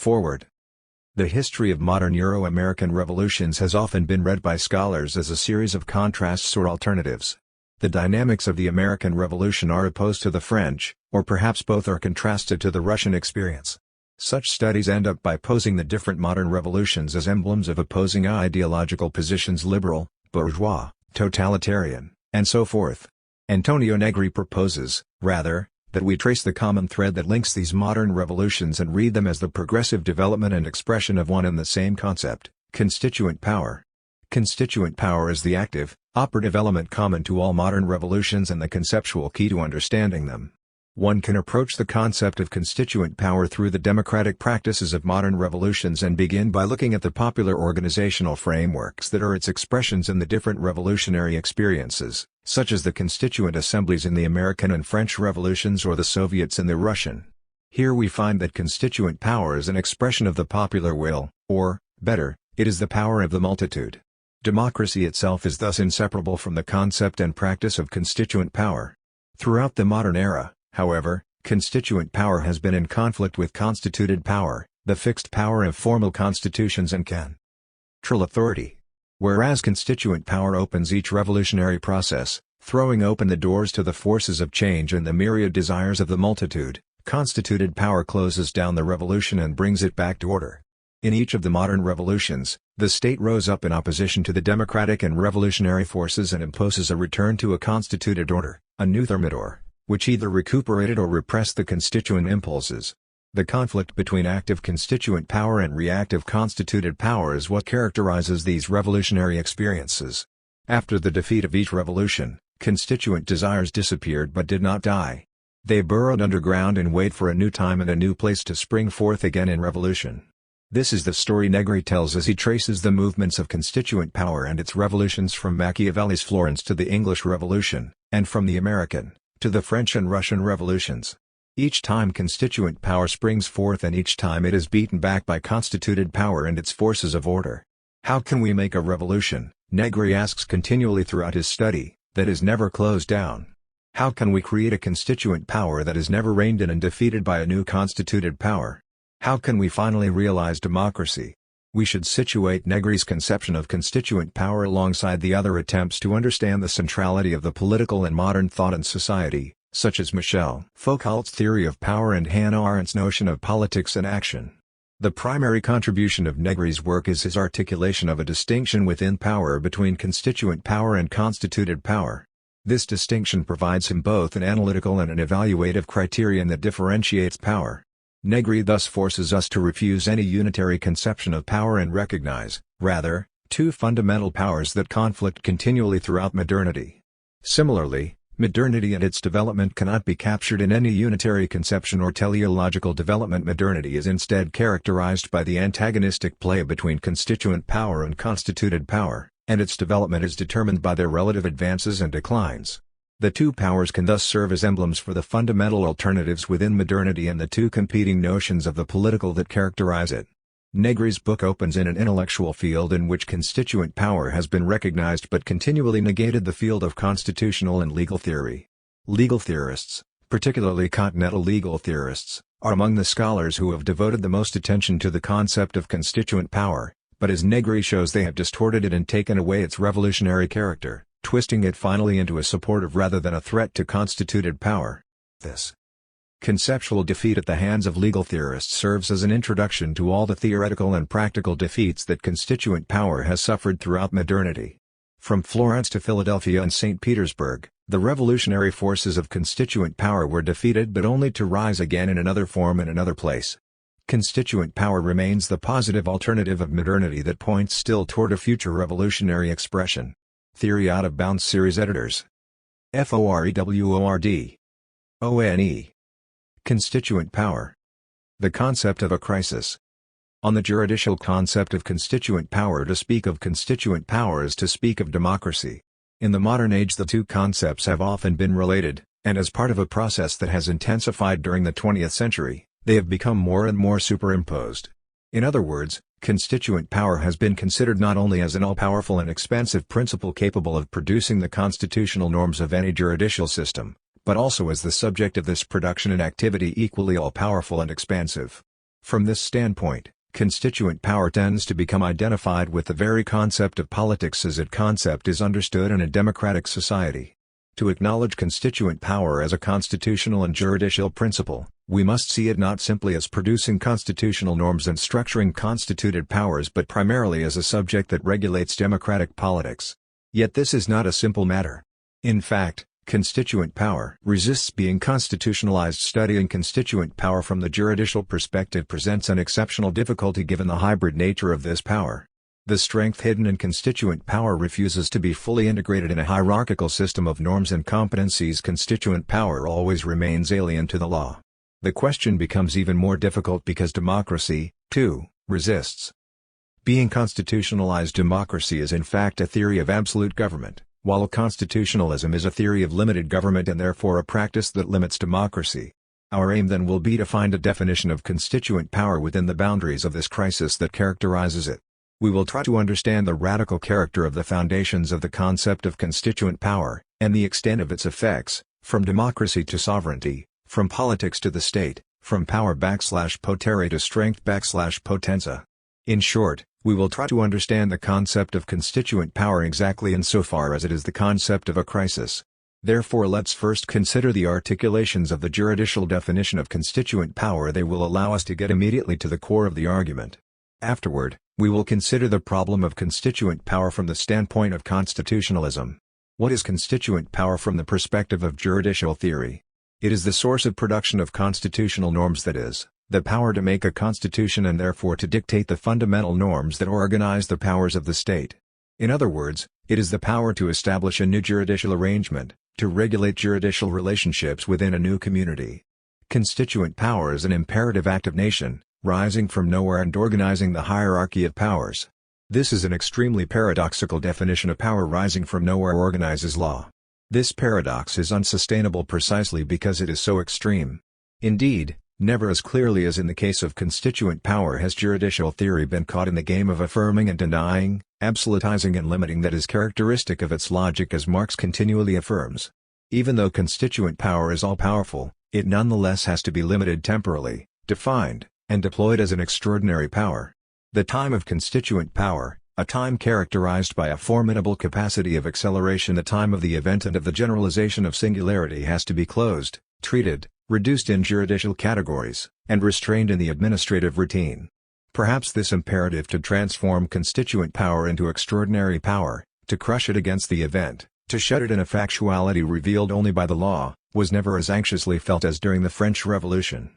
Forward. The history of modern Euro-American revolutions has often been read by scholars as a series of contrasts or alternatives. The dynamics of the American Revolution are opposed to the French, or perhaps both are contrasted to the Russian experience. Such studies end up by posing the different modern revolutions as emblems of opposing ideological positions: liberal, bourgeois, totalitarian, and so forth. Antonio Negri proposes, rather, that we trace the common thread that links these modern revolutions and read them as the progressive development and expression of one and the same concept: constituent power. Constituent power is the active, operative element common to all modern revolutions and the conceptual key to understanding them. One can approach the concept of constituent power through the democratic practices of modern revolutions and begin by looking at the popular organizational frameworks that are its expressions in the different revolutionary experiences, such as the constituent assemblies in the American and French revolutions or the Soviets in the Russian. Here we find that constituent power is an expression of the popular will, or, better, it is the power of the multitude. Democracy itself is thus inseparable from the concept and practice of constituent power. Throughout the modern era, however, constituent power has been in conflict with constituted power, the fixed power of formal constitutions and control authority. Whereas constituent power opens each revolutionary process, throwing open the doors to the forces of change and the myriad desires of the multitude, constituted power closes down the revolution and brings it back to order. In each of the modern revolutions, the state rose up in opposition to the democratic and revolutionary forces and imposes a return to a constituted order, a new thermidor, which either recuperated or repressed the constituent impulses. The conflict between active constituent power and reactive constituted power is what characterizes these revolutionary experiences. After the defeat of each revolution, constituent desires disappeared but did not die. They burrowed underground and wait for a new time and a new place to spring forth again in revolution. This is the story Negri tells as he traces the movements of constituent power and its revolutions from Machiavelli's Florence to the English Revolution, and from the American to the French and Russian revolutions. Each time constituent power springs forth and each time it is beaten back by constituted power and its forces of order. How can we make a revolution, Negri asks continually throughout his study, that is never closed down? How can we create a constituent power that is never reined in and defeated by a new constituted power? How can we finally realize democracy? We should situate Negri's conception of constituent power alongside the other attempts to understand the centrality of the political and modern thought and society, such as Michel Foucault's theory of power and Hannah Arendt's notion of politics and action. The primary contribution of Negri's work is his articulation of a distinction within power between constituent power and constituted power. This distinction provides him both an analytical and an evaluative criterion that differentiates power. Negri thus forces us to refuse any unitary conception of power and recognize, rather, two fundamental powers that conflict continually throughout modernity. Similarly, modernity and its development cannot be captured in any unitary conception or teleological development. Modernity is instead characterized by the antagonistic play between constituent power and constituted power, and its development is determined by their relative advances and declines. The two powers can thus serve as emblems for the fundamental alternatives within modernity and the two competing notions of the political that characterize it. Negri's book opens in an intellectual field in which constituent power has been recognized but continually negated: the field of constitutional and legal theory. Legal theorists, particularly continental legal theorists, are among the scholars who have devoted the most attention to the concept of constituent power, but as Negri shows, they have distorted it and taken away its revolutionary character, twisting it finally into a supportive rather than a threat to constituted power. This conceptual defeat at the hands of legal theorists serves as an introduction to all the theoretical and practical defeats that constituent power has suffered throughout modernity. From Florence to Philadelphia and St. Petersburg, the revolutionary forces of constituent power were defeated but only to rise again in another form in another place. Constituent power remains the positive alternative of modernity that points still toward a future revolutionary expression. Theory Out of Bounds Series Editors. FOREWORD. ONE. Constituent Power. The Concept of a Crisis. On the juridical concept of constituent power, to speak of constituent power is to speak of democracy. In the modern age the two concepts have often been related, and as part of a process that has intensified during the 20th century, they have become more and more superimposed. In other words, constituent power has been considered not only as an all-powerful and expansive principle capable of producing the constitutional norms of any juridical system, but also as the subject of this production and activity equally all-powerful and expansive. From this standpoint, constituent power tends to become identified with the very concept of politics as its concept is understood in a democratic society. To acknowledge constituent power as a constitutional and juridical principle, we must see it not simply as producing constitutional norms and structuring constituted powers but primarily as a subject that regulates democratic politics. Yet this is not a simple matter. In fact, constituent power resists being constitutionalized. Studying constituent power from the juridical perspective presents an exceptional difficulty given the hybrid nature of this power. The strength hidden in constituent power refuses to be fully integrated in a hierarchical system of norms and competencies. Constituent power always remains alien to the law. The question becomes even more difficult because democracy, too, resists being constitutionalized. Democracy is in fact a theory of absolute government, while constitutionalism is a theory of limited government and therefore a practice that limits democracy. Our aim then will be to find a definition of constituent power within the boundaries of this crisis that characterizes it. We will try to understand the radical character of the foundations of the concept of constituent power, and the extent of its effects, from democracy to sovereignty, from politics to the state, from power/potere to strength/potenza. In short, we will try to understand the concept of constituent power exactly insofar as it is the concept of a crisis. Therefore, let's first consider the articulations of the juridical definition of constituent power. They will allow us to get immediately to the core of the argument. Afterward, we will consider the problem of constituent power from the standpoint of constitutionalism. What is constituent power from the perspective of juridical theory? It is the source of production of constitutional norms, that is, the power to make a constitution and therefore to dictate the fundamental norms that organize the powers of the state. In other words, it is the power to establish a new juridical arrangement, to regulate juridical relationships within a new community. Constituent power is an imperative act of nation, rising from nowhere and organizing the hierarchy of powers. This is an extremely paradoxical definition of power. Rising from nowhere organizes law. This paradox is unsustainable precisely because it is so extreme. Indeed, never as clearly as in the case of constituent power has juridical theory been caught in the game of affirming and denying, absolutizing and limiting that is characteristic of its logic, as Marx continually affirms. Even though constituent power is all-powerful, it nonetheless has to be limited temporally, defined, and deployed as an extraordinary power. The time of constituent power, a time characterized by a formidable capacity of acceleration, the time of the event and of the generalization of singularity, has to be closed, treated, reduced in juridical categories, and restrained in the administrative routine. Perhaps this imperative to transform constituent power into extraordinary power, to crush it against the event, to shut it in a factuality revealed only by the law, was never as anxiously felt as during the French Revolution.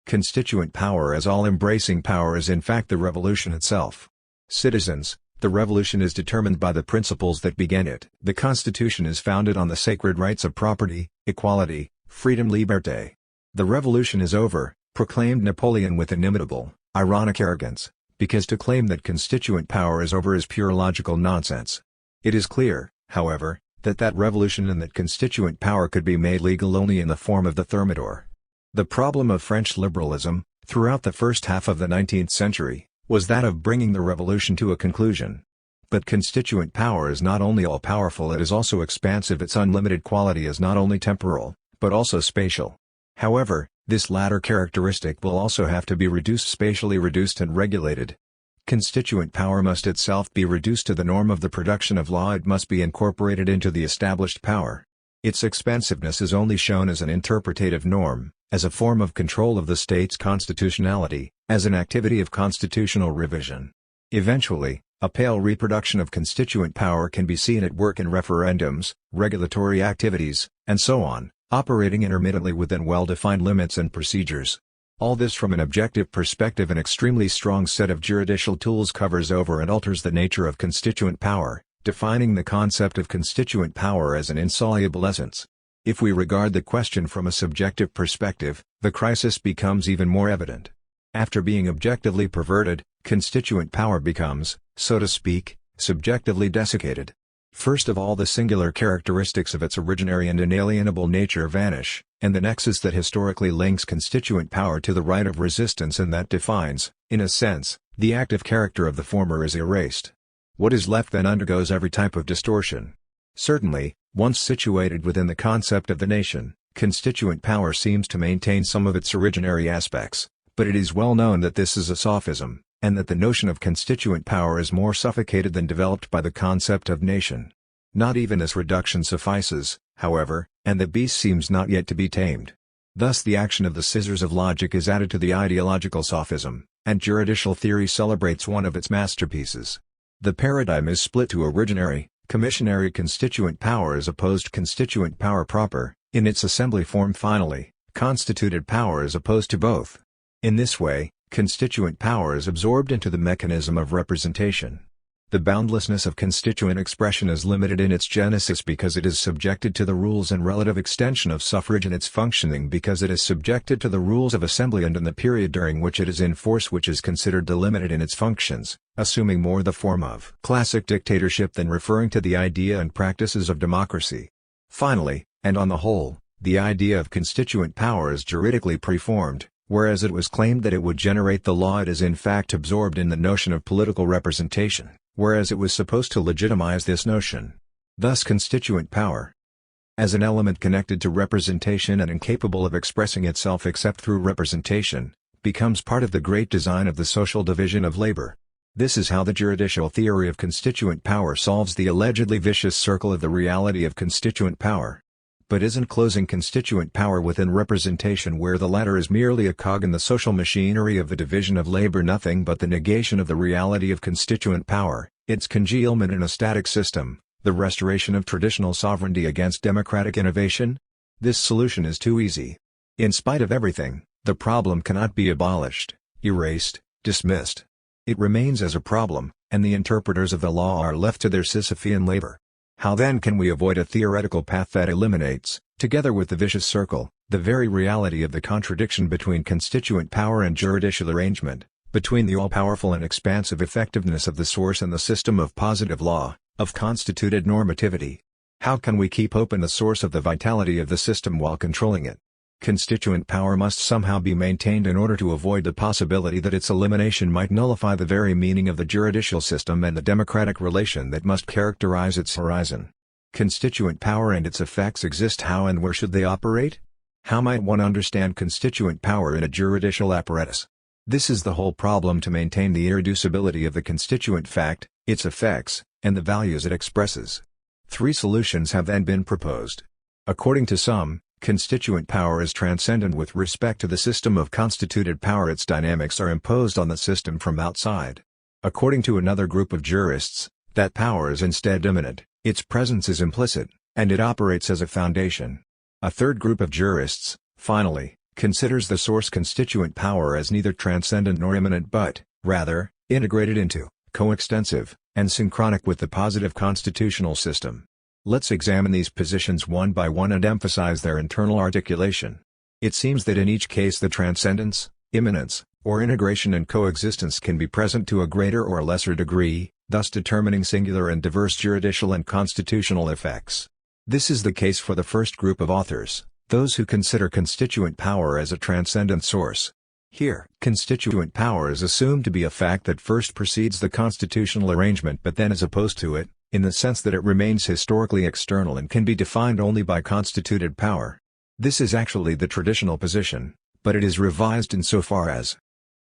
Constituent power as all-embracing power is in fact the revolution itself. Citizens, the revolution is determined by the principles that began it. The Constitution is founded on the sacred rights of property, equality, freedom, liberté. The revolution is over, proclaimed Napoleon with inimitable, ironic arrogance, because to claim that constituent power is over is pure logical nonsense. It is clear, however, that revolution and that constituent power could be made legal only in the form of the Thermidor. The problem of French liberalism, throughout the first half of the 19th century, was that of bringing the revolution to a conclusion. But constituent power is not only all-powerful, it is also expansive. Its unlimited quality is not only temporal, but also spatial. However, this latter characteristic will also have to be spatially reduced and regulated. Constituent power must itself be reduced to the norm of the production of law. It must be incorporated into the established power. Its expansiveness is only shown as an interpretative norm, as a form of control of the state's constitutionality, as an activity of constitutional revision. Eventually, a pale reproduction of constituent power can be seen at work in referendums, regulatory activities, and so on, operating intermittently within well-defined limits and procedures. All this from an objective perspective. An extremely strong set of juridical tools covers over and alters the nature of constituent power, defining the concept of constituent power as an insoluble essence. If we regard the question from a subjective perspective, the crisis becomes even more evident. After being objectively perverted, constituent power becomes, so to speak, subjectively desiccated. First of all, the singular characteristics of its originary and inalienable nature vanish, and the nexus that historically links constituent power to the right of resistance and that defines, in a sense, the active character of the former is erased. What is left then undergoes every type of distortion. Certainly, once situated within the concept of the nation, constituent power seems to maintain some of its originary aspects, But it is well known that this is a sophism, and that the notion of constituent power is more suffocated than developed by the concept of nation. Not even this reduction suffices, however, and the beast seems not yet to be tamed. Thus the action of the scissors of logic is added to the ideological sophism, and juridical theory celebrates one of its masterpieces. The paradigm is split to originary, commissionary constituent power as opposed constituent power proper, in its assembly form finally, constituted power as opposed to both. In this way, constituent power is absorbed into the mechanism of representation. The boundlessness of constituent expression is limited in its genesis because it is subjected to the rules and relative extension of suffrage, and its functioning because it is subjected to the rules of assembly and in the period during which it is in force, which is considered delimited in its functions, assuming more the form of classic dictatorship than referring to the idea and practices of democracy. Finally, and on the whole, the idea of constituent power is juridically preformed. Whereas it was claimed that it would generate the law, it is in fact absorbed in the notion of political representation, whereas it was supposed to legitimize this notion. Thus constituent power, as an element connected to representation and incapable of expressing itself except through representation, becomes part of the great design of the social division of labor. This is how the juridical theory of constituent power solves the allegedly vicious circle of the reality of constituent power. But isn't closing constituent power within representation, where the latter is merely a cog in the social machinery of the division of labor, nothing but the negation of the reality of constituent power, its congealment in a static system, the restoration of traditional sovereignty against democratic innovation? This solution is too easy. In spite of everything, the problem cannot be abolished, erased, dismissed. It remains as a problem, and the interpreters of the law are left to their Sisyphean labor. How then can we avoid a theoretical path that eliminates, together with the vicious circle, the very reality of the contradiction between constituent power and juridical arrangement, between the all-powerful and expansive effectiveness of the source and the system of positive law, of constituted normativity? How can we keep open the source of the vitality of the system while controlling it? Constituent power must somehow be maintained in order to avoid the possibility that its elimination might nullify the very meaning of the juridical system and the democratic relation that must characterize its horizon. Constituent power and its effects exist. How and where should they operate? How might one understand constituent power in a juridical apparatus? This is the whole problem: to maintain the irreducibility of the constituent fact, its effects, and the values it expresses. 3 solutions have then been proposed. According to some, constituent power is transcendent with respect to the system of constituted power. Its dynamics are imposed on the system from outside. According to another group of jurists, that power is instead immanent, its presence is implicit, and it operates as a foundation. A third group of jurists, finally, considers the source constituent power as neither transcendent nor immanent but, rather, integrated into, coextensive, and synchronic with the positive constitutional system. Let's examine these positions one by one and emphasize their internal articulation. It seems that in each case the transcendence, immanence, or integration and coexistence can be present to a greater or lesser degree, thus determining singular and diverse juridical and constitutional effects. This is the case for the first group of authors, those who consider constituent power as a transcendent source. Here, constituent power is assumed to be a fact that first precedes the constitutional arrangement but then is opposed to it, in the sense that it remains historically external and can be defined only by constituted power. This is actually the traditional position, but it is revised insofar as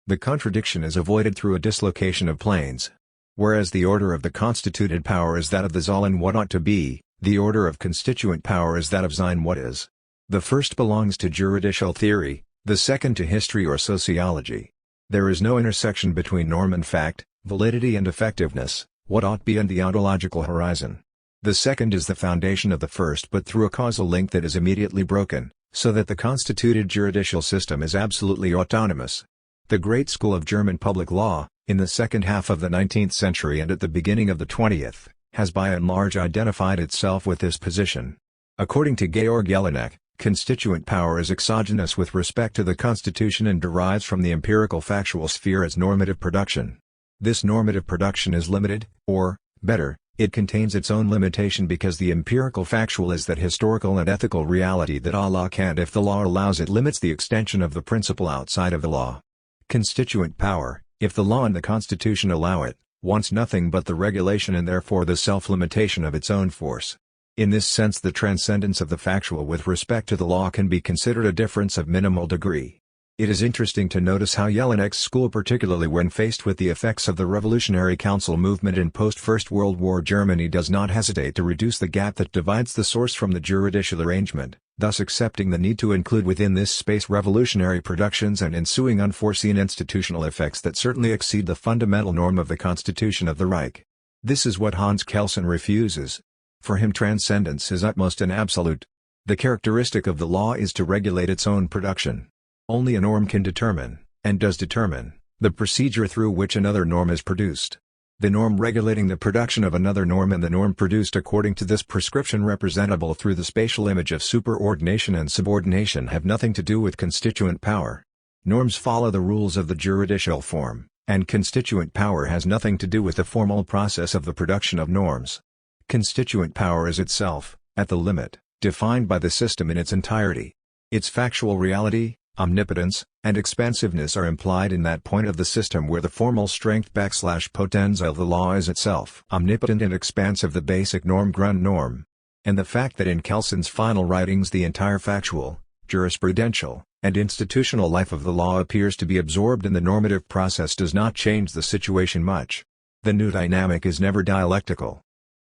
the contradiction is avoided through a dislocation of planes. Whereas the order of the constituted power is that of the Sollen what ought to be, the order of constituent power is that of Sein what is. The first belongs to juridical theory, the second to history or sociology. There is no intersection between norm and fact, validity and effectiveness, what ought be and the ontological horizon. The second is the foundation of the first, but through a causal link that is immediately broken, so that the constituted juridical system is absolutely autonomous. The great school of German public law, in the second half of the 19th century and at the beginning of the 20th, has by and large identified itself with this position. According to Georg Jelinek, constituent power is exogenous with respect to the Constitution and derives from the empirical factual sphere as normative production. This normative production is limited, or, better, it contains its own limitation because the empirical factual is that historical and ethical reality that a law can't, if the law allows it, limits the extension of the principle outside of the law. Constituent power, if the law and the Constitution allow it, wants nothing but the regulation and therefore the self-limitation of its own force. In this sense the transcendence of the factual with respect to the law can be considered a difference of minimal degree. It is interesting to notice how Jelinek's school, particularly when faced with the effects of the Revolutionary Council movement in post-First World War Germany, does not hesitate to reduce the gap that divides the source from the juridical arrangement, thus accepting the need to include within this space revolutionary productions and ensuing unforeseen institutional effects that certainly exceed the fundamental norm of the Constitution of the Reich. This is what Hans Kelsen refuses. For him, transcendence is utmost and absolute. The characteristic of the law is to regulate its own production. Only a norm can determine, and does determine, the procedure through which another norm is produced. The norm regulating the production of another norm and the norm produced according to this prescription representable through the spatial image of superordination and subordination have nothing to do with constituent power. Norms follow the rules of the juridical form, and constituent power has nothing to do with the formal process of the production of norms. Constituent power is itself, at the limit, defined by the system in its entirety. Its factual reality, omnipotence, and expansiveness are implied in that point of the system where the formal strength / potenza of the law is itself omnipotent and expansive, the basic norm Grundnorm. And the fact that in Kelsen's final writings the entire factual, jurisprudential, and institutional life of the law appears to be absorbed in the normative process does not change the situation much. The new dynamic is never dialectical.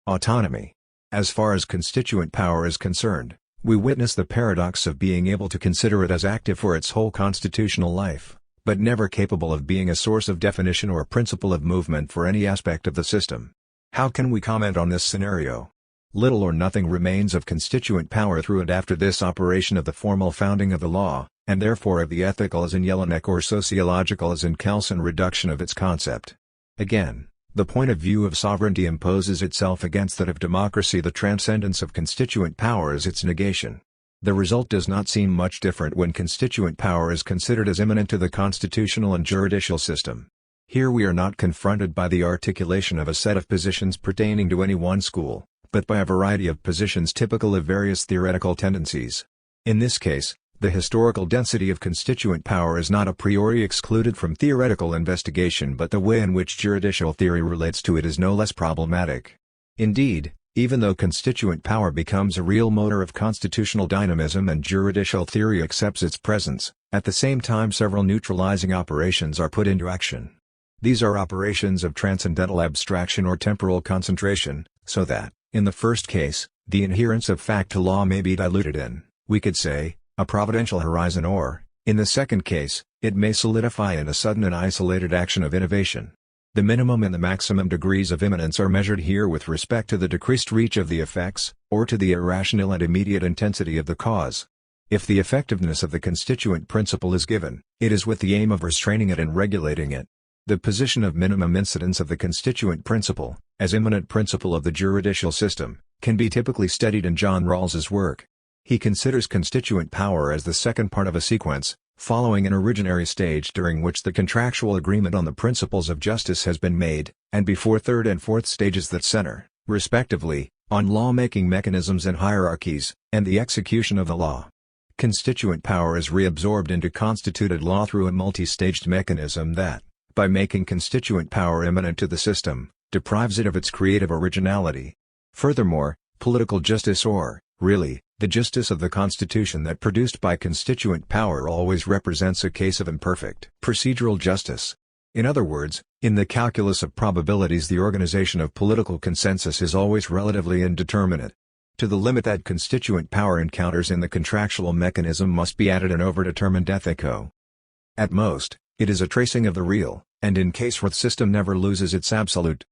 Autonomy. As far as constituent power is concerned, we witness the paradox of being able to consider it as active for its whole constitutional life, but never capable of being a source of definition or principle of movement for any aspect of the system. How can we comment on this scenario? Little or nothing remains of constituent power through and after this operation of the formal founding of the law, and therefore of the ethical as in Jelinek or sociological as in Kelsen reduction of its concept. Again, the point of view of sovereignty imposes itself against that of democracy. The transcendence of constituent power is its negation. The result does not seem much different when constituent power is considered as immanent to the constitutional and juridical system. Here we are not confronted by the articulation of a set of positions pertaining to any one school, but by a variety of positions typical of various theoretical tendencies. In this case, the historical density of constituent power is not a priori excluded from theoretical investigation, but the way in which juridical theory relates to it is no less problematic. Indeed, even though constituent power becomes a real motor of constitutional dynamism and juridical theory accepts its presence, at the same time several neutralizing operations are put into action. These are operations of transcendental abstraction or temporal concentration, so that, in the first case, the adherence of fact to law may be diluted in, we could say, a providential horizon, or, in the second case, it may solidify in a sudden and isolated action of innovation. The minimum and the maximum degrees of immanence are measured here with respect to the decreased reach of the effects, or to the irrational and immediate intensity of the cause. If the effectiveness of the constituent principle is given, it is with the aim of restraining it and regulating it. The position of minimum incidence of the constituent principle, as immanent principle of the juridical system, can be typically studied in John Rawls's work. He considers constituent power as the second part of a sequence, following an originary stage during which the contractual agreement on the principles of justice has been made, and before third and fourth stages that center, respectively, on law-making mechanisms and hierarchies, and the execution of the law. Constituent power is reabsorbed into constituted law through a multi-staged mechanism that, by making constituent power immanent to the system, deprives it of its creative originality. Furthermore, political justice, or, really, the justice of the Constitution that produced by constituent power, always represents a case of imperfect procedural justice. In other words, in the calculus of probabilities the organization of political consensus is always relatively indeterminate. To the limit that constituent power encounters in the contractual mechanism must be added an overdetermined ethico. At most, it is a tracing of the real, and in case where the system never loses its absolute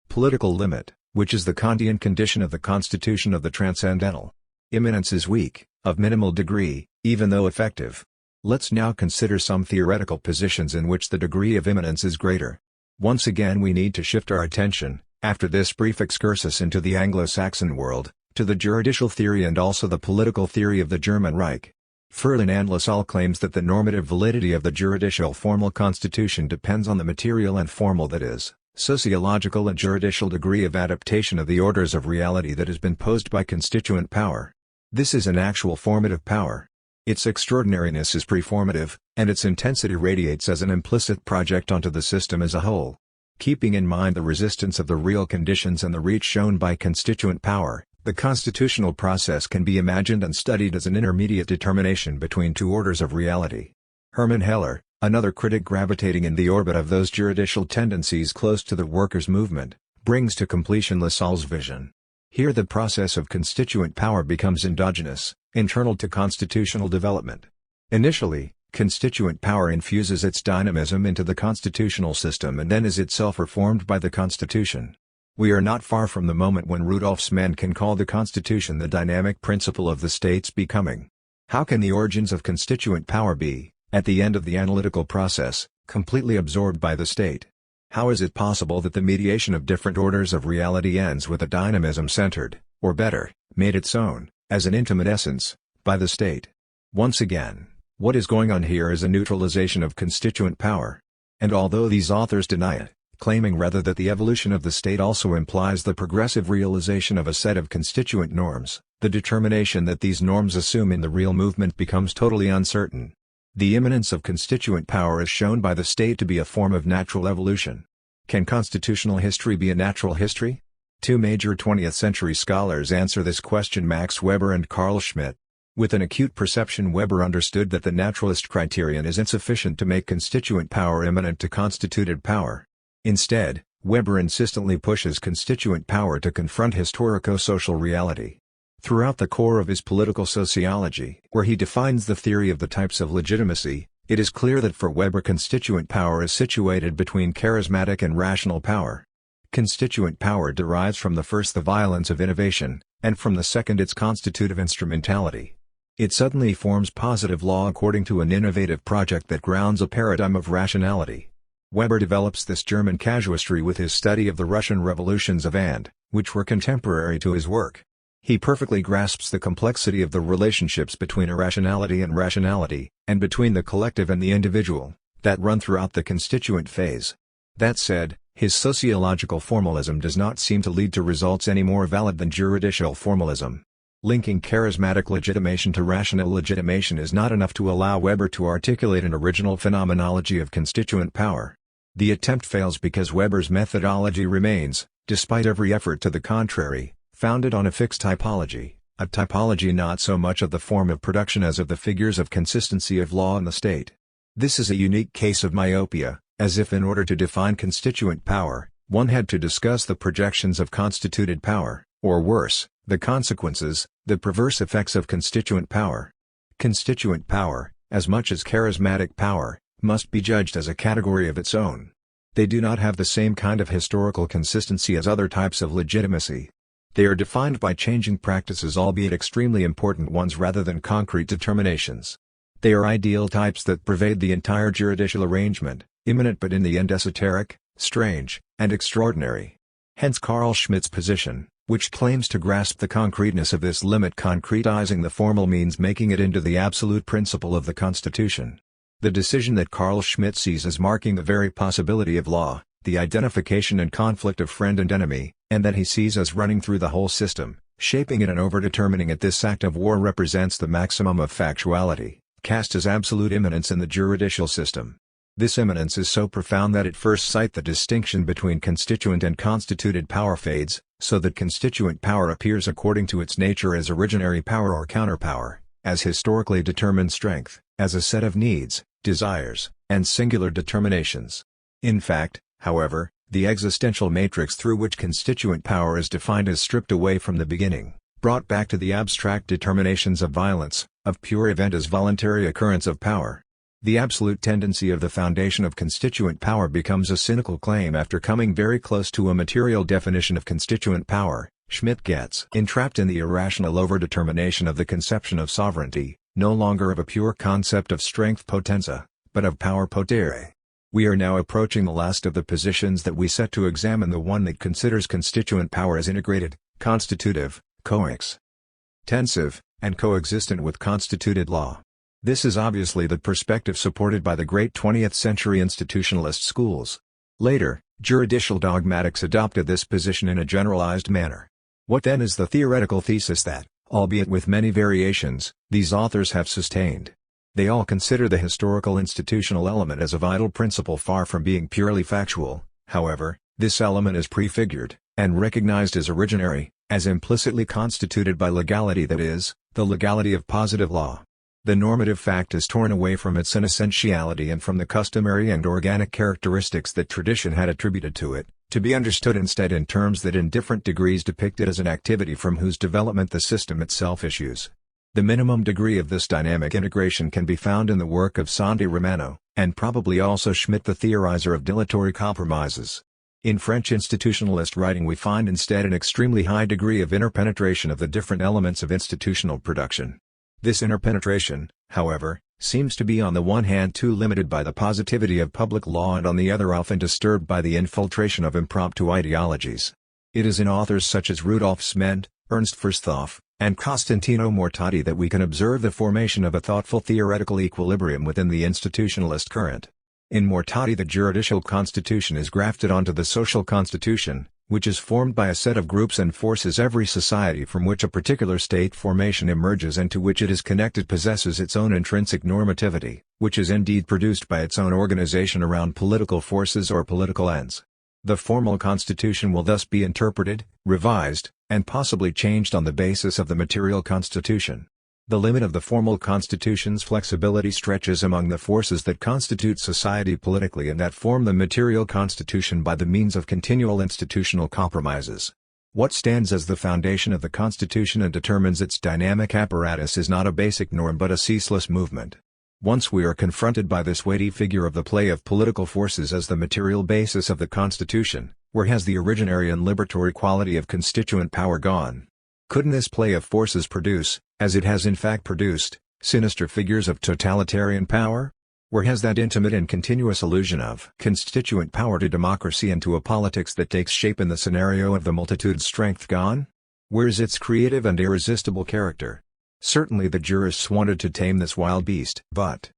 political limit, which is the Kantian condition of the constitution of the transcendental. Immanence is weak, of minimal degree, even though effective. Let's now consider some theoretical positions in which the degree of immanence is greater. Once again we need to shift our attention, after this brief excursus into the Anglo-Saxon world, to the juridical theory and also the political theory of the German Reich. Ferdinand Lassalle claims that the normative validity of the juridical formal constitution depends on the material and formal, that is, sociological and juridical degree of adaptation of the orders of reality that has been posed by constituent power. This is an actual formative power. Its extraordinariness is preformative, and its intensity radiates as an implicit project onto the system as a whole. Keeping in mind the resistance of the real conditions and the reach shown by constituent power, the constitutional process can be imagined and studied as an intermediate determination between two orders of reality. Hermann Heller, another critic gravitating in the orbit of those juridical tendencies close to the workers' movement, brings to completion Lassalle's vision. Here the process of constituent power becomes endogenous, internal to constitutional development. Initially, constituent power infuses its dynamism into the constitutional system and then is itself reformed by the Constitution. We are not far from the moment when Rudolf Mencken called the Constitution the dynamic principle of the state's becoming. How can the origins of constituent power be, at the end of the analytical process, completely absorbed by the state? How is it possible that the mediation of different orders of reality ends with a dynamism centered, or better, made its own, as an intimate essence, by the state? Once again, what is going on here is a neutralization of constituent power. And although these authors deny it, claiming rather that the evolution of the state also implies the progressive realization of a set of constituent norms, the determination that these norms assume in the real movement becomes totally uncertain. The immanence of constituent power is shown by the state to be a form of natural evolution. Can constitutional history be a natural history? Two major 20th-century scholars answer this question: Max Weber and Carl Schmitt. With an acute perception, Weber understood that the naturalist criterion is insufficient to make constituent power immanent to constituted power. Instead, Weber insistently pushes constituent power to confront historico-social reality. Throughout the core of his political sociology, where he defines the theory of the types of legitimacy, it is clear that for Weber constituent power is situated between charismatic and rational power. Constituent power derives from the first the violence of innovation, and from the second its constitutive instrumentality. It suddenly forms positive law according to an innovative project that grounds a paradigm of rationality. Weber develops this German casuistry with his study of the Russian revolutions of and, which were contemporary to his work. He perfectly grasps the complexity of the relationships between irrationality and rationality, and between the collective and the individual, that run throughout the constituent phase. That said, his sociological formalism does not seem to lead to results any more valid than juridical formalism. Linking charismatic legitimation to rational legitimation is not enough to allow Weber to articulate an original phenomenology of constituent power. The attempt fails because Weber's methodology remains, despite every effort to the contrary, founded on a fixed typology, a typology not so much of the form of production as of the figures of consistency of law in the state. This is a unique case of myopia, as if in order to define constituent power, one had to discuss the projections of constituted power, or worse, the consequences, the perverse effects of constituent power. Constituent power, as much as charismatic power, must be judged as a category of its own. They do not have the same kind of historical consistency as other types of legitimacy. They are defined by changing practices, albeit extremely important ones, rather than concrete determinations. They are ideal types that pervade the entire juridical arrangement, immanent but in the end esoteric, strange, and extraordinary. Hence Carl Schmitt's position, which claims to grasp the concreteness of this limit. Concretizing the formal means making it into the absolute principle of the Constitution. The decision that Carl Schmitt sees as marking the very possibility of law, the identification and conflict of friend and enemy, and that he sees as running through the whole system, shaping it and overdetermining it. This act of war represents the maximum of factuality, cast as absolute immanence in the juridical system. This immanence is so profound that at first sight the distinction between constituent and constituted power fades, so that constituent power appears according to its nature as originary power or counterpower, as historically determined strength, as a set of needs, desires, and singular determinations. In fact, however, the existential matrix through which constituent power is defined is stripped away from the beginning, brought back to the abstract determinations of violence, of pure event as voluntary occurrence of power. The absolute tendency of the foundation of constituent power becomes a cynical claim after coming very close to a material definition of constituent power. Schmitt gets entrapped in the irrational overdetermination of the conception of sovereignty, no longer of a pure concept of strength potenza, but of power potere. We are now approaching the last of the positions that we set to examine, the one that considers constituent power as integrated, constitutive, coextensive, and coexistent with constituted law. This is obviously the perspective supported by the great 20th-century institutionalist schools. Later, juridical dogmatics adopted this position in a generalized manner. What then is the theoretical thesis that, albeit with many variations, these authors have sustained? They all consider the historical institutional element as a vital principle. Far from being purely factual, however, this element is prefigured, and recognized as originary, as implicitly constituted by legality, that is, the legality of positive law. The normative fact is torn away from its inessentiality and from the customary and organic characteristics that tradition had attributed to it, to be understood instead in terms that in different degrees depict it as an activity from whose development the system itself issues. The minimum degree of this dynamic integration can be found in the work of Santi Romano, and probably also Schmitt, the theorizer of dilatory compromises. In French institutionalist writing we find instead an extremely high degree of interpenetration of the different elements of institutional production. This interpenetration, however, seems to be on the one hand too limited by the positivity of public law and on the other often disturbed by the infiltration of impromptu ideologies. It is in authors such as Rudolf Smend, Ernst Forsthoff, and Costantino Mortati that we can observe the formation of a thoughtful theoretical equilibrium within the institutionalist current. In Mortati the juridical constitution is grafted onto the social constitution, which is formed by a set of groups and forces. Every society from which a particular state formation emerges and to which it is connected possesses its own intrinsic normativity, which is indeed produced by its own organization around political forces or political ends. The formal constitution will thus be interpreted, revised, and possibly changed on the basis of the material constitution. The limit of the formal constitution's flexibility stretches among the forces that constitute society politically and that form the material constitution by the means of continual institutional compromises. What stands as the foundation of the constitution and determines its dynamic apparatus is not a basic norm but a ceaseless movement. Once we are confronted by this weighty figure of the play of political forces as the material basis of the constitution, where has the originary and liberatory quality of constituent power gone? Couldn't this play of forces produce, as it has in fact produced, sinister figures of totalitarian power? Where has that intimate and continuous allusion of constituent power to democracy and to a politics that takes shape in the scenario of the multitude's strength gone? Where is its creative and irresistible character? Certainly the jurists wanted to tame this wild beast, but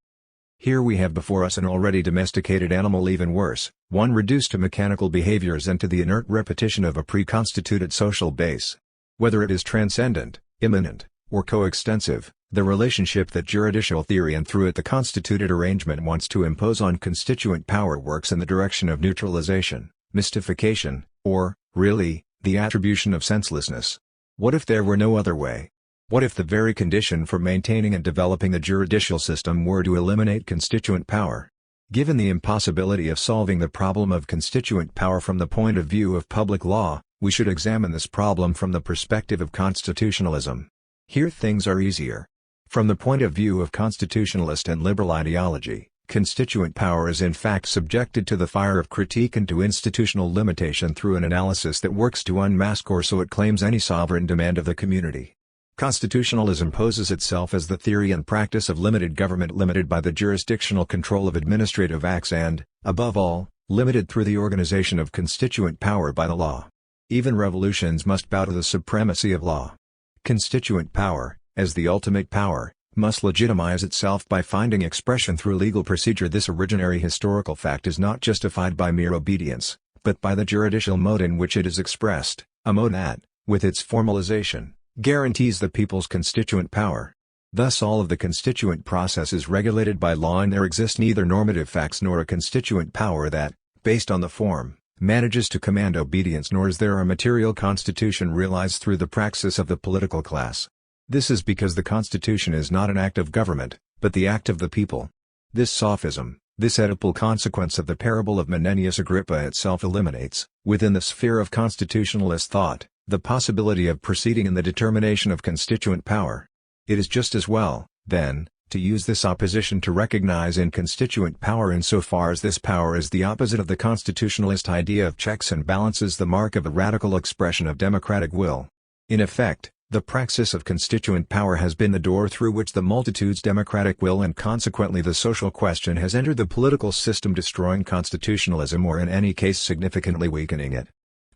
here we have before us an already domesticated animal, even worse, one reduced to mechanical behaviors and to the inert repetition of a pre-constituted social base. Whether it is transcendent, immanent, or coextensive, the relationship that juridical theory and through it the constituted arrangement wants to impose on constituent power works in the direction of neutralization, mystification, or, really, the attribution of senselessness. What if there were no other way? What if the very condition for maintaining and developing the juridical system were to eliminate constituent power? Given the impossibility of solving the problem of constituent power from the point of view of public law, we should examine this problem from the perspective of constitutionalism. Here things are easier. From the point of view of constitutionalist and liberal ideology, constituent power is in fact subjected to the fire of critique and to institutional limitation through an analysis that works to unmask or so it claims any sovereign demand of the community. Constitutionalism poses itself as the theory and practice of limited government limited by the jurisdictional control of administrative acts and, above all, limited through the organization of constituent power by the law. Even revolutions must bow to the supremacy of law. Constituent power, as the ultimate power, must legitimize itself by finding expression through legal procedure. This originary historical fact is not justified by mere obedience, but by the juridical mode in which it is expressed, a mode that, with its formalization, guarantees the people's constituent power. Thus all of the constituent process is regulated by law and there exist neither normative facts nor a constituent power that, based on the form, manages to command obedience, nor is there a material constitution realized through the praxis of the political class. This is because the constitution is not an act of government, but the act of the people. This sophism, this Oedipal consequence of the parable of Menenius Agrippa itself eliminates, within the sphere of constitutionalist thought, the possibility of proceeding in the determination of constituent power. It is just as well, then, to use this opposition to recognize in constituent power insofar as this power is the opposite of the constitutionalist idea of checks and balances, the mark of a radical expression of democratic will. In effect, the praxis of constituent power has been the door through which the multitude's democratic will and consequently the social question has entered the political system, destroying constitutionalism or in any case significantly weakening it.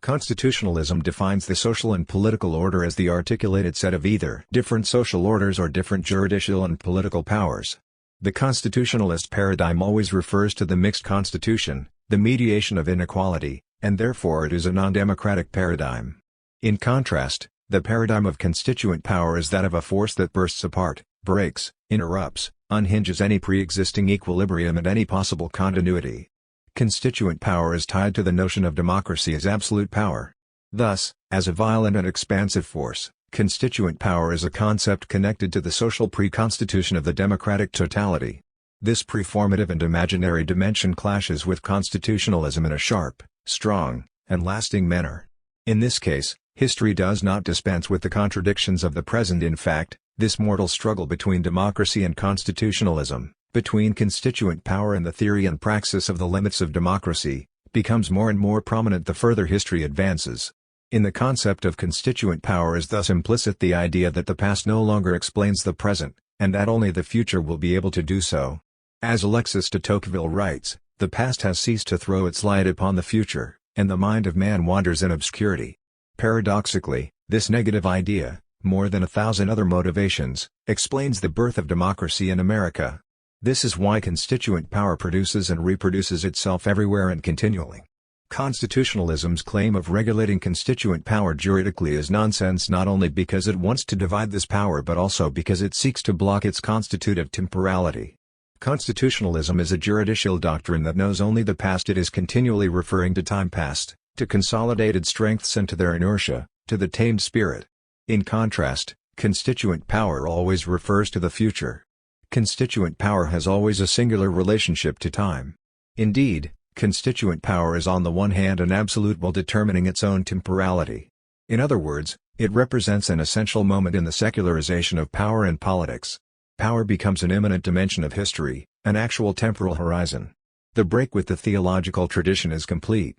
Constitutionalism defines the social and political order as the articulated set of either different social orders or different juridical and political powers. The constitutionalist paradigm always refers to the mixed constitution, the mediation of inequality, and therefore it is a non-democratic paradigm. In contrast, the paradigm of constituent power is that of a force that bursts apart, breaks, interrupts, unhinges any pre-existing equilibrium and any possible continuity. Constituent power is tied to the notion of democracy as absolute power. Thus, as a violent and expansive force, Constituent power is a concept connected to the social pre-constitution of the democratic totality. This preformative and imaginary dimension clashes with constitutionalism in a sharp, strong, and lasting manner. In this case, history does not dispense with the contradictions of the present. In fact, this mortal struggle between democracy and constitutionalism, between constituent power and the theory and praxis of the limits of democracy, becomes more and more prominent the further history advances. In the concept of constituent power is thus implicit the idea that the past no longer explains the present, and that only the future will be able to do so. As Alexis de Tocqueville writes, the past has ceased to throw its light upon the future, and the mind of man wanders in obscurity. Paradoxically, this negative idea, more than 1,000 other motivations, explains the birth of democracy in America. This is why constituent power produces and reproduces itself everywhere and continually. Constitutionalism's claim of regulating constituent power juridically is nonsense, not only because it wants to divide this power but also because it seeks to block its constitutive temporality. Constitutionalism is a juridical doctrine that knows only the past. It is continually referring to time past, to consolidated strengths and to their inertia, to the tamed spirit. In contrast, constituent power always refers to the future. Constituent power has always a singular relationship to time. Indeed, constituent power is on the one hand an absolute while determining its own temporality. In other words, it represents an essential moment in the secularization of power and politics. Power becomes an immanent dimension of history, an actual temporal horizon. The break with the theological tradition is complete.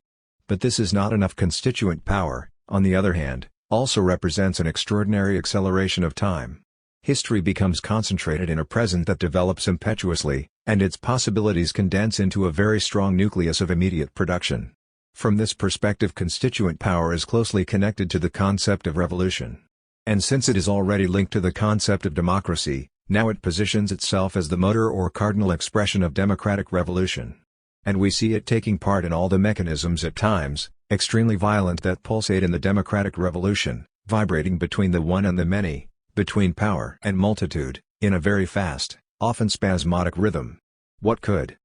But this is not enough. Constituent power, on the other hand, also represents an extraordinary acceleration of time. History becomes concentrated in a present that develops impetuously, and its possibilities condense into a very strong nucleus of immediate production. From this perspective, constituent power is closely connected to the concept of revolution. And since it is already linked to the concept of democracy, now it positions itself as the motor or cardinal expression of democratic revolution. And we see it taking part in all the mechanisms, at times extremely violent, that pulsate in the democratic revolution, vibrating between the one and the many, between power and multitude, in a very fast, often spasmodic rhythm. What could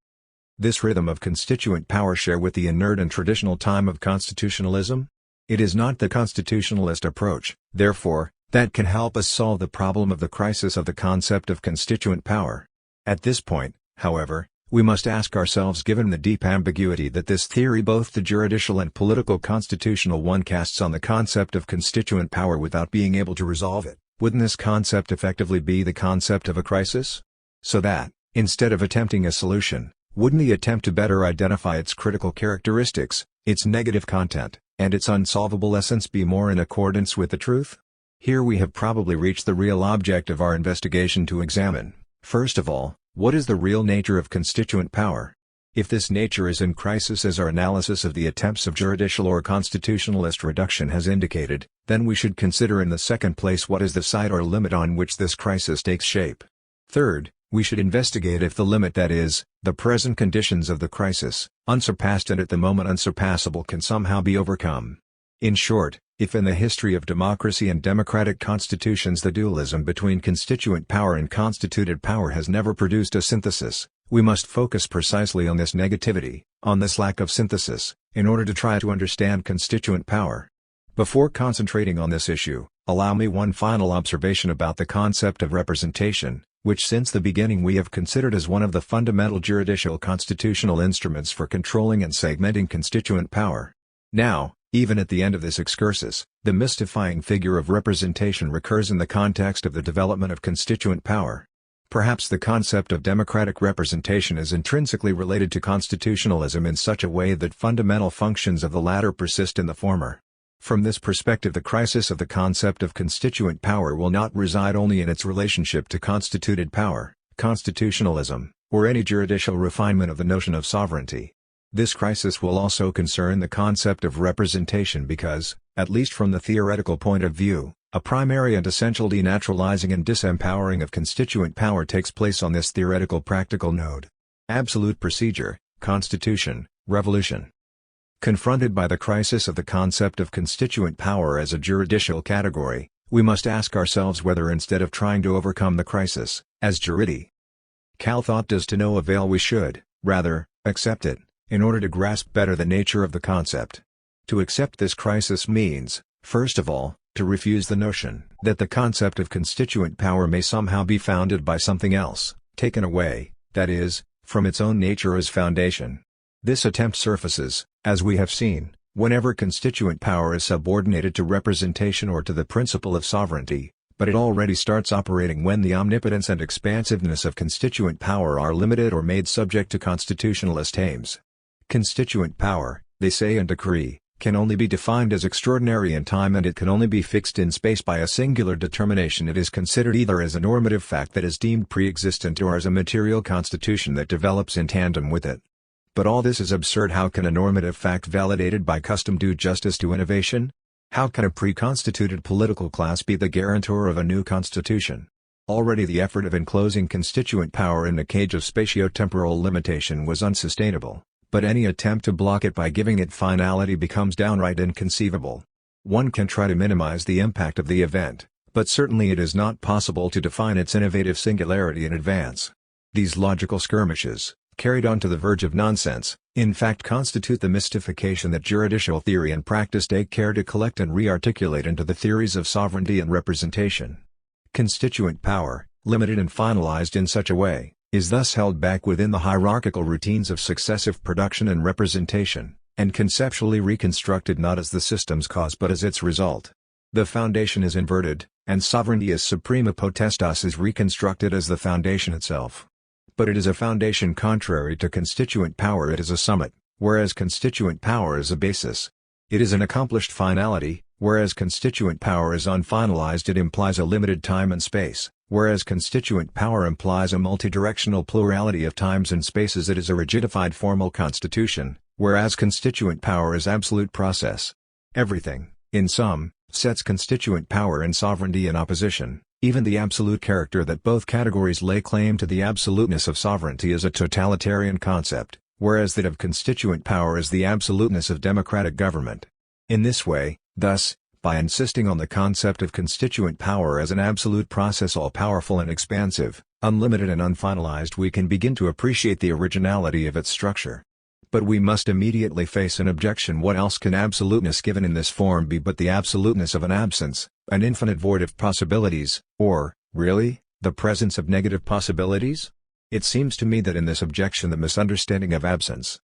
this rhythm of constituent power share with the inert and traditional time of constitutionalism? It is not the constitutionalist approach, therefore, that can help us solve the problem of the crisis of the concept of constituent power. At this point, however, we must ask ourselves, given the deep ambiguity that this theory, both the juridical and political constitutional one, casts on the concept of constituent power without being able to resolve it, wouldn't this concept effectively be the concept of a crisis? So that, instead of attempting a solution, wouldn't the attempt to better identify its critical characteristics, its negative content, and its unsolvable essence be more in accordance with the truth? Here we have probably reached the real object of our investigation: to examine, first of all, what is the real nature of constituent power. If this nature is in crisis, as our analysis of the attempts of juridical or constitutionalist reduction has indicated, then we should consider in the second place what is the site or limit on which this crisis takes shape. Third, we should investigate if the limit, that is, the present conditions of the crisis, unsurpassed and at the moment unsurpassable, can somehow be overcome. In short, if in the history of democracy and democratic constitutions the dualism between constituent power and constituted power has never produced a synthesis, we must focus precisely on this negativity, on this lack of synthesis, in order to try to understand constituent power. Before concentrating on this issue, allow me one final observation about the concept of representation, which since the beginning we have considered as one of the fundamental juridical constitutional instruments for controlling and segmenting constituent power. Now, even at the end of this excursus, the mystifying figure of representation recurs in the context of the development of constituent power. Perhaps the concept of democratic representation is intrinsically related to constitutionalism in such a way that fundamental functions of the latter persist in the former. From this perspective, the crisis of the concept of constituent power will not reside only in its relationship to constituted power, constitutionalism, or any juridical refinement of the notion of sovereignty. This crisis will also concern the concept of representation because, at least from the theoretical point of view, a primary and essential denaturalizing and disempowering of constituent power takes place on this theoretical practical node. Absolute procedure, constitution, revolution. Confronted by the crisis of the concept of constituent power as a juridical category, we must ask ourselves whether, instead of trying to overcome the crisis, as juridical thought does to no avail, we should, rather, accept it, in order to grasp better the nature of the concept. To accept this crisis means, first of all, To refuse the notion that the concept of constituent power may somehow be founded by something else, taken away, that is, from its own nature as foundation. This attempt surfaces, as we have seen, whenever constituent power is subordinated to representation or to the principle of sovereignty, but it already starts operating when the omnipotence and expansiveness of constituent power are limited or made subject to constitutionalist aims. Constituent power, they say and decree, can only be defined as extraordinary in time, and it can only be fixed in space by a singular determination. It is considered either as a normative fact that is deemed pre-existent or as a material constitution that develops in tandem with it. But all this is absurd. How can a normative fact validated by custom do justice to innovation? How can a pre-constituted political class be the guarantor of a new constitution? Already the effort of enclosing constituent power in a cage of spatio-temporal limitation was unsustainable, but any attempt to block it by giving it finality becomes downright inconceivable. One can try to minimize the impact of the event, but certainly it is not possible to define its innovative singularity in advance. These logical skirmishes, carried on to the verge of nonsense, in fact constitute the mystification that juridical theory and practice take care to collect and re-articulate into the theories of sovereignty and representation. Constituent power, limited and finalized in such a way, is thus held back within the hierarchical routines of successive production and representation, and conceptually reconstructed not as the system's cause but as its result. The foundation is inverted, and sovereignty as suprema potestas is reconstructed as the foundation itself. But it is a foundation contrary to constituent power. It is a summit, whereas constituent power is a basis. It is an accomplished finality, whereas constituent power is unfinalized. It implies a limited time and space, whereas constituent power implies a multidirectional plurality of times and spaces. It is a rigidified formal constitution, whereas constituent power is absolute process. Everything, in sum, sets constituent power and sovereignty in opposition. Even the absolute character that both categories lay claim to. The absoluteness of sovereignty is a totalitarian concept, whereas that of constituent power is the absoluteness of democratic government. In this way, thus, by insisting on the concept of constituent power as an absolute process, all-powerful and expansive, unlimited and unfinalized, we can begin to appreciate the originality of its structure. But we must immediately face an objection. What else can absoluteness given in this form be but the absoluteness of an absence, an infinite void of possibilities, or, really, the presence of negative possibilities? It seems to me that in this objection the misunderstanding of absence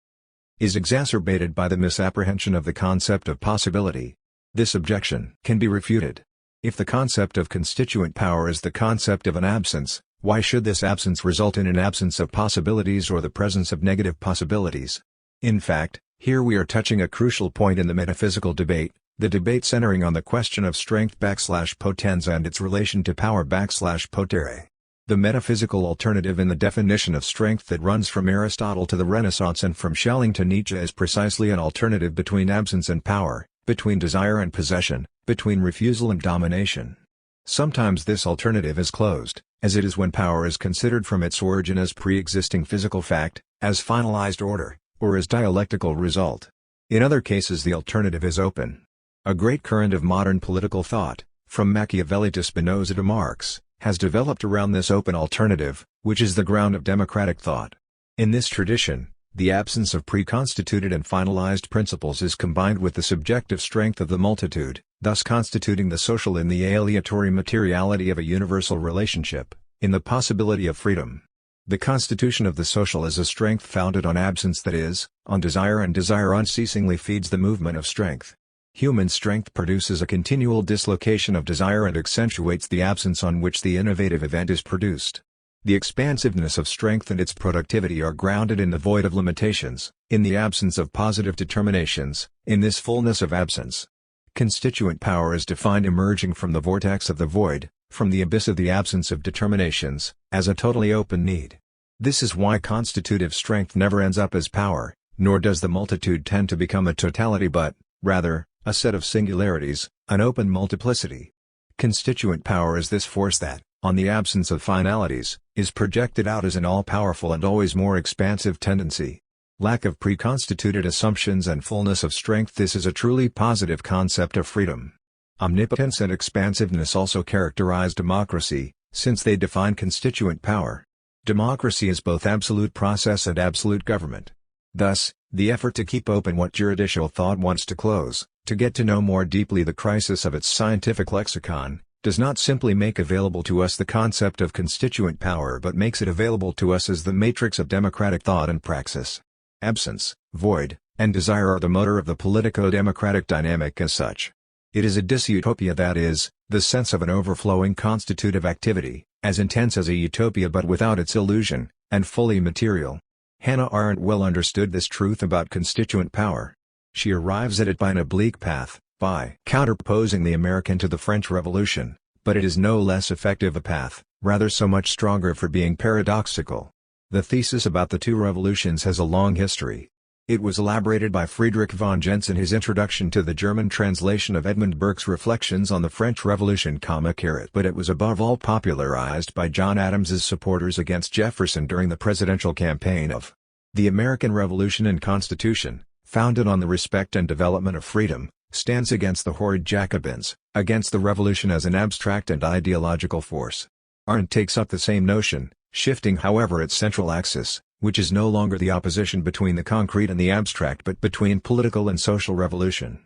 is exacerbated by the misapprehension of the concept of possibility. This objection can be refuted. If the concept of constituent power is the concept of an absence, why should this absence result in an absence of possibilities or the presence of negative possibilities? In fact, here we are touching a crucial point in the metaphysical debate, the debate centering on the question of strength/potenza and its relation to power/potere. The metaphysical alternative in the definition of strength that runs from Aristotle to the Renaissance and from Schelling to Nietzsche is precisely an alternative between absence and power, between desire and possession, between refusal and domination. Sometimes this alternative is closed, as it is when power is considered from its origin as pre-existing physical fact, as finalized order, or as dialectical result. In other cases the alternative is open. A great current of modern political thought, from Machiavelli to Spinoza to Marx, has developed around this open alternative, which is the ground of democratic thought. In this tradition, the absence of pre-constituted and finalized principles is combined with the subjective strength of the multitude, thus constituting the social in the aleatory materiality of a universal relationship, in the possibility of freedom. The constitution of the social is a strength founded on absence, that is, on desire, and desire unceasingly feeds the movement of strength. Human strength produces a continual dislocation of desire and accentuates the absence on which the innovative event is produced. The expansiveness of strength and its productivity are grounded in the void of limitations, in the absence of positive determinations, in this fullness of absence. Constituent power is defined emerging from the vortex of the void, from the abyss of the absence of determinations, as a totally open need. This is why constitutive strength never ends up as power, nor does the multitude tend to become a totality but, rather, a set of singularities, an open multiplicity. Constituent power is this force that, on the absence of finalities, is projected out as an all-powerful and always more expansive tendency. Lack of pre-constituted assumptions and fullness of strength. This is a truly positive concept of freedom. Omnipotence and expansiveness also characterize democracy, since they define constituent power. Democracy is both absolute process and absolute government. Thus, the effort to keep open what juridical thought wants to close, to get to know more deeply the crisis of its scientific lexicon, does not simply make available to us the concept of constituent power but makes it available to us as the matrix of democratic thought and praxis. Absence, void, and desire are the motor of the politico-democratic dynamic as such. It is a dysutopia, that is, the sense of an overflowing constitutive activity, as intense as a utopia but without its illusion, and fully material. Hannah Arendt well understood this truth about constituent power. She arrives at it by an oblique path, by counterposing the American to the French Revolution, but it is no less effective a path, rather so much stronger for being paradoxical. The thesis about the two revolutions has a long history. It was elaborated by Friedrich von Gens in his introduction to the German translation of Edmund Burke's Reflections on the French Revolution, but it was above all popularized by John Adams's supporters against Jefferson during the presidential campaign of the American Revolution and Constitution, founded on the respect and development of freedom, stands against the horrid Jacobins, against the revolution as an abstract and ideological force. Arendt takes up the same notion, shifting however its central axis, which is no longer the opposition between the concrete and the abstract but between political and social revolution.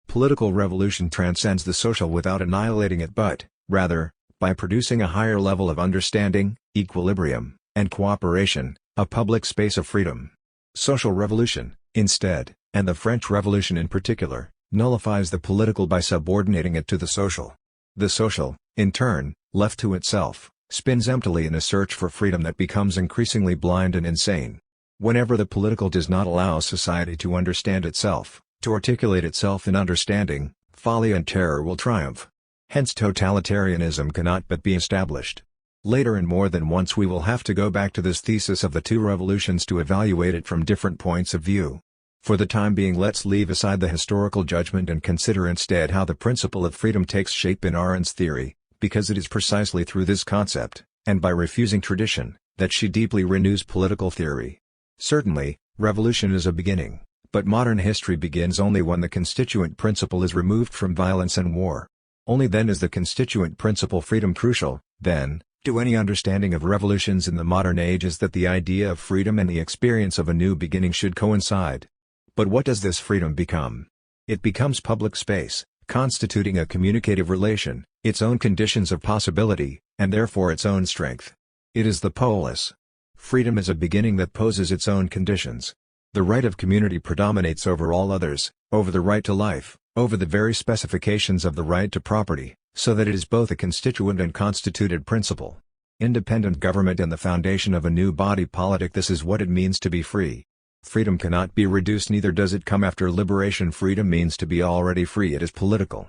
Political revolution transcends the social without annihilating it but, rather, by producing a higher level of understanding, equilibrium, and cooperation, a public space of freedom. Social revolution, instead, and the French Revolution in particular, nullifies the political by subordinating it to the social. The social, in turn, left to itself, spins emptily in a search for freedom that becomes increasingly blind and insane. Whenever the political does not allow society to understand itself, to articulate itself in understanding, folly and terror will triumph. Hence totalitarianism cannot but be established. Later and more than once we will have to go back to this thesis of the two revolutions to evaluate it from different points of view. For the time being, let's leave aside the historical judgment and consider instead how the principle of freedom takes shape in Arendt's theory, because it is precisely through this concept, and by refusing tradition, that she deeply renews political theory. Certainly, revolution is a beginning, but modern history begins only when the constituent principle is removed from violence and war. Only then is the constituent principle freedom crucial. Then, to any understanding of revolutions in the modern age is that the idea of freedom and the experience of a new beginning should coincide. But what does this freedom become? It becomes public space, constituting a communicative relation, its own conditions of possibility, and therefore its own strength. It is the polis. Freedom is a beginning that poses its own conditions. The right of community predominates over all others, over the right to life, over the very specifications of the right to property, so that it is both a constituent and constituted principle. Independent government and the foundation of a new body politic. This is what it means to be free. Freedom cannot be reduced, neither does it come after liberation. Freedom means to be already free. It is political.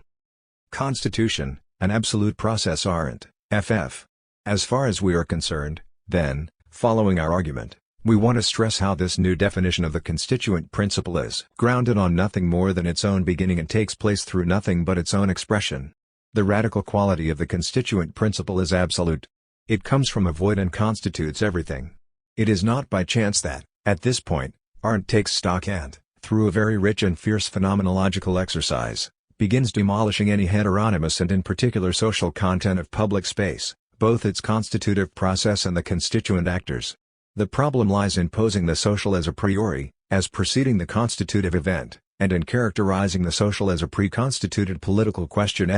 Constitution, an absolute process. Arendt, ff. As far as we are concerned, then, following our argument, we want to stress how this new definition of the constituent principle is grounded on nothing more than its own beginning and takes place through nothing but its own expression. The radical quality of the constituent principle is absolute. It comes from a void and constitutes everything. It is not by chance that, at this point, Arendt takes stock and, through a very rich and fierce phenomenological exercise, begins demolishing any heteronymous and in particular social content of public space, both its constitutive process and the constituent actors. The problem lies in posing the social as a priori, as preceding the constitutive event, and in characterizing the social as a pre-constituted political question.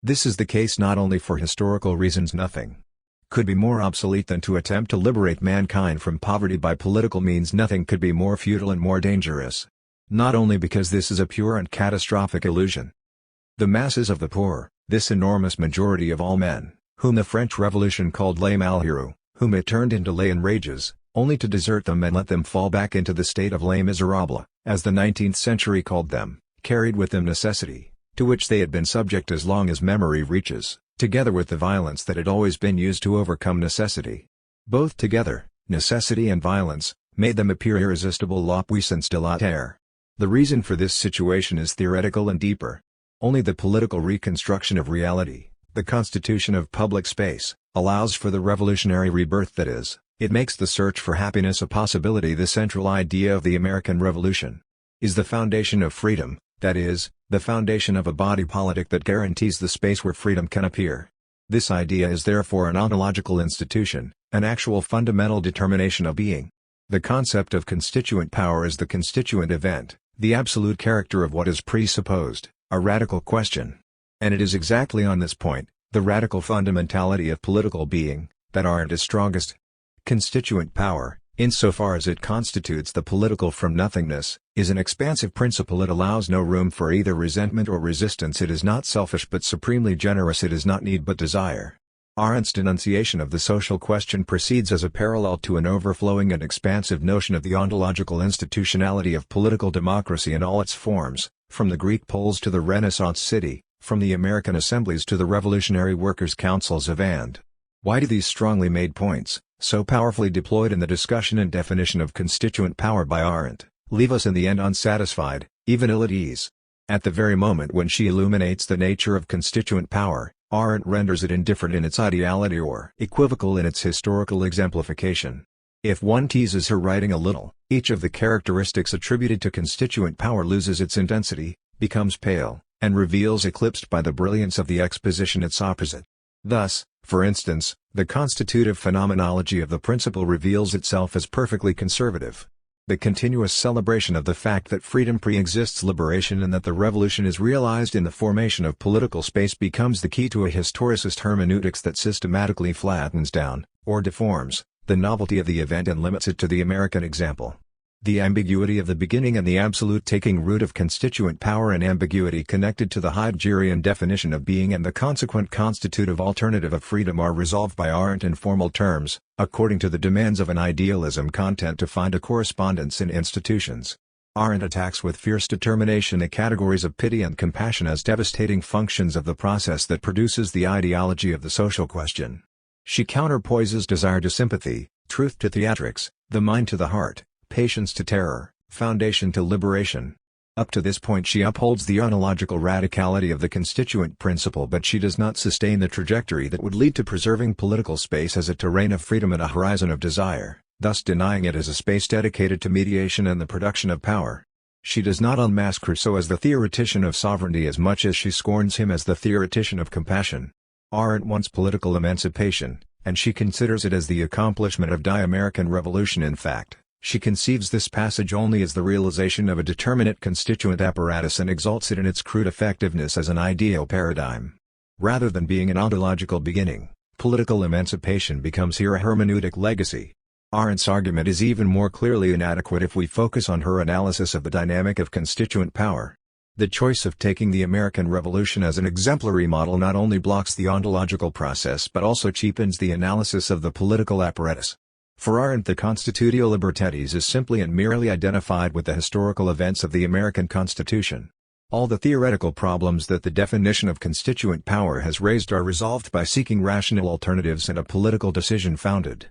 This is the case not only for historical reasons. Nothing could be more obsolete than to attempt to liberate mankind from poverty by political means. Nothing could be more futile and more dangerous. Not only because this is a pure and catastrophic illusion. The masses of the poor, this enormous majority of all men, whom the French Revolution called les malheureux, whom it turned into les enrages, only to desert them and let them fall back into the state of les miserables, as the 19th century called them, carried with them necessity, to which they had been subject as long as memory reaches, together with the violence that had always been used to overcome necessity. Both together, necessity and violence, made them appear irresistible la puissance de la terre. The reason for this situation is theoretical and deeper. Only the political reconstruction of reality, the constitution of public space, allows for the revolutionary rebirth that is. It makes the search for happiness a possibility. The central idea of the American Revolution is the foundation of freedom, that is, the foundation of a body politic that guarantees the space where freedom can appear. This idea is therefore an ontological institution, an actual fundamental determination of being. The concept of constituent power is the constituent event, the absolute character of what is presupposed, a radical question. And it is exactly on this point, the radical fundamentality of political being, that Arendt is strongest. Constituent power, insofar as it constitutes the political from nothingness, is an expansive principle. It allows no room for either resentment or resistance. It is not selfish but supremely generous. It is not need but desire. Arendt's denunciation of the social question proceeds as a parallel to an overflowing and expansive notion of the ontological institutionality of political democracy in all its forms, from the Greek polis to the Renaissance city, from the American assemblies to the revolutionary workers' councils of and. Why do these strongly made points, so powerfully deployed in the discussion and definition of constituent power by Arendt, leave us in the end unsatisfied, even ill at ease? At the very moment when she illuminates the nature of constituent power, Arendt renders it indifferent in its ideality or equivocal in its historical exemplification. If one teases her writing a little, each of the characteristics attributed to constituent power loses its intensity, becomes pale, and reveals eclipsed by the brilliance of the exposition its opposite. Thus, for instance, the constitutive phenomenology of the principle reveals itself as perfectly conservative. The continuous celebration of the fact that freedom pre-exists liberation and that the revolution is realized in the formation of political space becomes the key to a historicist hermeneutics that systematically flattens down, or deforms, the novelty of the event and limits it to the American example. The ambiguity of the beginning and the absolute taking root of constituent power and ambiguity connected to the Heideggerian definition of being and the consequent constitutive alternative of freedom are resolved by Arendt in formal terms, according to the demands of an idealism content to find a correspondence in institutions. Arendt attacks with fierce determination the categories of pity and compassion as devastating functions of the process that produces the ideology of the social question. She counterpoises desire to sympathy, truth to theatrics, the mind to the heart, patience to terror, foundation to liberation. Up to this point she upholds the ontological radicality of the constituent principle, but she does not sustain the trajectory that would lead to preserving political space as a terrain of freedom and a horizon of desire, thus denying it as a space dedicated to mediation and the production of power. She does not unmask Rousseau as the theoretician of sovereignty as much as she scorns him as the theoretician of compassion. Arendt wants political emancipation, and she considers it as the accomplishment of the American Revolution. In fact, she conceives this passage only as the realization of a determinate constituent apparatus and exalts it in its crude effectiveness as an ideal paradigm. Rather than being an ontological beginning, political emancipation becomes here a hermeneutic legacy. Arendt's argument is even more clearly inadequate if we focus on her analysis of the dynamic of constituent power. The choice of taking the American Revolution as an exemplary model not only blocks the ontological process but also cheapens the analysis of the political apparatus. For Arendt, the Constitutio Libertatis is simply and merely identified with the historical events of the American Constitution. All the theoretical problems that the definition of constituent power has raised are resolved by seeking rational alternatives and a political decision founded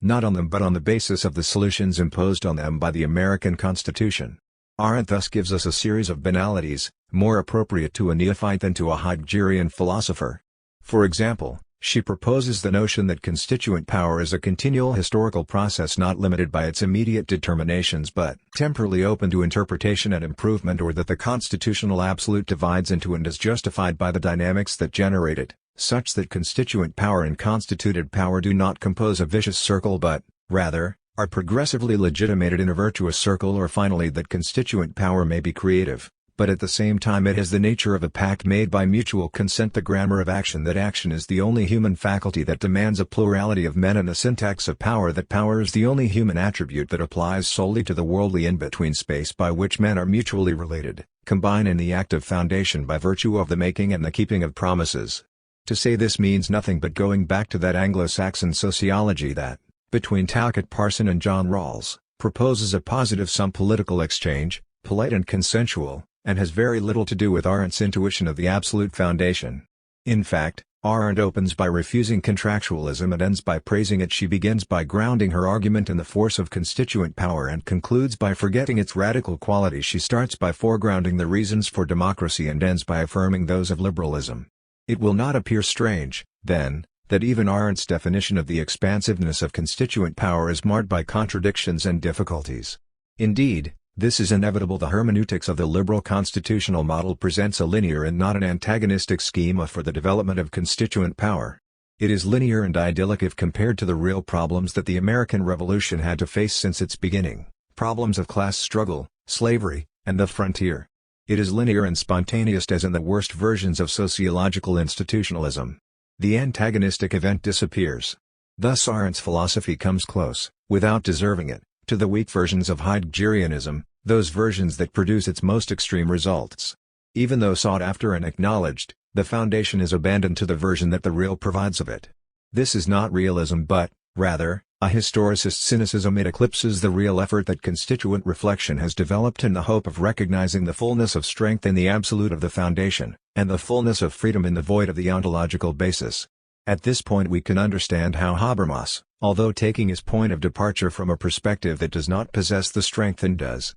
not on them but on the basis of the solutions imposed on them by the American Constitution. Arendt thus gives us a series of banalities, more appropriate to a neophyte than to a Heideggerian philosopher. For example, she proposes the notion that constituent power is a continual historical process not limited by its immediate determinations but temporally open to interpretation and improvement, or that the constitutional absolute divides into and is justified by the dynamics that generate it, such that constituent power and constituted power do not compose a vicious circle but, rather, are progressively legitimated in a virtuous circle, or finally that constituent power may be creative, but at the same time it has the nature of a pact made by mutual consent, the grammar of action that action is the only human faculty that demands a plurality of men, and the syntax of power that power is the only human attribute that applies solely to the worldly in-between space by which men are mutually related, combine in the act of foundation by virtue of the making and the keeping of promises. To say this means nothing but going back to that Anglo-Saxon sociology that, between Talcott Parson and John Rawls, proposes a positive sum political exchange, polite and consensual, and has very little to do with Arendt's intuition of the absolute foundation. In fact, Arendt opens by refusing contractualism and ends by praising it. She begins by grounding her argument in the force of constituent power and concludes by forgetting its radical quality. She starts by foregrounding the reasons for democracy and ends by affirming those of liberalism. It will not appear strange, then, that even Arendt's definition of the expansiveness of constituent power is marred by contradictions and difficulties. Indeed, this is inevitable. The hermeneutics of the liberal constitutional model presents a linear and not an antagonistic schema for the development of constituent power. It is linear and idyllic if compared to the real problems that the American Revolution had to face since its beginning, problems of class struggle, slavery, and the frontier. It is linear and spontaneous as in the worst versions of sociological institutionalism. The antagonistic event disappears. Thus Arendt's philosophy comes close, without deserving it, to the weak versions of Heideggerianism, those versions that produce its most extreme results. Even though sought after and acknowledged, the foundation is abandoned to the version that the real provides of it. This is not realism but, rather, a historicist cynicism. It eclipses the real effort that constituent reflection has developed in the hope of recognizing the fullness of strength in the absolute of the foundation, and the fullness of freedom in the void of the ontological basis. At this point we can understand how Habermas, although taking his point of departure from a perspective that does not possess the strength and does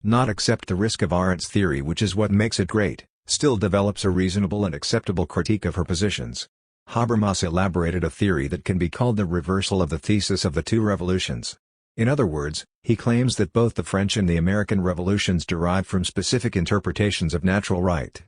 not accept the risk of Arendt's theory, which is what makes it great, still develops a reasonable and acceptable critique of her positions. Habermas elaborated a theory that can be called the reversal of the thesis of the two revolutions. In other words, he claims that both the French and the American revolutions derive from specific interpretations of natural right.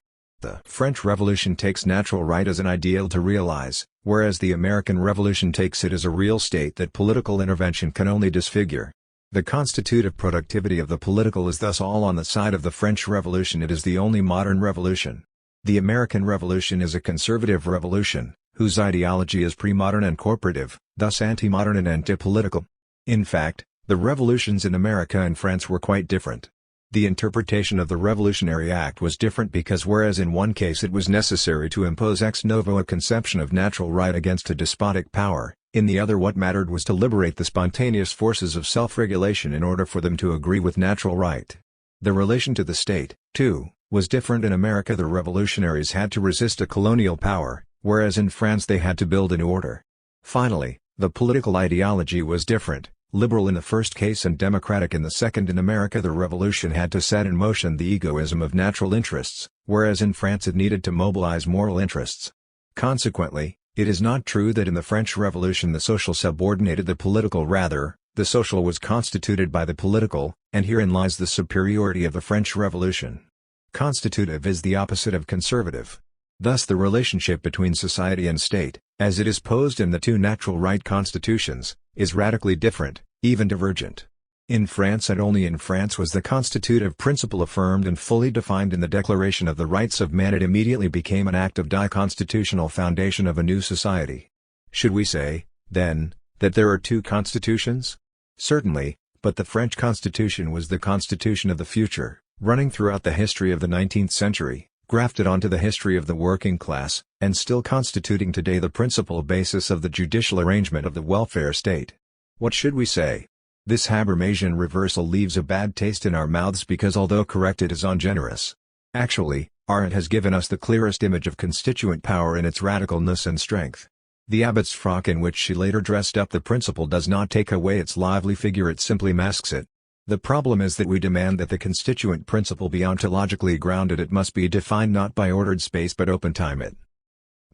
The French Revolution takes natural right as an ideal to realize, whereas the American Revolution takes it as a real state that political intervention can only disfigure. The constitutive productivity of the political is thus all on the side of the French Revolution. It is the only modern revolution. The American Revolution is a conservative revolution, whose ideology is pre-modern and corporative, thus anti-modern and anti-political. In fact, the revolutions in America and France were quite different. The interpretation of the Revolutionary Act was different because whereas in one case it was necessary to impose ex novo a conception of natural right against a despotic power, in the other what mattered was to liberate the spontaneous forces of self-regulation in order for them to agree with natural right. The relation to the state, too, was different. In America the revolutionaries had to resist a colonial power, whereas in France they had to build a new order. Finally, the political ideology was different, liberal in the first case and democratic in the second. In America the revolution had to set in motion the egoism of natural interests, whereas in France it needed to mobilize moral interests. Consequently, it is not true that in the French Revolution the social subordinated the political. Rather, the social was constituted by the political, and herein lies the superiority of the French Revolution. Constitutive is the opposite of conservative. Thus the relationship between society and state, as it is posed in the two natural right constitutions, is radically different, even divergent. In France and only in France was the constitutive principle affirmed and fully defined in the Declaration of the Rights of Man. It immediately became an act of the constitutional foundation of a new society. Should we say, then, that there are two constitutions? Certainly, but the French Constitution was the constitution of the future, running throughout the history of the 19th century, grafted onto the history of the working class, and still constituting today the principal basis of the judicial arrangement of the welfare state. What should we say? This Habermasian reversal leaves a bad taste in our mouths because although correct it is ungenerous. Actually, Arendt has given us the clearest image of constituent power in its radicalness and strength. The abbot's frock in which she later dressed up the principle does not take away its lively figure, it simply masks it. The problem is that we demand that the constituent principle be ontologically grounded. It must be defined not by ordered space but open time. It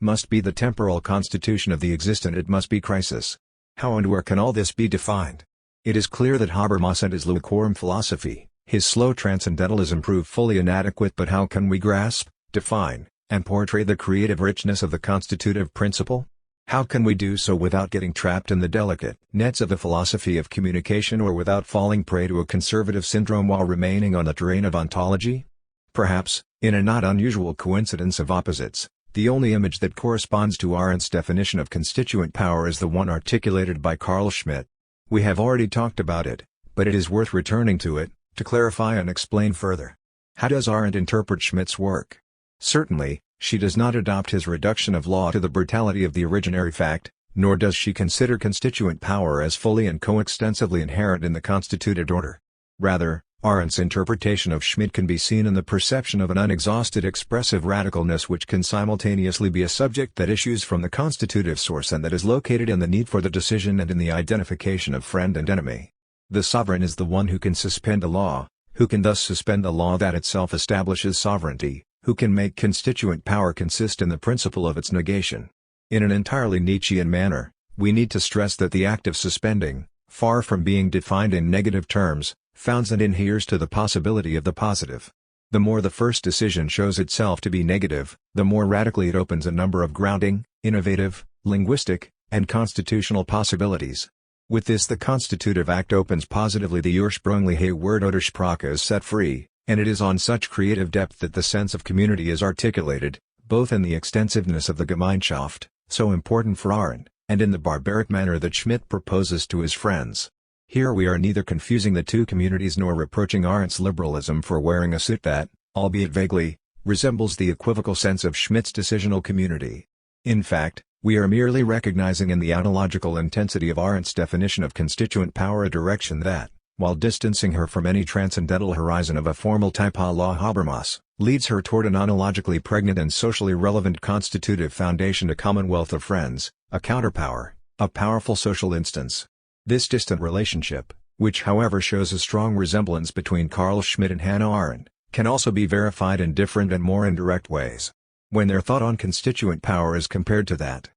must be the temporal constitution of the existent. It must be crisis. How and where can all this be defined? It is clear that Habermas and his lukewarm philosophy, his slow transcendentalism, prove fully inadequate. But how can we grasp, define, and portray the creative richness of the constitutive principle? How can we do so without getting trapped in the delicate nets of the philosophy of communication, or without falling prey to a conservative syndrome while remaining on the terrain of ontology? Perhaps, in a not unusual coincidence of opposites, the only image that corresponds to Arendt's definition of constituent power is the one articulated by Carl Schmitt. We have already talked about it, but it is worth returning to it, to clarify and explain further. How does Arendt interpret Schmitt's work? Certainly, she does not adopt his reduction of law to the brutality of the originary fact, nor does she consider constituent power as fully and coextensively inherent in the constituted order. Rather, Arendt's interpretation of Schmitt can be seen in the perception of an unexhausted expressive radicalness which can simultaneously be a subject that issues from the constitutive source and that is located in the need for the decision and in the identification of friend and enemy. The sovereign is the one who can suspend a law, who can thus suspend the law that itself establishes sovereignty, who can make constituent power consist in the principle of its negation. In an entirely Nietzschean manner, we need to stress that the act of suspending, far from being defined in negative terms, founds and adheres to the possibility of the positive. The more the first decision shows itself to be negative, the more radically it opens a number of grounding, innovative, linguistic, and constitutional possibilities. With this, the Constitutive Act opens positively the ursprüngliche Wort oder Sprache is set free, and it is on such creative depth that the sense of community is articulated, both in the extensiveness of the Gemeinschaft, so important for Arendt, and in the barbaric manner that Schmidt proposes to his friends. Here we are neither confusing the two communities nor reproaching Arendt's liberalism for wearing a suit that, albeit vaguely, resembles the equivocal sense of Schmidt's decisional community. In fact, we are merely recognizing in the ontological intensity of Arendt's definition of constituent power a direction that, while distancing her from any transcendental horizon of a formal type à la Habermas, leads her toward an ontologically pregnant and socially relevant constitutive foundation, a commonwealth of friends, a counterpower, a powerful social instance. This distant relationship, which however shows a strong resemblance between Carl Schmitt and Hannah Arendt, can also be verified in different and more indirect ways. When their thought on constituent power is compared to that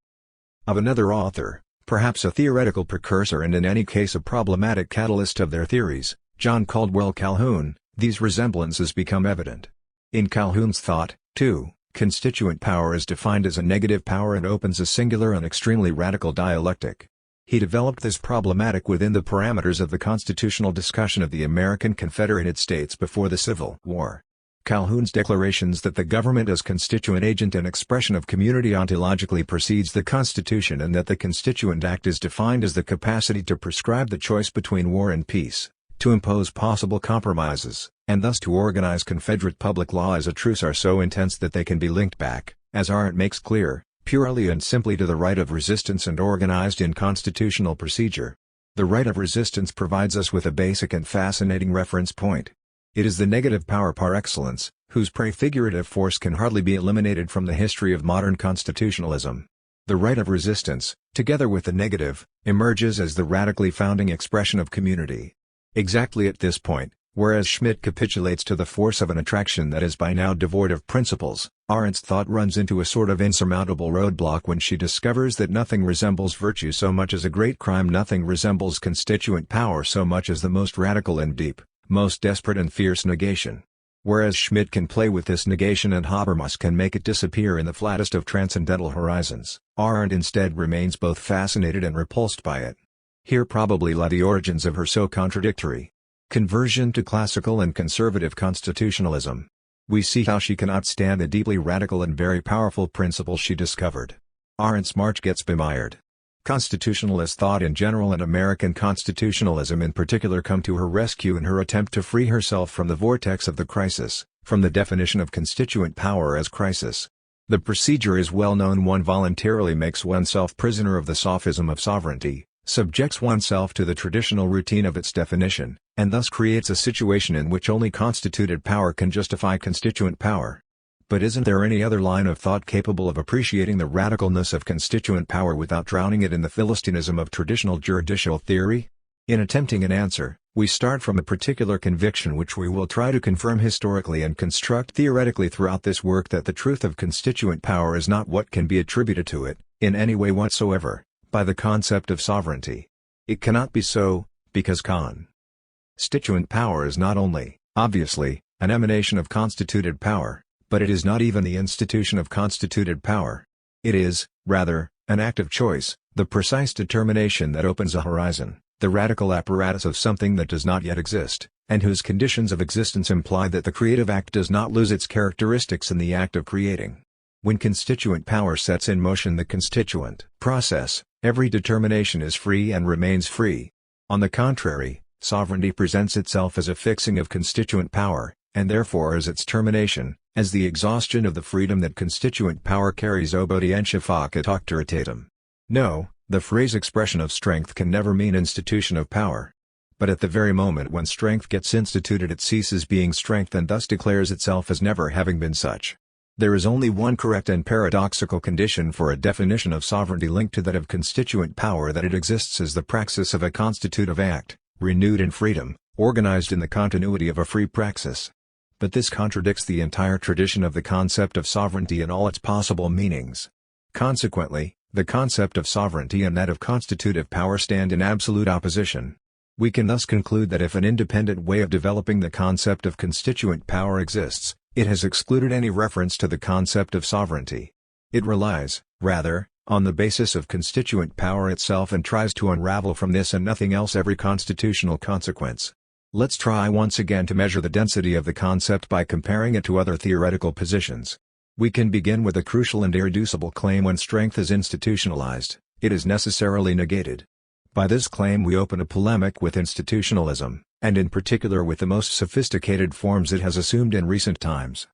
of another author, perhaps a theoretical precursor and in any case a problematic catalyst of their theories, John Caldwell Calhoun, these resemblances become evident. In Calhoun's thought, too, constituent power is defined as a negative power and opens a singular and extremely radical dialectic. He developed this problematic within the parameters of the constitutional discussion of the American Confederated States before the Civil War. Calhoun's declarations that the government as constituent agent and expression of community ontologically precedes the Constitution and that the Constituent Act is defined as the capacity to prescribe the choice between war and peace, to impose possible compromises, and thus to organize Confederate public law as a truce are so intense that they can be linked back, as Arendt makes clear, purely and simply to the right of resistance and organized in constitutional procedure. The right of resistance provides us with a basic and fascinating reference point. It is the negative power par excellence, whose prefigurative force can hardly be eliminated from the history of modern constitutionalism. The right of resistance, together with the negative, emerges as the radically founding expression of community. Exactly at this point, whereas Schmitt capitulates to the force of an attraction that is by now devoid of principles, Arendt's thought runs into a sort of insurmountable roadblock when she discovers that nothing resembles virtue so much as a great crime, nothing resembles constituent power so much as the most radical and deep, most desperate and fierce negation. Whereas Schmitt can play with this negation and Habermas can make it disappear in the flattest of transcendental horizons, Arendt instead remains both fascinated and repulsed by it. Here probably lie the origins of her so contradictory conversion to classical and conservative constitutionalism. We see how she cannot stand the deeply radical and very powerful principles she discovered. Arendt's march gets bemired. Constitutionalist thought in general and American constitutionalism in particular come to her rescue in her attempt to free herself from the vortex of the crisis, from the definition of constituent power as crisis. The procedure is well known: one voluntarily makes oneself prisoner of the sophism of sovereignty, subjects oneself to the traditional routine of its definition, and thus creates a situation in which only constituted power can justify constituent power. But isn't there any other line of thought capable of appreciating the radicalness of constituent power without drowning it in the philistinism of traditional juridical theory? In attempting an answer, we start from a particular conviction which we will try to confirm historically and construct theoretically throughout this work, that the truth of constituent power is not what can be attributed to it, in any way whatsoever, by the concept of sovereignty. It cannot be so, because constituent power is not only, obviously, an emanation of constituted power, but it is not even the institution of constituted power. It is, rather, an act of choice, the precise determination that opens a horizon, the radical apparatus of something that does not yet exist, and whose conditions of existence imply that the creative act does not lose its characteristics in the act of creating. When constituent power sets in motion the constituent process, every determination is free and remains free. On the contrary, sovereignty presents itself as a fixing of constituent power, and therefore as its termination, as the exhaustion of the freedom that constituent power carries. Obedientia facit auctoritatem. No, the phrase expression of strength can never mean institution of power. But at the very moment when strength gets instituted, it ceases being strength and thus declares itself as never having been such. There is only one correct and paradoxical condition for a definition of sovereignty linked to that of constituent power: that it exists as the praxis of a constitutive act, renewed in freedom, organized in the continuity of a free praxis. But this contradicts the entire tradition of the concept of sovereignty in all its possible meanings. Consequently, the concept of sovereignty and that of constitutive power stand in absolute opposition. We can thus conclude that if an independent way of developing the concept of constituent power exists, it has excluded any reference to the concept of sovereignty. It relies, rather, on the basis of constituent power itself and tries to unravel from this and nothing else every constitutional consequence. Let's try once again to measure the density of the concept by comparing it to other theoretical positions. We can begin with a crucial and irreducible claim: when strength is institutionalized, it is necessarily negated. By this claim we open a polemic with institutionalism, and in particular with the most sophisticated forms it has assumed in recent times.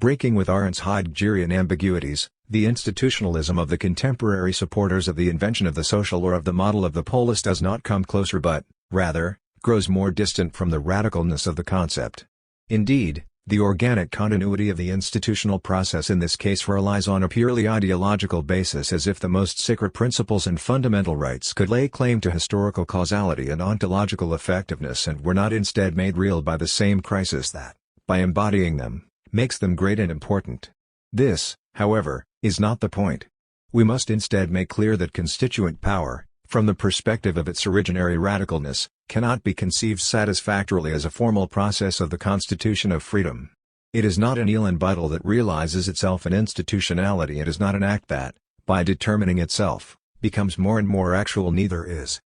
Breaking with Arendt's Heideggerian ambiguities, the institutionalism of the contemporary supporters of the invention of the social or of the model of the polis does not come closer but, rather, grows more distant from the radicalness of the concept. Indeed, the organic continuity of the institutional process in this case relies on a purely ideological basis, as if the most sacred principles and fundamental rights could lay claim to historical causality and ontological effectiveness and were not instead made real by the same crisis that, by embodying them, makes them great and important. This, however, is not the point. We must instead make clear that constituent power, from the perspective of its originary radicalness, cannot be conceived satisfactorily as a formal process of the constitution of freedom. It is not an elan vital that realizes itself in institutionality. It is not an act that, by determining itself, becomes more and more actual. Neither is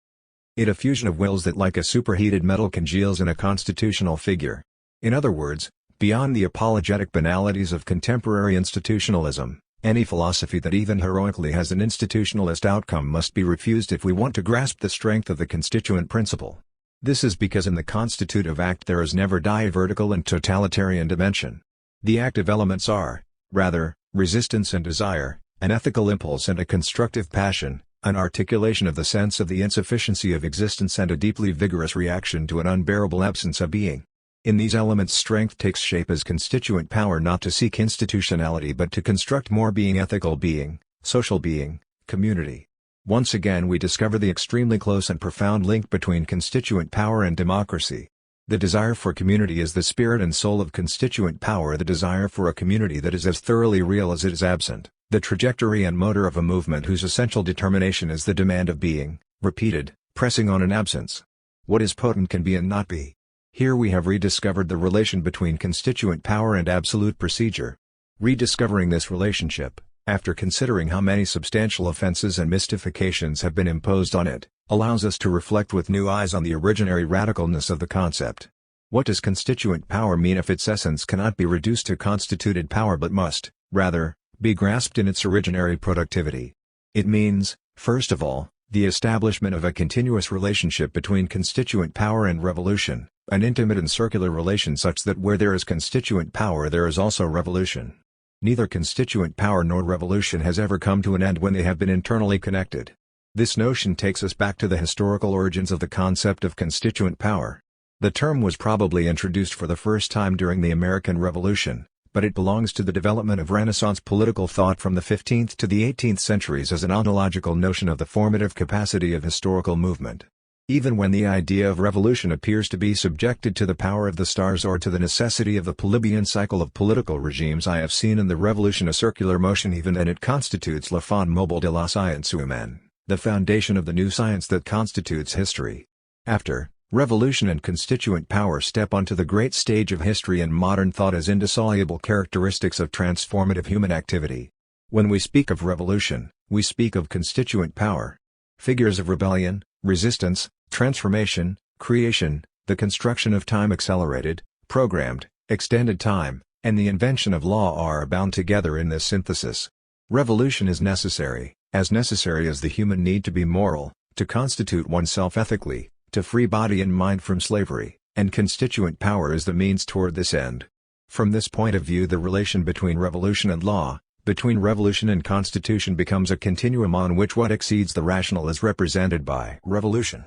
it a fusion of wills that like a superheated metal congeals in a constitutional figure. In other words, beyond the apologetic banalities of contemporary institutionalism, any philosophy that even heroically has an institutionalist outcome must be refused if we want to grasp the strength of the constituent principle. This is because in the constitutive act there is never vertical and totalitarian dimension. The active elements are, rather, resistance and desire, an ethical impulse and a constructive passion, an articulation of the sense of the insufficiency of existence and a deeply vigorous reaction to an unbearable absence of being. In these elements strength takes shape as constituent power, not to seek institutionality but to construct more being, ethical being, social being, community. Once again we discover the extremely close and profound link between constituent power and democracy. The desire for community is the spirit and soul of constituent power, the desire for a community that is as thoroughly real as it is absent, the trajectory and motor of a movement whose essential determination is the demand of being, repeated, pressing on an absence. What is potent can be and not be. Here we have rediscovered the relation between constituent power and absolute procedure. Rediscovering this relationship, after considering how many substantial offenses and mystifications have been imposed on it, allows us to reflect with new eyes on the originary radicalness of the concept. What does constituent power mean if its essence cannot be reduced to constituted power but must, rather, be grasped in its originary productivity? It means, first of all, the establishment of a continuous relationship between constituent power and revolution, an intimate and circular relation such that where there is constituent power there is also revolution. Neither constituent power nor revolution has ever come to an end when they have been internally connected. This notion takes us back to the historical origins of the concept of constituent power. The term was probably introduced for the first time during the American Revolution, but it belongs to the development of Renaissance political thought from the 15th to the 18th centuries as an ontological notion of the formative capacity of historical movement. Even when the idea of revolution appears to be subjected to the power of the stars or to the necessity of the Polybian cycle of political regimes, I have seen in the revolution a circular motion, even then it constitutes la fond mobile de la science humaine, the foundation of the new science that constitutes history. After revolution and constituent power step onto the great stage of history and modern thought as indissoluble characteristics of transformative human activity. When we speak of revolution, we speak of constituent power. Figures of rebellion, resistance, transformation, creation, the construction of time accelerated, programmed, extended time, and the invention of law are bound together in this synthesis. Revolution is necessary as the human need to be moral, to constitute oneself ethically, to free body and mind from slavery, and constituent power is the means toward this end. From this point of view the relation between revolution and law, between revolution and constitution becomes a continuum on which what exceeds the rational is represented by revolution.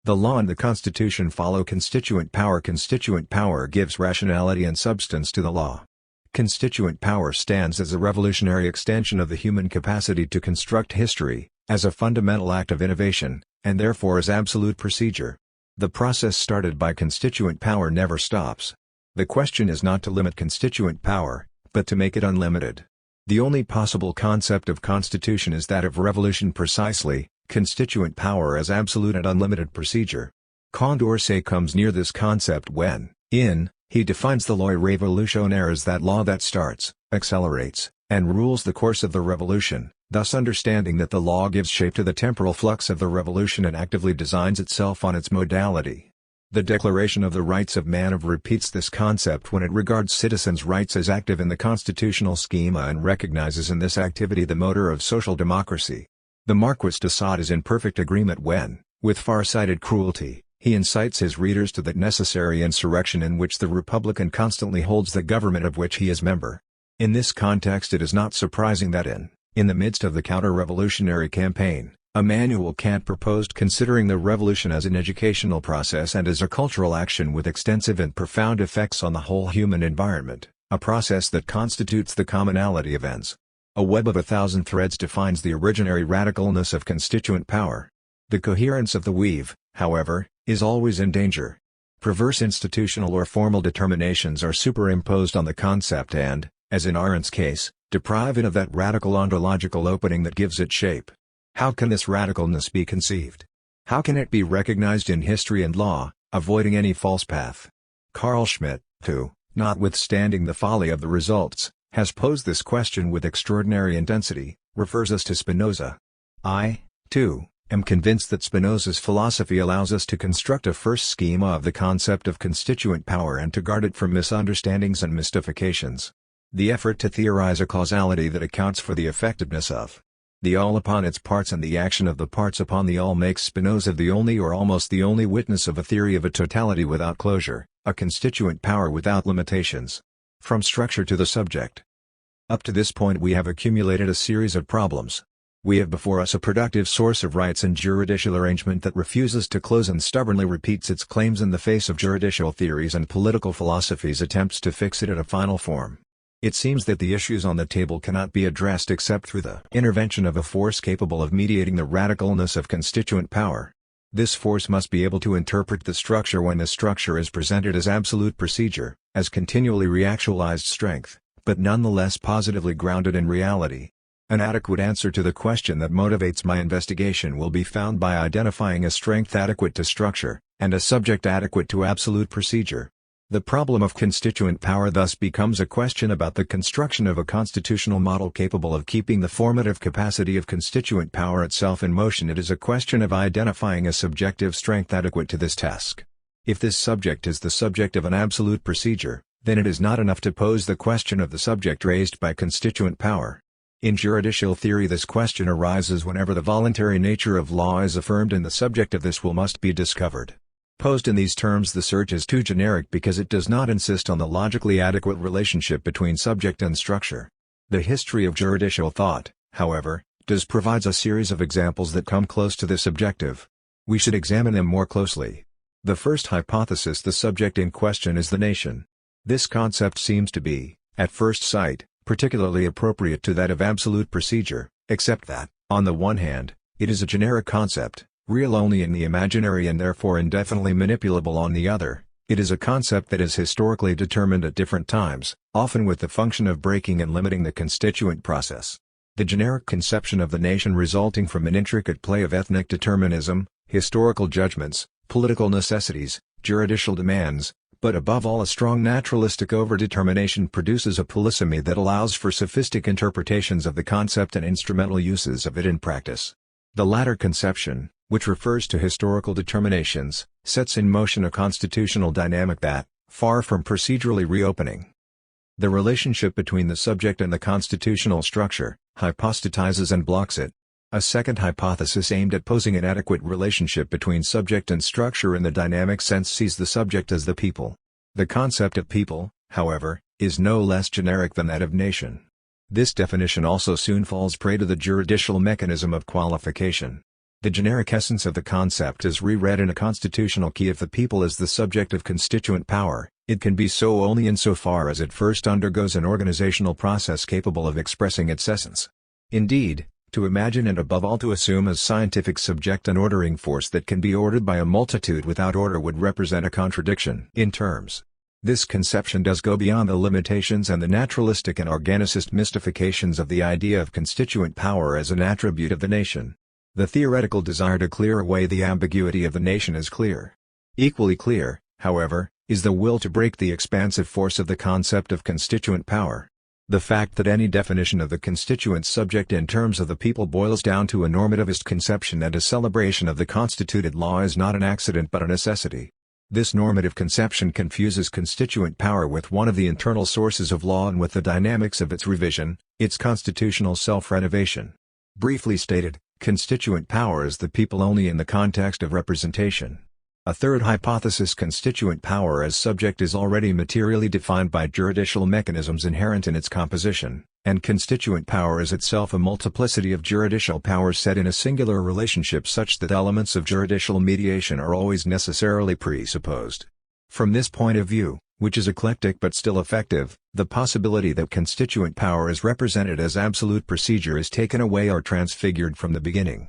The law and the constitution follow constituent power. Constituent power gives rationality and substance to the law. Constituent power stands as a revolutionary extension of the human capacity to construct history, as a fundamental act of innovation, and therefore as absolute procedure. The process started by constituent power never stops. The question is not to limit constituent power, but to make it unlimited. The only possible concept of constitution is that of revolution, precisely, constituent power as absolute and unlimited procedure. Condorcet comes near this concept when, he defines the loi révolutionnaire as that law that starts, accelerates, and rules the course of the revolution, thus understanding that the law gives shape to the temporal flux of the revolution and actively designs itself on its modality. The Declaration of the Rights of Man repeats this concept when it regards citizens' rights as active in the constitutional schema and recognizes in this activity the motor of social democracy. The Marquis de Sade is in perfect agreement when, with far-sighted cruelty, he incites his readers to that necessary insurrection in which the Republican constantly holds the government of which he is member. In this context it is not surprising that in the midst of the counter-revolutionary campaign, Immanuel Kant proposed considering the revolution as an educational process and as a cultural action with extensive and profound effects on the whole human environment, a process that constitutes the commonality of ends. A web of 1,000 threads defines the originary radicalness of constituent power. The coherence of the weave, however, is always in danger. Perverse institutional or formal determinations are superimposed on the concept and, as in Arendt's case, deprive it of that radical ontological opening that gives it shape. How can this radicalness be conceived? How can it be recognized in history and law, avoiding any false path? Carl Schmitt, who, notwithstanding the folly of the results, has posed this question with extraordinary intensity, refers us to Spinoza. I, too, am convinced that Spinoza's philosophy allows us to construct a first schema of the concept of constituent power and to guard it from misunderstandings and mystifications. The effort to theorize a causality that accounts for the effectiveness of the all upon its parts and the action of the parts upon the all makes Spinoza the only or almost the only witness of a theory of a totality without closure, a constituent power without limitations. From structure to the subject. Up to this point we have accumulated a series of problems. We have before us a productive source of rights and juridical arrangement that refuses to close and stubbornly repeats its claims in the face of juridical theories and political philosophy's attempts to fix it at a final form. It seems that the issues on the table cannot be addressed except through the intervention of a force capable of mediating the radicalness of constituent power. This force must be able to interpret the structure when the structure is presented as absolute procedure, as continually reactualized strength, but nonetheless positively grounded in reality. An adequate answer to the question that motivates my investigation will be found by identifying a strength adequate to structure, and a subject adequate to absolute procedure. The problem of constituent power thus becomes a question about the construction of a constitutional model capable of keeping the formative capacity of constituent power itself in motion. It is a question of identifying a subjective strength adequate to this task. If this subject is the subject of an absolute procedure, then it is not enough to pose the question of the subject raised by constituent power. In juridical theory this question arises whenever the voluntary nature of law is affirmed and the subject of this will must be discovered. Posed in these terms the search is too generic because it does not insist on the logically adequate relationship between subject and structure. The history of juridical thought, however, does provide a series of examples that come close to this objective. We should examine them more closely. The first hypothesis: the subject in question is the nation. This concept seems to be, at first sight, particularly appropriate to that of absolute procedure, except that, on the one hand, it is a generic concept, real only in the imaginary and therefore indefinitely manipulable on the other. It is a concept that is historically determined at different times, often with the function of breaking and limiting the constituent process. The generic conception of the nation resulting from an intricate play of ethnic determinism, historical judgments, political necessities, juridical demands, but above all a strong naturalistic overdetermination produces a polysemy that allows for sophistic interpretations of the concept and instrumental uses of it in practice. The latter conception, which refers to historical determinations, sets in motion a constitutional dynamic that, far from procedurally reopening the relationship between the subject and the constitutional structure, hypostatizes and blocks it. A second hypothesis aimed at posing an adequate relationship between subject and structure in the dynamic sense sees the subject as the people. The concept of people, however, is no less generic than that of nation. This definition also soon falls prey to the juridical mechanism of qualification. The generic essence of the concept is reread in a constitutional key. If the people is the subject of constituent power, it can be so only insofar as it first undergoes an organizational process capable of expressing its essence. Indeed, to imagine and above all to assume as scientific subject an ordering force that can be ordered by a multitude without order would represent a contradiction in terms. This conception does go beyond the limitations and the naturalistic and organicist mystifications of the idea of constituent power as an attribute of the nation. The theoretical desire to clear away the ambiguity of the nation is clear. Equally clear, however, is the will to break the expansive force of the concept of constituent power. The fact that any definition of the constituent subject in terms of the people boils down to a normativist conception and a celebration of the constituted law is not an accident but a necessity. This normative conception confuses constituent power with one of the internal sources of law and with the dynamics of its revision, its constitutional self-renovation. Briefly stated, constituent power is the people only in the context of representation. A third hypothesis: constituent power as subject is already materially defined by juridical mechanisms inherent in its composition, and constituent power is itself a multiplicity of juridical powers set in a singular relationship such that elements of juridical mediation are always necessarily presupposed. From this point of view, which is eclectic but still effective, the possibility that constituent power is represented as absolute procedure is taken away or transfigured from the beginning.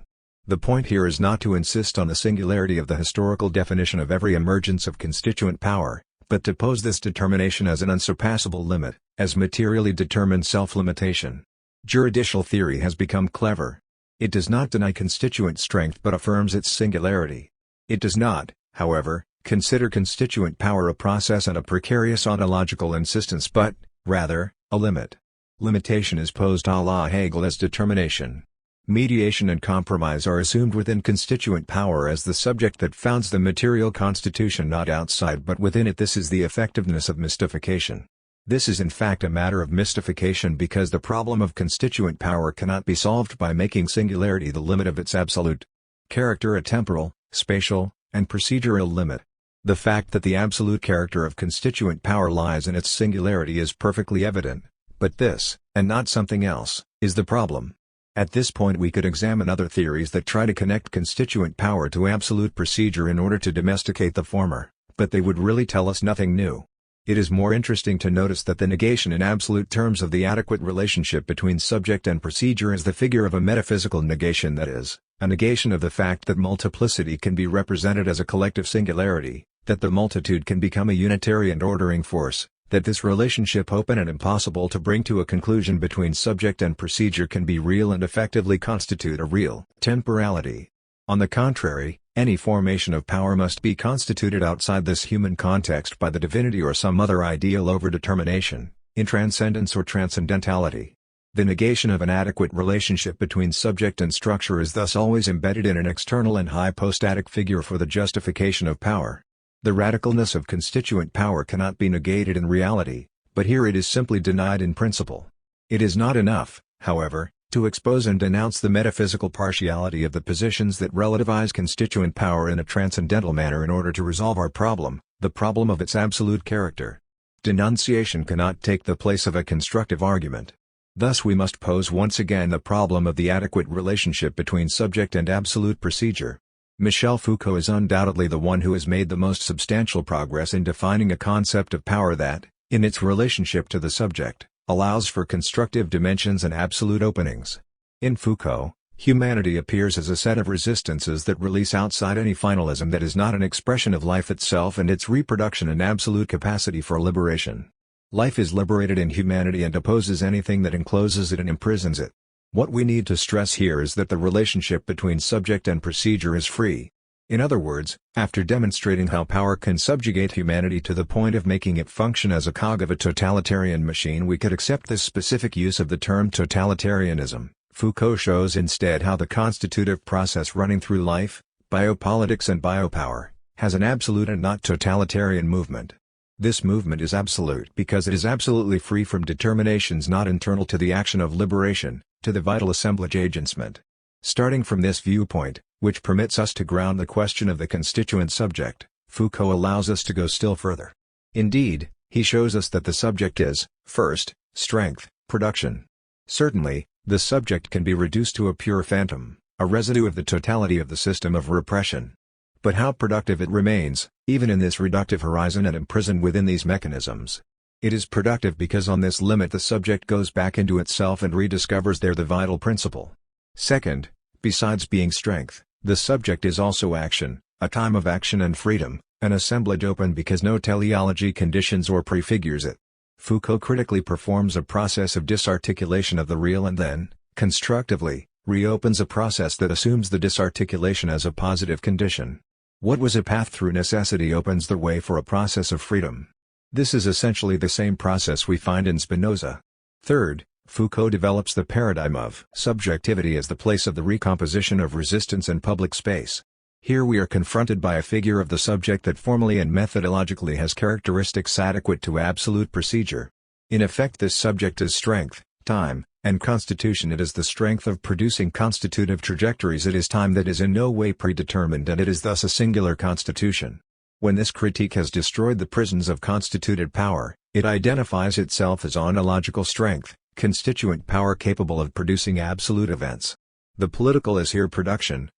The point here is not to insist on the singularity of the historical definition of every emergence of constituent power, but to pose this determination as an unsurpassable limit, as materially determined self-limitation. Juridical theory has become clever. It does not deny constituent strength but affirms its singularity. It does not, however, consider constituent power a process and a precarious ontological insistence but, rather, a limit. Limitation is posed à la Hegel as determination. Mediation and compromise are assumed within constituent power as the subject that founds the material constitution, not outside but within it. This is the effectiveness of mystification. This is in fact a matter of mystification because the problem of constituent power cannot be solved by making singularity the limit of its absolute character, a temporal, spatial, and procedural limit. The fact that the absolute character of constituent power lies in its singularity is perfectly evident, but this, and not something else, is the problem. At this point we could examine other theories that try to connect constituent power to absolute procedure in order to domesticate the former, but they would really tell us nothing new. It is more interesting to notice that the negation in absolute terms of the adequate relationship between subject and procedure is the figure of a metaphysical negation, that is, a negation of the fact that multiplicity can be represented as a collective singularity, that the multitude can become a unitary and ordering force, that this relationship, open and impossible to bring to a conclusion between subject and procedure, can be real and effectively constitute a real temporality. On the contrary, any formation of power must be constituted outside this human context by the divinity or some other ideal over determination, in transcendence or transcendentality. The negation of an adequate relationship between subject and structure is thus always embedded in an external and hypostatic figure for the justification of power. The radicalness of constituent power cannot be negated in reality, but here it is simply denied in principle. It is not enough, however, to expose and denounce the metaphysical partiality of the positions that relativize constituent power in a transcendental manner in order to resolve our problem, the problem of its absolute character. Denunciation cannot take the place of a constructive argument. Thus we must pose once again the problem of the adequate relationship between subject and absolute procedure. Michel Foucault is undoubtedly the one who has made the most substantial progress in defining a concept of power that, in its relationship to the subject, allows for constructive dimensions and absolute openings. In Foucault, humanity appears as a set of resistances that release outside any finalism that is not an expression of life itself and its reproduction and absolute capacity for liberation. Life is liberated in humanity and opposes anything that encloses it and imprisons it. What we need to stress here is that the relationship between subject and procedure is free. In other words, after demonstrating how power can subjugate humanity to the point of making it function as a cog of a totalitarian machine, we could accept this specific use of the term totalitarianism. Foucault shows instead how the constitutive process running through life, biopolitics and biopower, has an absolute and not totalitarian movement. This movement is absolute because it is absolutely free from determinations not internal to the action of liberation, to the vital assemblage agencement. Starting from this viewpoint, which permits us to ground the question of the constituent subject, Foucault allows us to go still further. Indeed, he shows us that the subject is, first, strength, production. Certainly, the subject can be reduced to a pure phantom, a residue of the totality of the system of repression. But how productive it remains, even in this reductive horizon and imprisoned within these mechanisms. It is productive because on this limit the subject goes back into itself and rediscovers there the vital principle. Second, besides being strength, the subject is also action, a time of action and freedom, an assemblage open because no teleology conditions or prefigures it. Foucault critically performs a process of disarticulation of the real and then, constructively, reopens a process that assumes the disarticulation as a positive condition. What was a path through necessity opens the way for a process of freedom. This is essentially the same process we find in Spinoza. Third, Foucault develops the paradigm of subjectivity as the place of the recomposition of resistance in public space. Here we are confronted by a figure of the subject that formally and methodologically has characteristics adequate to absolute procedure. In effect, this subject is strength, time, and constitution. It is the strength of producing constitutive trajectories. It is time that is in no way predetermined, and it is thus a singular constitution. When this critique has destroyed the prisons of constituted power, it identifies itself as ontological strength, constituent power capable of producing absolute events. The political is here production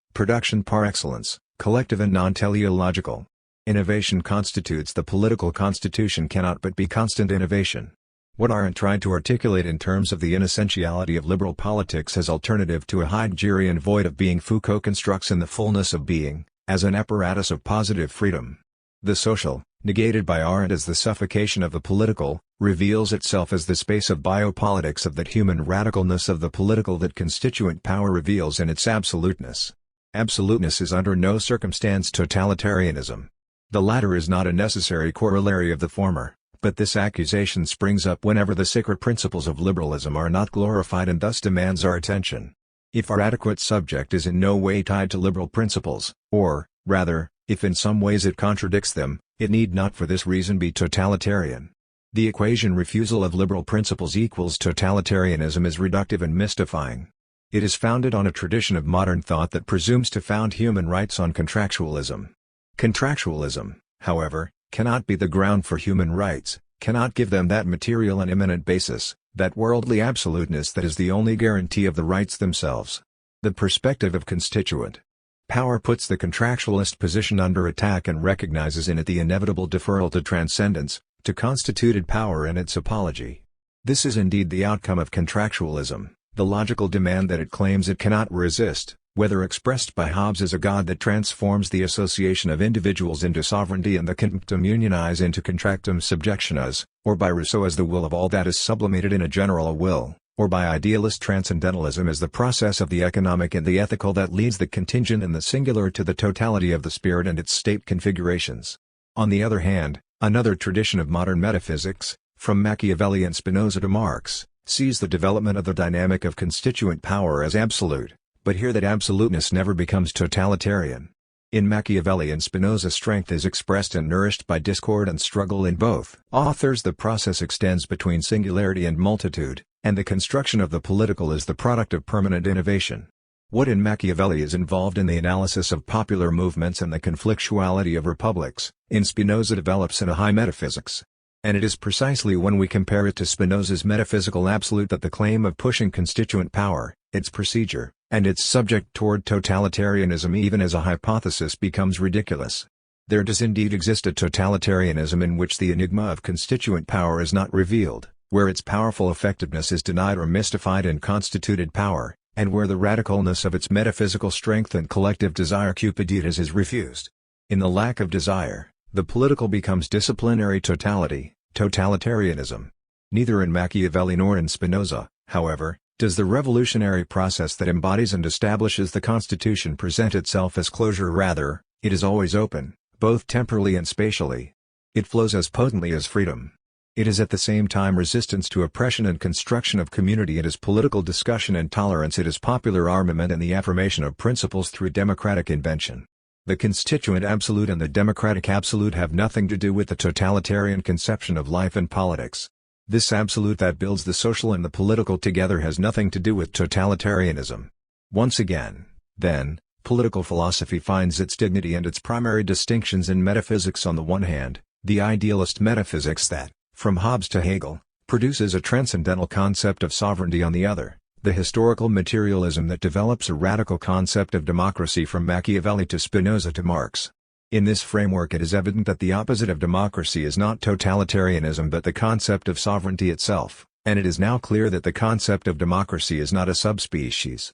par excellence, collective and non-teleological. Innovation constitutes the political constitution cannot but be constant innovation. What Arendt tried to articulate in terms of the inessentiality of liberal politics as alternative to a Heideggerian void of being, Foucault constructs in the fullness of being, as an apparatus of positive freedom. The social, negated by Arendt as the suffocation of the political, reveals itself as the space of biopolitics of that human radicalness of the political that constituent power reveals in its absoluteness. Absoluteness is under no circumstance totalitarianism. The latter is not a necessary corollary of the former, but this accusation springs up whenever the sacred principles of liberalism are not glorified and thus demands our attention. If our adequate subject is in no way tied to liberal principles, or, rather, if in some ways it contradicts them, it need not for this reason be totalitarian. The equation refusal of liberal principles equals totalitarianism is reductive and mystifying. It is founded on a tradition of modern thought that presumes to found human rights on contractualism. Contractualism, however, cannot be the ground for human rights, cannot give them that material and immanent basis, that worldly absoluteness that is the only guarantee of the rights themselves. The perspective of constituent power puts the contractualist position under attack and recognizes in it the inevitable deferral to transcendence, to constituted power and its apology. This is indeed the outcome of contractualism, the logical demand that it claims it cannot resist, whether expressed by Hobbes as a God that transforms the association of individuals into sovereignty and the contemptum unionize into contractum subjectionis, or by Rousseau as the will of all that is sublimated in a general will, or by idealist transcendentalism as the process of the economic and the ethical that leads the contingent and the singular to the totality of the spirit and its state configurations. On the other hand, another tradition of modern metaphysics, from Machiavelli and Spinoza to Marx, sees the development of the dynamic of constituent power as absolute, but here that absoluteness never becomes totalitarian. In Machiavelli and Spinoza, strength is expressed and nourished by discord and struggle. In both authors the process extends between singularity and multitude, and the construction of the political is the product of permanent innovation. What in Machiavelli is involved in the analysis of popular movements and the conflictuality of republics, in Spinoza develops in a high metaphysics. And it is precisely when we compare it to Spinoza's metaphysical absolute that the claim of pushing constituent power, its procedure, and its subject toward totalitarianism even as a hypothesis becomes ridiculous. There does indeed exist a totalitarianism in which the enigma of constituent power is not revealed, where its powerful effectiveness is denied or mystified in constituted power, and where the radicalness of its metaphysical strength and collective desire cupiditas is refused. In the lack of desire, the political becomes disciplinary totality, totalitarianism. Neither in Machiavelli nor in Spinoza, however, does the revolutionary process that embodies and establishes the Constitution present itself as closure. Rather, it is always open, both temporally and spatially. It flows as potently as freedom. It is at the same time resistance to oppression and construction of community. It is political discussion and tolerance. It is popular armament and the affirmation of principles through democratic invention. The constituent absolute and the democratic absolute have nothing to do with the totalitarian conception of life and politics. This absolute that builds the social and the political together has nothing to do with totalitarianism. Once again, then, political philosophy finds its dignity and its primary distinctions in metaphysics on the one hand, the idealist metaphysics that, from Hobbes to Hegel, produces a transcendental concept of sovereignty on the other, the historical materialism that develops a radical concept of democracy from Machiavelli to Spinoza to Marx. In this framework it is evident that the opposite of democracy is not totalitarianism but the concept of sovereignty itself, and it is now clear that the concept of democracy is not a subspecies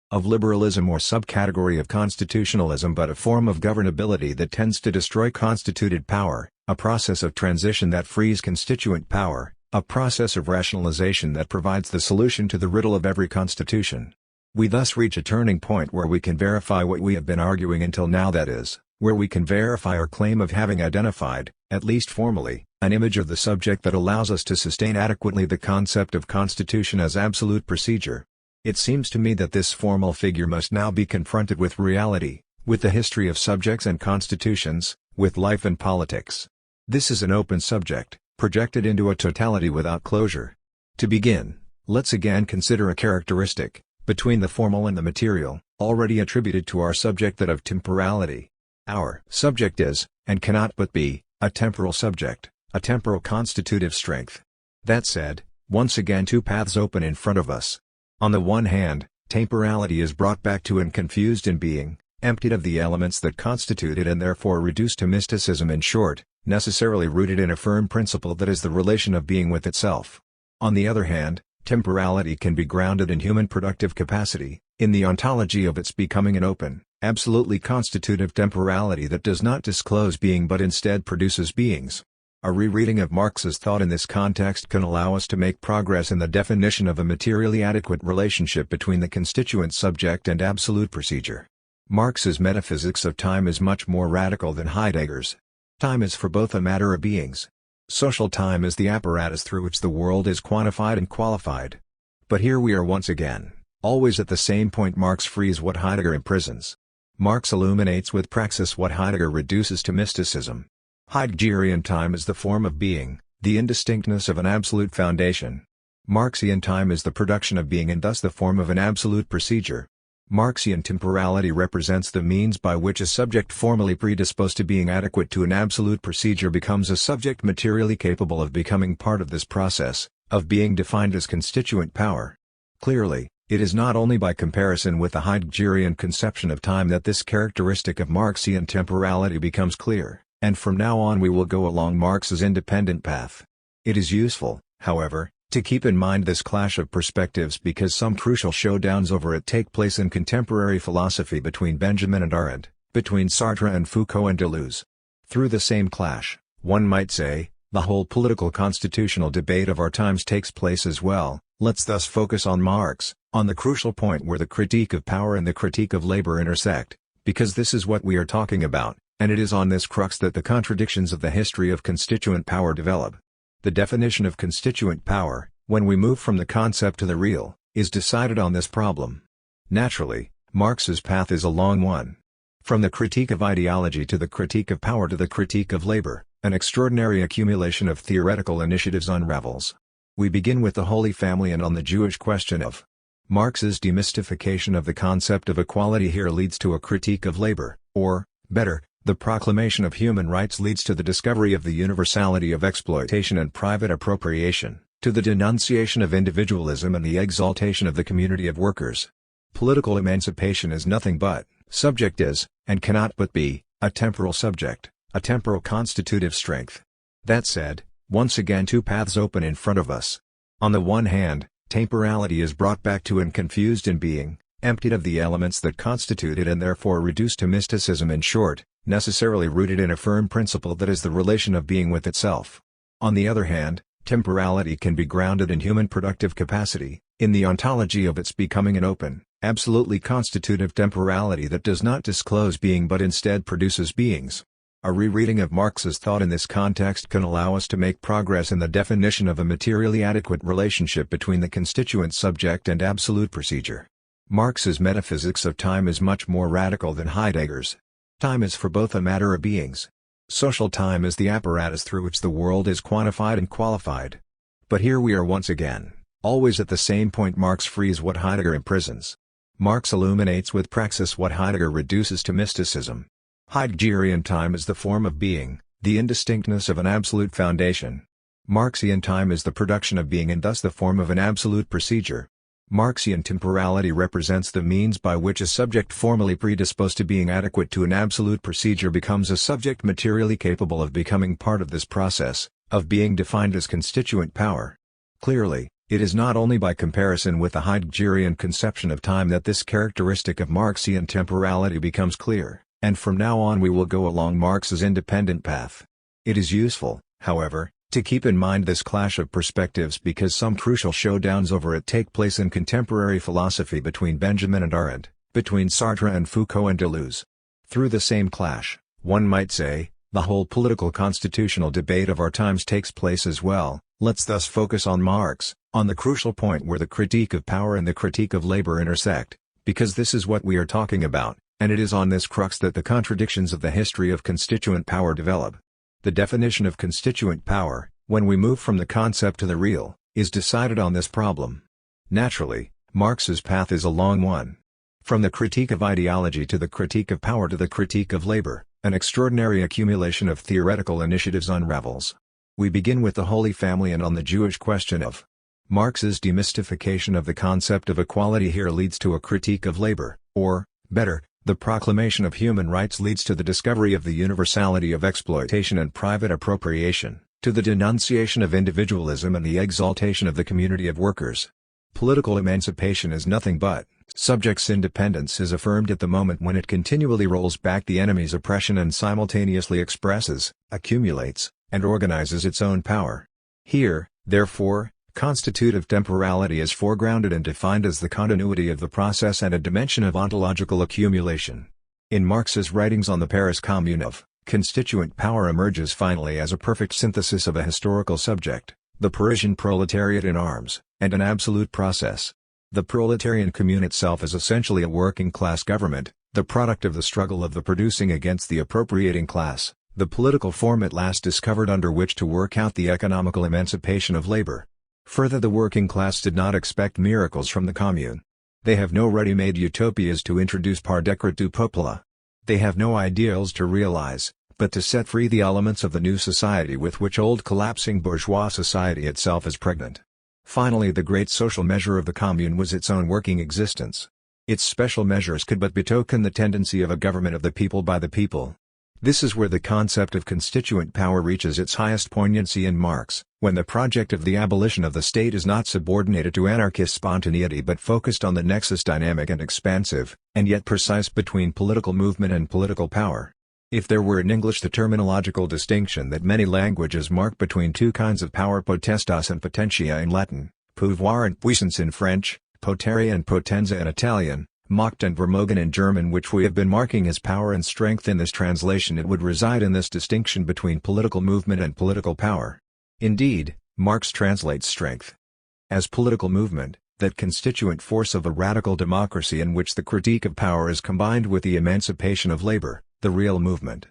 of liberalism or subcategory of constitutionalism but a form of governability that tends to destroy constituted power, a process of transition that frees constituent power, a process of rationalization that provides the solution to the riddle of every constitution. We thus reach a turning point where we can verify what we have been arguing until now, that is, where we can verify our claim of having identified, at least formally, an image of the subject that allows us to sustain adequately the concept of constitution as absolute procedure. It seems to me that this formal figure must now be confronted with reality, with the history of subjects and constitutions, with life and politics. This is an open subject, projected into a totality without closure. To begin, let's again consider a characteristic, between the formal and the material, already attributed to our subject, that of temporality. Our subject is, and cannot but be, a temporal subject, a temporal constitutive strength. That said, once again two paths open in front of us. On the one hand, temporality is brought back to and confused in being, emptied of the elements that constitute it and therefore reduced to mysticism, in short, necessarily rooted in a firm principle that is the relation of being with itself. On the other hand, temporality can be grounded in human productive capacity, in the ontology of its becoming an open, absolutely constitutive temporality that does not disclose being but instead produces beings. A rereading of Marx's thought in this context can allow us to make progress in the definition of a materially adequate relationship between the constituent subject and absolute procedure. Marx's metaphysics of time is much more radical than Heidegger's. Time is for both a matter of beings. Social time is the apparatus through which the world is quantified and qualified. But here we are once again, always at the same point. Marx frees what Heidegger imprisons. Marx illuminates with praxis what Heidegger reduces to mysticism. Heideggerian time is the form of being, the indistinctness of an absolute foundation. Marxian time is the production of being and thus the form of an absolute procedure. Marxian temporality represents the means by which a subject formally predisposed to being adequate to an absolute procedure becomes a subject materially capable of becoming part of this process, of being defined as constituent power. Clearly, it is not only by comparison with the Heideggerian conception of time that this characteristic of Marxian temporality becomes clear, and from now on we will go along Marx's independent path. It is useful, however, to keep in mind this clash of perspectives because some crucial showdowns over it take place in contemporary philosophy between Benjamin and Arendt, between Sartre and Foucault and Deleuze. Through the same clash, one might say, the whole political constitutional debate of our times takes place as well. Let's thus focus on Marx, on the crucial point where the critique of power and the critique of labor intersect, because this is what we are talking about, and it is on this crux that the contradictions of the history of constituent power develop. The definition of constituent power, when we move from the concept to the real, is decided on this problem. Naturally, Marx's path is a long one. From the critique of ideology to the critique of power to the critique of labor, an extraordinary accumulation of theoretical initiatives unravels. We begin with the Holy Family and on the Jewish question of. Marx's demystification of the concept of equality here leads to a critique of labor, or, better, the proclamation of human rights leads to the discovery of the universality of exploitation and private appropriation, to the denunciation of individualism and the exaltation of the community of workers. Political emancipation is nothing but, subject is, and cannot but be, a temporal subject, a temporal constitutive strength. That said, once again two paths open in front of us. On the one hand, temporality is brought back to and confused in being, emptied of the elements that constitute it and therefore reduced to mysticism, in short, necessarily rooted in a firm principle that is the relation of being with itself. On the other hand, temporality can be grounded in human productive capacity, in the ontology of its becoming an open, absolutely constitutive temporality that does not disclose being but instead produces beings. A rereading of Marx's thought in this context can allow us to make progress in the definition of a materially adequate relationship between the constituent subject and absolute procedure. Marx's metaphysics of time is much more radical than Heidegger's. Time is for both a matter of beings. Social time is the apparatus through which the world is quantified and qualified. But here we are once again, always at the same point. Marx frees what Heidegger imprisons. Marx illuminates with praxis what Heidegger reduces to mysticism. Heideggerian time is the form of being, the indistinctness of an absolute foundation. Marxian time is the production of being and thus the form of an absolute procedure. Marxian temporality represents the means by which a subject formally predisposed to being adequate to an absolute procedure becomes a subject materially capable of becoming part of this process, of being defined as constituent power. Clearly, it is not only by comparison with the Heideggerian conception of time that this characteristic of Marxian temporality becomes clear, and from now on we will go along Marx's independent path. It is useful, however, to keep in mind this clash of perspectives because some crucial showdowns over it take place in contemporary philosophy between Benjamin and Arendt, between Sartre and Foucault and Deleuze. Through the same clash, one might say, The whole political constitutional debate of our times takes place as well. Let's thus focus on Marx, on the crucial point where the critique of power and the critique of labor intersect, because this is what we are talking about, and it is on this crux that the contradictions of the history of constituent power develop. The definition of constituent power, when we move from the concept to the real, is decided on this problem. Naturally, Marx's path is a long one. From the critique of ideology to the critique of power to the critique of labor, an extraordinary accumulation of theoretical initiatives unravels. We begin with the Holy Family and on the Jewish question of Marx's demystification of the concept of equality here leads to a critique of labor, or, better, the proclamation of human rights leads to the discovery of the universality of exploitation and private appropriation, to the denunciation of individualism and the exaltation of the community of workers. Political emancipation is nothing but subject's independence is affirmed at the moment when it continually rolls back the enemy's oppression and simultaneously expresses, accumulates, and organizes its own power. Here, therefore, constitutive temporality is foregrounded and defined as the continuity of the process and a dimension of ontological accumulation. In Marx's writings on the Paris Commune of constituent power emerges finally as a perfect synthesis of a historical subject, the Parisian proletariat in arms, and an absolute process. The proletarian commune itself is essentially a working-class government, the product of the struggle of the producing against the appropriating class, the political form at last discovered under which to work out the economical emancipation of labor. Further, the working class did not expect miracles from the commune. They have no ready-made utopias to introduce par decretu populi. They have no ideals to realize, but to set free the elements of the new society with which old collapsing bourgeois society itself is pregnant. Finally, the great social measure of the commune was its own working existence. Its special measures could but betoken the tendency of a government of the people by the people. This is where the concept of constituent power reaches its highest poignancy in Marx, when the project of the abolition of the state is not subordinated to anarchist spontaneity but focused on the nexus dynamic and expansive, and yet precise between political movement and political power. If there were in English the terminological distinction that many languages mark between two kinds of power, potestas and potentia in Latin, pouvoir and puissance in French, potere and potenza in Italian, Macht and Vermogen in German, which we have been marking as power and strength in this translation, it would reside in this distinction between political movement and political power. Indeed, Marx translates strength as political movement, that constituent force of a radical democracy in which the critique of power is combined with the emancipation of labor, the real movement.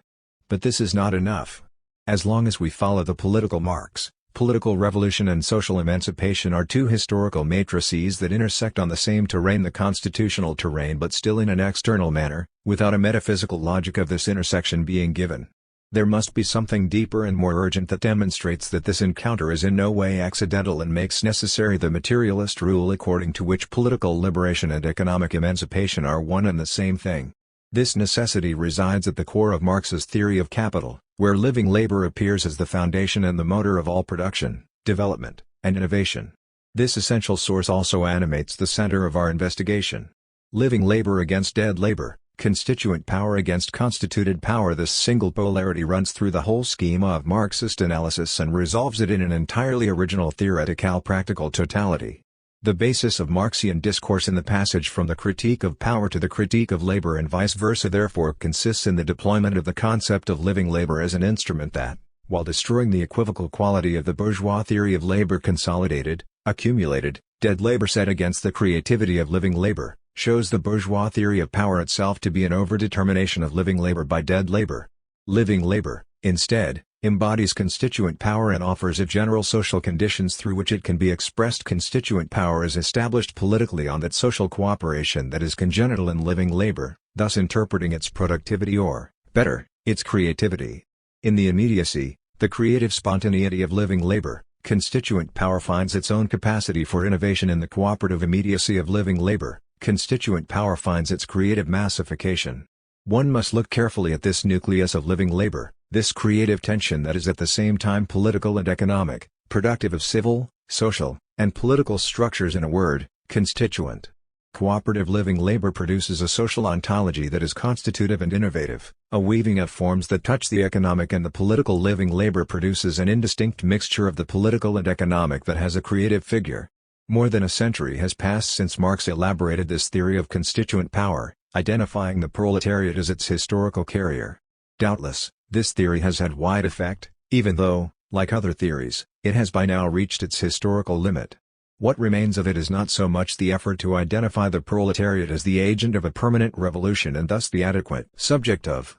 But this is not enough. As long as we follow the political Marx, political revolution and social emancipation are two historical matrices that intersect on the same terrain, the constitutional terrain, but still in an external manner, without a metaphysical logic of this intersection being given. There must be something deeper and more urgent that demonstrates that this encounter is in no way accidental and makes necessary the materialist rule according to which political liberation and economic emancipation are one and the same thing. This necessity resides at the core of Marx's theory of capital, where living labor appears as the foundation and the motor of all production, development, and innovation. This essential source also animates the center of our investigation. Living labor against dead labor, constituent power against constituted power. This single polarity runs through the whole schema of Marxist analysis and resolves it in an entirely original theoretical practical totality. The basis of Marxian discourse in the passage from the critique of power to the critique of labor and vice versa therefore consists in the deployment of the concept of living labor as an instrument that, while destroying the equivocal quality of the bourgeois theory of labor, consolidated, accumulated, dead labor set against the creativity of living labor, shows the bourgeois theory of power itself to be an overdetermination of living labor by dead labor. Living labor, instead, embodies constituent power and offers it general social conditions through which it can be expressed. Constituent power is established politically on that social cooperation that is congenital in living labor, thus interpreting its productivity or, better, its creativity. In the immediacy, the creative spontaneity of living labor, constituent power finds its own capacity for innovation. In the cooperative immediacy of living labor, constituent power finds its creative massification. One must look carefully at this nucleus of living labor, this creative tension that is at the same time political and economic, productive of civil, social, and political structures. In a word, constituent. Cooperative living labor produces a social ontology that is constitutive and innovative, a weaving of forms that touch the economic and the political. Living labor produces an indistinct mixture of the political and economic that has a creative figure. More than a century has passed since Marx elaborated this theory of constituent power, identifying the proletariat as its historical carrier. Doubtless, This theory has had wide effect, even though, like other theories, it has by now reached its historical limit. What remains of it is not so much the effort to identify the proletariat as the agent of a permanent revolution and thus the adequate subject of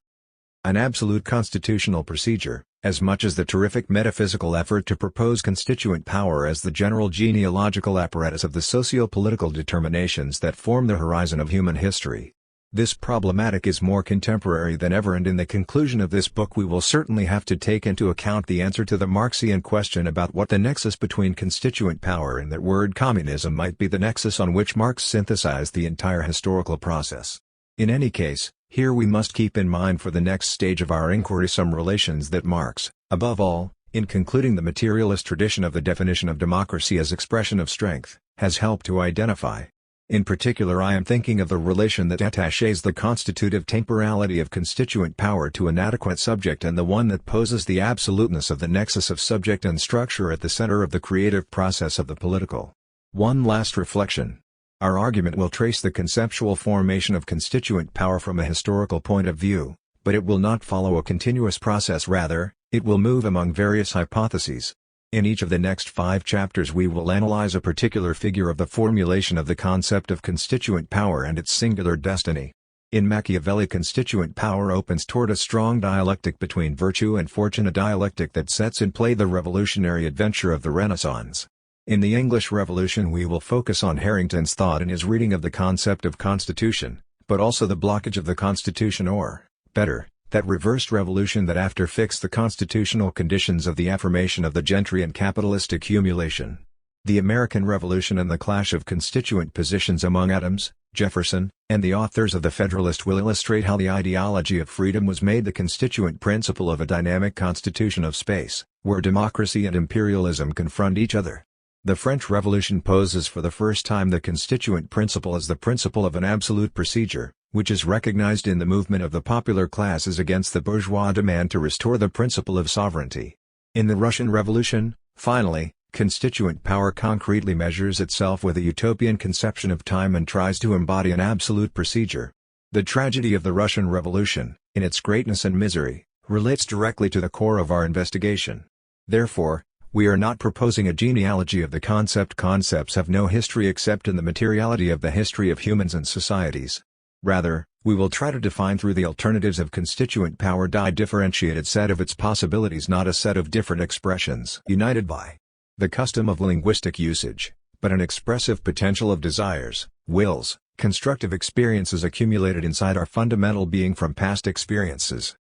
an absolute constitutional procedure, as much as the terrific metaphysical effort to propose constituent power as the general genealogical apparatus of the socio-political determinations that form the horizon of human history. This problematic is more contemporary than ever, and in the conclusion of this book we will certainly have to take into account the answer to the Marxian question about what the nexus between constituent power and that word communism might be, the nexus on which Marx synthesized the entire historical process. In any case, here we must keep in mind for the next stage of our inquiry some relations that Marx, above all, in concluding the materialist tradition of the definition of democracy as expression of strength, has helped to identify. In particular, I am thinking of the relation that attaches the constitutive temporality of constituent power to an adequate subject, and the one that poses the absoluteness of the nexus of subject and structure at the center of the creative process of the political. One last reflection. Our argument will trace the conceptual formation of constituent power from a historical point of view, but it will not follow a continuous process. Rather, it will move among various hypotheses. In each of the next 5 chapters we will analyze a particular figure of the formulation of the concept of constituent power and its singular destiny. In Machiavelli, constituent power opens toward a strong dialectic between virtue and fortune, a dialectic that sets in play the revolutionary adventure of the Renaissance. In the English Revolution we will focus on Harrington's thought in his reading of the concept of constitution, but also the blockage of the constitution, or, better, that reversed revolution that after fixed the constitutional conditions of the affirmation of the gentry and capitalist accumulation. The American Revolution and the clash of constituent positions among Adams, Jefferson, and the authors of the Federalist will illustrate how the ideology of freedom was made the constituent principle of a dynamic constitution of space, where democracy and imperialism confront each other. The French Revolution poses for the first time the constituent principle as the principle of an absolute procedure, which is recognized in the movement of the popular classes against the bourgeois demand to restore the principle of sovereignty. In the Russian Revolution, finally, constituent power concretely measures itself with a utopian conception of time and tries to embody an absolute procedure. The tragedy of the Russian Revolution, in its greatness and misery, relates directly to the core of our investigation. Therefore, we are not proposing a genealogy of the concept. Concepts have no history except in the materiality of the history of humans and societies. Rather, we will try to define through the alternatives of constituent power a differentiated set of its possibilities, not a set of different expressions united by the custom of linguistic usage, but an expressive potential of desires, wills, constructive experiences accumulated inside our fundamental being from past experiences.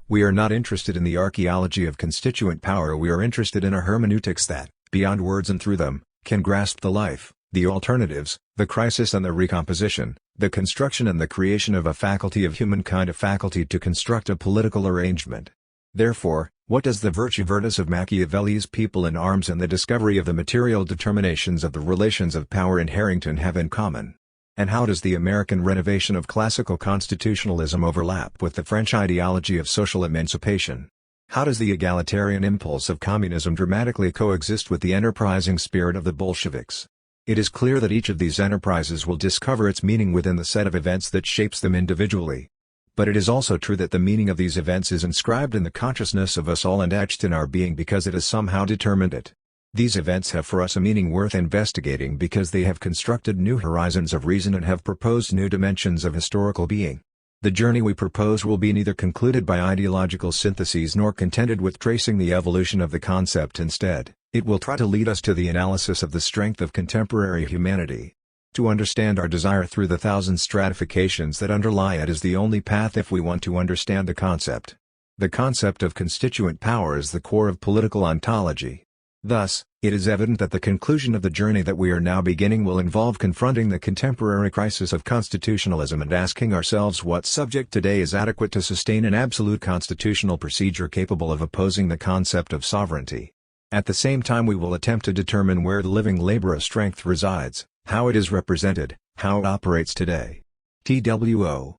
We are not interested in the archaeology of constituent power. We are interested in a hermeneutics that, beyond words and through them, can grasp the life, the alternatives, the crisis and the recomposition, the construction and the creation of a faculty of humankind, a faculty to construct a political arrangement. Therefore, what does the virtue virtus of Machiavelli's People in Arms and the discovery of the material determinations of the relations of power in Harrington have in common? And how does the American renovation of classical constitutionalism overlap with the French ideology of social emancipation? How does the egalitarian impulse of communism dramatically coexist with the enterprising spirit of the Bolsheviks? It is clear that each of these enterprises will discover its meaning within the set of events that shapes them individually. But it is also true that the meaning of these events is inscribed in the consciousness of us all and etched in our being because it has somehow determined it. These events have for us a meaning worth investigating because they have constructed new horizons of reason and have proposed new dimensions of historical being. The journey we propose will be neither concluded by ideological syntheses nor contented with tracing the evolution of the concept. Instead, it will try to lead us to the analysis of the strength of contemporary humanity. To understand our desire through the thousand stratifications that underlie it is the only path if we want to understand the concept. The concept of constituent power is the core of political ontology. Thus, it is evident that the conclusion of the journey that we are now beginning will involve confronting the contemporary crisis of constitutionalism and asking ourselves what subject today is adequate to sustain an absolute constitutional procedure capable of opposing the concept of sovereignty. At the same time we will attempt to determine where the living labor of strength resides, how it is represented, how it operates today. TWO.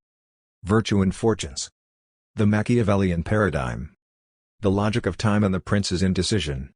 Virtue and Fortunes. The Machiavellian Paradigm. The Logic of Time and the Prince's Indecision.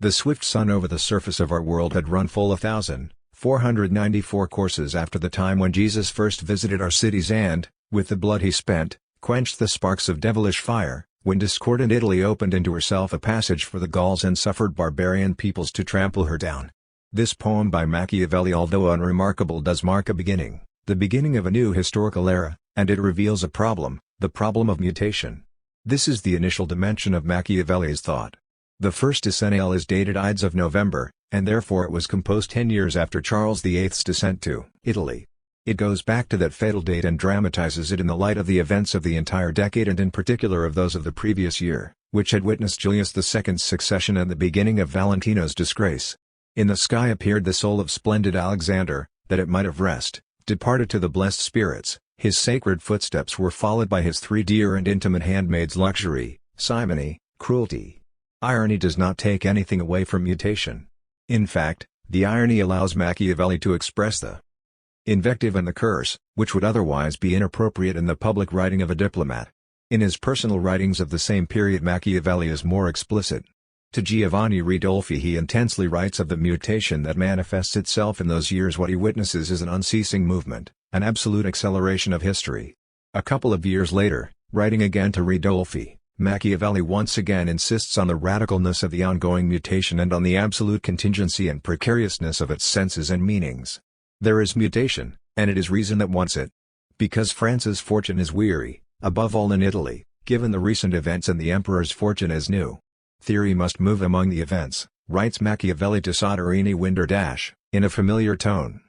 The swift sun over the surface of our world had run full 1,494 courses after the time when Jesus first visited our cities and, with the blood he spent, quenched the sparks of devilish fire, when discordant Italy opened into herself a passage for the Gauls and suffered barbarian peoples to trample her down. This poem by Machiavelli, although unremarkable, does mark a beginning, the beginning of a new historical era, and it reveals a problem, the problem of mutation. This is the initial dimension of Machiavelli's thought. The first decennial is dated Ides of November, and therefore it was composed 10 years after Charles VIII's descent to Italy. It goes back to that fatal date and dramatizes it in the light of the events of the entire decade and in particular of those of the previous year, which had witnessed Julius II's succession and the beginning of Valentino's disgrace. In the sky appeared the soul of splendid Alexander, that it might have rest, departed to the blessed spirits. His sacred footsteps were followed by his 3 dear and intimate handmaids: luxury, simony, cruelty. Irony does not take anything away from mutation. In fact, the irony allows Machiavelli to express the invective and the curse, which would otherwise be inappropriate in the public writing of a diplomat. In his personal writings of the same period, Machiavelli is more explicit. To Giovanni Ridolfi he intensely writes of the mutation that manifests itself in those years. What he witnesses is an unceasing movement, an absolute acceleration of history. A couple of years later, writing again to Ridolfi, Machiavelli once again insists on the radicalness of the ongoing mutation and on the absolute contingency and precariousness of its senses and meanings. There is mutation, and it is reason that wants it. Because France's fortune is weary, above all in Italy, given the recent events, and the emperor's fortune is new. Theory must move among the events, writes Machiavelli to Soderini Winder in a familiar tone.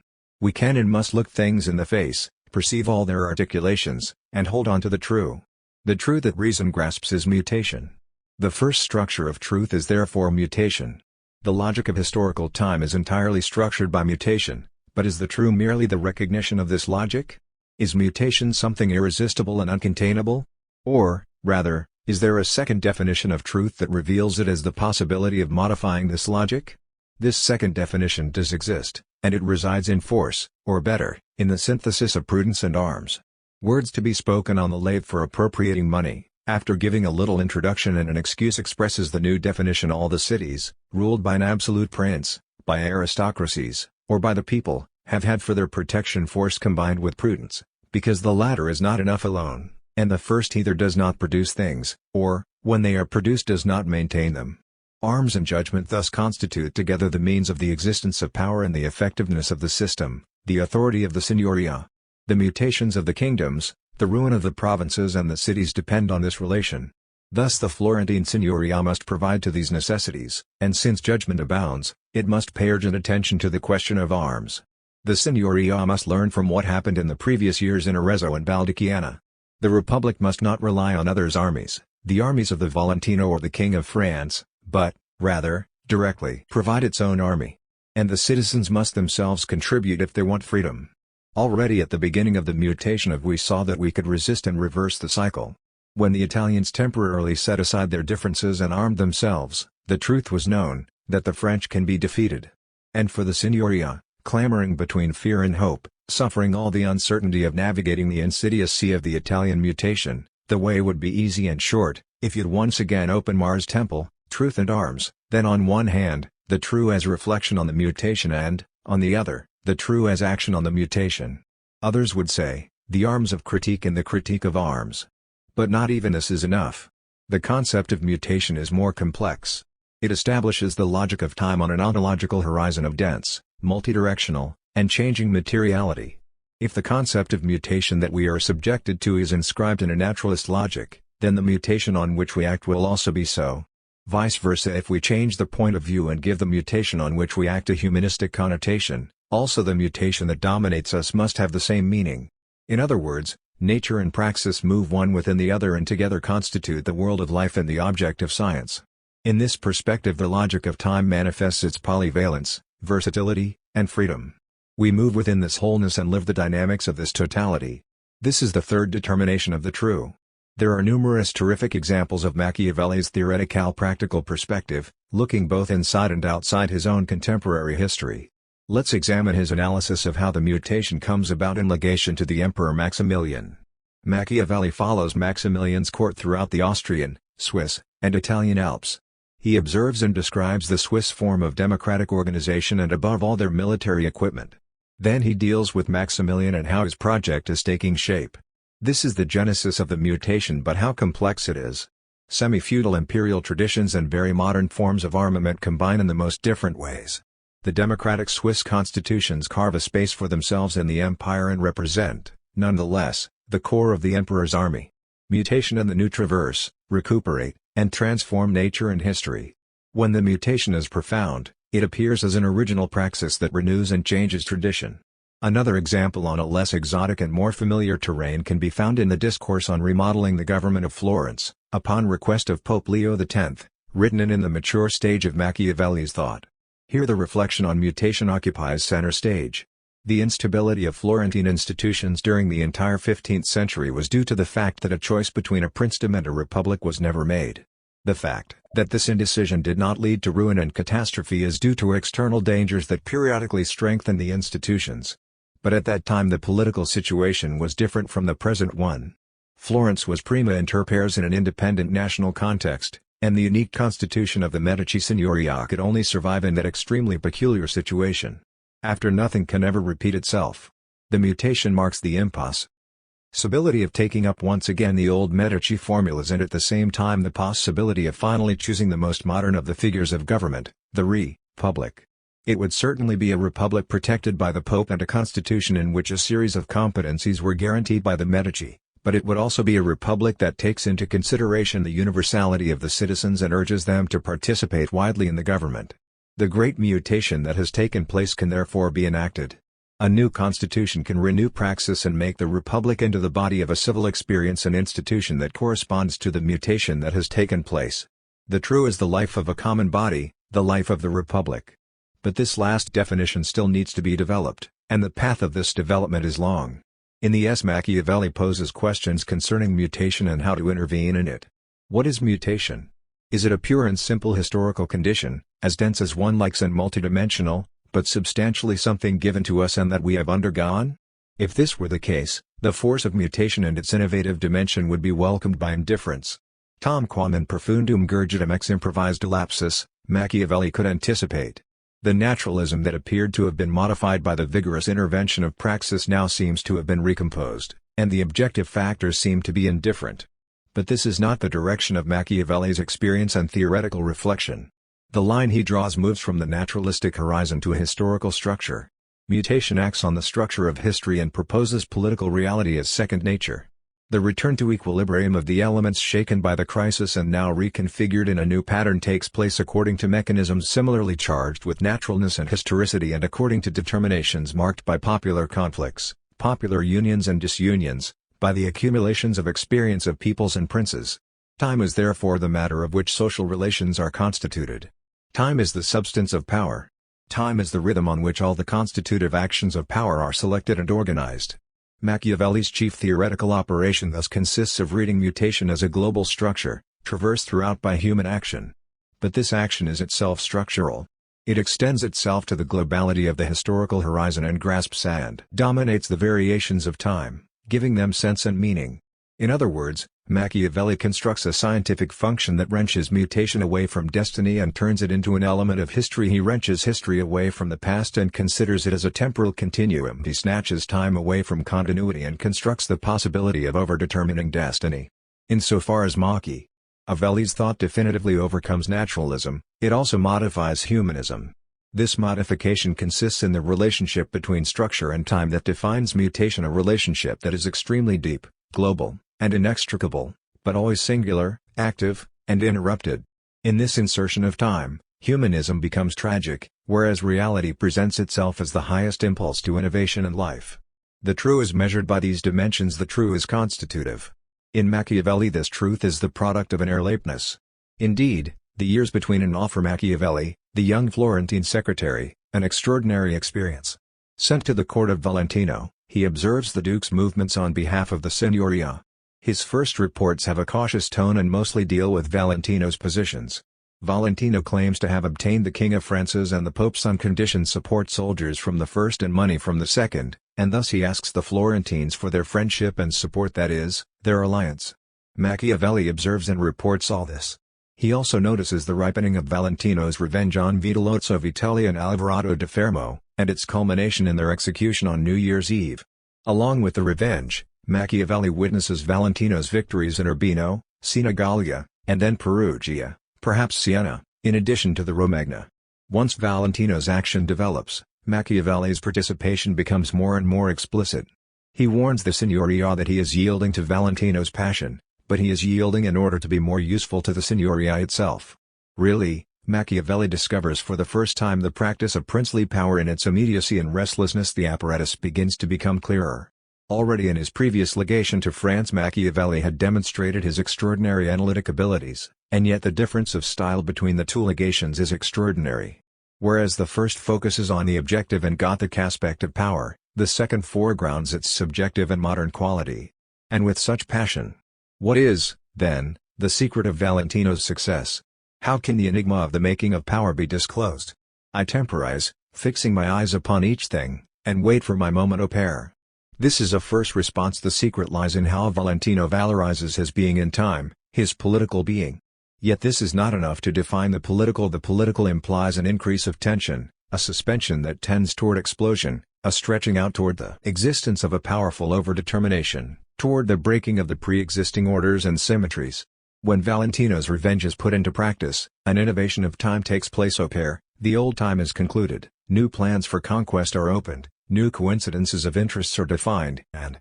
We can and must look things in the face, perceive all their articulations, and hold on to the true. The truth that reason grasps is mutation. The first structure of truth is therefore mutation. The logic of historical time is entirely structured by mutation, but is the true merely the recognition of this logic? Is mutation something irresistible and uncontainable? Or, rather, is there a second definition of truth that reveals it as the possibility of modifying this logic? This second definition does exist, and it resides in force, or better, in the synthesis of prudence and arms. Words to be spoken on the lathe for appropriating money. After giving a little introduction and an excuse, expresses the new definition: all the cities, ruled by an absolute prince, by aristocracies, or by the people, have had for their protection force combined with prudence, because the latter is not enough alone, and the first either does not produce things, or, when they are produced, does not maintain them. Arms and judgment thus constitute together the means of the existence of power and the effectiveness of the system, the authority of the signoria. The mutations of the kingdoms, the ruin of the provinces and the cities depend on this relation. Thus the Florentine signoria must provide to these necessities, and since judgment abounds, it must pay urgent attention to the question of arms. The signoria must learn from what happened in the previous years in Arezzo and Valdichiana. The Republic must not rely on others' armies, the armies of the Valentino or the King of France, but, rather, directly provide its own army. And the citizens must themselves contribute if they want freedom. Already at the beginning of the mutation we saw that we could resist and reverse the cycle. When the Italians temporarily set aside their differences and armed themselves, the truth was known, that the French can be defeated. And for the Signoria, clamoring between fear and hope, suffering all the uncertainty of navigating the insidious sea of the Italian mutation, the way would be easy and short, if you'd once again open Mars' temple, truth and arms, then on one hand, the true as reflection on the mutation and, on the other, the true as action on the mutation. Others would say, the arms of critique and the critique of arms. But not even this is enough. The concept of mutation is more complex. It establishes the logic of time on an ontological horizon of dense, multidirectional, and changing materiality. If the concept of mutation that we are subjected to is inscribed in a naturalist logic, then the mutation on which we act will also be so. Vice versa, if we change the point of view and give the mutation on which we act a humanistic connotation, also the mutation that dominates us must have the same meaning. In other words, nature and praxis move one within the other and together constitute the world of life and the object of science. In this perspective the logic of time manifests its polyvalence, versatility, and freedom. We move within this wholeness and live the dynamics of this totality. This is the third determination of the true. There are numerous terrific examples of Machiavelli's theoretical practical perspective, looking both inside and outside his own contemporary history. Let's examine his analysis of how the mutation comes about in legation to the Emperor Maximilian. Machiavelli follows Maximilian's court throughout the Austrian, Swiss, and Italian Alps. He observes and describes the Swiss form of democratic organization and above all their military equipment. Then he deals with Maximilian and how his project is taking shape. This is the genesis of the mutation, but how complex it is. Semi-feudal imperial traditions and very modern forms of armament combine in the most different ways. The democratic Swiss constitutions carve a space for themselves in the empire and represent, nonetheless, the core of the emperor's army. Mutation and the new traverse, recuperate, and transform nature and history. When the mutation is profound, it appears as an original praxis that renews and changes tradition. Another example on a less exotic and more familiar terrain can be found in the discourse on remodeling the government of Florence, upon request of Pope Leo X, written in the mature stage of Machiavelli's thought. Here the reflection on mutation occupies center stage. The instability of Florentine institutions during the entire 15th century was due to the fact that a choice between a princedom and a republic was never made. The fact that this indecision did not lead to ruin and catastrophe is due to external dangers that periodically strengthened the institutions. But at that time the political situation was different from the present one. Florence was prima inter pares in an independent national context, and the unique constitution of the Medici Signoria could only survive in that extremely peculiar situation. After nothing can ever repeat itself. The mutation marks the impossibility of taking up once again the old Medici formulas and at the same time the possibility of finally choosing the most modern of the figures of government, the republic. It would certainly be a republic protected by the Pope and a constitution in which a series of competencies were guaranteed by the Medici, but it would also be a republic that takes into consideration the universality of the citizens and urges them to participate widely in the government. The great mutation that has taken place can therefore be enacted. A new constitution can renew praxis and make the republic into the body of a civil experience and institution that corresponds to the mutation that has taken place. The true is the life of a common body, the life of the republic. But this last definition still needs to be developed, and the path of this development is long. In the S. Machiavelli poses questions concerning mutation and how to intervene in it. What is mutation? Is it a pure and simple historical condition, as dense as one likes and multidimensional, but substantially something given to us and that we have undergone? If this were the case, the force of mutation and its innovative dimension would be welcomed by indifference. Tamquam in profundum gurgitum ex improvised lapsus, Machiavelli could anticipate. The naturalism that appeared to have been modified by the vigorous intervention of praxis now seems to have been recomposed, and the objective factors seem to be indifferent. But this is not the direction of Machiavelli's experience and theoretical reflection. The line he draws moves from the naturalistic horizon to a historical structure. Mutation acts on the structure of history and proposes political reality as second nature. The return to equilibrium of the elements shaken by the crisis and now reconfigured in a new pattern takes place according to mechanisms similarly charged with naturalness and historicity and according to determinations marked by popular conflicts, popular unions and disunions, by the accumulations of experience of peoples and princes. Time is therefore the matter of which social relations are constituted. Time is the substance of power. Time is the rhythm on which all the constitutive actions of power are selected and organized. Machiavelli's chief theoretical operation thus consists of reading mutation as a global structure, traversed throughout by human action. But this action is itself structural. It extends itself to the globality of the historical horizon and grasps and dominates the variations of time, giving them sense and meaning. In other words, Machiavelli constructs a scientific function that wrenches mutation away from destiny and turns it into an element of history. He wrenches history away from the past and considers it as a temporal continuum. He snatches time away from continuity and constructs the possibility of overdetermining destiny. Insofar as Machiavelli's thought definitively overcomes naturalism, it also modifies humanism. This modification consists in the relationship between structure and time that defines mutation, a relationship that is extremely deep, global, and inextricable, but always singular, active, and interrupted. In this insertion of time, humanism becomes tragic, whereas reality presents itself as the highest impulse to innovation and life. The true is measured by these dimensions. The true is constitutive. In Machiavelli this truth is the product of an irrelateness. Indeed, the years between and offer Machiavelli, the young Florentine secretary, an extraordinary experience. Sent to the court of Valentino, he observes the Duke's movements on behalf of the Signoria. His first reports have a cautious tone and mostly deal with Valentino's positions. Valentino claims to have obtained the King of France's and the Pope's unconditioned support, soldiers from the first and money from the second, and thus he asks the Florentines for their friendship and support, that is, their alliance. Machiavelli observes and reports all this. He also notices the ripening of Valentino's revenge on Vitellozzo Vitelli and Alvarado da Fermo, and its culmination in their execution on New Year's Eve. Along with the revenge, Machiavelli witnesses Valentino's victories in Urbino, Senigallia, and then Perugia, perhaps Siena, in addition to the Romagna. Once Valentino's action develops, Machiavelli's participation becomes more and more explicit. He warns the Signoria that he is yielding to Valentino's passion, but he is yielding in order to be more useful to the Signoria itself. Really, Machiavelli discovers for the first time the practice of princely power in its immediacy and restlessness. The apparatus begins to become clearer. Already in his previous legation to France, Machiavelli had demonstrated his extraordinary analytic abilities, and yet the difference of style between the two legations is extraordinary. Whereas the first focuses on the objective and Gothic aspect of power, the second foregrounds its subjective and modern quality. And with such passion. What is, then, the secret of Valentino's success? How can the enigma of the making of power be disclosed? I temporize, fixing my eyes upon each thing, and wait for my moment au pair. This is a first response. The secret lies in how Valentino valorizes his being in time, his political being. Yet this is not enough to define the political. The political implies an increase of tension, a suspension that tends toward explosion, a stretching out toward the existence of a powerful overdetermination, toward the breaking of the pre-existing orders and symmetries. When Valentino's revenge is put into practice, an innovation of time takes place au pair, the old time is concluded, new plans for conquest are opened, new coincidences of interests are defined, and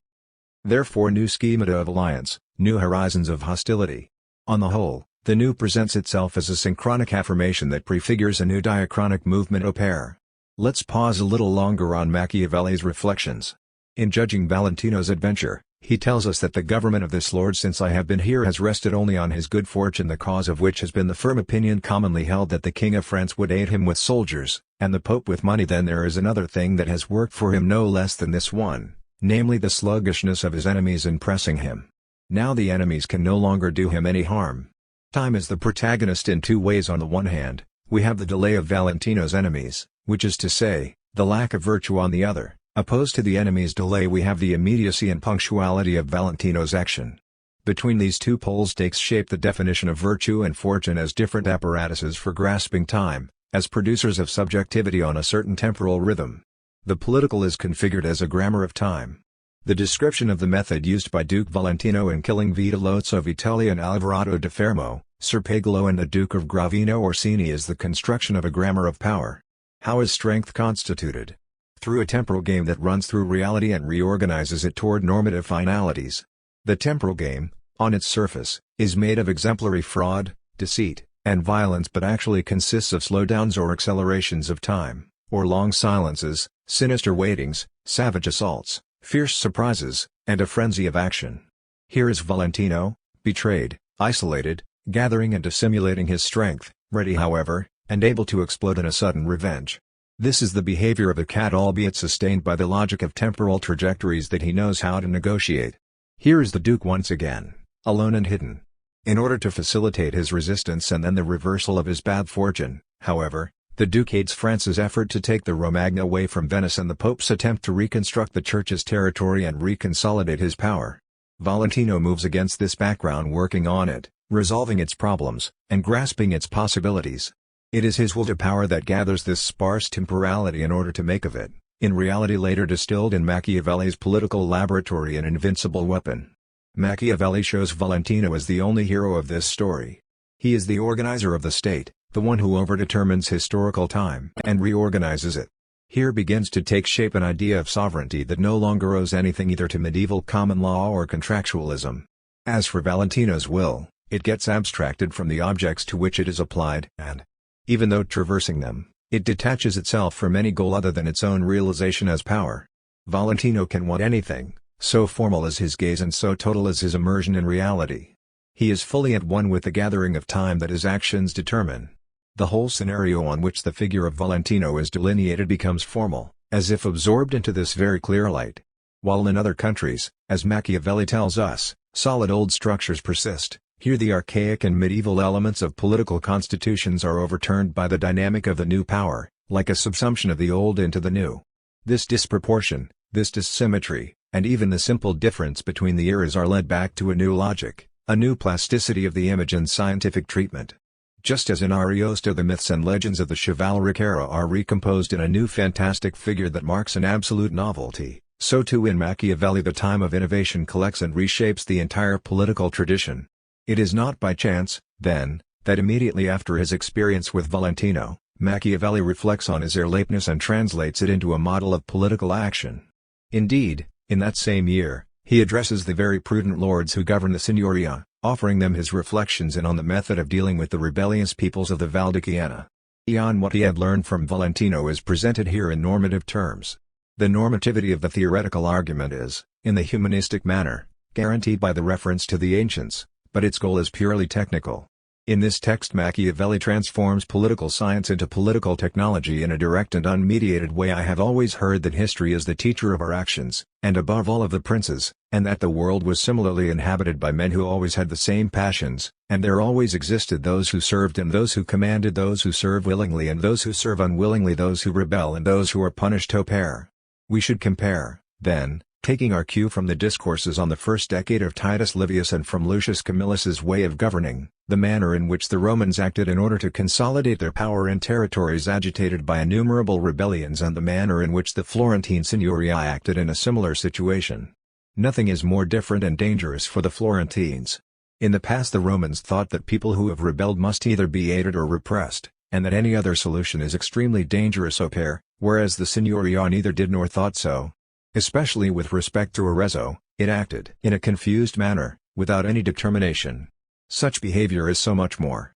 therefore new schemata of alliance, new horizons of hostility. On the whole, the new presents itself as a synchronic affirmation that prefigures a new diachronic movement au pair. Let's pause a little longer on Machiavelli's reflections. In judging Valentino's adventure, he tells us that the government of this lord since I have been here has rested only on his good fortune, the cause of which has been the firm opinion commonly held that the King of France would aid him with soldiers, and the Pope with money. Then there is another thing that has worked for him no less than this one, namely the sluggishness of his enemies in pressing him. Now the enemies can no longer do him any harm. Time is the protagonist in two ways. On the one hand, we have the delay of Valentino's enemies, which is to say, the lack of virtue. On the other, opposed to the enemy's delay, we have the immediacy and punctuality of Valentino's action. Between these two poles takes shape the definition of virtue and fortune as different apparatuses for grasping time, as producers of subjectivity on a certain temporal rhythm. The political is configured as a grammar of time. The description of the method used by Duke Valentino in killing Vitellozzo Vitelli and Alvarado da Fermo, Sir Pagolo and the Duke of Gravino Orsini is the construction of a grammar of power. How is strength constituted? Through a temporal game that runs through reality and reorganizes it toward normative finalities. The temporal game, on its surface, is made of exemplary fraud, deceit, and violence, but actually consists of slowdowns or accelerations of time, or long silences, sinister waitings, savage assaults, fierce surprises, and a frenzy of action. Here is Valentino, betrayed, isolated, gathering and dissimulating his strength, ready however, and able to explode in a sudden revenge. This is the behavior of a cat, albeit sustained by the logic of temporal trajectories that he knows how to negotiate. Here is the Duke once again, alone and hidden. In order to facilitate his resistance and then the reversal of his bad fortune, however, the Duke aids France's effort to take the Romagna away from Venice and the Pope's attempt to reconstruct the Church's territory and reconsolidate his power. Valentino moves against this background, working on it, resolving its problems, and grasping its possibilities. It is his will to power that gathers this sparse temporality in order to make of it, in reality later distilled in Machiavelli's political laboratory, an invincible weapon. Machiavelli shows Valentino as the only hero of this story. He is the organizer of the state, the one who overdetermines historical time and reorganizes it. Here begins to take shape an idea of sovereignty that no longer owes anything either to medieval common law or contractualism. As for Valentino's will, it gets abstracted from the objects to which it is applied, and, even though traversing them, it detaches itself from any goal other than its own realization as power. Valentino can want anything, so formal is his gaze and so total is his immersion in reality. He is fully at one with the gathering of time that his actions determine. The whole scenario on which the figure of Valentino is delineated becomes formal, as if absorbed into this very clear light. While in other countries, as Machiavelli tells us, solid old structures persist, here the archaic and medieval elements of political constitutions are overturned by the dynamic of the new power, like a subsumption of the old into the new. This disproportion, this dissymmetry, and even the simple difference between the eras are led back to a new logic, a new plasticity of the image and scientific treatment. Just as in Ariosto the myths and legends of the chivalric era are recomposed in a new fantastic figure that marks an absolute novelty, so too in Machiavelli the time of innovation collects and reshapes the entire political tradition. It is not by chance, Then, that immediately after his experience with Valentino, Machiavelli reflects on his airlateness and translates it into a model of political action. Indeed, in that same year, he addresses the very prudent lords who govern the Signoria, offering them his reflections on the method of dealing with the rebellious peoples of the Val di Chiana. Beyond what he had learned from Valentino is presented here in normative terms. The normativity of the theoretical argument is, in the humanistic manner, guaranteed by the reference to the ancients, but its goal is purely technical. In this text Machiavelli transforms political science into political technology in a direct and unmediated way. I have always heard that history is the teacher of our actions, and above all of the princes, and that the world was similarly inhabited by men who always had the same passions, and there always existed those who served and those who commanded, those who serve willingly and those who serve unwillingly, those who rebel and those who are punished au pair. We should compare, then, taking our cue from the discourses on the first decade of Titus Livius and from Lucius Camillus's way of governing, the manner in which the Romans acted in order to consolidate their power in territories agitated by innumerable rebellions, and the manner in which the Florentine Signoria acted in a similar situation. Nothing is more different and dangerous for the Florentines. In the past the Romans thought that people who have rebelled must either be aided or repressed, and that any other solution is extremely dangerous au pair, whereas the Signoria neither did nor thought so. Especially with respect to Arezzo, it acted in a confused manner, without any determination. Such behavior is so much more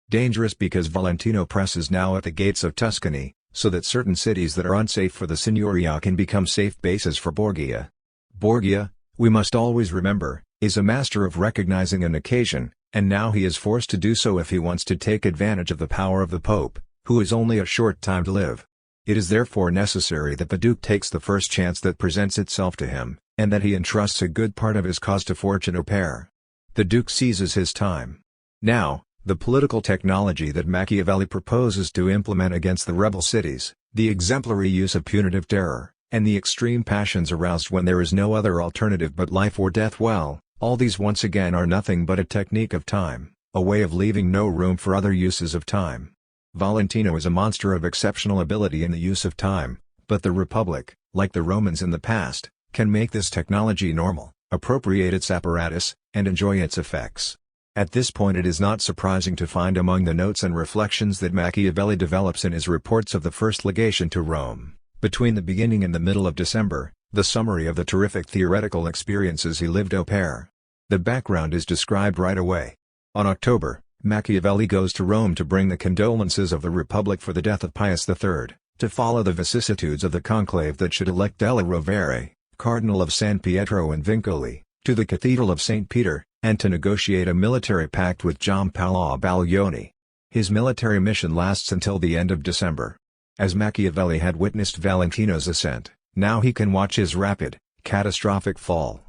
dangerous because Valentino presses now at the gates of Tuscany, so that certain cities that are unsafe for the Signoria can become safe bases for Borgia. Borgia, we must always remember, is a master of recognizing an occasion, and now he is forced to do so if he wants to take advantage of the power of the Pope, who has only a short time to live. It is therefore necessary that the Duke takes the first chance that presents itself to him, and that he entrusts a good part of his cause to fortune au pair. The Duke seizes his time. Now, the political technology that Machiavelli proposes to implement against the rebel cities, the exemplary use of punitive terror, and the extreme passions aroused when there is no other alternative but life or death, well, all these once again are nothing but a technique of time, a way of leaving no room for other uses of time. Valentino is a monster of exceptional ability in the use of time, but the Republic, like the Romans in the past, can make this technology normal, appropriate its apparatus, and enjoy its effects. At this point it is not surprising to find among the notes and reflections that Machiavelli develops in his reports of the first legation to Rome, between the beginning and the middle of December, the summary of the terrific theoretical experiences he lived au pair. The background is described right away. On October, Machiavelli goes to Rome to bring the condolences of the Republic for the death of Pius III, to follow the vicissitudes of the conclave that should elect Della Rovere, Cardinal of San Pietro and Vincoli, to the Cathedral of St. Peter, and to negotiate a military pact with Giampaolo Baglioni. His military mission lasts until the end of December. As Machiavelli had witnessed Valentino's ascent, now he can watch his rapid, catastrophic fall.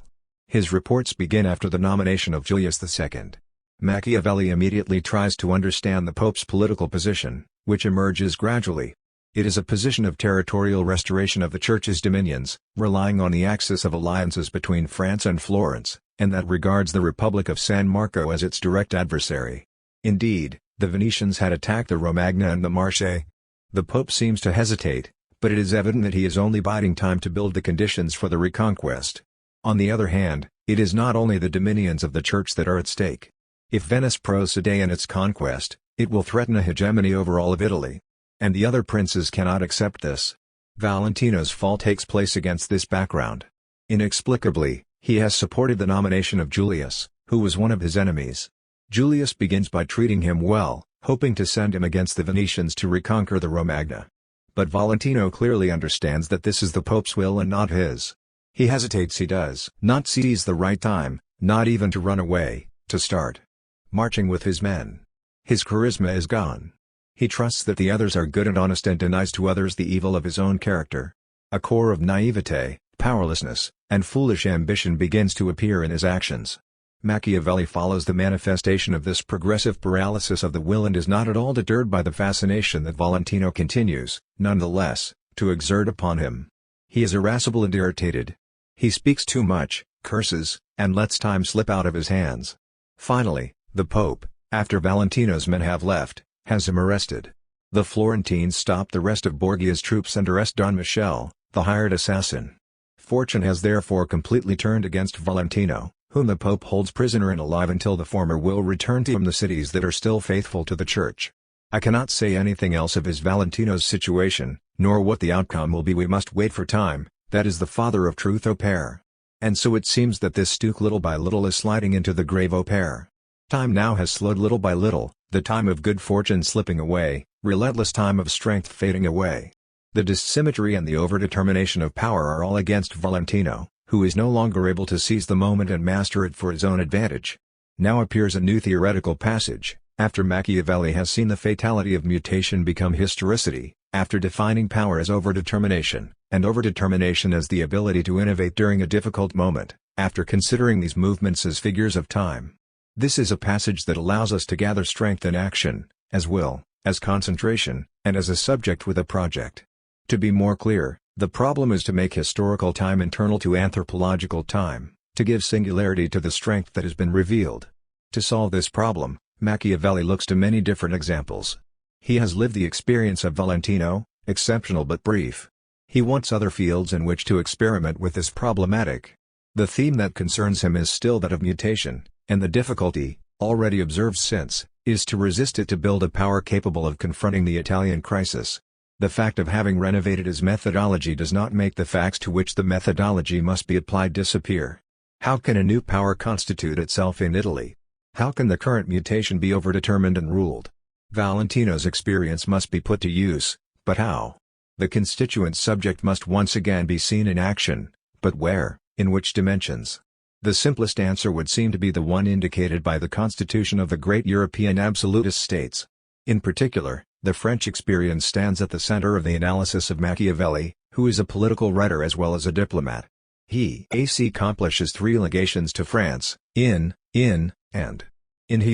His reports begin after the nomination of Julius II. Machiavelli immediately tries to understand the Pope's political position, which emerges gradually. It is a position of territorial restoration of the Church's dominions, relying on the axis of alliances between France and Florence, and that regards the Republic of San Marco as its direct adversary. Indeed, the Venetians had attacked the Romagna and the Marche. The Pope seems to hesitate, but it is evident that he is only biding time to build the conditions for the reconquest. On the other hand, it is not only the dominions of the Church that are at stake. If Venice proceeds in its conquest, it will threaten a hegemony over all of Italy. And the other princes cannot accept this. Valentino's fall takes place against this background. Inexplicably, he has supported the nomination of Julius, who was one of his enemies. Julius begins by treating him well, hoping to send him against the Venetians to reconquer the Romagna. But Valentino clearly understands that this is the Pope's will and not his. He hesitates. He does not seize the right time, not even to run away, to start marching with his men. His charisma is gone. He trusts that the others are good and honest and denies to others the evil of his own character. A core of naivete, powerlessness, and foolish ambition begins to appear in his actions. Machiavelli follows the manifestation of this progressive paralysis of the will and is not at all deterred by the fascination that Valentino continues, nonetheless, to exert upon him. He is irascible and irritated. He speaks too much, curses, and lets time slip out of his hands. Finally, the Pope, after Valentino's men have left, has him arrested. The Florentines stop the rest of Borgia's troops and arrest Don Michele, the hired assassin. Fortune has therefore completely turned against Valentino. whom the Pope holds prisoner and alive until the former will return to him the cities that are still faithful to the Church. I cannot say anything else of his Valentino's situation, nor what the outcome will be. We must wait for time, that is the father of truth au pair. And so it seems that this Stuke little by little is sliding into the grave au pair. Time now has slowed little by little, the time of good fortune slipping away, relentless time of strength fading away. The dissymmetry and the overdetermination of power are all against Valentino, who is no longer able to seize the moment and master it for his own advantage. Now appears a new theoretical passage, after Machiavelli has seen the fatality of mutation become historicity, after defining power as overdetermination, and overdetermination as the ability to innovate during a difficult moment, after considering these movements as figures of time. This is a passage that allows us to gather strength in action, as will, as concentration, and as a subject with a project. To be more clear, the problem is to make historical time internal to anthropological time, to give singularity to the strength that has been revealed. To solve this problem, Machiavelli looks to many different examples. He has lived the experience of Valentino, exceptional but brief. He wants other fields in which to experiment with this problematic. The theme that concerns him is still that of mutation, and the difficulty, already observed since, is to resist it, to build a power capable of confronting the Italian crisis. The fact of having renovated his methodology does not make the facts to which the methodology must be applied disappear. How can a new power constitute itself in Italy? How can the current mutation be overdetermined and ruled? Valentino's experience must be put to use, but how? The constituent subject must once again be seen in action, but where, in which dimensions? The simplest answer would seem to be the one indicated by the constitution of the great European absolutist states. In particular, the French experience stands at the center of the analysis of Machiavelli, who is a political writer as well as a diplomat. He accomplishes 3 legations to France, and he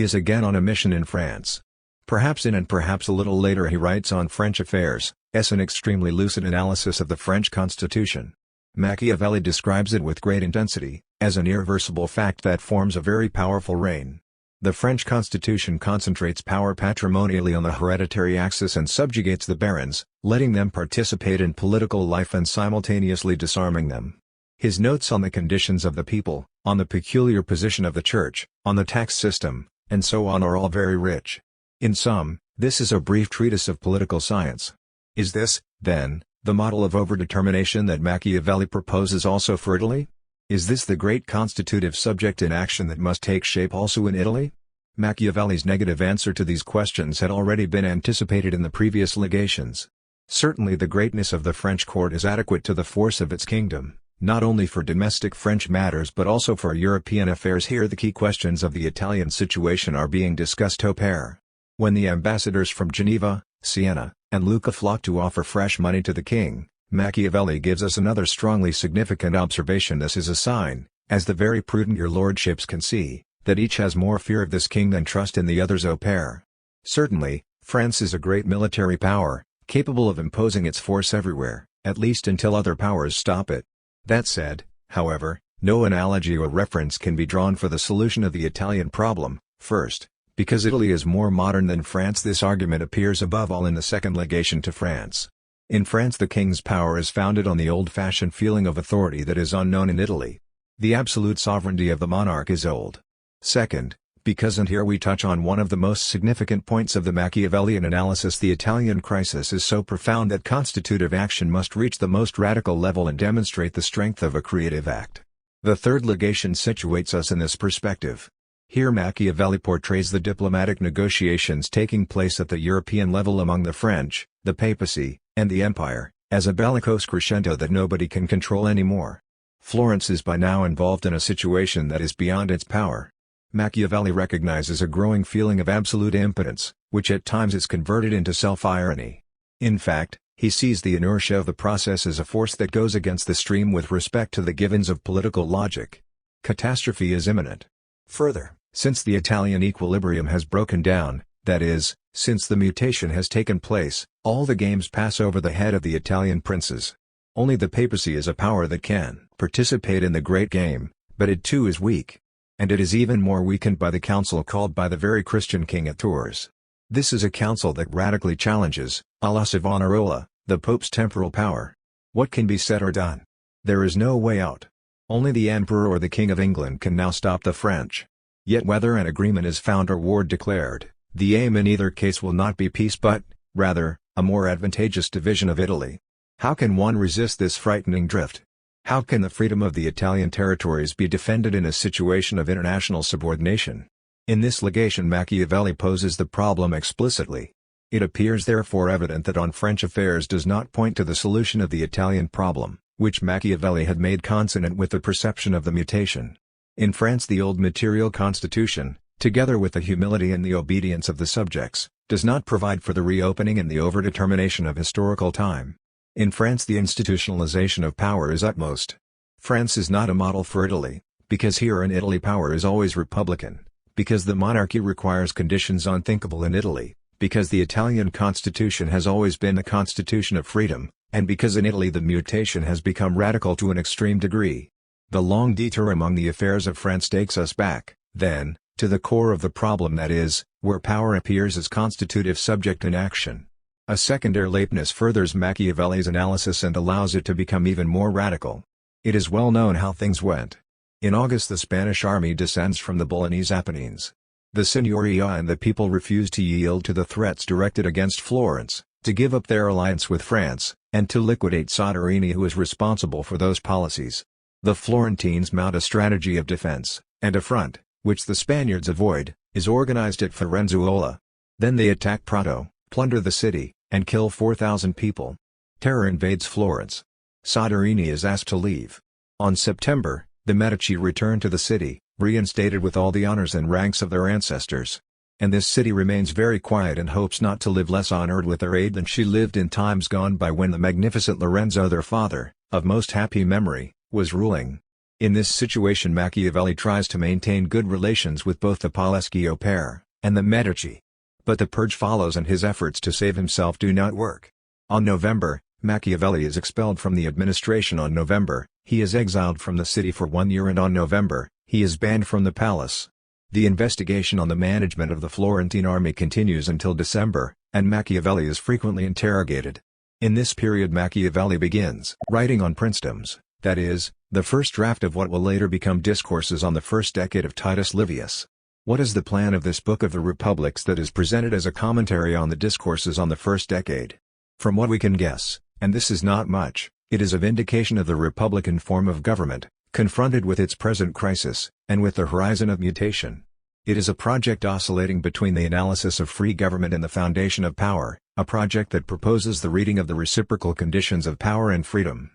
is again on a mission in France. Perhaps in and perhaps a little later he writes on French affairs, an extremely lucid analysis of the French constitution. Machiavelli describes it with great intensity, as an irreversible fact that forms a very powerful reign. The French constitution concentrates power patrimonially on the hereditary axis and subjugates the barons, letting them participate in political life and simultaneously disarming them. His notes on the conditions of the people, on the peculiar position of the Church, on the tax system, and so on are all very rich. In sum, this is a brief treatise of political science. Is this, then, the model of overdetermination that Machiavelli proposes also for Italy? Is this the great constitutive subject in action that must take shape also in Italy? Machiavelli's negative answer to these questions had already been anticipated in the previous legations. Certainly the greatness of the French court is adequate to the force of its kingdom, not only for domestic French matters but also for European affairs. Here the key questions of the Italian situation are being discussed au pair. When the ambassadors from Geneva, Siena, and Lucca flock to offer fresh money to the king, Machiavelli gives us another strongly significant observation. This is a sign, as the very prudent your lordships can see, that each has more fear of this king than trust in the others au pair. Certainly, France is a great military power, capable of imposing its force everywhere, at least until other powers stop it. That said, however, no analogy or reference can be drawn for the solution of the Italian problem. First, because Italy is more modern than France. This argument appears above all in the second legation to France. In France the king's power is founded on the old-fashioned feeling of authority that is unknown in Italy. The absolute sovereignty of the monarch is old. Second, because, and here we touch on one of the most significant points of the Machiavellian analysis, the Italian crisis is so profound that constitutive action must reach the most radical level and demonstrate the strength of a creative act. The third legation situates us in this perspective. Here Machiavelli portrays the diplomatic negotiations taking place at the European level among the French, the papacy, and the empire, as a bellicose crescendo that nobody can control anymore. Florence is by now involved in a situation that is beyond its power. Machiavelli recognizes a growing feeling of absolute impotence, which at times is converted into self-irony. In fact, he sees the inertia of the process as a force that goes against the stream with respect to the givens of political logic. Catastrophe is imminent. Further, since the Italian equilibrium has broken down, that is, since the mutation has taken place, all the games pass over the head of the Italian princes. Only the papacy is a power that can participate in the great game, but it too is weak. And it is even more weakened by the council called by the very Christian king at Tours. This is a council that radically challenges, alla Savonarola, the Pope's temporal power. What can be said or done? There is no way out. Only the Emperor or the King of England can now stop the French. Yet whether an agreement is found or war declared, the aim in either case will not be peace but, rather, a more advantageous division of Italy. How can one resist this frightening drift? How can the freedom of the Italian territories be defended in a situation of international subordination? In this legation Machiavelli poses the problem explicitly. It appears therefore evident that on French affairs does not point to the solution of the Italian problem, which Machiavelli had made consonant with the perception of the mutation. In France the old material constitution, together with the humility and the obedience of the subjects, does not provide for the reopening and the overdetermination of historical time. In France the institutionalization of power is utmost. France is not a model for Italy, because here in Italy power is always republican, because the monarchy requires conditions unthinkable in Italy, because the Italian constitution has always been the constitution of freedom, and because in Italy the mutation has become radical to an extreme degree. The long detour among the affairs of France takes us back, then, to the core of the problem, that is, where power appears as constitutive subject in action. A secondary lateness furthers Machiavelli's analysis and allows it to become even more radical. It is well known how things went. In August the Spanish army descends from the Bolognese Apennines. The Signoria and the people refuse to yield to the threats directed against Florence, to give up their alliance with France, and to liquidate Soderini, who is responsible for those policies. The Florentines mount a strategy of defense, and a front, which the Spaniards avoid, is organized at Firenzuola. Then they attack Prato, plunder the city, and kill 4,000 people. Terror invades Florence. Soderini is asked to leave. On September, the Medici return to the city, reinstated with all the honors and ranks of their ancestors. And this city remains very quiet and hopes not to live less honored with their aid than she lived in times gone by when the magnificent Lorenzo their father, of most happy memory, was ruling. In this situation Machiavelli tries to maintain good relations with both the Palescio pair, and the Medici. But the purge follows and his efforts to save himself do not work. On November, Machiavelli is expelled from the administration. On November, he is exiled from the city for 1 year, and on November, he is banned from the palace. The investigation on the management of the Florentine army continues until December, and Machiavelli is frequently interrogated. In this period Machiavelli begins writing on princedoms, that is, the first draft of what will later become Discourses on the First Decade of Titus Livius. What is the plan of this book of the Republics that is presented as a commentary on the Discourses on the First Decade? From what we can guess, and this is not much, it is a vindication of the republican form of government, confronted with its present crisis, and with the horizon of mutation. It is a project oscillating between the analysis of free government and the foundation of power, a project that proposes the reading of the reciprocal conditions of power and freedom.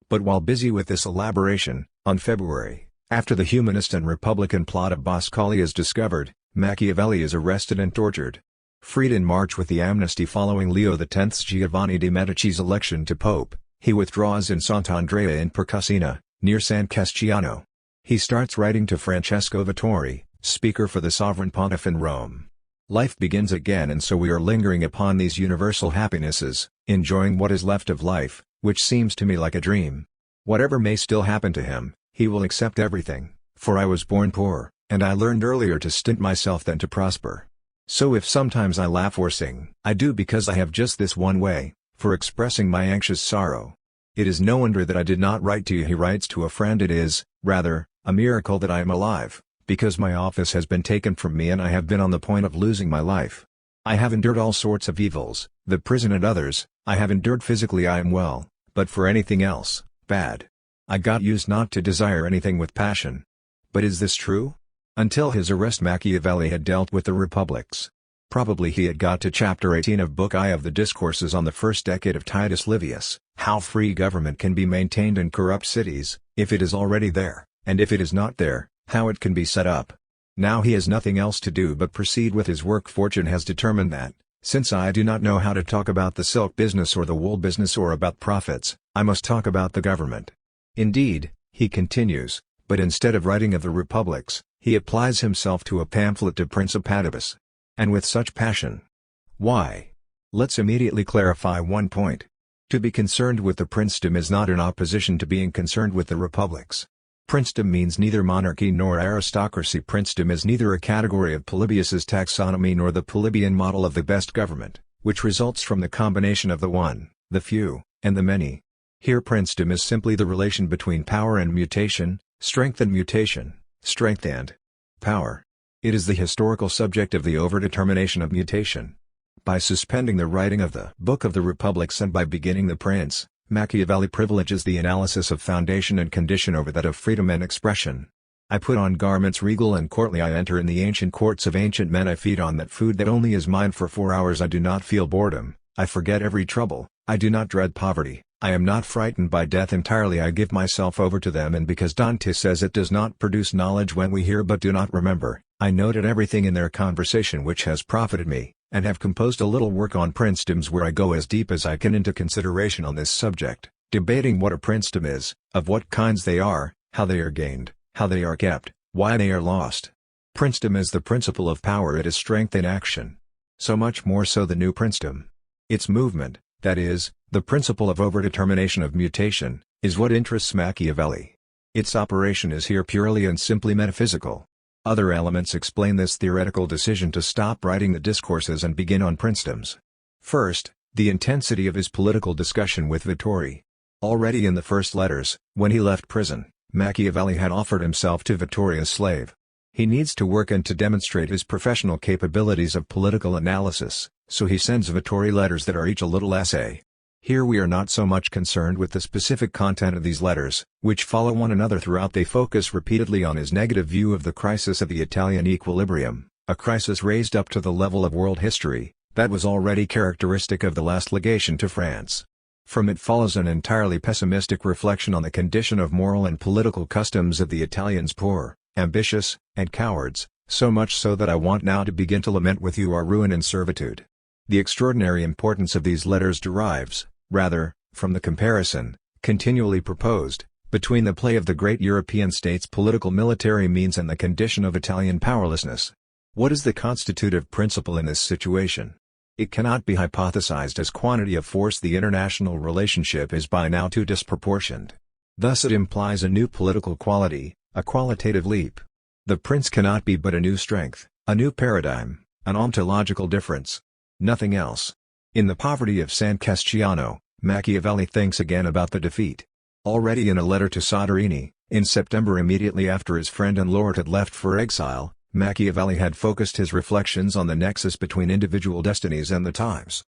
But while busy with this elaboration, on February, after the humanist and republican plot of Boscoli is discovered, Machiavelli is arrested and tortured. Freed in March with the amnesty following Leo X's Giovanni de' Medici's election to pope, he withdraws in Sant'Andrea in Percussina, near San Casciano. He starts writing to Francesco Vittori, speaker for the sovereign pontiff in Rome. Life begins again, and so we are lingering upon these universal happinesses, enjoying what is left of life, which seems to me like a dream. Whatever may still happen to him, he will accept everything, for I was born poor, and I learned earlier to stint myself than to prosper. So if sometimes I laugh or sing, I do because I have just this one way, for expressing my anxious sorrow. It is no wonder that I did not write to you, he writes to a friend. It is, rather, a miracle that I am alive, because my office has been taken from me and I have been on the point of losing my life. I have endured all sorts of evils, the prison and others. I have endured physically, I am well, but for anything else, bad. I got used not to desire anything with passion. But is this true? Until his arrest Machiavelli had dealt with the republics. Probably he had got to chapter 18 of Book I of the Discourses on the First Decade of Titus Livius, how free government can be maintained in corrupt cities, if it is already there, and if it is not there, how it can be set up. Now he has nothing else to do but proceed with his work. Fortune has determined that, since I do not know how to talk about the silk business or the wool business or about profits, I must talk about the government. Indeed, he continues, but instead of writing of the republics, he applies himself to a pamphlet De Principatibus. And with such passion. Why? Let's immediately clarify one point. To be concerned with the princedom is not in opposition to being concerned with the republics. Princedom means neither monarchy nor aristocracy. Princedom is neither a category of Polybius's taxonomy nor the Polybian model of the best government, which results from the combination of the one, the few, and the many. Here princedom is simply the relation between power and mutation, strength and mutation, strength and power. It is the historical subject of the overdetermination of mutation. By suspending the writing of the Book of the Republics and by beginning the Prince, Machiavelli privileges the analysis of foundation and condition over that of freedom and expression. I put on garments regal and courtly, I enter in the ancient courts of ancient men, I feed on that food that only is mine for 4 hours, I do not feel boredom, I forget every trouble, I do not dread poverty, I am not frightened by death entirely, I give myself over to them, and because Dante says it does not produce knowledge when we hear but do not remember, I noted everything in their conversation which has profited me, and have composed a little work on princedoms where I go as deep as I can into consideration on this subject, debating what a princedom is, of what kinds they are, how they are gained, how they are kept, why they are lost. Princedom is the principle of power, it is strength in action. So much more so the new princedom. Its movement, that is, the principle of overdetermination of mutation, is what interests Machiavelli. Its operation is here purely and simply metaphysical. Other elements explain this theoretical decision to stop writing the discourses and begin on princedoms. First, the intensity of his political discussion with Vittori. Already in the first letters, when he left prison, Machiavelli had offered himself to Vittori as slave. He needs to work and to demonstrate his professional capabilities of political analysis, so he sends Vittori letters that are each a little essay. Here we are not so much concerned with the specific content of these letters, which follow one another throughout. They focus repeatedly on his negative view of the crisis of the Italian equilibrium, a crisis raised up to the level of world history, that was already characteristic of the last legation to France. From it follows an entirely pessimistic reflection on the condition of moral and political customs of the Italians, poor, ambitious, and cowards, so much so that I want now to begin to lament with you our ruin and servitude. The extraordinary importance of these letters derives, rather, from the comparison, continually proposed, between the play of the great European states' political military means and the condition of Italian powerlessness. What is the constitutive principle in this situation? It cannot be hypothesized as quantity of force. The international relationship is by now too disproportioned. Thus it implies a new political quality, a qualitative leap. The prince cannot be but a new strength, a new paradigm, an ontological difference. Nothing else. In the poverty of San Casciano, Machiavelli thinks again about the defeat. Already in a letter to Soderini, in September immediately after his friend and lord had left for exile, Machiavelli had focused his reflections on the nexus between individual destinies and the times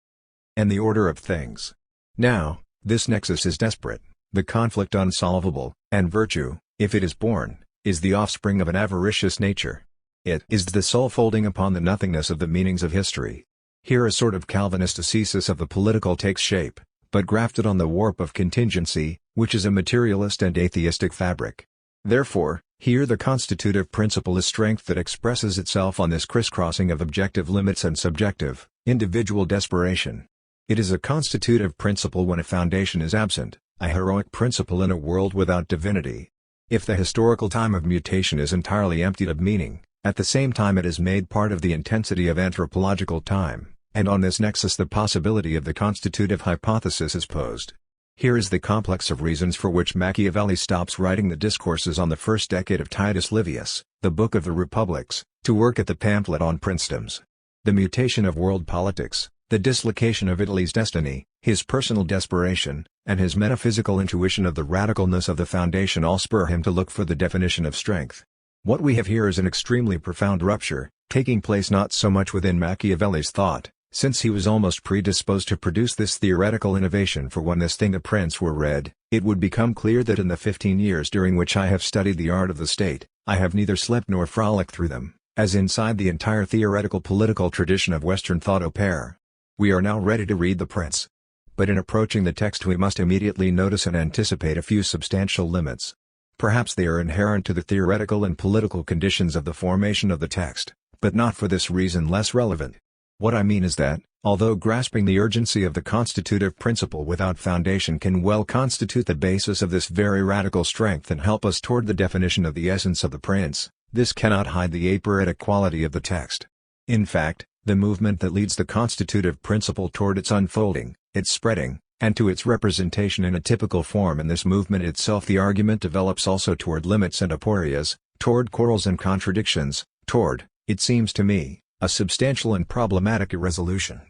and the order of things. Now, this nexus is desperate, the conflict unsolvable, and virtue, if it is born, is the offspring of an avaricious nature. It is the soul folding upon the nothingness of the meanings of history. Here a sort of Calvinist ascesis of the political takes shape, but grafted on the warp of contingency, which is a materialist and atheistic fabric. Therefore, here the constitutive principle is strength that expresses itself on this crisscrossing of objective limits and subjective, individual desperation. It is a constitutive principle when a foundation is absent, a heroic principle in a world without divinity. If the historical time of mutation is entirely emptied of meaning, at the same time it is made part of the intensity of anthropological time, and on this nexus the possibility of the constitutive hypothesis is posed. Here is the complex of reasons for which Machiavelli stops writing the discourses on the first decade of Titus Livius, the Book of the Republics, to work at the pamphlet on princedoms. The mutation of world politics, the dislocation of Italy's destiny, his personal desperation, and his metaphysical intuition of the radicalness of the foundation all spur him to look for the definition of strength. What we have here is an extremely profound rupture, taking place not so much within Machiavelli's thought, since he was almost predisposed to produce this theoretical innovation, for when this thing The Prince were read, it would become clear that in the 15 years during which I have studied the art of the state, I have neither slept nor frolicked through them, as inside the entire theoretical political tradition of Western thought au pair. We are now ready to read The Prince. But in approaching the text we must immediately notice and anticipate a few substantial limits. Perhaps they are inherent to the theoretical and political conditions of the formation of the text, but not for this reason less relevant. What I mean is that, although grasping the urgency of the constitutive principle without foundation can well constitute the basis of this very radical strength and help us toward the definition of the essence of the prince, this cannot hide the aporetic quality of the text. In fact, the movement that leads the constitutive principle toward its unfolding, its spreading, and to its representation in a typical form in this movement itself, the argument develops also toward limits and aporias, toward quarrels and contradictions, toward, it seems to me, a substantial and problematic irresolution.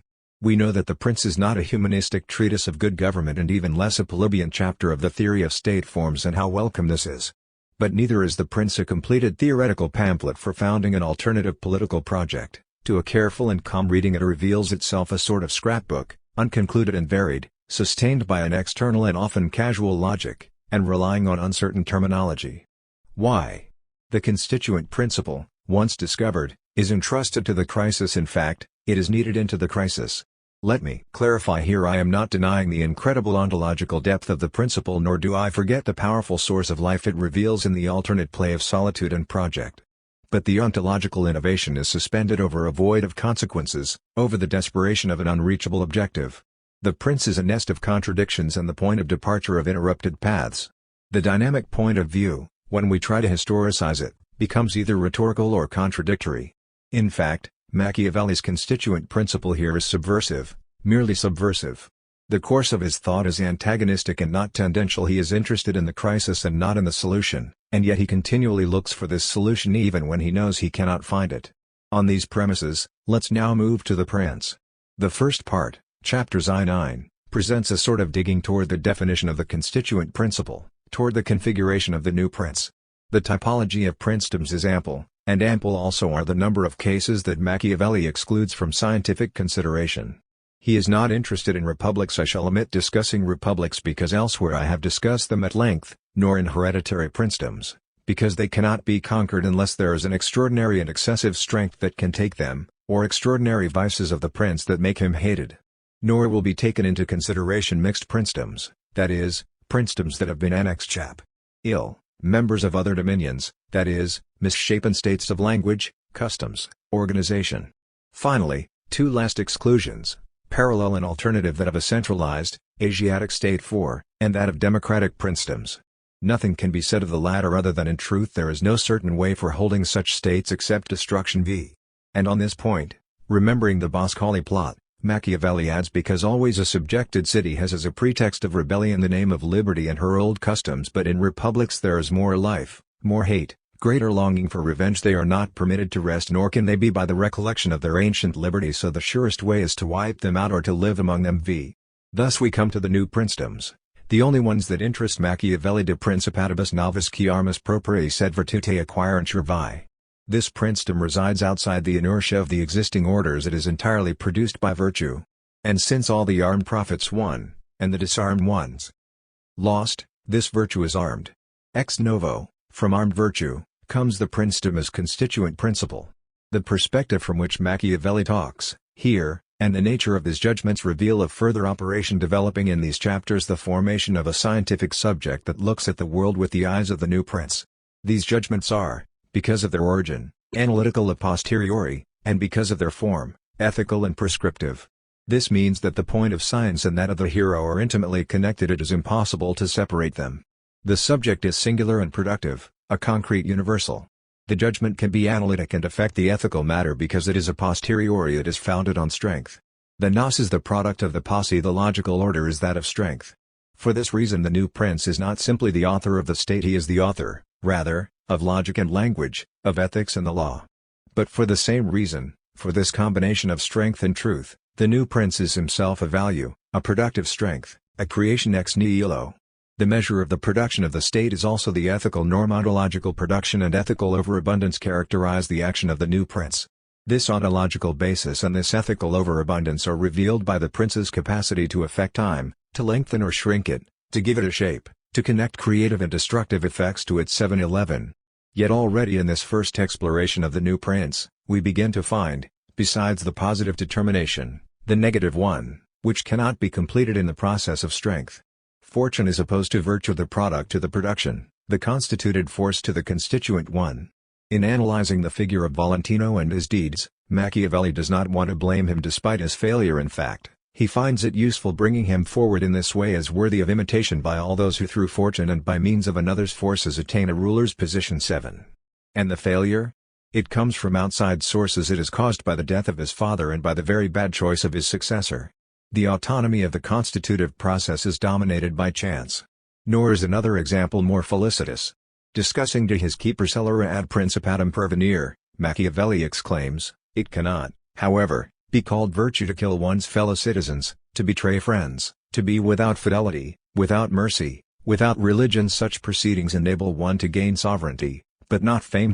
We know that The Prince is not a humanistic treatise of good government and even less a Polybian chapter of the theory of state forms and how welcome this is. But neither is The Prince a completed theoretical pamphlet for founding an alternative political project. To a careful and calm reading it reveals itself a sort of scrapbook, unconcluded and varied, sustained by an external and often casual logic, and relying on uncertain terminology. Why? The constituent principle, once discovered, is entrusted to the crisis. In fact, it is kneaded into the crisis. Let me clarify here, I am not denying the incredible ontological depth of the principle, nor do I forget the powerful source of life it reveals in the alternate play of solitude and project. But the ontological innovation is suspended over a void of consequences, over the desperation of an unreachable objective. The Prince is a nest of contradictions and the point of departure of interrupted paths. The dynamic point of view, when we try to historicize it, becomes either rhetorical or contradictory. In fact, Machiavelli's constituent principle here is subversive, merely subversive. The course of his thought is antagonistic and not tendential. He is interested in the crisis and not in the solution, and yet he continually looks for this solution even when he knows he cannot find it. On these premises, let's now move to The Prince. The first part, chapters I-IX, presents a sort of digging toward the definition of the constituent principle, toward the configuration of the new prince. The typology of princedoms is ample, and ample also are the number of cases that Machiavelli excludes from scientific consideration. He is not interested in republics. I shall omit discussing republics because elsewhere I have discussed them at length, nor in hereditary princedoms, because they cannot be conquered unless there is an extraordinary and excessive strength that can take them, or extraordinary vices of the prince that make him hated. Nor will be taken into consideration mixed princedoms, that is, princedoms that have been annexed members of other dominions, that is, misshapen states of language, customs, organization. Finally, two last exclusions, parallel and alternative, that of a centralized, Asiatic state for, and that of democratic princedoms. Nothing can be said of the latter other than in truth there is no certain way for holding such states except destruction v. And on this point, remembering the Boscoli plot, Machiavelli adds, because always a subjected city has as a pretext of rebellion the name of liberty and her old customs, but in republics there is more life, more hate, greater longing for revenge. They are not permitted to rest, nor can they be by the recollection of their ancient liberty, so the surest way is to wipe them out or to live among them v. Thus we come to the new princedoms, the only ones that interest Machiavelli. De principatibus novis qui armis propria sed virtute acquirentur vi. This princedom resides outside the inertia of the existing orders. It is entirely produced by virtue. And since all the armed prophets won, and the disarmed ones lost, this virtue is armed. Ex novo, from armed virtue, comes the princedom as constituent principle. The perspective from which Machiavelli talks, here, and the nature of his judgments reveal a further operation developing in these chapters, the formation of a scientific subject that looks at the world with the eyes of the new prince. These judgments are, because of their origin, analytical a posteriori, and because of their form, ethical and prescriptive. This means that the point of science and that of the hero are intimately connected. It is impossible to separate them. The subject is singular and productive, a concrete universal. The judgment can be analytic and affect the ethical matter because it is a posteriori. It is founded on strength. The nous is the product of the posse. The logical order is that of strength. For this reason the new prince is not simply the author of the state. He is the author, rather, of logic and language, of ethics and the law. But for the same reason, for this combination of strength and truth, the new prince is himself a value, a productive strength, a creation ex nihilo. The measure of the production of the state is also the ethical norm. Ontological production and ethical overabundance characterize the action of the new prince. This ontological basis and this ethical overabundance are revealed by the prince's capacity to affect time, to lengthen or shrink it, to give it a shape, to connect creative and destructive effects to its 7-11. Yet already in this first exploration of the new prince, we begin to find, besides the positive determination, the negative one, which cannot be completed in the process of strength. Fortune is opposed to virtue, the product to the production, the constituted force to the constituent one. In analyzing the figure of Valentino and his deeds, Machiavelli does not want to blame him despite his failure. In fact, he finds it useful bringing him forward in this way as worthy of imitation by all those who through fortune and by means of another's forces attain a ruler's position. 7. And the failure? It comes from outside sources. It is caused by the death of his father and by the very bad choice of his successor. The autonomy of the constitutive process is dominated by chance. Nor is another example more felicitous. Discussing de his keeper celera ad principatum pervenire, Machiavelli exclaims, it cannot, however, Be called virtue to kill one's fellow citizens, to betray friends, to be without fidelity, without mercy, without religion. Such proceedings enable one to gain sovereignty, but not fame.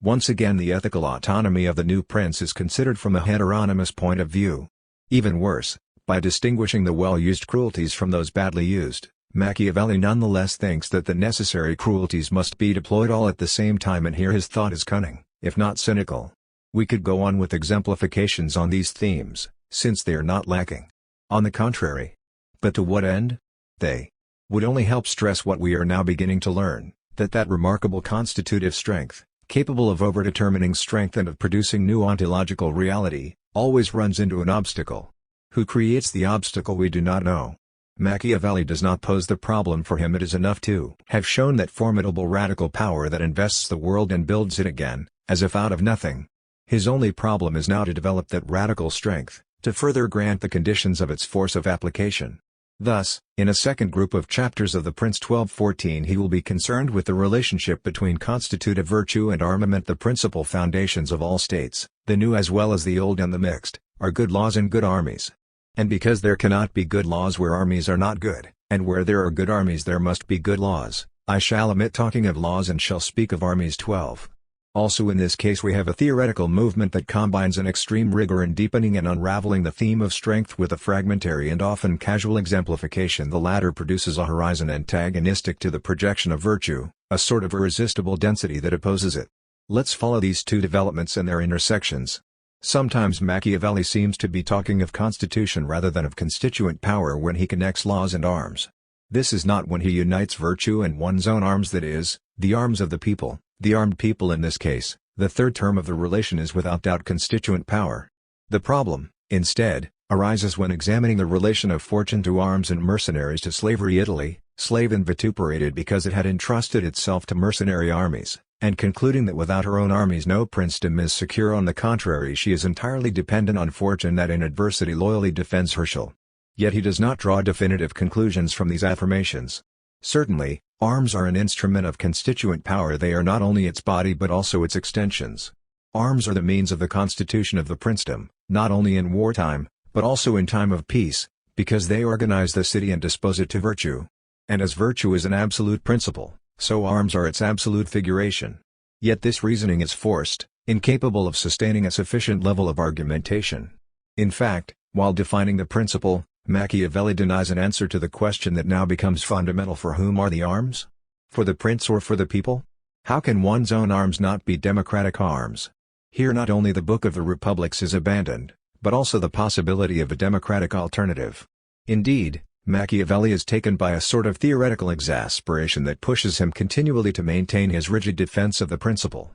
Once again the ethical autonomy of the new prince is considered from a heteronymous point of view. Even worse, by distinguishing the well-used cruelties from those badly used, Machiavelli nonetheless thinks that the necessary cruelties must be deployed all at the same time, and here his thought is cunning, if not cynical. We could go on with exemplifications on these themes, since they are not lacking. On the contrary. But to what end? They would only help stress what we are now beginning to learn, that remarkable constitutive strength, capable of overdetermining strength and of producing new ontological reality, always runs into an obstacle. Who creates the obstacle we do not know. Machiavelli does not pose the problem for him. It is enough to have shown that formidable radical power that invests the world and builds it again, as if out of nothing. His only problem is now to develop that radical strength, to further grant the conditions of its force of application. Thus, in a second group of chapters of the Prince 1214 he will be concerned with the relationship between constitutive virtue and armament. The principal foundations of all states, the new as well as the old and the mixed, are good laws and good armies. And because there cannot be good laws where armies are not good, and where there are good armies there must be good laws, I shall omit talking of laws and shall speak of armies. 12. Also in this case we have a theoretical movement that combines an extreme rigor in deepening and unraveling the theme of strength with a fragmentary and often casual exemplification. The latter produces a horizon antagonistic to the projection of virtue, a sort of irresistible density that opposes it. Let's follow these two developments and their intersections. Sometimes Machiavelli seems to be talking of constitution rather than of constituent power when he connects laws and arms. This is not when he unites virtue and one's own arms, that is, the arms of the people, the armed people in this case. The third term of the relation is without doubt constituent power. The problem, instead, arises when examining the relation of fortune to arms and mercenaries to slavery. Italy, slave and vituperated because it had entrusted itself to mercenary armies, and concluding that without her own armies no princedom is secure. On the contrary, she is entirely dependent on fortune that in adversity loyally defends her shall. Yet he does not draw definitive conclusions from these affirmations. Certainly, arms are an instrument of constituent power. They are not only its body but also its extensions. Arms are the means of the constitution of the princedom, not only in wartime, but also in time of peace, because they organize the city and dispose it to virtue. And as virtue is an absolute principle, so arms are its absolute figuration. Yet this reasoning is forced, incapable of sustaining a sufficient level of argumentation. In fact, while defining the principle, Machiavelli denies an answer to the question that now becomes fundamental: for whom are the arms? For the prince or for the people? How can one's own arms not be democratic arms? Here not only the Book of the Republics is abandoned, but also the possibility of a democratic alternative. Indeed, Machiavelli is taken by a sort of theoretical exasperation that pushes him continually to maintain his rigid defense of the principle.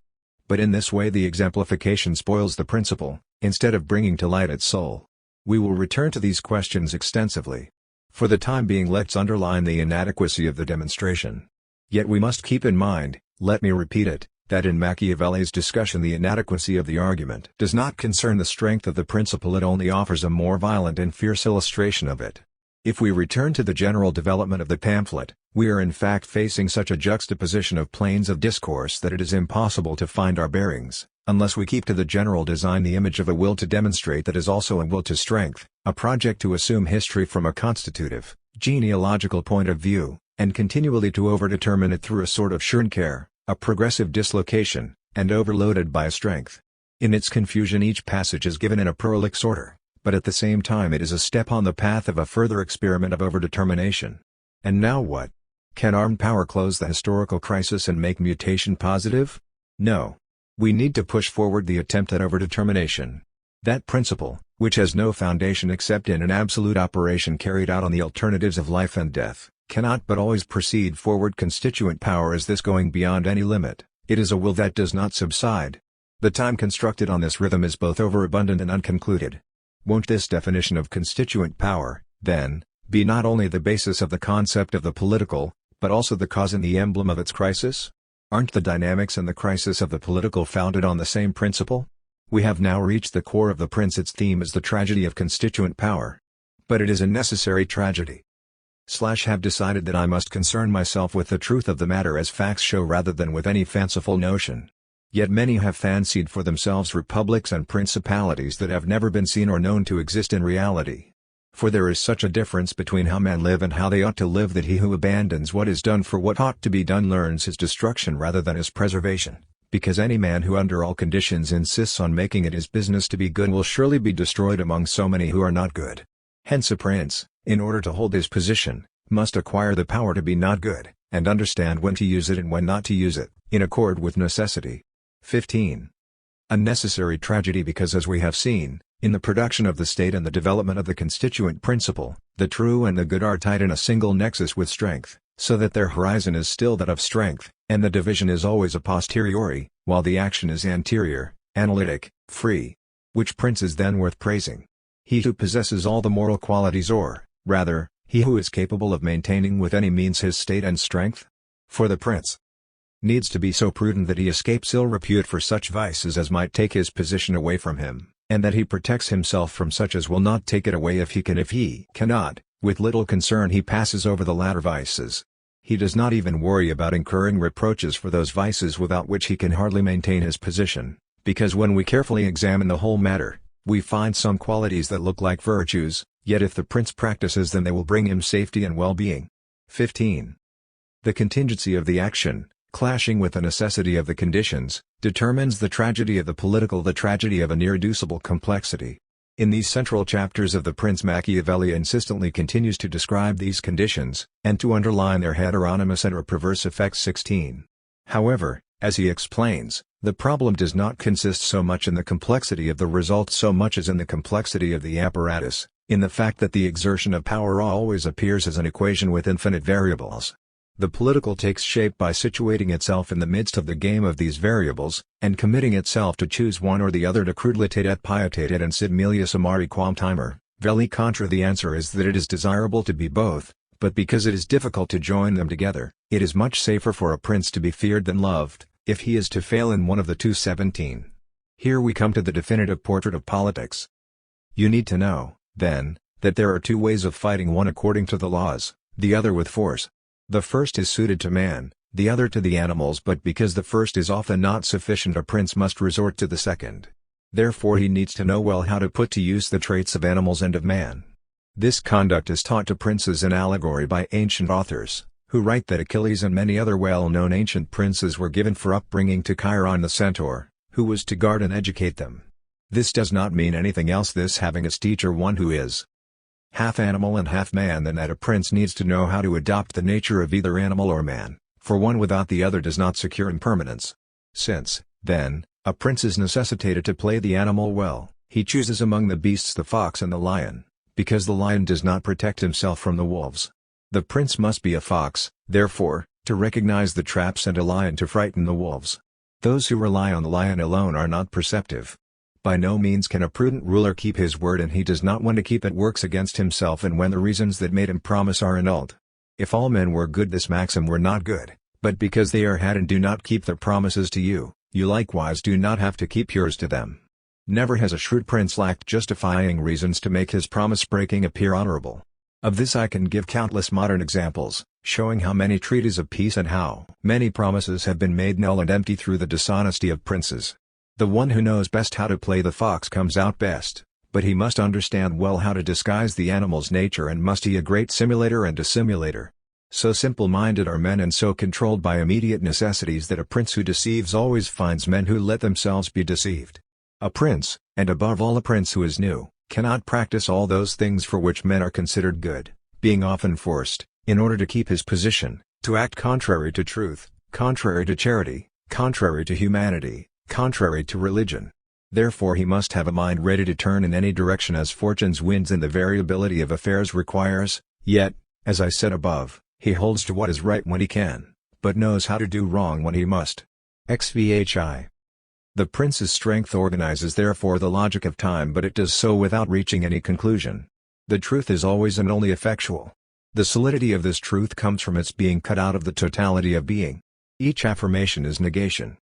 But in this way the exemplification spoils the principle, instead of bringing to light its soul. We will return to these questions extensively. For the time being let's underline the inadequacy of the demonstration. Yet we must keep in mind, let me repeat it, that in Machiavelli's discussion the inadequacy of the argument does not concern the strength of the principle, it only offers a more violent and fierce illustration of it. If we return to the general development of the pamphlet, we are in fact facing such a juxtaposition of planes of discourse that it is impossible to find our bearings, unless we keep to the general design the image of a will to demonstrate that is also a will to strength, a project to assume history from a constitutive, genealogical point of view, and continually to overdetermine it through a sort of Schönkehr, a progressive dislocation, and overloaded by a strength. In its confusion each passage is given in a prolix order, but at the same time it is a step on the path of a further experiment of overdetermination. And now what? Can armed power close the historical crisis and make mutation positive? No. We need to push forward the attempt at overdetermination. That principle, which has no foundation except in an absolute operation carried out on the alternatives of life and death, cannot but always proceed forward. Constituent power is this going beyond any limit, it is a will that does not subside. The time constructed on this rhythm is both overabundant and unconcluded. Won't this definition of constituent power, then, be not only the basis of the concept of the political, but also the cause and the emblem of its crisis? Aren't the dynamics and the crisis of the political founded on the same principle? We have now reached the core of the Prince. Its theme is the tragedy of constituent power. But it is a necessary tragedy. Have decided that I must concern myself with the truth of the matter as facts show rather than with any fanciful notion. Yet many have fancied for themselves republics and principalities that have never been seen or known to exist in reality. For there is such a difference between how men live and how they ought to live that he who abandons what is done for what ought to be done learns his destruction rather than his preservation, because any man who under all conditions insists on making it his business to be good will surely be destroyed among so many who are not good. Hence a prince, in order to hold his position, must acquire the power to be not good, and understand when to use it and when not to use it, in accord with necessity. 15. A necessary tragedy because, as we have seen, in the production of the state and the development of the constituent principle, the true and the good are tied in a single nexus with strength, so that their horizon is still that of strength, and the division is always a posteriori, while the action is anterior, analytic, free. Which prince is then worth praising? He who possesses all the moral qualities, or, rather, he who is capable of maintaining with any means his state and strength? For the prince needs to be so prudent that he escapes ill repute for such vices as might take his position away from him, and that he protects himself from such as will not take it away if he can. If he cannot, with little concern he passes over the latter vices. He does not even worry about incurring reproaches for those vices without which he can hardly maintain his position, because when we carefully examine the whole matter, we find some qualities that look like virtues, yet if the prince practices them they will bring him safety and well-being. 15. The contingency of the action, clashing with the necessity of the conditions, determines the tragedy of the political, the tragedy of an irreducible complexity. In these central chapters of the Prince, Machiavelli insistently continues to describe these conditions, and to underline their heteronymous and or perverse effects. 16. However, as he explains, the problem does not consist so much in the complexity of the results so much as in the complexity of the apparatus, in the fact that the exertion of power always appears as an equation with infinite variables. The political takes shape by situating itself in the midst of the game of these variables, and committing itself to choose one or the other. De crudelitate et pietate and sid melius amari quam timer, veli contra. The answer is that it is desirable to be both, but because it is difficult to join them together, it is much safer for a prince to be feared than loved, if he is to fail in one of the two. 17. Here we come to the definitive portrait of politics. You need to know, then, that there are two ways of fighting, one according to the laws, the other with force. The first is suited to man, the other to the animals, but because the first is often not sufficient, a prince must resort to the second. Therefore he needs to know well how to put to use the traits of animals and of man. This conduct is taught to princes in allegory by ancient authors, who write that Achilles and many other well-known ancient princes were given for upbringing to Chiron the centaur, who was to guard and educate them. This does not mean anything else, this having as teacher one who is half animal and half man, than that a prince needs to know how to adopt the nature of either animal or man, for one without the other does not secure impermanence. Since, then, a prince is necessitated to play the animal well, he chooses among the beasts the fox and the lion, because the lion does not protect himself from the wolves. The prince must be a fox, therefore, to recognize the traps, and a lion to frighten the wolves. Those who rely on the lion alone are not perceptive. By no means can a prudent ruler keep his word, and he does not want to keep it works against himself and when the reasons that made him promise are annulled. If all men were good, this maxim were not good, but because they are had and do not keep their promises to you, you likewise do not have to keep yours to them. Never has a shrewd prince lacked justifying reasons to make his promise-breaking appear honorable. Of this I can give countless modern examples, showing how many treaties of peace and how many promises have been made null and empty through the dishonesty of princes. The one who knows best how to play the fox comes out best, but he must understand well how to disguise the animal's nature, and must be a great simulator and dissimulator. So simple-minded are men and so controlled by immediate necessities that a prince who deceives always finds men who let themselves be deceived. A prince, and above all a prince who is new, cannot practice all those things for which men are considered good, being often forced, in order to keep his position, to act contrary to truth, contrary to charity, contrary to humanity, contrary to religion. Therefore he must have a mind ready to turn in any direction as fortune's winds and the variability of affairs requires, yet, as I said above, he holds to what is right when he can, but knows how to do wrong when he must. XVHI. The prince's strength organizes therefore the logic of time, but it does so without reaching any conclusion. The truth is always and only effectual. The solidity of this truth comes from its being cut out of the totality of being. Each affirmation is negation.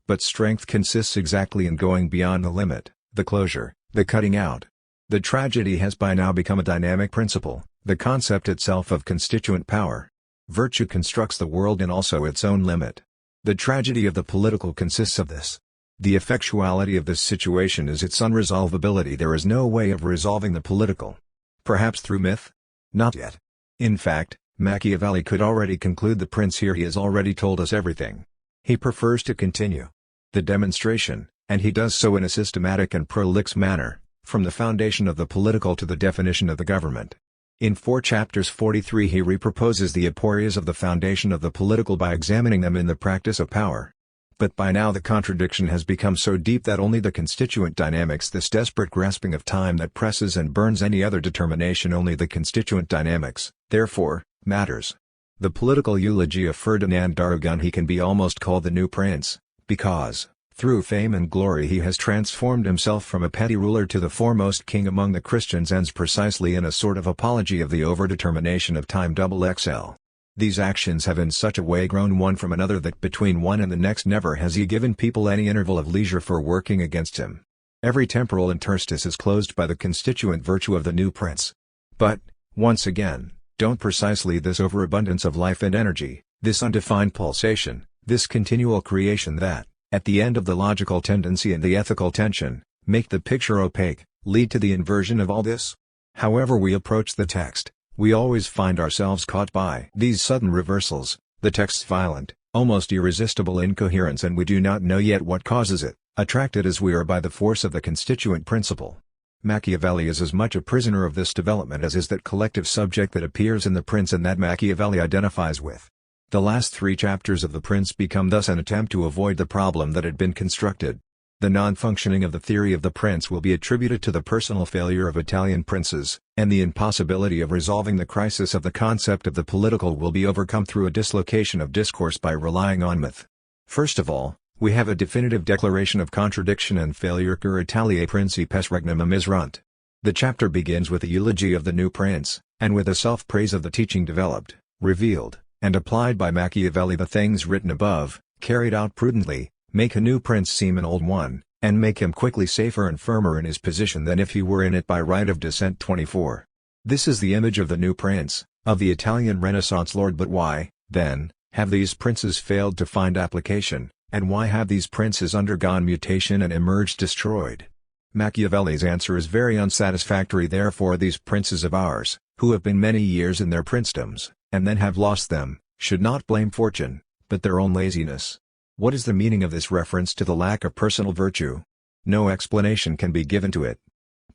But strength consists exactly in going beyond the limit, the closure, the cutting out. The tragedy has by now become a dynamic principle, the concept itself of constituent power. Virtue constructs the world in also its own limit. The tragedy of the political consists of this. The effectuality of this situation is its unresolvability. There is no way of resolving the political. Perhaps through myth? Not yet. In fact, Machiavelli could already conclude the prince here. He has already told us everything. He prefers to continue the demonstration, and he does so in a systematic and prolix manner, from the foundation of the political to the definition of the government. In 4 chapters 43 he reproposes the aporias of the foundation of the political by examining them in the practice of power. But by now the contradiction has become so deep that only the constituent dynamics, this desperate grasping of time that presses and burns any other determination, only the constituent dynamics, therefore, matters. The political eulogy of Ferdinand d'Aragon, he can be almost called the new prince, because, through fame and glory he has transformed himself from a petty ruler to the foremost king among the Christians, ends precisely in a sort of apology of the overdetermination of time XXL. These actions have in such a way grown one from another that between one and the next never has he given people any interval of leisure for working against him. Every temporal interstice is closed by the constituent virtue of the new prince. But, once again, don't precisely this overabundance of life and energy, this undefined pulsation, this continual creation that, at the end of the logical tendency and the ethical tension, make the picture opaque, lead to the inversion of all this? However we approach the text, we always find ourselves caught by these sudden reversals, the text's violent, almost irresistible incoherence, and we do not know yet what causes it, attracted as we are by the force of the constituent principle. Machiavelli is as much a prisoner of this development as is that collective subject that appears in the prince and that Machiavelli identifies with. The last 3 chapters of the prince become thus an attempt to avoid the problem that had been constructed. The non-functioning of the theory of the prince will be attributed to the personal failure of Italian princes, and the impossibility of resolving the crisis of the concept of the political will be overcome through a dislocation of discourse by relying on myth. First of all, we have a definitive declaration of contradiction and failure. Cur Italiae Principes Regnum Miserunt. The chapter begins with a eulogy of the new prince, and with a self-praise of the teaching developed, revealed, and applied by Machiavelli. The things written above, carried out prudently, make a new prince seem an old one, and make him quickly safer and firmer in his position than if he were in it by right of descent. 24. This is the image of the new prince, of the Italian Renaissance lord. But why, then, have these princes failed to find application, and why have these princes undergone mutation and emerged destroyed? Machiavelli's answer is very unsatisfactory. Therefore these princes of ours, who have been many years in their princedoms, and then have lost them, should not blame fortune, but their own laziness. What is the meaning of this reference to the lack of personal virtue? No explanation can be given to it.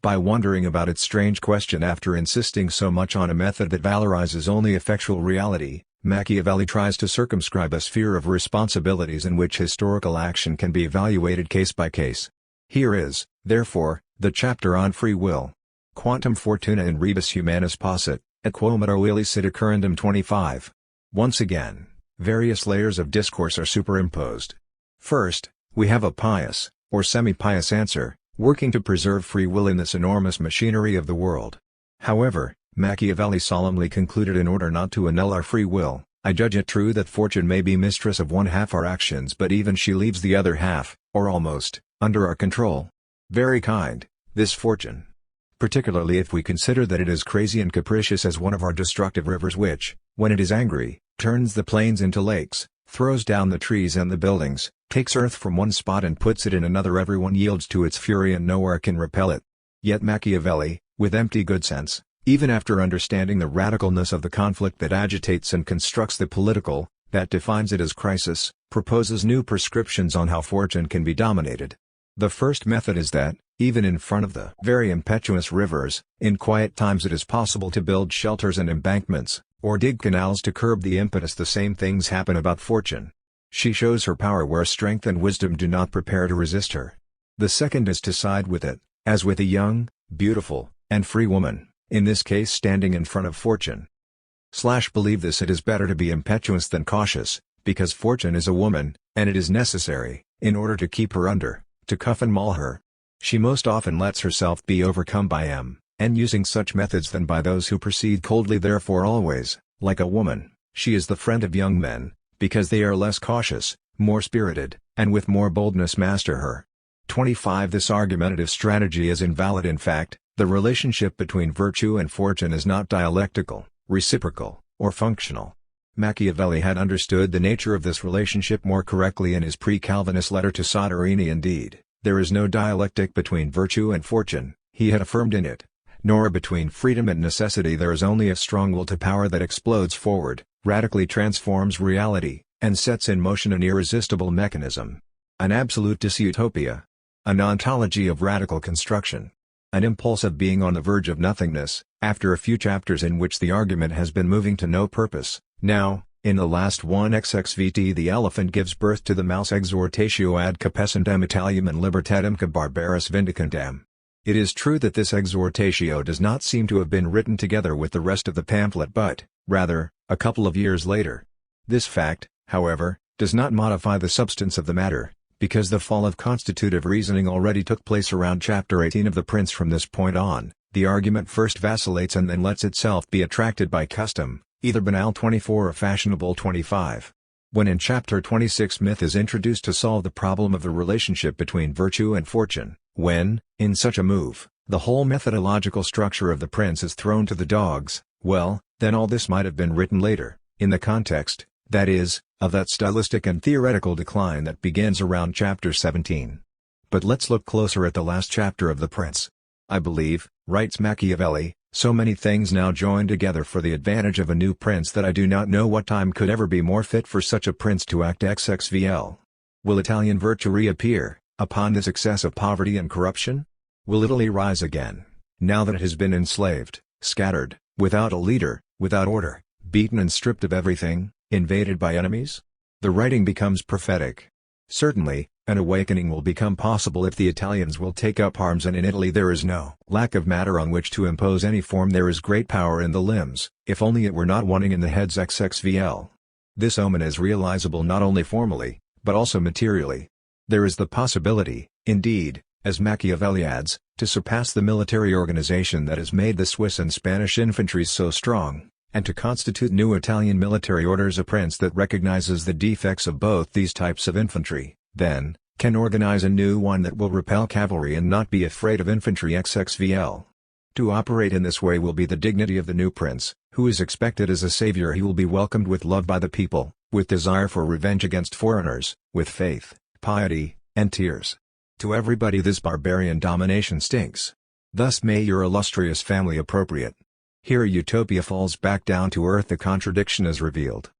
By wondering about its strange question after insisting so much on a method that valorizes only effectual reality, Machiavelli tries to circumscribe a sphere of responsibilities in which historical action can be evaluated case by case. Here is, therefore, the chapter on free will. Quantum fortuna in rebus humanus possit, et quomodo illicit occurrendum. 25. Once again, various layers of discourse are superimposed. First, we have a pious, or semi-pious answer, working to preserve free will in this enormous machinery of the world. However, Machiavelli solemnly concluded, in order not to annul our free will, I judge it true that fortune may be mistress of one half our actions, but even she leaves the other half, or almost, under our control. Very kind, this fortune. Particularly if we consider that it is crazy and capricious as one of our destructive rivers which, when it is angry, turns the plains into lakes, throws down the trees and the buildings, takes earth from one spot and puts it in another. Everyone yields to its fury and nowhere can repel it. Yet Machiavelli, with empty good sense, even after understanding the radicalness of the conflict that agitates and constructs the political, that defines it as crisis, proposes new prescriptions on how fortune can be dominated. The first method is that, even in front of the very impetuous rivers, in quiet times it is possible to build shelters and embankments, or dig canals to curb the impetus. The same things happen about fortune. She shows her power where strength and wisdom do not prepare to resist her. The second is to side with it, as with a young, beautiful, and free woman, in this case standing in front of fortune. Believe this: it is better to be impetuous than cautious, because fortune is a woman, and it is necessary, in order to keep her under, to cuff and maul her. She most often lets herself be overcome by and using such methods than by those who proceed coldly. Therefore always, like a woman, she is the friend of young men, because they are less cautious, more spirited, and with more boldness master her. 25. This argumentative strategy is invalid. In fact, the relationship between virtue and fortune is not dialectical, reciprocal, or functional. Machiavelli had understood the nature of this relationship more correctly in his pre-Calvinist letter to Soderini. Indeed, there is no dialectic between virtue and fortune, he had affirmed in it, nor between freedom and necessity. There is only a strong will to power that explodes forward, radically transforms reality, and sets in motion an irresistible mechanism. An absolute dysutopia. An ontology of radical construction. An impulse of being on the verge of nothingness, after a few chapters in which the argument has been moving to no purpose. Now, in the last one XXVT, the elephant gives birth to the mouse. Exhortatio ad capecentem Italiam and libertatem barbaris vindicantem. It is true that this exhortatio does not seem to have been written together with the rest of the pamphlet but, rather, a couple of years later. This fact, however, does not modify the substance of the matter, because the fall of constitutive reasoning already took place around chapter 18 of the Prince. From this point on, the argument first vacillates and then lets itself be attracted by custom, either banal 24 or fashionable 25. When in chapter 26 myth is introduced to solve the problem of the relationship between virtue and fortune, when, in such a move, the whole methodological structure of the Prince is thrown to the dogs, well, then all this might have been written later, in the context, that is, of that stylistic and theoretical decline that begins around chapter 17. But let's look closer at the last chapter of the Prince. I believe, writes Machiavelli, so many things now join together for the advantage of a new prince that I do not know what time could ever be more fit for such a prince to act. XXVL. Will Italian virtue reappear, upon this excess of poverty and corruption? Will Italy rise again, now that it has been enslaved, scattered, without a leader, without order, beaten and stripped of everything, invaded by enemies? The writing becomes prophetic. Certainly, an awakening will become possible if the Italians will take up arms, and in Italy there is no lack of matter on which to impose any form. There is great power in the limbs, if only it were not wanting in the heads. XXVL. This omen is realizable not only formally, but also materially. There is the possibility, indeed, as Machiavelli adds, to surpass the military organization that has made the Swiss and Spanish infantries so strong, and to constitute new Italian military orders. A prince that recognizes the defects of both these types of infantry, then, can organize a new one that will repel cavalry and not be afraid of infantry. XXVL. To operate in this way will be the dignity of the new prince, who is expected as a savior. He will be welcomed with love by the people, with desire for revenge against foreigners, with faith, piety, and tears. To everybody this barbarian domination stinks. Thus may your illustrious family appropriate. Here utopia falls back down to earth. The contradiction is revealed.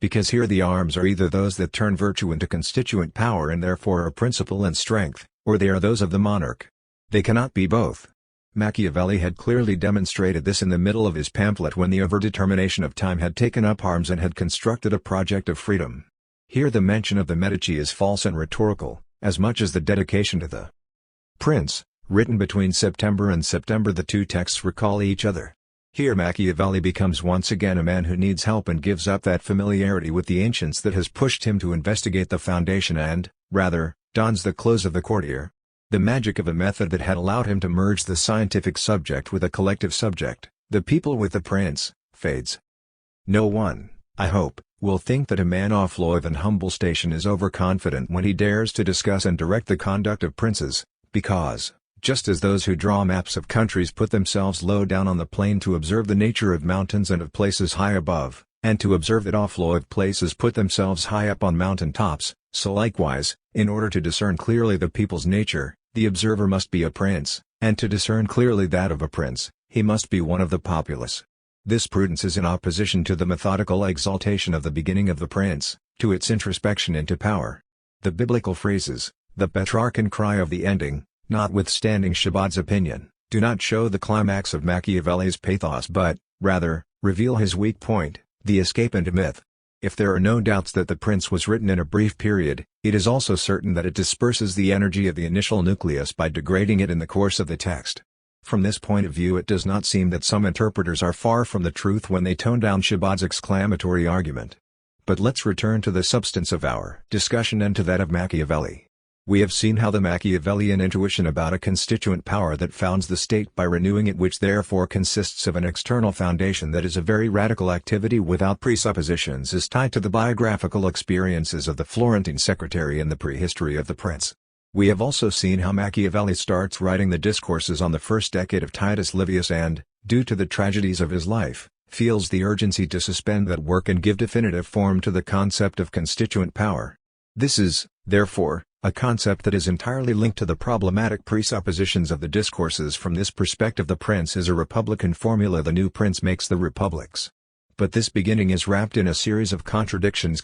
Because here the arms are either those that turn virtue into constituent power and therefore are principle and strength, or they are those of the monarch. They cannot be both. Machiavelli had clearly demonstrated this in the middle of his pamphlet when the overdetermination of time had taken up arms and had constructed a project of freedom. Here the mention of the Medici is false and rhetorical, as much as the dedication to the Prince, written between September and September. The two texts recall each other. Here Machiavelli becomes once again a man who needs help and gives up that familiarity with the ancients that has pushed him to investigate the foundation and, rather, dons the clothes of the courtier. The magic of a method that had allowed him to merge the scientific subject with a collective subject, the people with the prince, fades. No one, I hope, will think that a man of low and humble station is overconfident when he dares to discuss and direct the conduct of princes, because, just as those who draw maps of countries put themselves low down on the plain to observe the nature of mountains and of places high above, and to observe that off-low of places put themselves high up on mountain tops, so likewise, in order to discern clearly the people's nature, the observer must be a prince, and to discern clearly that of a prince, he must be one of the populace. This prudence is in opposition to the methodical exaltation of the beginning of the Prince, to its introspection into power. The biblical phrases, the Petrarchan cry of the ending, notwithstanding Chabad's opinion, do not show the climax of Machiavelli's pathos but, rather, reveal his weak point, the escape into myth. If there are no doubts that the Prince was written in a brief period, it is also certain that it disperses the energy of the initial nucleus by degrading it in the course of the text. From this point of view it does not seem that some interpreters are far from the truth when they tone down Chabad's exclamatory argument. But let's return to the substance of our discussion and to that of Machiavelli. We have seen how the Machiavellian intuition about a constituent power that founds the state by renewing it, which therefore consists of an external foundation that is a very radical activity without presuppositions, is tied to the biographical experiences of the Florentine secretary in the prehistory of the Prince. We have also seen how Machiavelli starts writing the discourses on the first decade of Titus Livius and, due to the tragedies of his life, feels the urgency to suspend that work and give definitive form to the concept of constituent power. This is, therefore, a concept that is entirely linked to the problematic presuppositions of the discourses. From this perspective, the prince is a republican formula. The new prince makes the republics. But this beginning is wrapped in a series of contradictions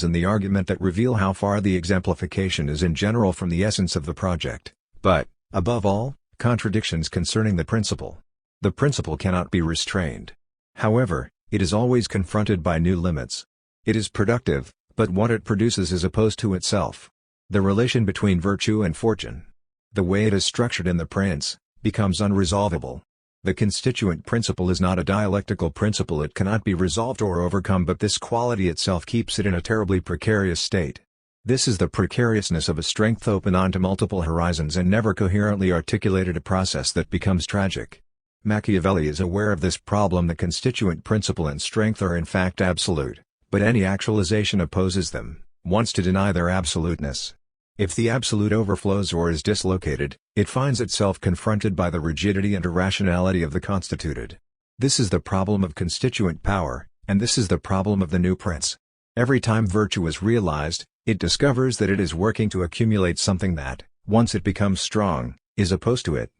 in the argument that reveal how far the exemplification is in general from the essence of the project, but, above all, contradictions concerning the principle. The principle cannot be restrained. However, it is always confronted by new limits. It is productive, but what it produces is opposed to itself. The relation between virtue and fortune, the way it is structured in the prince, becomes unresolvable. The constituent principle is not a dialectical principle. It cannot be resolved or overcome, but this quality itself keeps it in a terribly precarious state. This is the precariousness of a strength open onto multiple horizons and never coherently articulated, a process that becomes tragic. Machiavelli is aware of this problem. The constituent principle and strength are in fact absolute, but any actualization opposes them, wants to deny their absoluteness. If the absolute overflows or is dislocated, it finds itself confronted by the rigidity and irrationality of the constituted. This is the problem of constituent power, and this is the problem of the new prince. Every time virtue is realized, it discovers that it is working to accumulate something that, once it becomes strong, is opposed to it.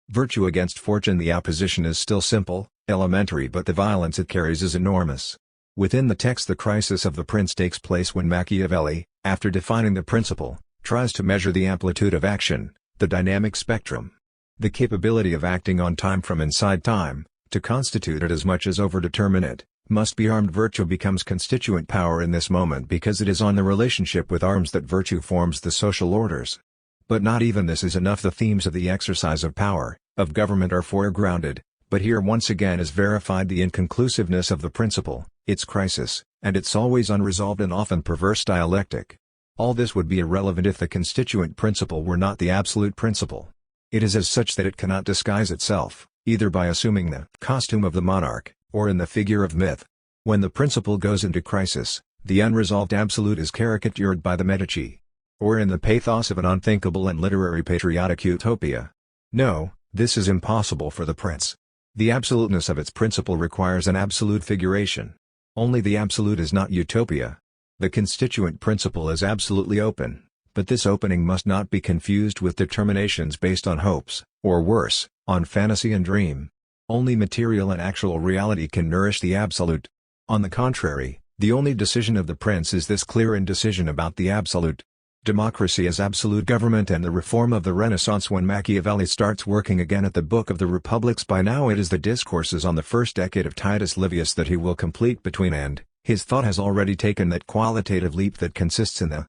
Virtue against fortune. The opposition is still simple, elementary, but the violence it carries is enormous. Within the text, the crisis of the prince takes place when Machiavelli, after defining the principle, tries to measure the amplitude of action, the dynamic spectrum. The capability of acting on time from inside time, to constitute it as much as overdetermine it, must be armed. Virtue becomes constituent power in this moment because it is on the relationship with arms that virtue forms the social orders. But not even this is enough. The themes of the exercise of power, of government, are foregrounded, but here once again is verified the inconclusiveness of the principle, its crisis, and its always unresolved and often perverse dialectic. All this would be irrelevant if the constituent principle were not the absolute principle. It is as such that it cannot disguise itself, either by assuming the costume of the monarch, or in the figure of myth. When the principle goes into crisis, the unresolved absolute is caricatured by the Medici, or in the pathos of an unthinkable and literary patriotic utopia. No, this is impossible for the prince. The absoluteness of its principle requires an absolute figuration. Only the absolute is not utopia. The constituent principle is absolutely open, but this opening must not be confused with determinations based on hopes, or worse, on fantasy and dream. Only material and actual reality can nourish the absolute. On the contrary, the only decision of the prince is this clear indecision about the absolute. Democracy as absolute government and the reform of the Renaissance. When Machiavelli starts working again at the Book of the Republics, by now it is the discourses on the first decade of Titus Livius that he will complete between, and his thought has already taken that qualitative leap that consists in the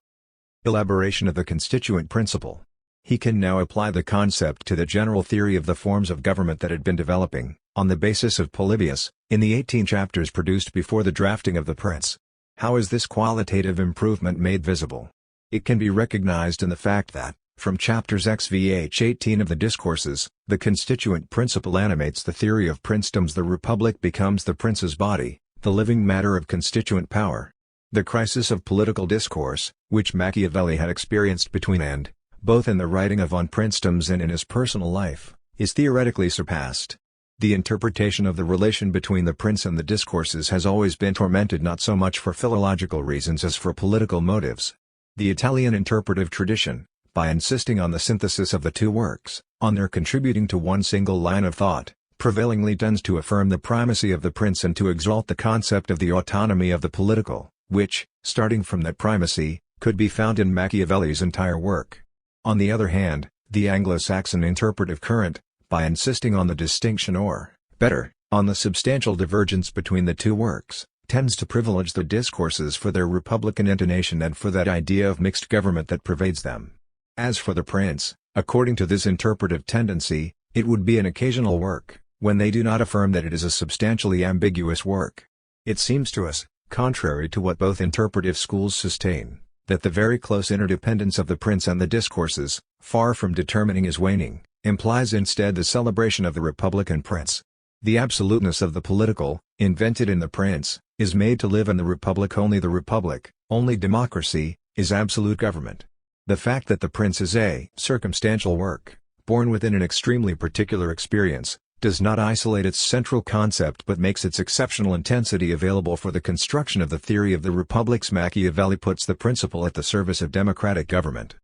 elaboration of the constituent principle. He can now apply the concept to the general theory of the forms of government that had been developing, on the basis of Polybius, in the 18 chapters produced before the drafting of the Prince. How is this qualitative improvement made visible? It can be recognized in the fact that, from chapters XVH 18 of the Discourses, the constituent principle animates the theory of princedoms. The republic becomes the prince's body, the living matter of constituent power. The crisis of political discourse, which Machiavelli had experienced between and, both in the writing of On Princedoms and in his personal life, is theoretically surpassed. The interpretation of the relation between the prince and the discourses has always been tormented not so much for philological reasons as for political motives. The Italian interpretive tradition, by insisting on the synthesis of the two works, on their contributing to one single line of thought, prevailingly tends to affirm the primacy of the prince and to exalt the concept of the autonomy of the political, which, starting from that primacy, could be found in Machiavelli's entire work. On the other hand, the Anglo-Saxon interpretive current, by insisting on the distinction or, better, on the substantial divergence between the two works, tends to privilege the discourses for their republican intonation and for that idea of mixed government that pervades them. As for the prince, according to this interpretive tendency, it would be an occasional work, when they do not affirm that it is a substantially ambiguous work. It seems to us, contrary to what both interpretive schools sustain, that the very close interdependence of the prince and the discourses, far from determining his waning, implies instead the celebration of the republican prince. The absoluteness of the political, invented in the prince, is made to live in the republic. Only the republic, only democracy, is absolute government. The fact that the prince is a circumstantial work, born within an extremely particular experience, does not isolate its central concept but makes its exceptional intensity available for the construction of the theory of the republics. Machiavelli puts the principle at the service of democratic government.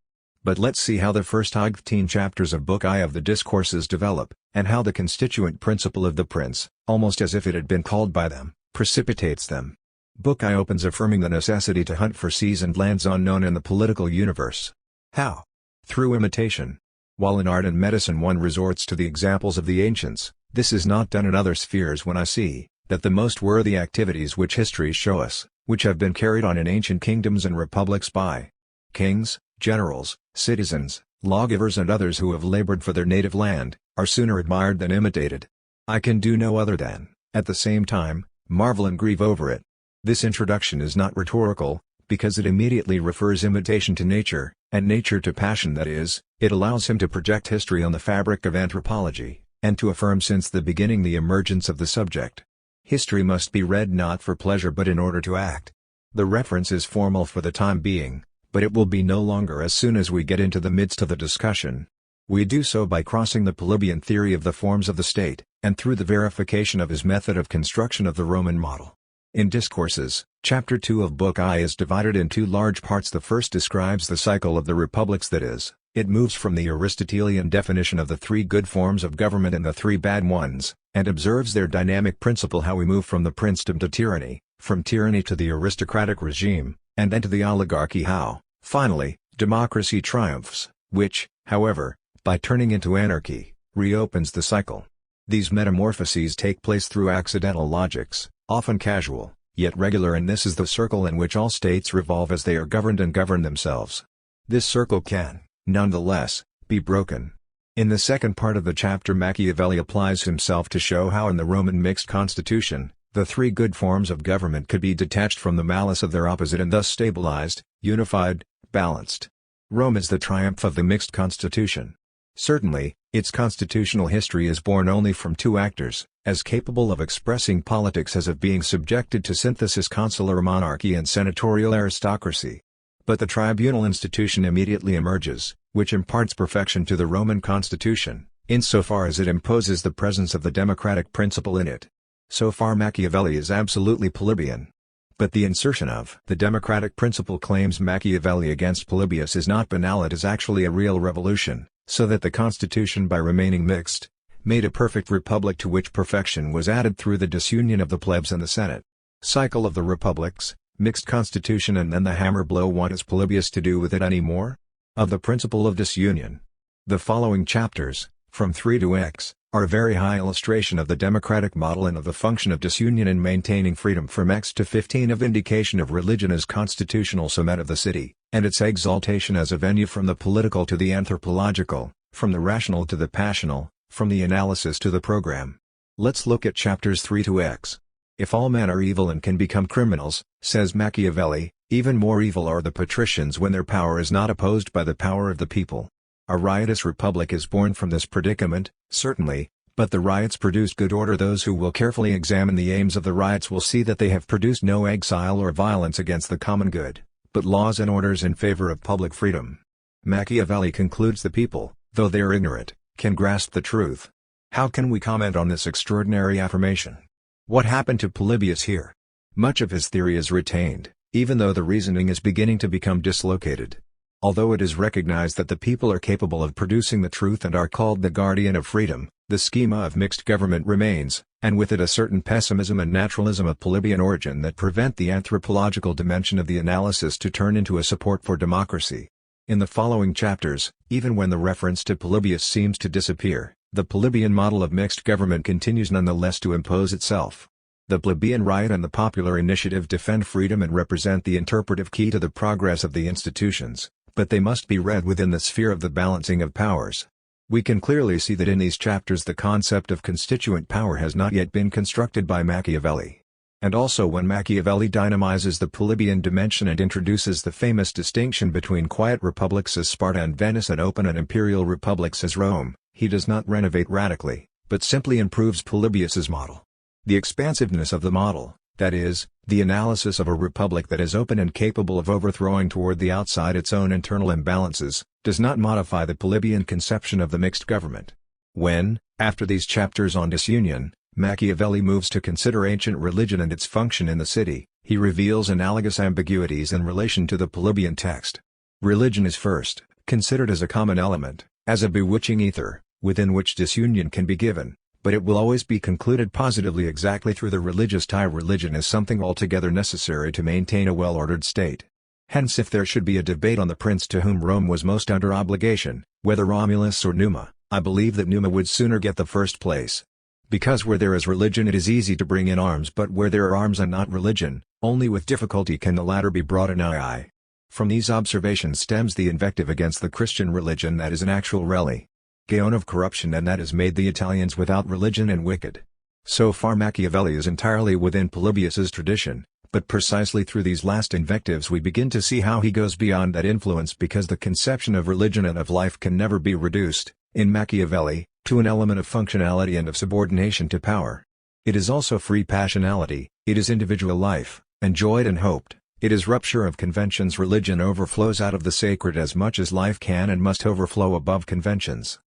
But let's see how the first 18 chapters of Book I of the Discourses develop, and how the constituent principle of the prince, almost as if it had been called by them, precipitates them. Book I opens affirming the necessity to hunt for seas and lands unknown in the political universe. How? Through imitation. While in art and medicine one resorts to the examples of the ancients, this is not done in other spheres. When I see that the most worthy activities which histories show us, which have been carried on in ancient kingdoms and republics by kings, generals, citizens, lawgivers and others who have labored for their native land, are sooner admired than imitated, I can do no other than, at the same time, marvel and grieve over it. This introduction is not rhetorical, because it immediately refers imitation to nature, and nature to passion. That is, it allows him to project history on the fabric of anthropology, and to affirm since the beginning the emergence of the subject. History must be read not for pleasure but in order to act. The reference is formal for the time being, but it will be no longer as soon as we get into the midst of the discussion. We do so by crossing the Polybian theory of the forms of the state, and through the verification of his method of construction of the Roman model. In Discourses, Chapter 2 of Book I is divided in two large parts. The first describes the cycle of the republics, that is, it moves from the Aristotelian definition of the three good forms of government and the three bad ones, and observes their dynamic principle, how we move from the princedom to tyranny, from tyranny to the aristocratic regime, and then to the oligarchy, how, finally, democracy triumphs, which, however, by turning into anarchy, reopens the cycle. These metamorphoses take place through accidental logics, often casual, yet regular, and this is the circle in which all states revolve as they are governed and govern themselves. This circle can, nonetheless, be broken. In the second part of the chapter, Machiavelli applies himself to show how in the Roman mixed constitution, the three good forms of government could be detached from the malice of their opposite and thus stabilized, unified, balanced. Rome is the triumph of the mixed constitution. Certainly, its constitutional history is born only from two actors, as capable of expressing politics as of being subjected to synthesis: consular monarchy and senatorial aristocracy. But the tribunal institution immediately emerges, which imparts perfection to the Roman constitution, insofar as it imposes the presence of the democratic principle in it. So far Machiavelli is absolutely Polybian. But the insertion of the democratic principle, claims Machiavelli against Polybius, is not banal. It is actually a real revolution, so that the constitution, by remaining mixed, made a perfect republic to which perfection was added through the disunion of the plebs and the Senate. Cycle of the republics, mixed constitution, and then the hammer blow. What has Polybius to do with it any more? Of the principle of disunion. The following chapters, from 3 to X, are a very high illustration of the democratic model and of the function of disunion in maintaining freedom. From X to 15 of vindication of religion as constitutional cement of the city, and its exaltation as a venue from the political to the anthropological, from the rational to the passional, from the analysis to the program. Let's look at chapters 3 to X. If all men are evil and can become criminals, says Machiavelli, even more evil are the patricians when their power is not opposed by the power of the people. A riotous republic is born from this predicament, certainly, but the riots produce good order. Those who will carefully examine the aims of the riots will see that they have produced no exile or violence against the common good, but laws and orders in favor of public freedom. Machiavelli concludes the people, though they are ignorant, can grasp the truth. How can we comment on this extraordinary affirmation? What happened to Polybius here? Much of his theory is retained, even though the reasoning is beginning to become dislocated. Although it is recognized that the people are capable of producing the truth and are called the guardian of freedom, the schema of mixed government remains, and with it a certain pessimism and naturalism of Polybian origin that prevent the anthropological dimension of the analysis to turn into a support for democracy. In the following chapters, even when the reference to Polybius seems to disappear, the Polybian model of mixed government continues nonetheless to impose itself. The plebeian right and the popular initiative defend freedom and represent the interpretive key to the progress of the institutions, but they must be read within the sphere of the balancing of powers. We can clearly see that in these chapters the concept of constituent power has not yet been constructed by Machiavelli. And also when Machiavelli dynamizes the Polybian dimension and introduces the famous distinction between quiet republics as Sparta and Venice and open and imperial republics as Rome, he does not renovate radically, but simply improves Polybius's model. The expansiveness of the model, that is, the analysis of a republic that is open and capable of overthrowing toward the outside its own internal imbalances, does not modify the Polybian conception of the mixed government. When, After these chapters on disunion, Machiavelli moves to consider ancient religion and its function in the city. He reveals analogous ambiguities in relation to the Polybian text. Religion is first considered as a common element, as a bewitching ether, within which disunion can be given, but it will always be concluded positively exactly through the religious tie. Religion is something altogether necessary to maintain a well-ordered state. Hence, if there should be a debate on the prince to whom Rome was most under obligation, whether Romulus or Numa, I believe that Numa would sooner get the first place. Because where there is religion it is easy to bring in arms, but where there are arms and not religion, only with difficulty can the latter be brought in. From these observations stems the invective against the Christian religion that is an actual religion of corruption and that has made the Italians without religion and wicked. So far Machiavelli is entirely within Polybius's tradition, but precisely through these last invectives we begin to see how he goes beyond that influence, because the conception of religion and of life can never be reduced, in Machiavelli, to an element of functionality and of subordination to power. It is also free passionality, it is individual life, enjoyed and hoped. It is rupture of conventions. Religion overflows out of the sacred as much as life can and must overflow above conventions.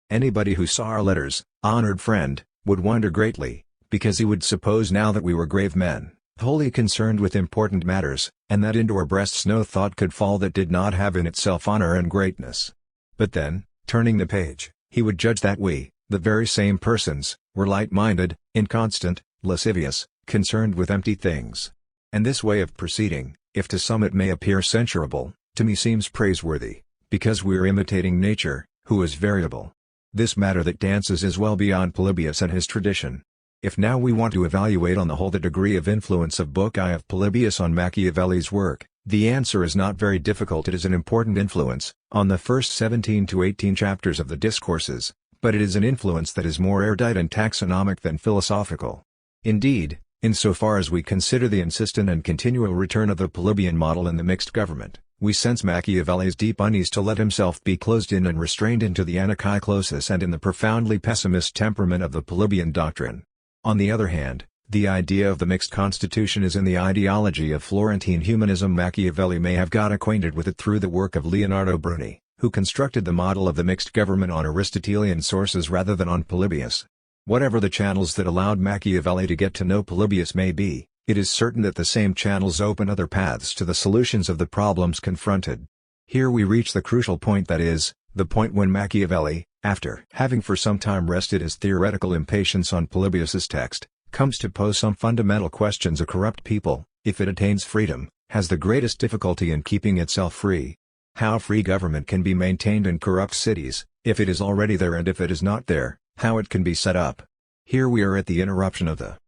Anybody who saw our letters, honored friend, would wonder greatly, because he would suppose now that we were grave men, wholly concerned with important matters, and that into our breasts no thought could fall that did not have in itself honor and greatness. But then, turning the page, he would judge that we, the very same persons, were light-minded, inconstant, lascivious, concerned with empty things. And this way of proceeding, if to some it may appear censurable, to me seems praiseworthy, because we are imitating nature, who is variable. This matter that dances is well beyond Polybius and his tradition. If now we want to evaluate on the whole the degree of influence of Book I of Polybius on Machiavelli's work, the answer is not very difficult. It is an important influence, on the first 17 to 18 chapters of the Discourses, but it is an influence that is more erudite and taxonomic than philosophical. Indeed, insofar as we consider the insistent and continual return of the Polybian model in the mixed government, we sense Machiavelli's deep unease to let himself be closed in and restrained into the anarchiklosis and in the profoundly pessimist temperament of the Polybian doctrine. On the other hand, the idea of the mixed constitution is in the ideology of Florentine humanism. Machiavelli may have got acquainted with it through the work of Leonardo Bruni, who constructed the model of the mixed government on Aristotelian sources rather than on Polybius. Whatever the channels that allowed Machiavelli to get to know Polybius may be, it is certain that the same channels open other paths to the solutions of the problems confronted. Here we reach the crucial point, that is, the point when Machiavelli, after having for some time rested his theoretical impatience on Polybius's text, comes to pose some fundamental questions. A corrupt people, if it attains freedom, has the greatest difficulty in keeping itself free. How free government can be maintained in corrupt cities, if it is already there, and if it is not there, how it can be set up. Here we are at the interruption of the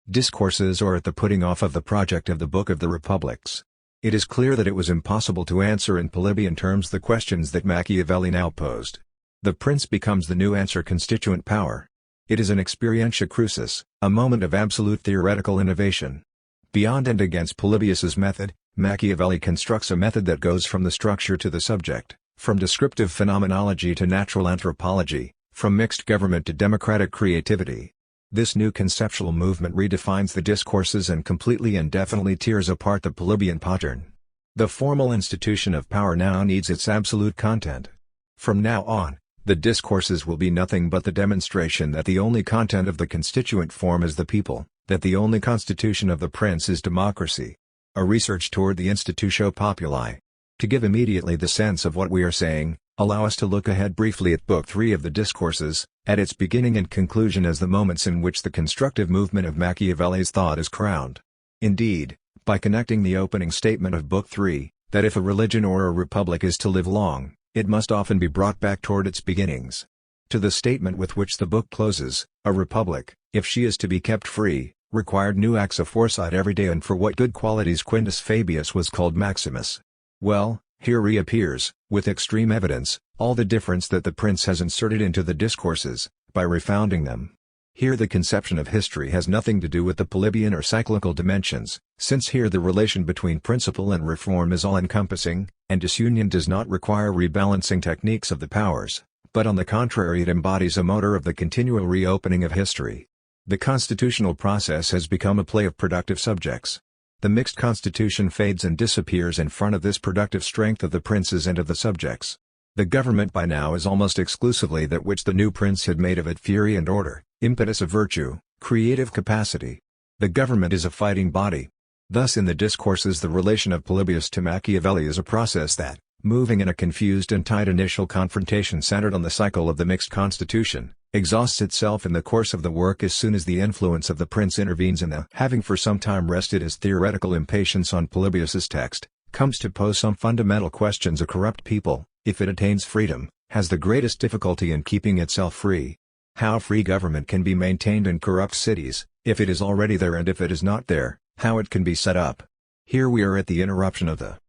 Discourses, or at the putting off of the project of the Book of the Republics. It is clear that it was impossible to answer in Polybian terms the questions that Machiavelli now posed. The prince becomes the new answer: constituent power. It is an experientia crucis, a moment of absolute theoretical innovation. Beyond and against Polybius's method, Machiavelli constructs a method that goes from the structure to the subject, from descriptive phenomenology to natural anthropology, from mixed government to democratic creativity. This new conceptual movement redefines the Discourses and completely and definitely tears apart the Polybian pattern. The formal institution of power now needs its absolute content. From now on, the Discourses will be nothing but the demonstration that the only content of the constituent form is the people, that the only constitution of the prince is democracy. A research toward the Institutio Populi. To give immediately the sense of what we are saying, allow us to look ahead briefly at Book 3 of the Discourses, at its beginning and conclusion as the moments in which the constructive movement of Machiavelli's thought is crowned. Indeed, by connecting the opening statement of Book 3, that if a religion or a republic is to live long, it must often be brought back toward its beginnings, to the statement with which the book closes, a republic, if she is to be kept free, required new acts of foresight every day, and for what good qualities Quintus Fabius was called Maximus. Well, here reappears, with extreme evidence, all the difference that the prince has inserted into the Discourses, by refounding them. Here the conception of history has nothing to do with the Polybian or cyclical dimensions, since here the relation between principle and reform is all-encompassing, and disunion does not require rebalancing techniques of the powers, but on the contrary it embodies a motor of the continual reopening of history. The constitutional process has become a play of productive subjects. The mixed constitution fades and disappears in front of this productive strength of the princes and of the subjects. The government by now is almost exclusively that which the new prince had made of it: fury and order, impetus of virtue, creative capacity. The government is a fighting body. Thus in the discourses the relation of Polybius to Machiavelli is a process that, moving in a confused and tight initial confrontation centered on the cycle of the mixed constitution, exhausts itself in the course of the work as soon as the influence of the prince intervenes in the having for some time rested his theoretical impatience on Polybius's text, comes to pose some fundamental questions. A corrupt people, if it attains freedom, has the greatest difficulty in keeping itself free. How free government can be maintained in corrupt cities, if it is already there, and if it is not there, how it can be set up. Here we are at the interruption of the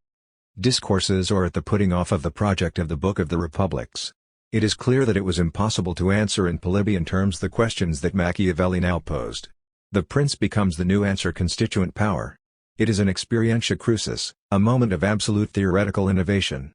discourses, or at the putting off of the project of the Book of the Republics. It is clear that it was impossible to answer in Polybian terms the questions that Machiavelli now posed. The prince becomes the new answer: constituent power. It is an experientia crucis, a moment of absolute theoretical innovation.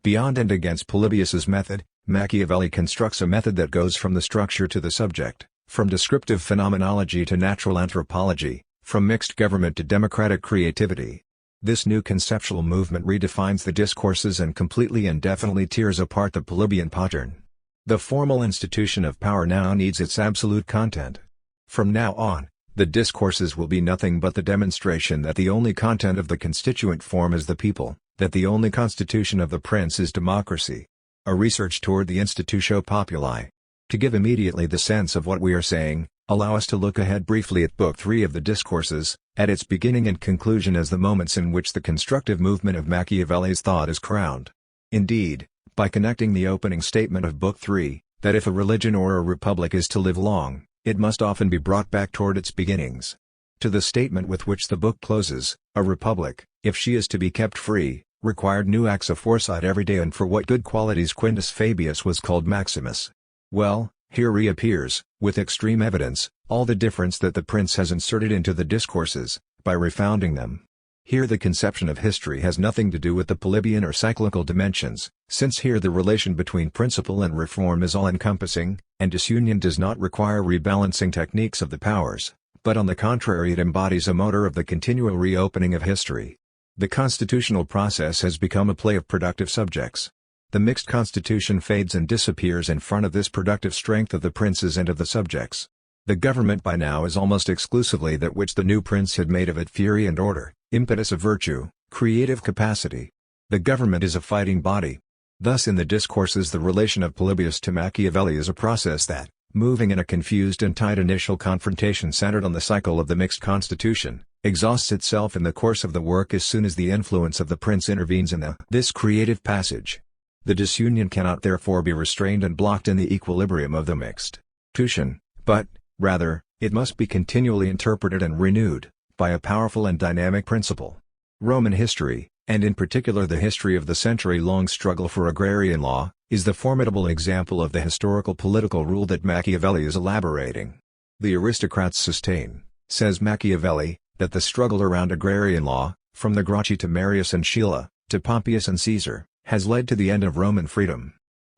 Beyond and against Polybius's method, Machiavelli constructs a method that goes from the structure to the subject, from descriptive phenomenology to natural anthropology, from mixed government to democratic creativity. This new conceptual movement redefines the discourses and completely and definitely tears apart the Polybian pattern. The formal institution of power now needs its absolute content. From now on, the discourses will be nothing but the demonstration that the only content of the constituent form is the people, that the only constitution of the prince is democracy. A research toward the institutio populi. To give immediately the sense of what we are saying, allow us to look ahead briefly at Book 3 of the Discourses, at its beginning and conclusion as the moments in which the constructive movement of Machiavelli's thought is crowned. Indeed, by connecting the opening statement of Book 3, that if a religion or a republic is to live long, it must often be brought back toward its beginnings, to the statement with which the book closes, a republic, if she is to be kept free, required new acts of foresight every day, and for what good qualities Quintus Fabius was called Maximus. Well, here reappears, with extreme evidence, all the difference that the prince has inserted into the discourses, by refounding them. Here the conception of history has nothing to do with the Polybian or cyclical dimensions, since here the relation between principle and reform is all-encompassing, and disunion does not require rebalancing techniques of the powers, but on the contrary it embodies a motor of the continual reopening of history. The constitutional process has become a play of productive subjects. The mixed constitution fades and disappears in front of this productive strength of the princes and of the subjects. The government by now is almost exclusively that which the new prince had made of it: fury and order, impetus of virtue, creative capacity. The government is a fighting body. Thus in the discourses the relation of Polybius to Machiavelli is a process that, moving in a confused and tight initial confrontation centered on the cycle of the mixed constitution, exhausts itself in the course of the work as soon as the influence of the prince intervenes in this creative passage. The disunion cannot therefore be restrained and blocked in the equilibrium of the mixed constitution, but, rather, it must be continually interpreted and renewed, by a powerful and dynamic principle. Roman history, and in particular the history of the century-long struggle for agrarian law, is the formidable example of the historical political rule that Machiavelli is elaborating. The aristocrats sustain, says Machiavelli, that the struggle around agrarian law, from the Gracchi to Marius and Scylla, to Pompeius and Caesar, has led to the end of Roman freedom.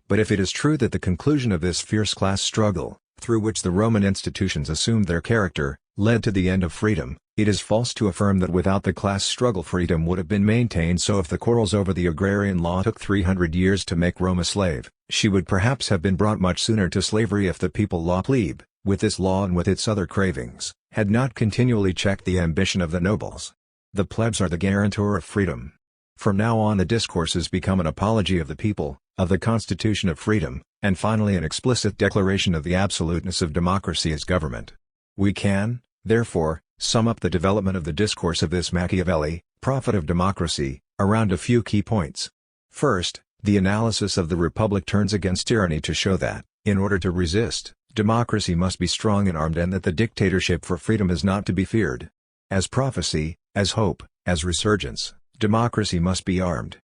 But if it is true that the conclusion of this fierce class struggle, through which the Roman institutions assumed their character, led to the end of freedom, it is false to affirm that without the class struggle freedom would have been maintained. So if the quarrels over the agrarian law took 300 years to make Rome a slave, she would perhaps have been brought much sooner to slavery if the people law plebe, with this law and with its other cravings, had not continually checked the ambition of the nobles. The plebs are the guarantor of freedom. From now on the discourses become an apology of the people, of the constitution of freedom, and finally an explicit declaration of the absoluteness of democracy as government. We can, therefore, sum up the development of the discourse of this Machiavelli, prophet of democracy, around a few key points. First, the analysis of the republic turns against tyranny to show that, in order to resist, democracy must be strong and armed, and that the dictatorship for freedom is not to be feared. As prophecy, as hope, as resurgence, democracy must be armed.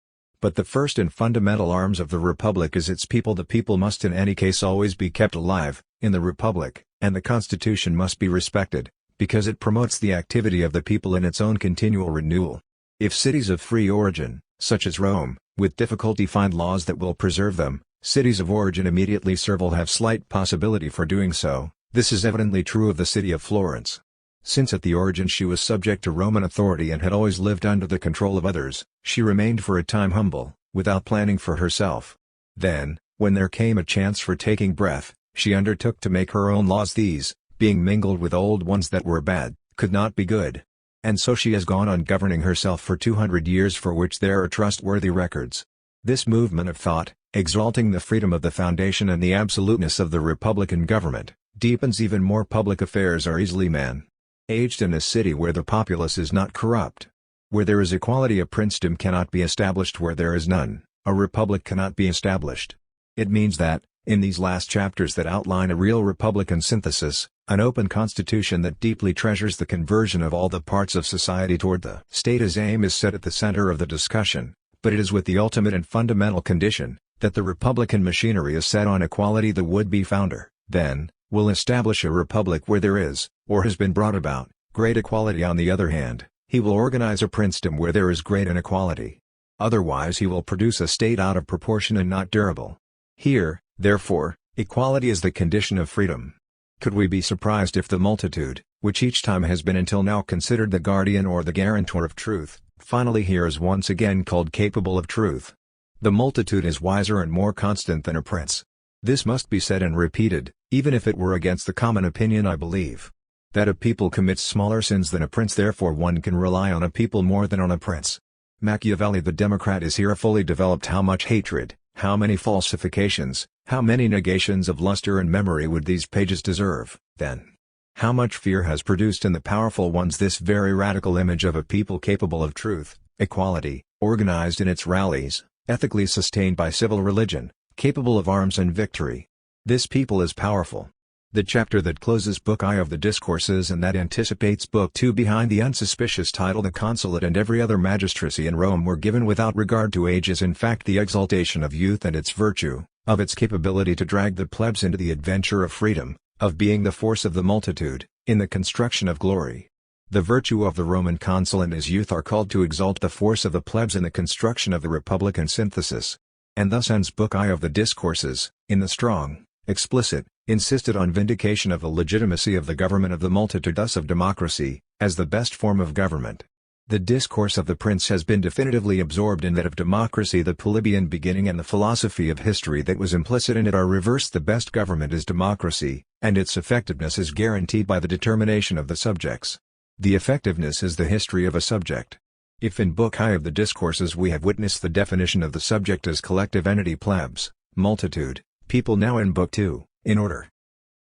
But the first and fundamental arms of the republic is its people. The people must in any case always be kept alive, in the republic, and the constitution must be respected, because it promotes the activity of the people in its own continual renewal. If cities of free origin, such as Rome, with difficulty find laws that will preserve them, cities of origin immediately servile have slight possibility for doing so. This is evidently true of the city of Florence. Since at the origin she was subject to Roman authority and had always lived under the control of others, she remained for a time humble, without planning for herself. Then, when there came a chance for taking breath, she undertook to make her own laws. These, being mingled with old ones that were bad, could not be good. And so she has gone on governing herself for 200 years, for which there are trustworthy records. This movement of thought, exalting the freedom of the foundation and the absoluteness of the republican government, deepens even more. Public affairs are easily managed in a city where the populace is not corrupt. Where there is equality, a princedom cannot be established. Where there is none, a republic cannot be established. It means that, in these last chapters that outline a real republican synthesis, an open constitution that deeply treasures the conversion of all the parts of society toward the state as aim is set at the center of the discussion, but it is with the ultimate and fundamental condition, that the republican machinery is set on equality. The would-be founder, then, will establish a republic where there is, or has been brought about, great equality. On the other hand, he will organize a princedom where there is great inequality. Otherwise he will produce a state out of proportion and not durable. Here, therefore, equality is the condition of freedom. Could we be surprised if the multitude, which each time has been until now considered the guardian or the guarantor of truth, finally here is once again called capable of truth? The multitude is wiser and more constant than a prince. This must be said and repeated, even if it were against the common opinion. I believe that a people commits smaller sins than a prince, therefore one can rely on a people more than on a prince. Machiavelli the Democrat is here fully developed. How much hatred, how many falsifications, how many negations of luster and memory would these pages deserve, then? How much fear has produced in the powerful ones this very radical image of a people capable of truth, equality, organized in its rallies, ethically sustained by civil religion, capable of arms and victory. This people is powerful. The chapter that closes Book I of the Discourses and that anticipates Book II behind the unsuspicious title The Consulate and every other magistracy in Rome were given without regard to age is in fact the exaltation of youth and its virtue, of its capability to drag the plebs into the adventure of freedom, of being the force of the multitude, in the construction of glory. The virtue of the Roman consul and his youth are called to exalt the force of the plebs in the construction of the republican synthesis. And thus ends Book I of the Discourses, in the strong, explicit, insisted on vindication of the legitimacy of the government of the multitude, thus of democracy, as the best form of government. The discourse of the prince has been definitively absorbed in that of democracy. The Polybian beginning and the philosophy of history that was implicit in it are reversed. The best government is democracy, and its effectiveness is guaranteed by the determination of the subjects. The effectiveness is the history of a subject. If in Book I of the Discourses we have witnessed the definition of the subject as collective entity, plebs, multitude, people, now in Book II, in order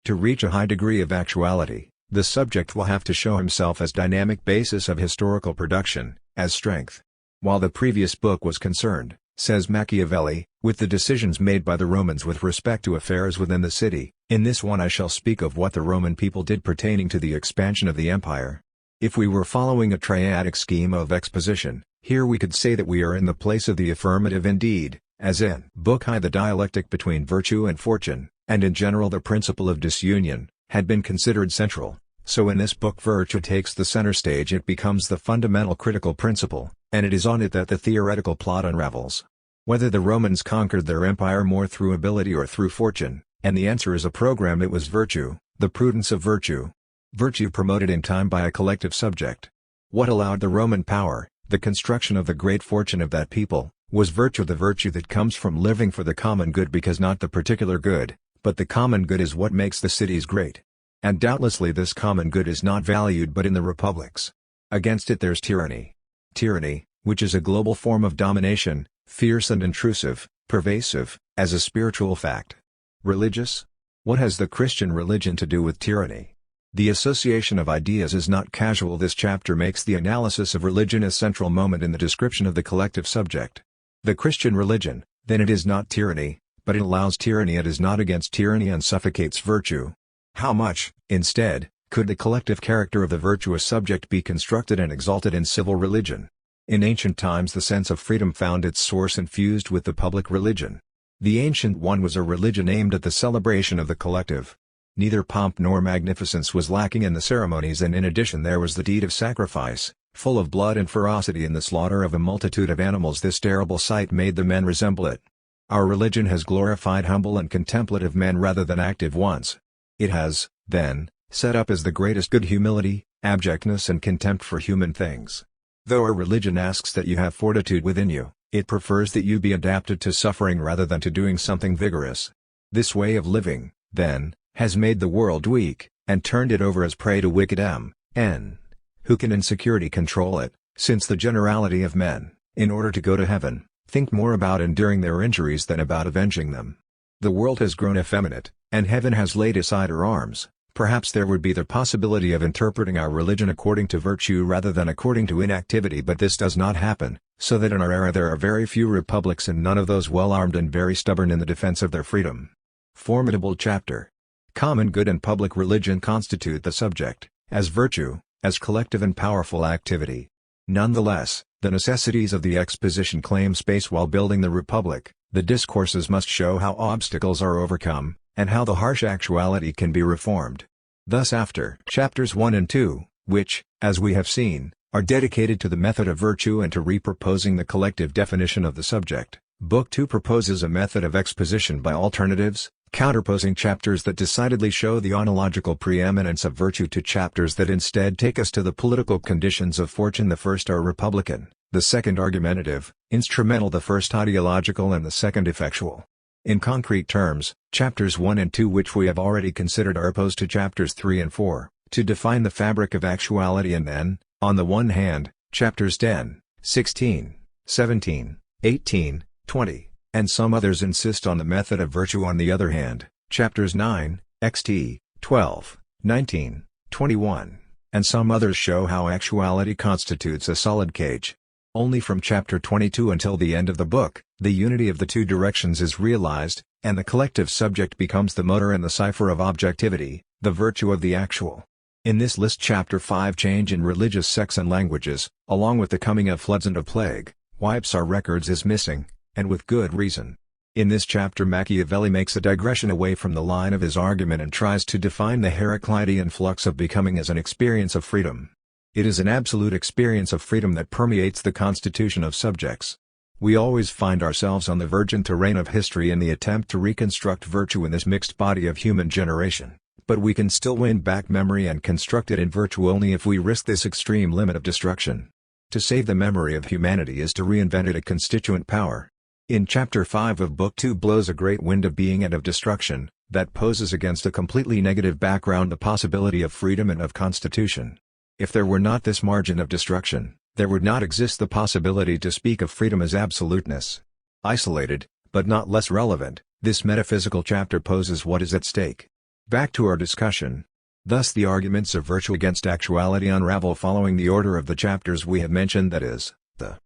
to reach a high degree of actuality, the subject will have to show himself as dynamic basis of historical production, as strength. While the previous book was concerned, says Machiavelli, with the decisions made by the Romans with respect to affairs within the city, in this one I shall speak of what the Roman people did pertaining to the expansion of the empire. If we were following a triadic scheme of exposition, here we could say that we are in the place of the affirmative indeed, as in Book I the dialectic between virtue and fortune, and in general the principle of disunion, had been considered central. So in this book virtue takes the center stage. It becomes the fundamental critical principle, and it is on it that the theoretical plot unravels. Whether the Romans conquered their empire more through ability or through fortune, and the answer is a program. It was virtue, the prudence of virtue. Virtue promoted in time by a collective subject. What allowed the Roman power, the construction of the great fortune of that people, was virtue, the virtue that comes from living for the common good, because not the particular good, but the common good is what makes the cities great. And doubtlessly this common good is not valued but in the republics. Against it there's tyranny. Tyranny, which is a global form of domination, fierce and intrusive, pervasive, as a spiritual fact. Religious? What has the Christian religion to do with tyranny? The association of ideas is not casual. This chapter makes the analysis of religion a central moment in the description of the collective subject. The Christian religion, then, it is not tyranny, but it allows tyranny. It is not against tyranny and suffocates virtue. How much, instead, could the collective character of the virtuous subject be constructed and exalted in civil religion? In ancient times the sense of freedom found its source infused with the public religion. The ancient one was a religion aimed at the celebration of the collective. Neither pomp nor magnificence was lacking in the ceremonies, and in addition there was the deed of sacrifice, full of blood and ferocity, in the slaughter of a multitude of animals. This terrible sight made the men resemble it. Our religion has glorified humble and contemplative men rather than active ones. It has, then, set up as the greatest good humility, abjectness and contempt for human things. Though our religion asks that you have fortitude within you, It prefers that you be adapted to suffering rather than to doing something vigorous. This way of living, then, has made the world weak, and turned it over as prey to wicked men, who can in security control it, since the generality of men, in order to go to heaven, think more about enduring their injuries than about avenging them. The world has grown effeminate, and heaven has laid aside her arms. Perhaps there would be the possibility of interpreting our religion according to virtue rather than according to inactivity, but this does not happen, so that in our era there are very few republics and none of those well-armed and very stubborn in the defense of their freedom. Formidable chapter. Common good and public religion constitute the subject, as virtue, as collective and powerful activity. Nonetheless, the necessities of the exposition claim space while building the republic. The discourses must show how obstacles are overcome, and how the harsh actuality can be reformed. Thus after chapters 1 and 2, which, as we have seen, are dedicated to the method of virtue and to reproposing the collective definition of the subject, Book 2 proposes a method of exposition by alternatives, counterposing chapters that decidedly show the ontological preeminence of virtue to chapters that instead take us to the political conditions of fortune. The first are republican, the second argumentative, instrumental, the first ideological and the second effectual. In concrete terms, chapters 1 and 2, which we have already considered, are opposed to chapters 3 and 4, to define the fabric of actuality, and then, on the one hand, chapters 10, 16, 17, 18, 20, and some others insist on the method of virtue. On the other hand, chapters 9, xt. 12, 19, 21, and some others show how actuality constitutes a solid cage. Only from chapter 22 until the end of the book, the unity of the two directions is realized, and the collective subject becomes the motor and the cipher of objectivity, the virtue of the actual. In this list, chapter 5, change in religious sects and languages, along with the coming of floods and of plague, wipes our records, is missing, and with good reason. In this chapter Machiavelli makes a digression away from the line of his argument and tries to define the Heraclitean flux of becoming as an experience of freedom. It is an absolute experience of freedom that permeates the constitution of subjects. We always find ourselves on the virgin terrain of history in the attempt to reconstruct virtue in this mixed body of human generation, but we can still win back memory and construct it in virtue only if we risk this extreme limit of destruction. To save the memory of humanity is to reinvent it a constituent power. In chapter 5 of Book 2 blows a great wind of being and of destruction, that poses against a completely negative background the possibility of freedom and of constitution. If there were not this margin of destruction, there would not exist the possibility to speak of freedom as absoluteness. Isolated, but not less relevant, this metaphysical chapter poses what is at stake. Back to our discussion. Thus the arguments of virtue against actuality unravel following the order of the chapters we have mentioned, that is, the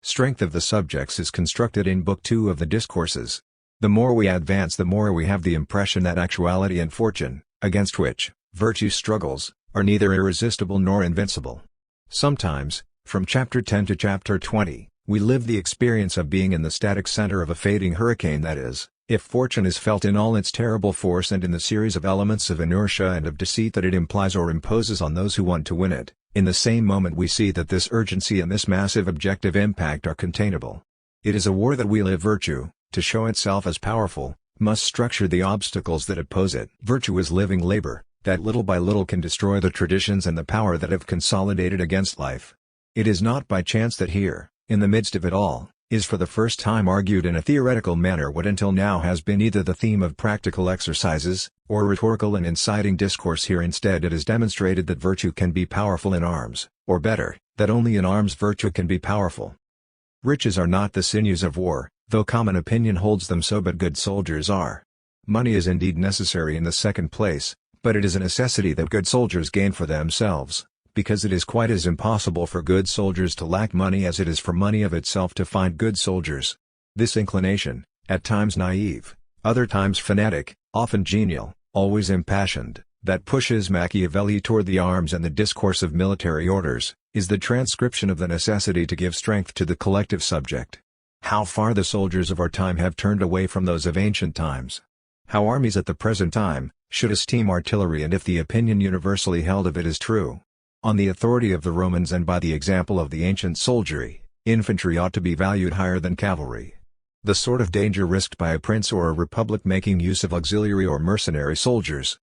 strength of the subjects is constructed in Book 2 of the Discourses. The more we advance, the more we have the impression that actuality and fortune, against which virtue struggles, are neither irresistible nor invincible. Sometimes, from chapter 10 to chapter 20, we live the experience of being in the static center of a fading hurricane, that is, if fortune is felt in all its terrible force and in the series of elements of inertia and of deceit that it implies or imposes on those who want to win it, in the same moment we see that this urgency and this massive objective impact are containable. It is a war that we live. Virtue, to show itself as powerful, must structure the obstacles that oppose it. Virtue is living labor, that little by little can destroy the traditions and the power that have consolidated against life. It is not by chance that here, in the midst of it all, is for the first time argued in a theoretical manner what until now has been either the theme of practical exercises, or rhetorical and inciting discourse. Here instead it is demonstrated that virtue can be powerful in arms, or better, that only in arms virtue can be powerful. Riches are not the sinews of war, though common opinion holds them so, but good soldiers are. Money is indeed necessary in the second place, but it is a necessity that good soldiers gain for themselves, because it is quite as impossible for good soldiers to lack money as it is for money of itself to find good soldiers. This inclination, at times naive, other times fanatic, often genial, always impassioned, that pushes Machiavelli toward the arms and the discourse of military orders, is the transcription of the necessity to give strength to the collective subject. How far the soldiers of our time have turned away from those of ancient times! How armies at the present time should esteem artillery, and if the opinion universally held of it is true, on the authority of the Romans and by the example of the ancient soldiery, infantry ought to be valued higher than cavalry. The sort of danger risked by a prince or a republic making use of auxiliary or mercenary soldiers.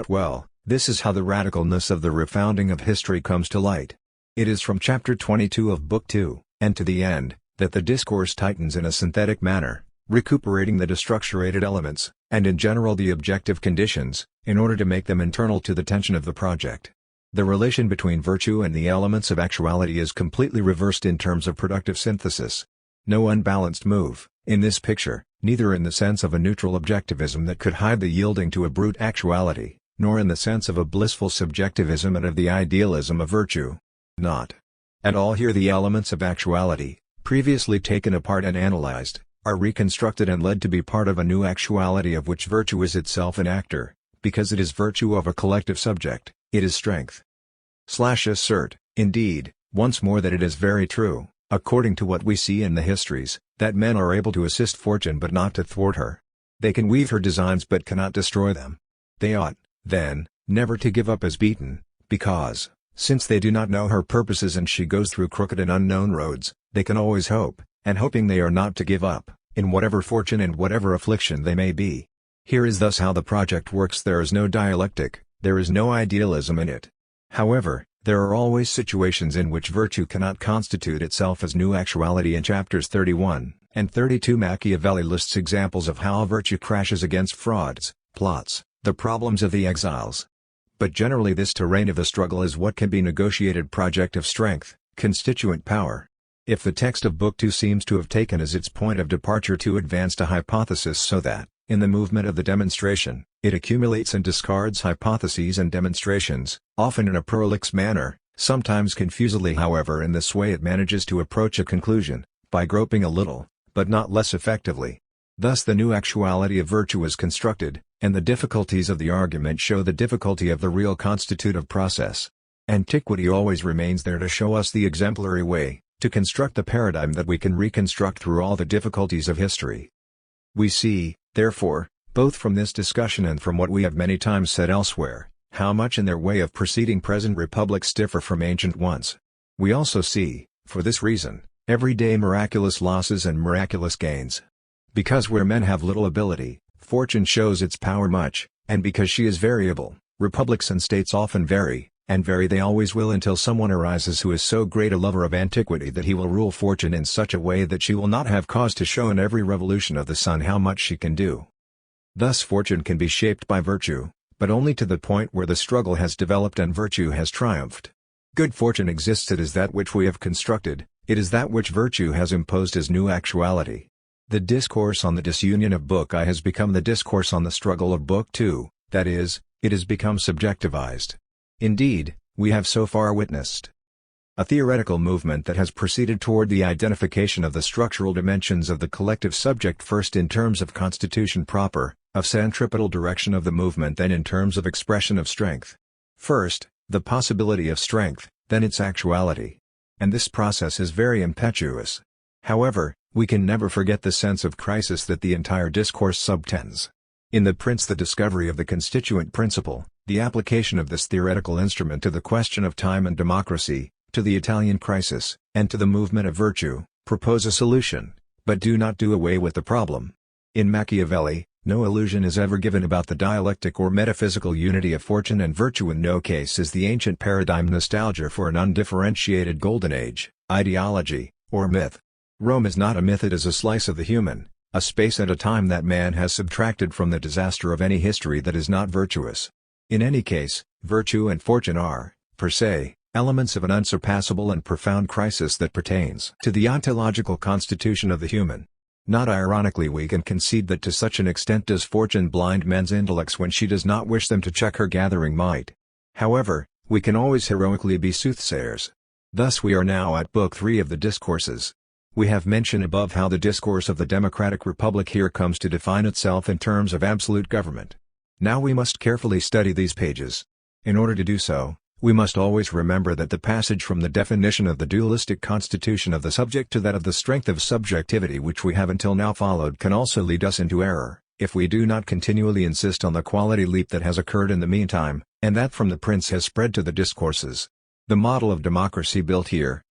Well, this is how the radicalness of the refounding of history comes to light. It is from chapter 22 of Book 2, and to the end, that the discourse tightens in a synthetic manner, recuperating the destructurated elements, and in general the objective conditions, in order to make them internal to the tension of the project. The relation between virtue and the elements of actuality is completely reversed in terms of productive synthesis. No unbalanced move, in this picture, neither in the sense of a neutral objectivism that could hide the yielding to a brute actuality, nor in the sense of a blissful subjectivism and of the idealism of virtue. Not at all here the elements of actuality, previously taken apart and analyzed, are reconstructed and led to be part of a new actuality of which virtue is itself an actor, because it is virtue of a collective subject, it is strength. Assert, indeed, once more that it is very true, according to what we see in the histories, that men are able to assist fortune but not to thwart her. They can weave her designs but cannot destroy them. They ought, then, never to give up as beaten, because, since they do not know her purposes and she goes through crooked and unknown roads, they can always hope, and hoping they are not to give up, in whatever fortune and whatever affliction they may be. Here is thus how the project works. There is no dialectic, there is no idealism in it. However, there are always situations in which virtue cannot constitute itself as new actuality. In chapters 31 and 32 Machiavelli lists examples of how virtue crashes against frauds, plots, the problems of the exiles. But generally this terrain of the struggle is what can be negotiated project of strength, constituent power. If the text of Book 2 seems to have taken as its point of departure too advanced a hypothesis so that, in the movement of the demonstration, it accumulates and discards hypotheses and demonstrations, often in a prolix manner, sometimes confusedly however in this way it manages to approach a conclusion, by groping a little, but not less effectively. Thus the new actuality of virtue is constructed, and the difficulties of the argument show the difficulty of the real constitutive process. Antiquity always remains there to show us the exemplary way, to construct the paradigm that we can reconstruct through all the difficulties of history. We see, therefore, both from this discussion and from what we have many times said elsewhere, how much in their way of proceeding present republics differ from ancient ones. We also see, for this reason, every day miraculous losses and miraculous gains. Because where men have little ability, fortune shows its power much, and because she is variable, republics and states often vary, and vary they always will until someone arises who is so great a lover of antiquity that he will rule fortune in such a way that she will not have cause to show in every revolution of the sun how much she can do. Thus fortune can be shaped by virtue, but only to the point where the struggle has developed and virtue has triumphed. Good fortune exists. It is that which we have constructed, it is that which virtue has imposed as new actuality. The discourse on the disunion of Book I has become the discourse on the struggle of Book 2, that is, it has become subjectivized. Indeed, we have so far witnessed a theoretical movement that has proceeded toward the identification of the structural dimensions of the collective subject first in terms of constitution proper, of centripetal direction of the movement, then in terms of expression of strength. First, the possibility of strength, then its actuality. And this process is very impetuous. However, we can never forget the sense of crisis that the entire discourse subtends. In The Prince, the discovery of the constituent principle, the application of this theoretical instrument to the question of time and democracy, to the Italian crisis, and to the movement of virtue, propose a solution, but do not do away with the problem. In Machiavelli, no illusion is ever given about the dialectic or metaphysical unity of fortune and virtue. In no case is the ancient paradigm nostalgia for an undifferentiated golden age, ideology, or myth. Rome is not a myth, it is a slice of the human, a space and a time that man has subtracted from the disaster of any history that is not virtuous. In any case, virtue and fortune are, per se, elements of an unsurpassable and profound crisis that pertains to the ontological constitution of the human. Not ironically, we can concede that to such an extent does fortune blind men's intellects when she does not wish them to check her gathering might. However, we can always heroically be soothsayers. Thus we are now at Book 3 of the Discourses. We have mentioned above how the discourse of the democratic republic here comes to define itself in terms of absolute government. Now we must carefully study these pages. In order to do so, we must always remember that the passage from the definition of the dualistic constitution of the subject to that of the strength of subjectivity which we have until now followed can also lead us into error, if we do not continually insist on the quality leap that has occurred in the meantime, and that from the Prince has spread to the Discourses. The model of democracy built here,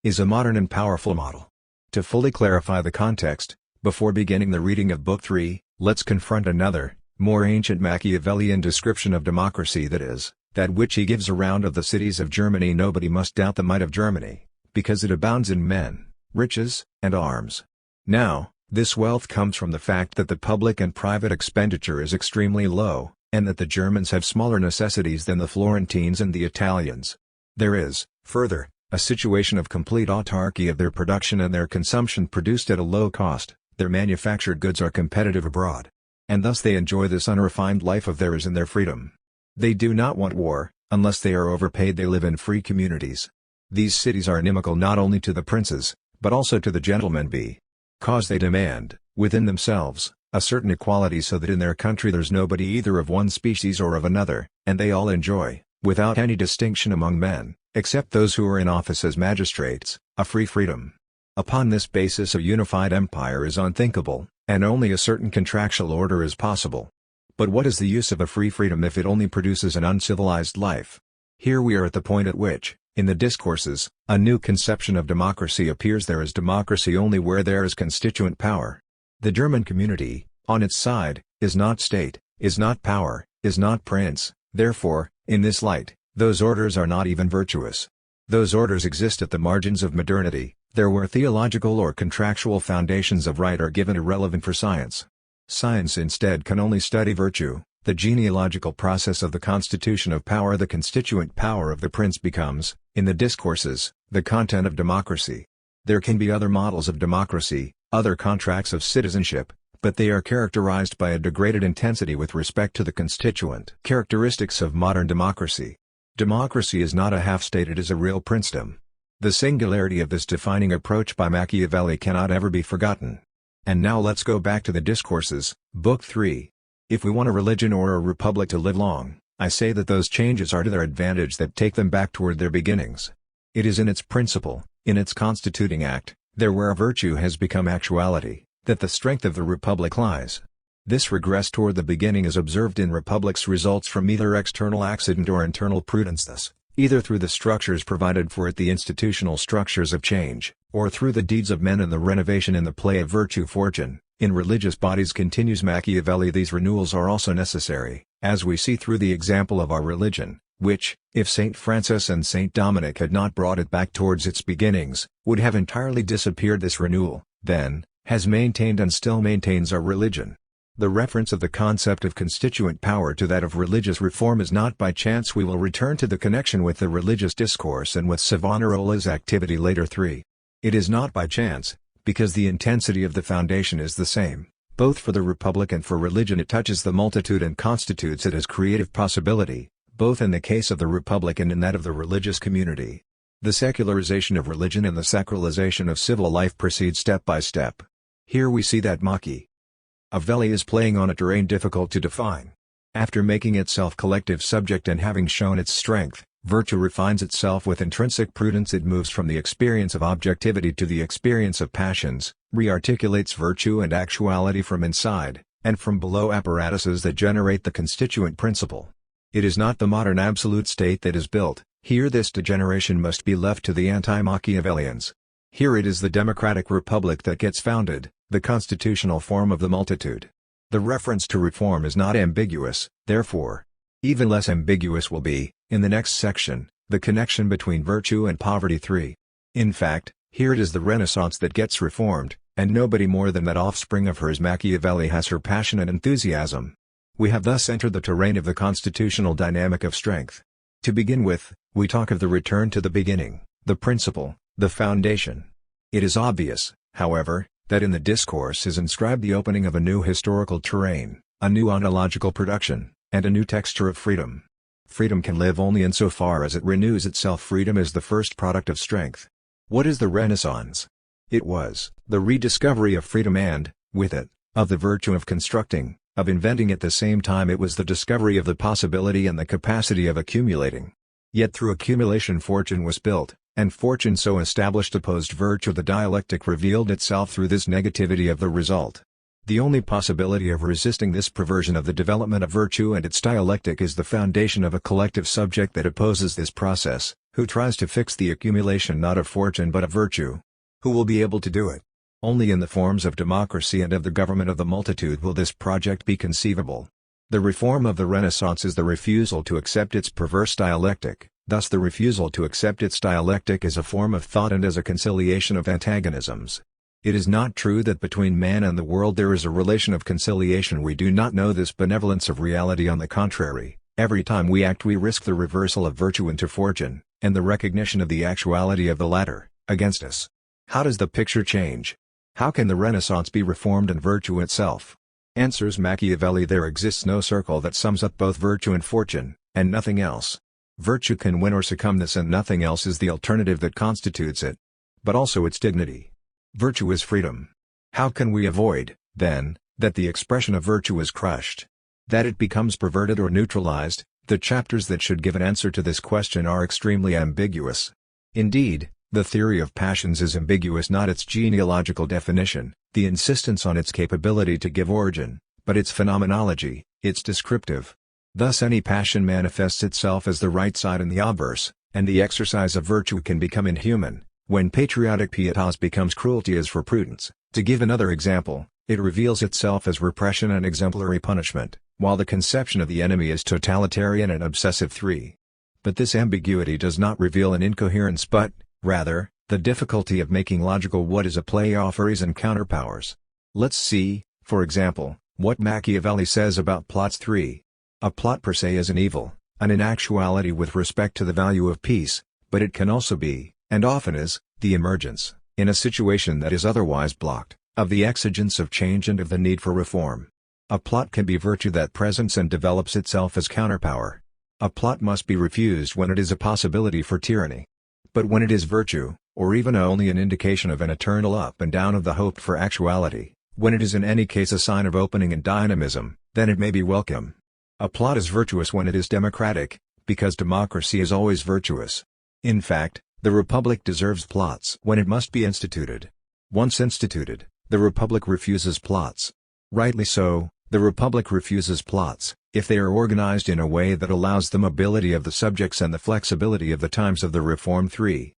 is a modern and powerful model. To fully clarify the context, before beginning the reading of Book 3, let's confront another, more ancient Machiavellian description of democracy, that is, that which he gives around of the cities of Germany. Nobody must doubt the might of Germany, because it abounds in men, riches, and arms. Now, this wealth comes from the fact that the public and private expenditure is extremely low, and that the Germans have smaller necessities than the Florentines and the Italians. There is, further, a situation of complete autarky of their production and their consumption produced at a low cost. Their manufactured goods are competitive abroad. And thus they enjoy this unrefined life of theirs in their freedom. They do not want war, unless they are overpaid. They live in free communities. These cities are inimical not only to the princes, but also to the gentlemen because they demand, within themselves, a certain equality so that in their country there's nobody either of one species or of another, and they all enjoy, without any distinction among men, except those who are in office as magistrates, a free freedom. Upon this basis a unified empire is unthinkable, and only a certain contractual order is possible. But what is the use of a free freedom if it only produces an uncivilized life? Here we are at the point at which, in the discourses, a new conception of democracy appears. There is democracy only where there is constituent power. The German community, on its side, is not state, is not power, is not prince. Therefore, in this light, those orders are not even virtuous. Those orders exist at the margins of modernity, there where theological or contractual foundations of right are given irrelevant for science. Science instead can only study virtue. The genealogical process of the constitution of power, the constituent power of the prince becomes, in the discourses, the content of democracy. There can be other models of democracy, other contracts of citizenship, but they are characterized by a degraded intensity with respect to the constituent characteristics of modern democracy. Democracy is not a half-state, it is a real princedom. The singularity of this defining approach by Machiavelli cannot ever be forgotten. And now let's go back to the Discourses, Book 3. If we want a religion or a republic to live long, I say that those changes are to their advantage that take them back toward their beginnings. It is in its principle, in its constituting act, there where virtue has become actuality, that the strength of the republic lies. This regress toward the beginning is observed in republics results from either external accident or internal prudence, thus, either through the structures provided for it, the institutional structures of change, or through the deeds of men and the renovation in the play of virtue fortune. In religious bodies, continues Machiavelli, these renewals are also necessary, as we see through the example of our religion, which, if St. Francis and St. Dominic had not brought it back towards its beginnings, would have entirely disappeared. This renewal, then, has maintained and still maintains our religion. The reference of the concept of constituent power to that of religious reform is not by chance. We will return to the connection with the religious discourse and with Savonarola's activity later. 3. It is not by chance, because the intensity of the foundation is the same, both for the republic and for religion. It touches the multitude and constitutes it as creative possibility, both in the case of the republic and in that of the religious community. The secularization of religion and the sacralization of civil life proceed step by step. Here we see that Machiavelli is playing on a terrain difficult to define. After making itself collective subject and having shown its strength, virtue refines itself with intrinsic prudence. It moves from the experience of objectivity to the experience of passions, re-articulates virtue and actuality from inside, and from below apparatuses that generate the constituent principle. It is not the modern absolute state that is built. Here this degeneration must be left to the anti-Machiavellians. Here it is the democratic republic that gets founded, the constitutional form of the multitude. The reference to reform is not ambiguous, therefore. Even less ambiguous will be, in the next section, the connection between virtue and poverty. 3. In fact, here it is the Renaissance that gets reformed, and nobody more than that offspring of hers. Machiavelli has her passion and enthusiasm. We have thus entered the terrain of the constitutional dynamic of strength. To begin with, we talk of the return to the beginning, the principle, the foundation. It is obvious, however, that in the discourse is inscribed the opening of a new historical terrain, a new ontological production, and a new texture of freedom. Freedom can live only insofar as it renews itself. Freedom is the first product of strength. What is the Renaissance? It was the rediscovery of freedom and, with it, of the virtue of constructing, of inventing. At the same time it was the discovery of the possibility and the capacity of accumulating. Yet through accumulation fortune was built, and fortune so established opposed virtue. The dialectic revealed itself through this negativity of the result. The only possibility of resisting this perversion of the development of virtue and its dialectic is the foundation of a collective subject that opposes this process, who tries to fix the accumulation not of fortune but of virtue. Who will be able to do it? Only in the forms of democracy and of the government of the multitude will this project be conceivable. The reform of the Renaissance is the refusal to accept its perverse dialectic, thus the refusal to accept its dialectic as a form of thought and as a conciliation of antagonisms. It is not true that between man and the world there is a relation of conciliation. We do not know this benevolence of reality. On the contrary, every time we act we risk the reversal of virtue into fortune, and the recognition of the actuality of the latter, against us. How does the picture change? How can the Renaissance be reformed and virtue itself? Answers Machiavelli: there exists no circle that sums up both virtue and fortune, and nothing else. Virtue can win or succumb, this and nothing else is the alternative that constitutes it. But also its dignity. Virtue is freedom. How can we avoid, then, that the expression of virtue is crushed? That it becomes perverted or neutralized? The chapters that should give an answer to this question are extremely ambiguous. Indeed, the theory of passions is ambiguous, not its genealogical definition, the insistence on its capability to give origin, but its phenomenology, its descriptive. Thus any passion manifests itself as the right side and the obverse, and the exercise of virtue can become inhuman, when patriotic pietas becomes cruelty as for prudence. To give another example, it reveals itself as repression and exemplary punishment, while the conception of the enemy is totalitarian and obsessive. 3. But this ambiguity does not reveal an incoherence but, rather, the difficulty of making logical what is a play offeres and counterpowers. Let's see, for example, what Machiavelli says about plots. 3. A plot per se is an evil, an inactuality with respect to the value of peace, but it can also be, and often is, the emergence, in a situation that is otherwise blocked, of the exigence of change and of the need for reform. A plot can be virtue that presents and develops itself as counterpower. A plot must be refused when it is a possibility for tyranny. But when it is virtue, or even only an indication of an eternal up and down of the hoped for actuality, when it is in any case a sign of opening and dynamism, then it may be welcome. A plot is virtuous when it is democratic, because democracy is always virtuous. In fact, the Republic deserves plots when it must be instituted. Once instituted, the Republic refuses plots. Rightly so, the Republic refuses plots, if they are organized in a way that allows the mobility of the subjects and the flexibility of the times of the reform. 3.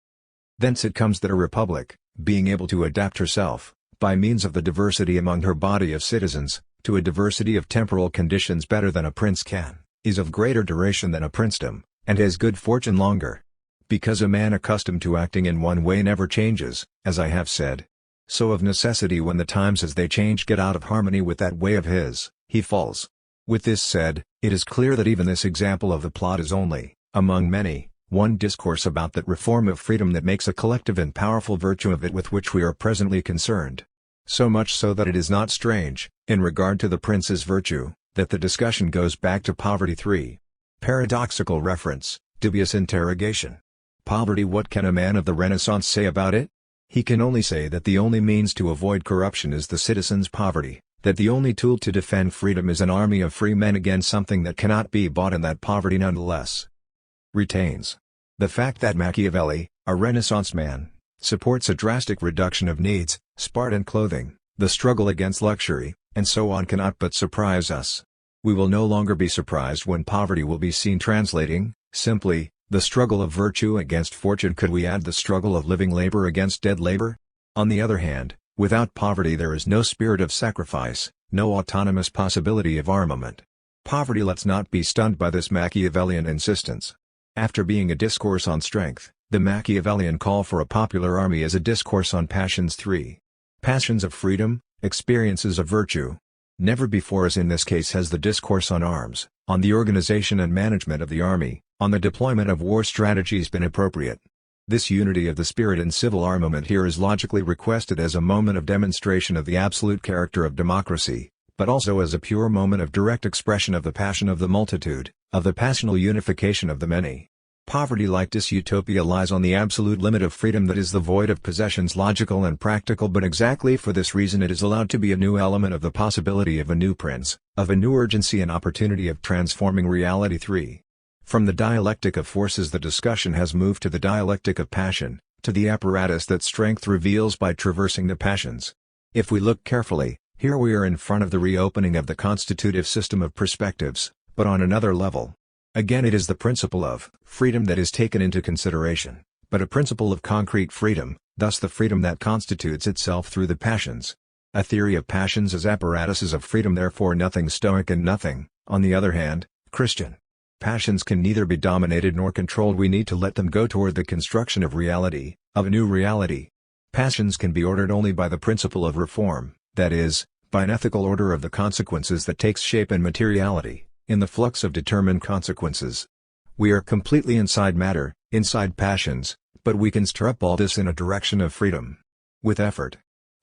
Thence it comes that a Republic, being able to adapt herself, by means of the diversity among her body of citizens, to a diversity of temporal conditions better than a prince can, is of greater duration than a princedom, and has good fortune longer. Because a man accustomed to acting in one way never changes, as I have said. So of necessity when the times as they change get out of harmony with that way of his, he falls. With this said, it is clear that even this example of the plot is only, among many, one discourse about that reform of freedom that makes a collective and powerful virtue of it with which we are presently concerned. So much so that it is not strange, in regard to the prince's virtue, that the discussion goes back to poverty. 3. Paradoxical reference, dubious interrogation. Poverty. What can a man of the Renaissance say about it? He can only say that the only means to avoid corruption is the citizen's poverty, that the only tool to defend freedom is an army of free men against something that cannot be bought, and that poverty nonetheless retains. The fact that Machiavelli, a Renaissance man, supports a drastic reduction of needs, Spartan clothing, the struggle against luxury, and so on cannot but surprise us. We will no longer be surprised when poverty will be seen translating, simply, the struggle of virtue against fortune. Could we add the struggle of living labor against dead labor? On the other hand, without poverty there is no spirit of sacrifice, no autonomous possibility of armament. Poverty. Let's not be stunned by this Machiavellian insistence. After being a discourse on strength, the Machiavellian call for a popular army is a discourse on passions. 3. Passions of freedom, experiences of virtue. Never before as in this case has the discourse on arms, on the organization and management of the army, on the deployment of war strategies been appropriate. This unity of the spirit in civil armament here is logically requested as a moment of demonstration of the absolute character of democracy, but also as a pure moment of direct expression of the passion of the multitude, of the passional unification of the many. Poverty like this utopia lies on the absolute limit of freedom that is the void of possessions logical and practical, but exactly for this reason it is allowed to be a new element of the possibility of a new prince, of a new urgency and opportunity of transforming reality. 3. From the dialectic of forces the discussion has moved to the dialectic of passion, to the apparatus that strength reveals by traversing the passions. If we look carefully, here we are in front of the reopening of the constitutive system of perspectives, but on another level. Again it is the principle of freedom that is taken into consideration, but a principle of concrete freedom, thus the freedom that constitutes itself through the passions. A theory of passions as apparatuses of freedom, therefore nothing Stoic and nothing, on the other hand, Christian. Passions can neither be dominated nor controlled. We need to let them go toward the construction of reality, of a new reality. Passions can be ordered only by the principle of reform, that is, by an ethical order of the consequences that takes shape in materiality, in the flux of determined consequences. We are completely inside matter, inside passions, but we can stir up all this in a direction of freedom. With effort.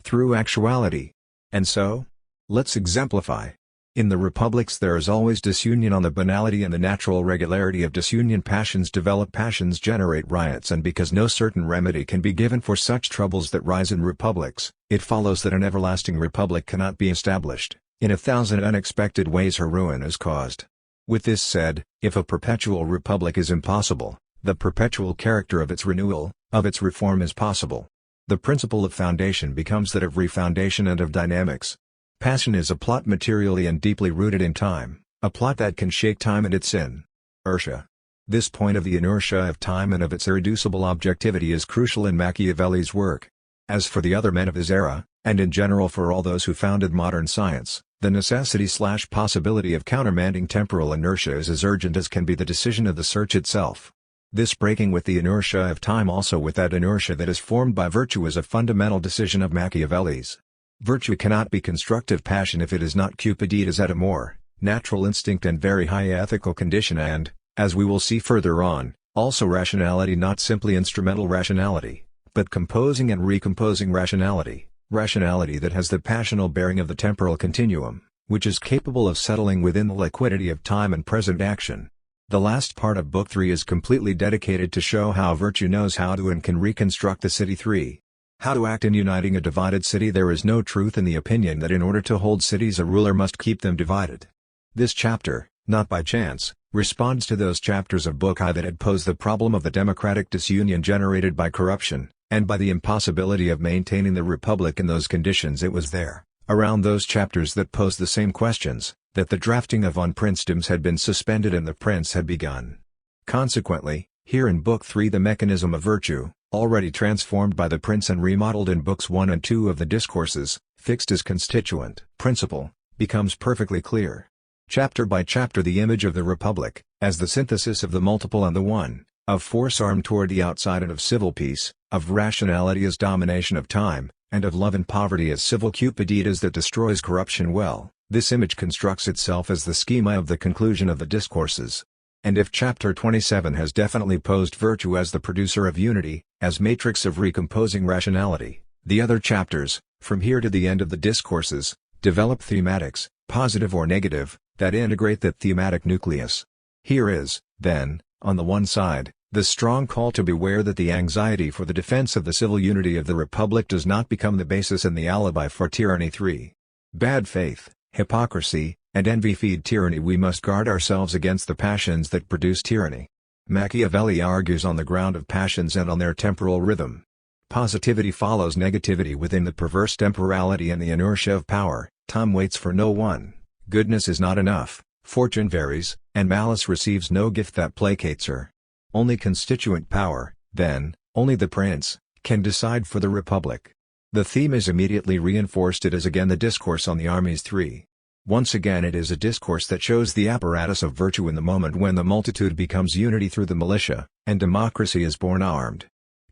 Through actuality. And so? Let's exemplify. In the republics there is always disunion. On the banality and the natural regularity of disunion passions develop, passions generate riots, and because no certain remedy can be given for such troubles that rise in republics, it follows that an everlasting republic cannot be established. In 1,000 unexpected ways her ruin is caused. With this said, if a perpetual republic is impossible, the perpetual character of its renewal, of its reform is possible. The principle of foundation becomes that of refoundation and of dynamics. Passion is a plot materially and deeply rooted in time, a plot that can shake time and its inertia. This point of the inertia of time and of its irreducible objectivity is crucial in Machiavelli's work. As for the other men of his era, and in general for all those who founded modern science, the necessity/possibility of countermanding temporal inertia is as urgent as can be the decision of the search itself. This breaking with the inertia of time, also with that inertia that is formed by virtue, is a fundamental decision of Machiavelli's. Virtue cannot be constructive passion if it is not Cupiditas at a more natural instinct and very high ethical condition, and, as we will see further on, also rationality, not simply instrumental rationality, but composing and recomposing rationality, rationality that has the passional bearing of the temporal continuum, which is capable of settling within the liquidity of time and present action. The last part of Book 3 is completely dedicated to show how virtue knows how to and can reconstruct the city. 3. How to act in uniting a divided city. There is no truth in the opinion that in order to hold cities a ruler must keep them divided. This chapter, not by chance, responds to those chapters of Book I that had posed the problem of the democratic disunion generated by corruption, and by the impossibility of maintaining the republic in those conditions. It was there, around those chapters that posed the same questions, that the drafting of On Princedoms had been suspended and the prince had begun. Consequently, here in Book 3 the mechanism of virtue, already transformed by the prince and remodeled in Books 1 and 2 of the Discourses, fixed as constituent principle, becomes perfectly clear. Chapter by chapter the image of the republic, as the synthesis of the multiple and the one, of force armed toward the outside and of civil peace, of rationality as domination of time, and of love and poverty as civil Cupiditas that destroys corruption. Well, this image constructs itself as the schema of the conclusion of the Discourses. And if Chapter 27 has definitely posed virtue as the producer of unity, as matrix of recomposing rationality, the other chapters, from here to the end of the Discourses, develop thematics, positive or negative, that integrate that thematic nucleus. Here is, then, on the one side, the strong call to beware that the anxiety for the defense of the civil unity of the republic does not become the basis and the alibi for tyranny. 3. Bad faith, hypocrisy, and envy feed tyranny. We must guard ourselves against the passions that produce tyranny. Machiavelli argues on the ground of passions and on their temporal rhythm. Positivity follows negativity within the perverse temporality and the inertia of power. Time waits for no one, goodness is not enough, fortune varies, and malice receives no gift that placates her. Only constituent power, then, only the prince, can decide for the republic. The theme is immediately reinforced. It is again the discourse on the armies. 3. Once again it is a discourse that shows the apparatus of virtue in the moment when the multitude becomes unity through the militia, and democracy is born armed.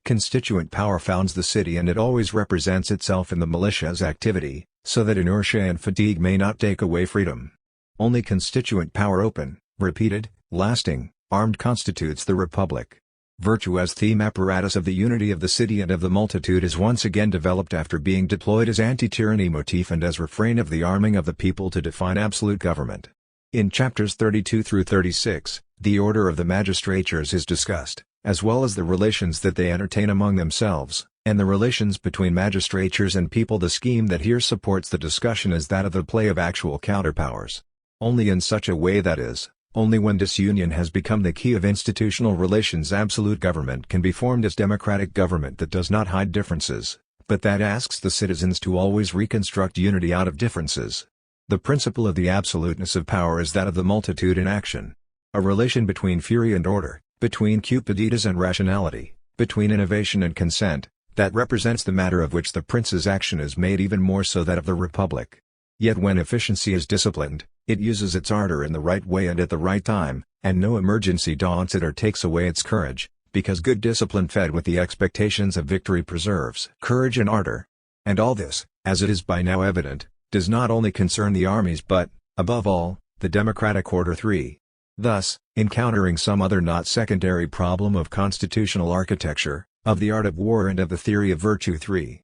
Constituent power founds the city, and it always represents itself in the militia's activity, so that inertia and fatigue may not take away freedom. Only constituent power, open, repeated, lasting, armed, constitutes the republic. Virtue as theme apparatus of the unity of the city and of the multitude is once again developed after being deployed as anti-tyranny motif and as refrain of the arming of the people to define absolute government. In chapters 32 through 36, the order of the magistratures is discussed, as well as the relations that they entertain among themselves, and the relations between magistratures and people. The scheme that here supports the discussion is that of the play of actual counterpowers. Only in such a way, that is, only when disunion has become the key of institutional relations, absolute government can be formed as democratic government that does not hide differences, but that asks the citizens to always reconstruct unity out of differences. The principle of the absoluteness of power is that of the multitude in action. A relation between fury and order, between Cupiditas and rationality, between innovation and consent, that represents the matter of which the prince's action is made, even more so that of the republic. Yet when efficiency is disciplined, It uses its ardor in the right way and at the right time, and no emergency daunts it or takes away its courage, because good discipline fed with the expectations of victory preserves courage and ardor. And all this, as it is by now evident, does not only concern the armies but, above all, the democratic order. 3. Thus, encountering some other not secondary problem of constitutional architecture, of the art of war and of the theory of virtue. 3.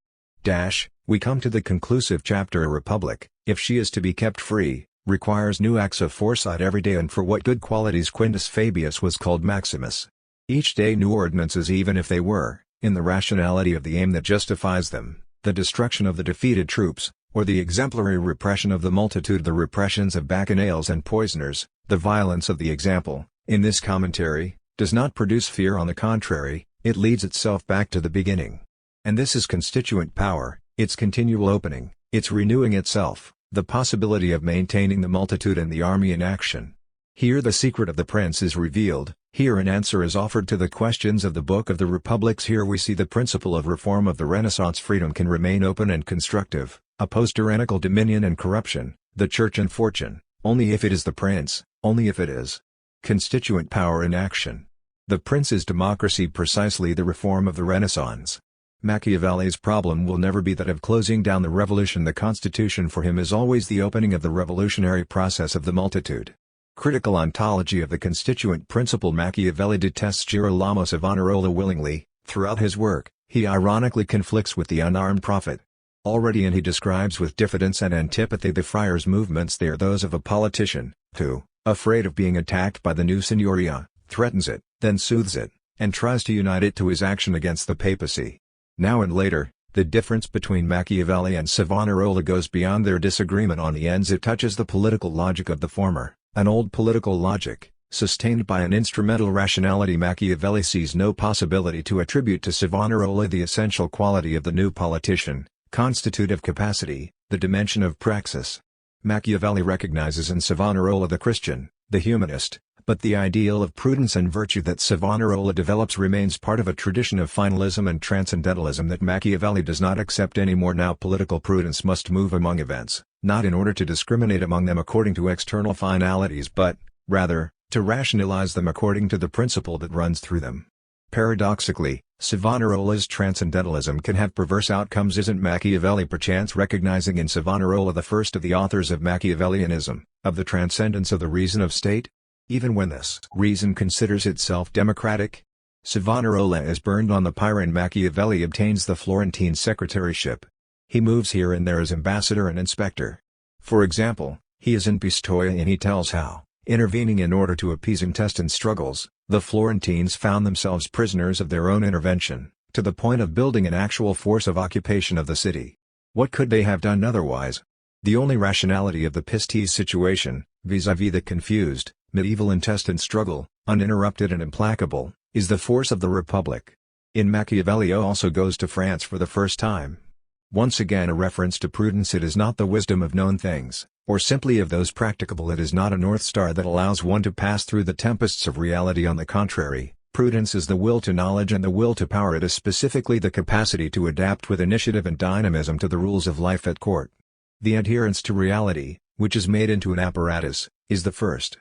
We come to the conclusive chapter. A republic, if she is to be kept free, requires new acts of foresight every day, and for what good qualities Quintus Fabius was called Maximus. Each day new ordinances, even if they were, in the rationality of the aim that justifies them, the destruction of the defeated troops, or the exemplary repression of the multitude, the repressions of bacchanals and poisoners, the violence of the example, in this commentary, does not produce fear. On the contrary, it leads itself back to the beginning. And this is constituent power, its continual opening, its renewing itself, the possibility of maintaining the multitude and the army in action. Here the secret of the prince is revealed, here an answer is offered to the questions of the Book of the Republics. Here we see the principle of reform of the Renaissance. Freedom can remain open and constructive, opposed tyrannical dominion and corruption, the church and fortune, only if it is the prince, only if it is constituent power in action. The prince is democracy, precisely the reform of the Renaissance. Machiavelli's problem will never be that of closing down the revolution. The constitution for him is always the opening of the revolutionary process of the multitude. Critical ontology of the constituent principle. Machiavelli detests Girolamo Savonarola willingly. Throughout his work, he ironically conflicts with the unarmed prophet. Already and he describes with diffidence and antipathy the friars' movements. They are those of a politician, who, afraid of being attacked by the new Signoria, threatens it, then soothes it, and tries to unite it to his action against the papacy. Now and later, the difference between Machiavelli and Savonarola goes beyond their disagreement on the ends. It touches the political logic of the former, an old political logic, sustained by an instrumental rationality. Machiavelli sees no possibility to attribute to Savonarola the essential quality of the new politician, constitutive capacity, the dimension of praxis. Machiavelli recognizes in Savonarola the Christian, the humanist, but the ideal of prudence and virtue that Savonarola develops remains part of a tradition of finalism and transcendentalism that Machiavelli does not accept anymore. Now political prudence must move among events, not in order to discriminate among them according to external finalities but, rather, to rationalize them according to the principle that runs through them. Paradoxically, Savonarola's transcendentalism can have perverse outcomes. Isn't Machiavelli perchance recognizing in Savonarola the first of the authors of Machiavellianism, of the transcendence of the reason of state? Even when this reason considers itself democratic? Savonarola is burned on the pyre and Machiavelli obtains the Florentine secretaryship. He moves here and there as ambassador and inspector. For example, he is in Pistoia and he tells how, intervening in order to appease intestine struggles, the Florentines found themselves prisoners of their own intervention, to the point of building an actual force of occupation of the city. What could they have done otherwise? The only rationality of the Pistoiese situation, vis-à-vis the confused, medieval intestine struggle, uninterrupted and implacable, is the force of the Republic. In Machiavelli also goes to France for the first time. Once again a reference to prudence. It is not the wisdom of known things, or simply of those practicable. It is not a north star that allows one to pass through the tempests of reality. On the contrary, prudence is the will to knowledge and the will to power. It is specifically the capacity to adapt with initiative and dynamism to the rules of life at court. The adherence to reality, which is made into an apparatus, is the first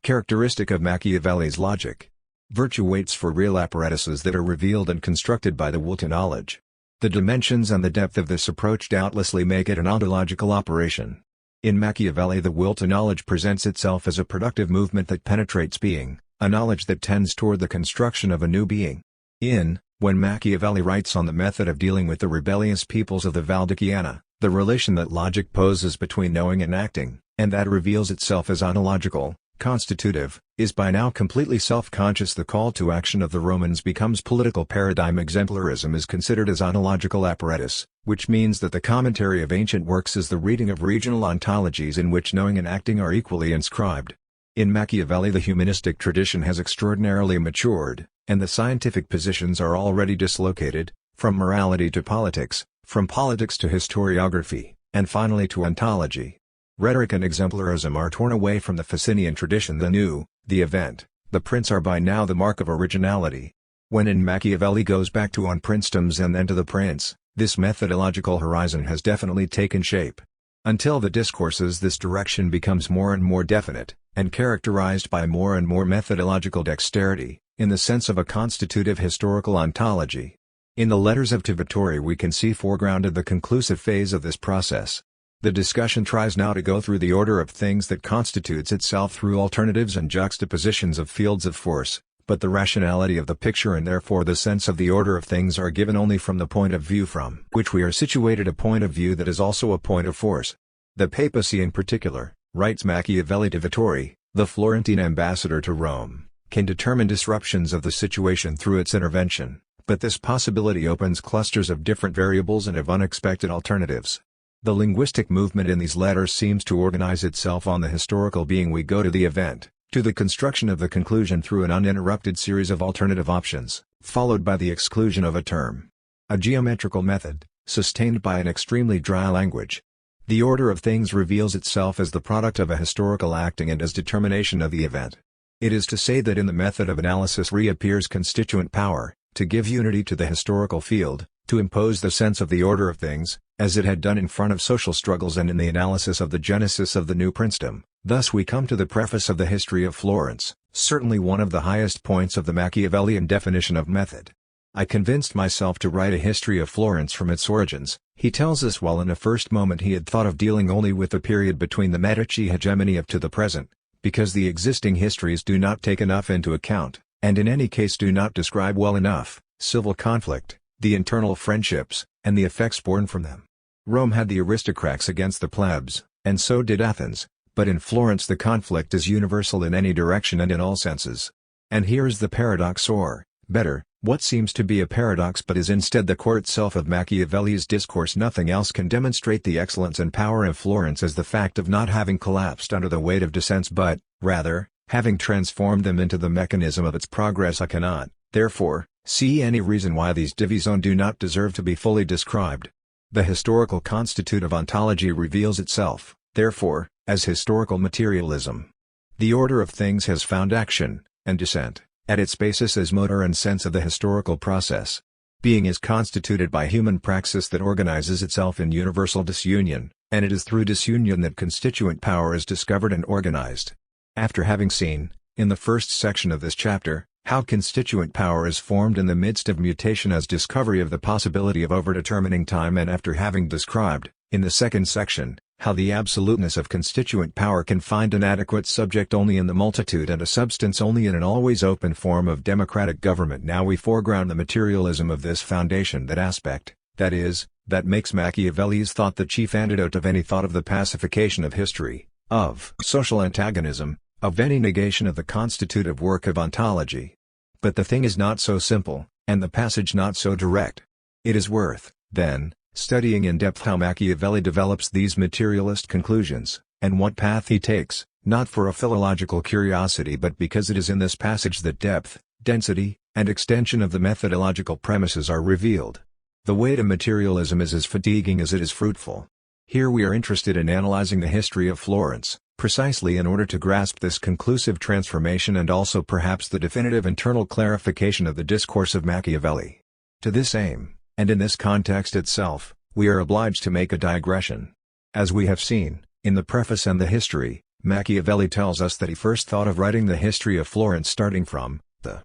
characteristic of Machiavelli's logic. Virtue waits for real apparatuses that are revealed and constructed by the will to knowledge. The dimensions and the depth of this approach doubtlessly make it an ontological operation. In Machiavelli the will to knowledge presents itself as a productive movement that penetrates being, a knowledge that tends toward the construction of a new being. When Machiavelli writes on the method of dealing with the rebellious peoples of the Val di Chiana, the relation that logic poses between knowing and acting, and that reveals itself as ontological, constitutive, is by now completely self-conscious. The call to action of the Romans becomes political paradigm. Exemplarism is considered as ontological apparatus, which means that the commentary of ancient works is the reading of regional ontologies in which knowing and acting are equally inscribed. In Machiavelli the humanistic tradition has extraordinarily matured, and the scientific positions are already dislocated, from morality to politics, from politics to historiography, and finally to ontology. Rhetoric and exemplarism are torn away from the Ficinian tradition. The new, the event, the prince are by now the mark of originality. When in Machiavelli goes back to on princedoms and then to the prince, this methodological horizon has definitely taken shape. Until the discourses this direction becomes more and more definite, and characterized by more and more methodological dexterity, in the sense of a constitutive historical ontology. In the letters of Vittori we can see foregrounded the conclusive phase of this process. The discussion tries now to go through the order of things that constitutes itself through alternatives and juxtapositions of fields of force, but the rationality of the picture and therefore the sense of the order of things are given only from the point of view from which we are situated, a point of view that is also a point of force. The papacy in particular, writes Machiavelli to Vittori, the Florentine ambassador to Rome, can determine disruptions of the situation through its intervention, but this possibility opens clusters of different variables and of unexpected alternatives. The linguistic movement in these letters seems to organize itself on the historical being we go to the event, to the construction of the conclusion through an uninterrupted series of alternative options, followed by the exclusion of a term. A geometrical method, sustained by an extremely dry language. The order of things reveals itself as the product of a historical acting and as determination of the event. It is to say that in the method of analysis reappears constituent power, to give unity to the historical field, to impose the sense of the order of things, as it had done in front of social struggles and in the analysis of the genesis of the new princedom. Thus we come to the preface of the History of Florence, certainly one of the highest points of the Machiavellian definition of method. I convinced myself to write a history of Florence from its origins, he tells us, while in a first moment he had thought of dealing only with the period between the Medici hegemony up to the present, because the existing histories do not take enough into account, and in any case do not describe well enough, civil conflict, the internal friendships, and the effects born from them. Rome had the aristocrats against the plebs, and so did Athens, but in Florence the conflict is universal in any direction and in all senses. And here is the paradox, or, better, what seems to be a paradox but is instead the core itself of Machiavelli's discourse. Nothing else can demonstrate the excellence and power of Florence as the fact of not having collapsed under the weight of dissents but, rather, having transformed them into the mechanism of its progress. I cannot, therefore, see any reason why these divisions do not deserve to be fully described. The historical constitutive ontology reveals itself, therefore, as historical materialism. The order of things has found action, and dissent, at its basis as motor and sense of the historical process. Being is constituted by human praxis that organizes itself in universal disunion, and it is through disunion that constituent power is discovered and organized. After having seen, in the first section of this chapter, how constituent power is formed in the midst of mutation as discovery of the possibility of overdetermining time, and after having described, in the second section, how the absoluteness of constituent power can find an adequate subject only in the multitude and a substance only in an always open form of democratic government, now we foreground the materialism of this foundation, that aspect, that is, that makes Machiavelli's thought the chief antidote of any thought of the pacification of history, of social antagonism, of any negation of the constitutive work of ontology. But the thing is not so simple, and the passage not so direct. It is worth, then, studying in depth how Machiavelli develops these materialist conclusions, and what path he takes, not for a philological curiosity but because it is in this passage that depth, density, and extension of the methodological premises are revealed. The way to materialism is as fatiguing as it is fruitful. Here we are interested in analyzing the history of Florence, precisely in order to grasp this conclusive transformation and also perhaps the definitive internal clarification of the discourse of Machiavelli. To this aim, and in this context itself, we are obliged to make a digression. As we have seen, in the preface and the history, Machiavelli tells us that he first thought of writing the history of Florence starting from the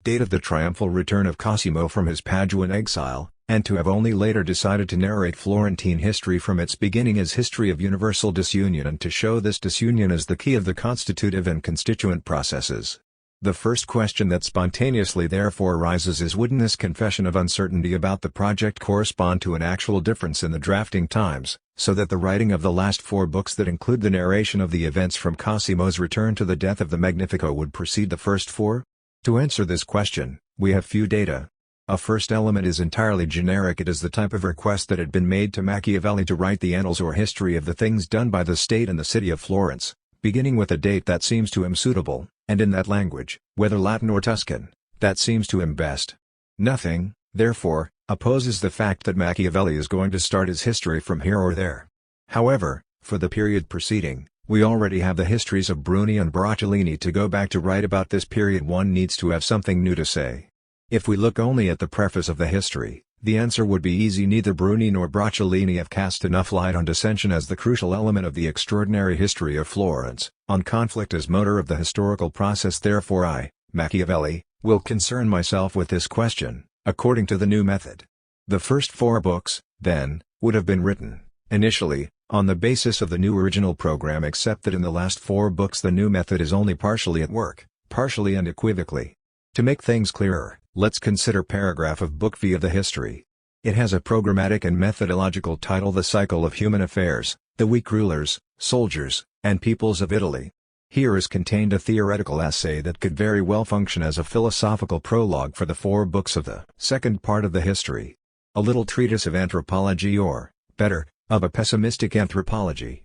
date of the triumphal return of Cosimo from his Paduan exile, and to have only later decided to narrate Florentine history from its beginning as history of universal disunion, and to show this disunion as the key of the constitutive and constituent processes. The first question that spontaneously therefore arises is, wouldn't this confession of uncertainty about the project correspond to an actual difference in the drafting times, so that the writing of the last 4 books that include the narration of the events from Cosimo's return to the death of the Magnifico would precede the first 4? To answer this question, we have few data. A first element is entirely generic. It is the type of request that had been made to Machiavelli to write the annals or history of the things done by the state and the city of Florence, beginning with a date that seems to him suitable, and in that language, whether Latin or Tuscan, that seems to him best. Nothing, therefore, opposes the fact that Machiavelli is going to start his history from here or there. However, for the period preceding, we already have the histories of Bruni and Bracciolini to go back to write about this period. One needs to have something new to say. If we look only at the preface of the history, The answer would be easy: neither Bruni nor Bracciolini have cast enough light on dissension as the crucial element of the extraordinary history of Florence, on conflict as motor of the historical process. Therefore I, Machiavelli, will concern myself with this question, according to the new method. The first 4 books, then, would have been written, initially, on the basis of the new original program, except that in the last 4 books the new method is only partially at work, partially and equivocally. To make things clearer, let's consider paragraph of Book V of the history. It has a programmatic and methodological title: The Cycle of Human Affairs, the Weak Rulers, Soldiers, and Peoples of Italy. Here is contained a theoretical essay that could very well function as a philosophical prologue for the 4 books of the second part of the history. A little treatise of anthropology, or, better, of a pessimistic anthropology.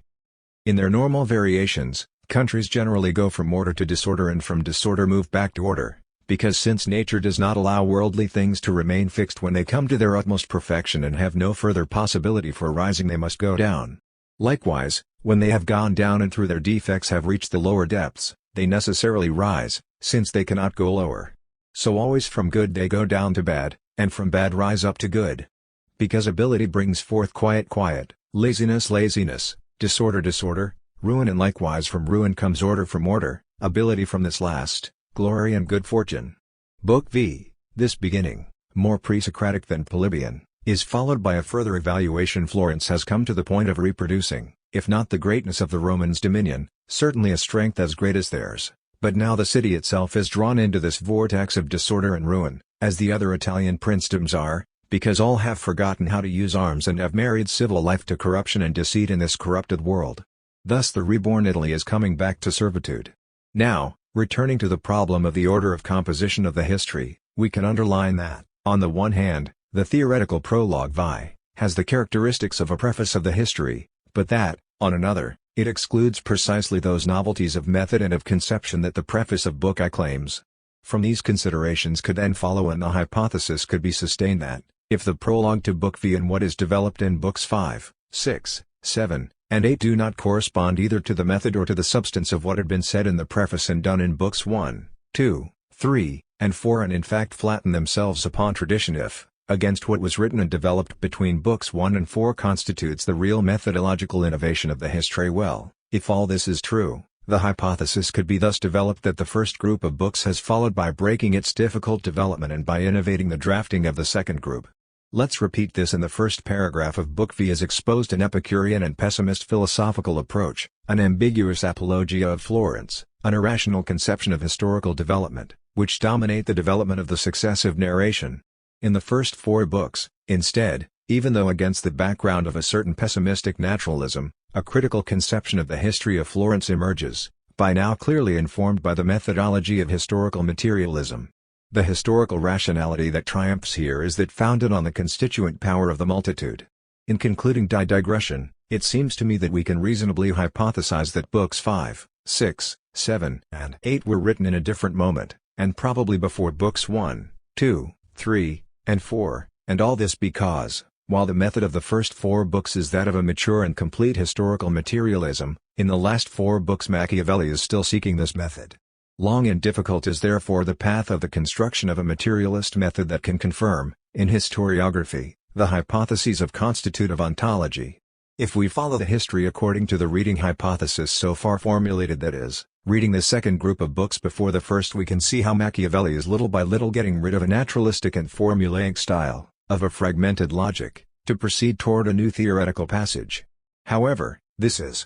In their normal variations, countries generally go from order to disorder and from disorder move back to order, because since nature does not allow worldly things to remain fixed when they come to their utmost perfection and have no further possibility for rising, they must go down. Likewise, when they have gone down and through their defects have reached the lower depths, they necessarily rise, since they cannot go lower. So always from good they go down to bad, and from bad rise up to good. Because ability brings forth quiet, laziness, disorder, ruin, and likewise from ruin comes order, from order, ability, from this last, glory and good fortune. Book V, this beginning, more pre-Socratic than Polybian, is followed by a further evaluation. Florence has come to the point of reproducing, if not the greatness of the Romans' dominion, certainly a strength as great as theirs, but now the city itself is drawn into this vortex of disorder and ruin, as the other Italian princedoms are, because all have forgotten how to use arms and have married civil life to corruption and deceit in this corrupted world. Thus the reborn Italy is coming back to servitude. Now, returning to the problem of the order of composition of the history, we can underline that, on the one hand, the theoretical prologue Vi has the characteristics of a preface of the history, but that, on another, it excludes precisely those novelties of method and of conception that the preface of Book I claims. From these considerations could then follow, and the hypothesis could be sustained, that, if the prologue to Book V and what is developed in Books 5, 6, 7, and 8 do not correspond either to the method or to the substance of what had been said in the preface and done in Books 1, 2, 3, and 4, and in fact flatten themselves upon tradition, if, against what was written and developed between Books 1 and 4 constitutes the real methodological innovation of the history, well, if all this is true, the hypothesis could be thus developed that the first group of books has followed by breaking its difficult development and by innovating the drafting of the second group. Let's repeat this. In the first paragraph of Book V is exposed an Epicurean and pessimist philosophical approach, an ambiguous apologia of Florence, an irrational conception of historical development, which dominate the development of the successive narration. In the first 4 books, instead, even though against the background of a certain pessimistic naturalism, a critical conception of the history of Florence emerges, by now clearly informed by the methodology of historical materialism. The historical rationality that triumphs here is that founded on the constituent power of the multitude. In concluding digression, it seems to me that we can reasonably hypothesize that Books 5, 6, 7, and 8 were written in a different moment, and probably before Books 1, 2, 3, and 4, and all this because, while the method of the first 4 books is that of a mature and complete historical materialism, in the last 4 books Machiavelli is still seeking this method. Long and difficult is therefore the path of the construction of a materialist method that can confirm, in historiography, the hypotheses of constitutive ontology. If we follow the history according to the reading hypothesis so far formulated, that is, reading the second group of books before the first, we can see how Machiavelli is little by little getting rid of a naturalistic and formulaic style, of a fragmented logic, to proceed toward a new theoretical passage. However, this is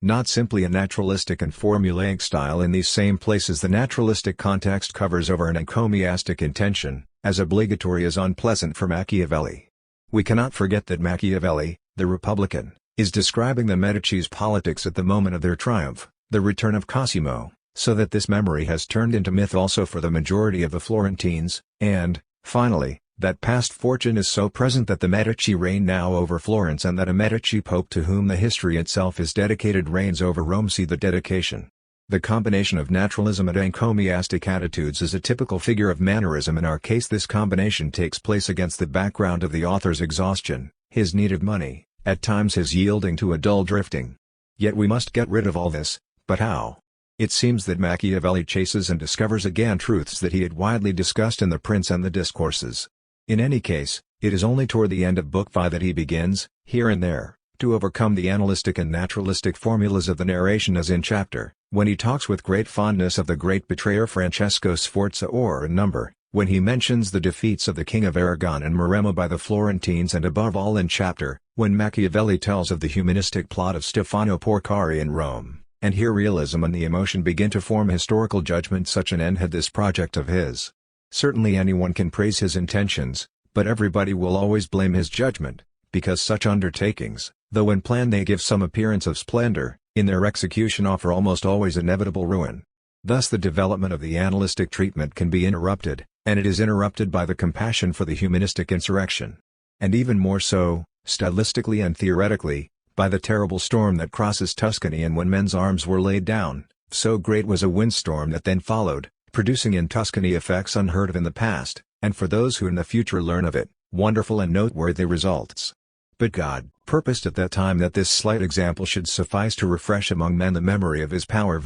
not simply a naturalistic and formulaic style. In these same places the naturalistic context covers over an encomiastic intention, as obligatory as unpleasant for Machiavelli. We cannot forget that Machiavelli, the Republican, is describing the Medici's politics at the moment of their triumph, the return of Cosimo, so that this memory has turned into myth also for the majority of the Florentines, and, finally, that past fortune is so present that the Medici reign now over Florence, and that a Medici Pope to whom the history itself is dedicated reigns over Rome. See the dedication. The combination of naturalism and encomiastic attitudes is a typical figure of mannerism. In our case this combination takes place against the background of the author's exhaustion, his need of money, at times his yielding to a dull drifting. Yet we must get rid of all this, but how? It seems that Machiavelli chases and discovers again truths that he had widely discussed in The Prince and the Discourses. In any case, It is only toward the end of Book 5 that he begins, here and there, to overcome the analytic and naturalistic formulas of the narration, as in chapter, when he talks with great fondness of the great betrayer Francesco Sforza, or in number, when he mentions the defeats of the King of Aragon and Maremma by the Florentines, and above all in chapter, when Machiavelli tells of the humanistic plot of Stefano Porcari in Rome. And here realism and the emotion begin to form historical judgment. Such an end had this project of his. Certainly anyone can praise his intentions, but everybody will always blame his judgment, because such undertakings, though in plan they give some appearance of splendor, in their execution offer almost always inevitable ruin. Thus the development of the analytic treatment can be interrupted, and it is interrupted by the compassion for the humanistic insurrection. And even more so, stylistically and theoretically, by the terrible storm that crosses Tuscany, and when men's arms were laid down, so great was a windstorm that then followed, producing in Tuscany effects unheard of in the past, and for those who in the future learn of it, wonderful and noteworthy results. But God purposed at that time that this slight example should suffice to refresh among men the memory of his power.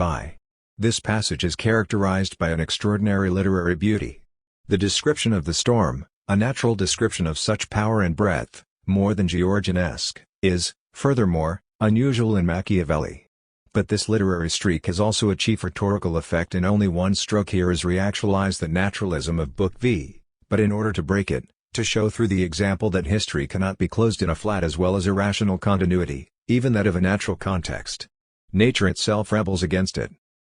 This passage is characterized by an extraordinary literary beauty. The description of the storm, a natural description of such power and breadth, more than Georgianesque, is, furthermore, unusual in Machiavelli. But this literary streak has also a chief rhetorical effect. In only one stroke here is reactualized the naturalism of Book V, but in order to break it, to show through the example that history cannot be closed in a flat as well as irrational continuity, even that of a natural context. Nature itself rebels against it.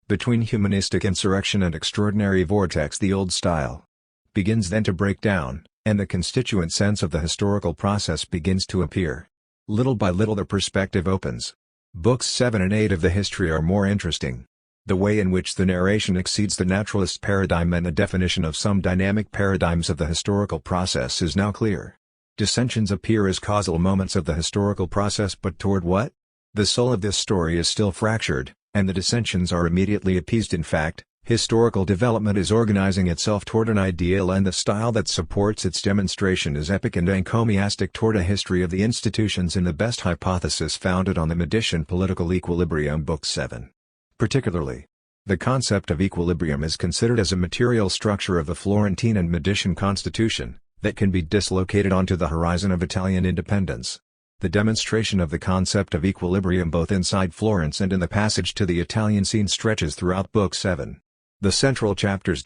Between humanistic insurrection and extraordinary vortex the old style begins then to break down, and the constituent sense of the historical process begins to appear. Little by little the perspective opens. Books 7 and 8 of the history are more interesting. The way in which the narration exceeds the naturalist paradigm and the definition of some dynamic paradigms of the historical process is now clear. Dissensions appear as causal moments of the historical process, but toward what? The soul of this story is still fractured, and the dissensions are immediately appeased. In fact, historical development is organizing itself toward an ideal, and the style that supports its demonstration is epic and encomiastic toward a history of the institutions in the best hypothesis founded on the Medicean political equilibrium. Book 7. Particularly, the concept of equilibrium is considered as a material structure of the Florentine and Medicean constitution, that can be dislocated onto the horizon of Italian independence. The demonstration of the concept of equilibrium both inside Florence and in the passage to the Italian scene stretches throughout Book 7. The central chapters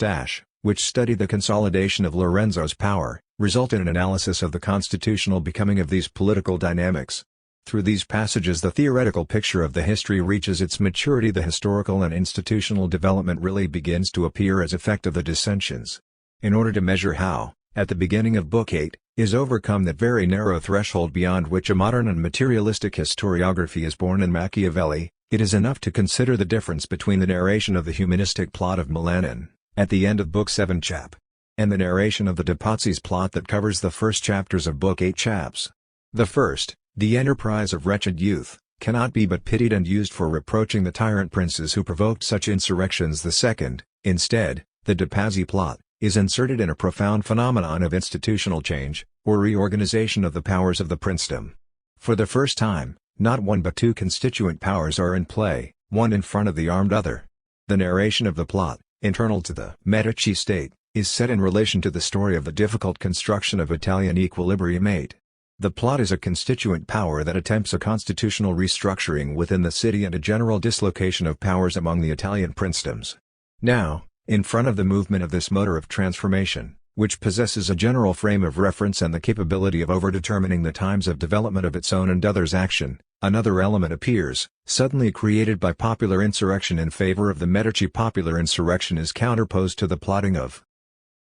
which study the consolidation of Lorenzo's power, result in an analysis of the constitutional becoming of these political dynamics. Through these passages the theoretical picture of the history reaches its maturity. The historical and institutional development really begins to appear as effect of the dissensions. In order to measure how, at the beginning of Book 8, is overcome that very narrow threshold beyond which a modern and materialistic historiography is born in Machiavelli, it is enough to consider the difference between the narration of the humanistic plot of Milanin, at the end of Book 7 chap, and the narration of the de Pazzi's plot that covers the first chapters of Book 8 chaps. The first, the enterprise of wretched youth, cannot be but pitied and used for reproaching the tyrant princes who provoked such insurrections. The second, instead, the de Pazzi plot, is inserted in a profound phenomenon of institutional change, or reorganization of the powers of the princedom. For the first time, not one but two constituent powers are in play, one in front of the armed other. The narration of the plot, internal to the Medici state, is set in relation to the story of the difficult construction of Italian equilibrium 8. The plot is a constituent power that attempts a constitutional restructuring within the city and a general dislocation of powers among the Italian princedoms. Now, in front of the movement of this motor of transformation, which possesses a general frame of reference and the capability of overdetermining the times of development of its own and others' action, another element appears, suddenly created by popular insurrection in favor of the Medici. Popular insurrection is counterposed to the plotting of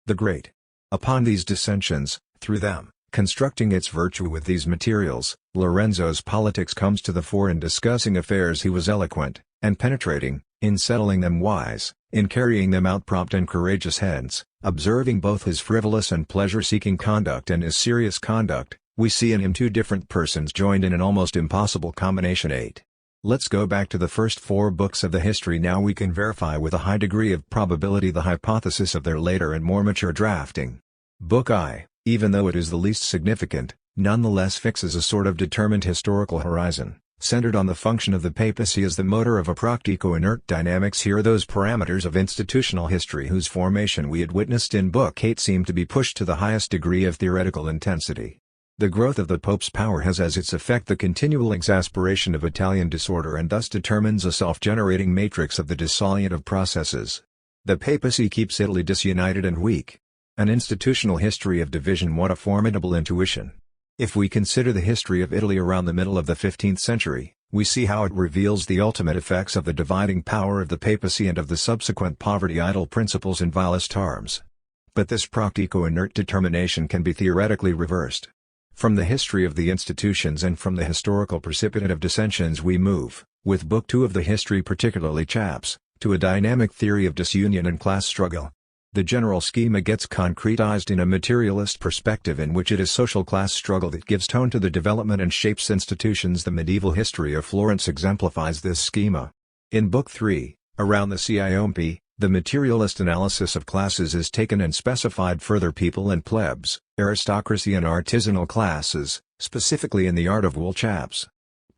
the great. Upon these dissensions, through them, constructing its virtue with these materials, Lorenzo's politics comes to the fore. In discussing affairs he was eloquent, and penetrating, in settling them wise, in carrying them out prompt and courageous. Hence, observing both his frivolous and pleasure-seeking conduct and his serious conduct, we see in him two different persons joined in an almost impossible combination. 8. Let's go back to the first 4 books of the history. Now we can verify with a high degree of probability the hypothesis of their later and more mature drafting. Book I, even though it is the least significant, nonetheless fixes a sort of determined historical horizon, centered on the function of the papacy as the motor of a practico-inert dynamics. Here those parameters of institutional history whose formation we had witnessed in Book 8 seem to be pushed to the highest degree of theoretical intensity. The growth of the Pope's power has as its effect the continual exasperation of Italian disorder and thus determines a self-generating matrix of the dissolution of processes. The papacy keeps Italy disunited and weak. An institutional history of division. What a formidable intuition! If we consider the history of Italy around the middle of the 15th century, we see how it reveals the ultimate effects of the dividing power of the papacy and of the subsequent poverty-idle principles in vilest arms. But this practico-inert determination can be theoretically reversed. From the history of the institutions and from the historical precipitate of dissensions we move, with Book 2 of the history particularly chaps, to a dynamic theory of disunion and class struggle. The general schema gets concretized in a materialist perspective in which it is social class struggle that gives tone to the development and shapes institutions. The medieval history of Florence exemplifies this schema. In Book 3, around the Ciompi, the materialist analysis of classes is taken and specified further: people and plebs, aristocracy and artisanal classes, specifically in the art of wool chaps.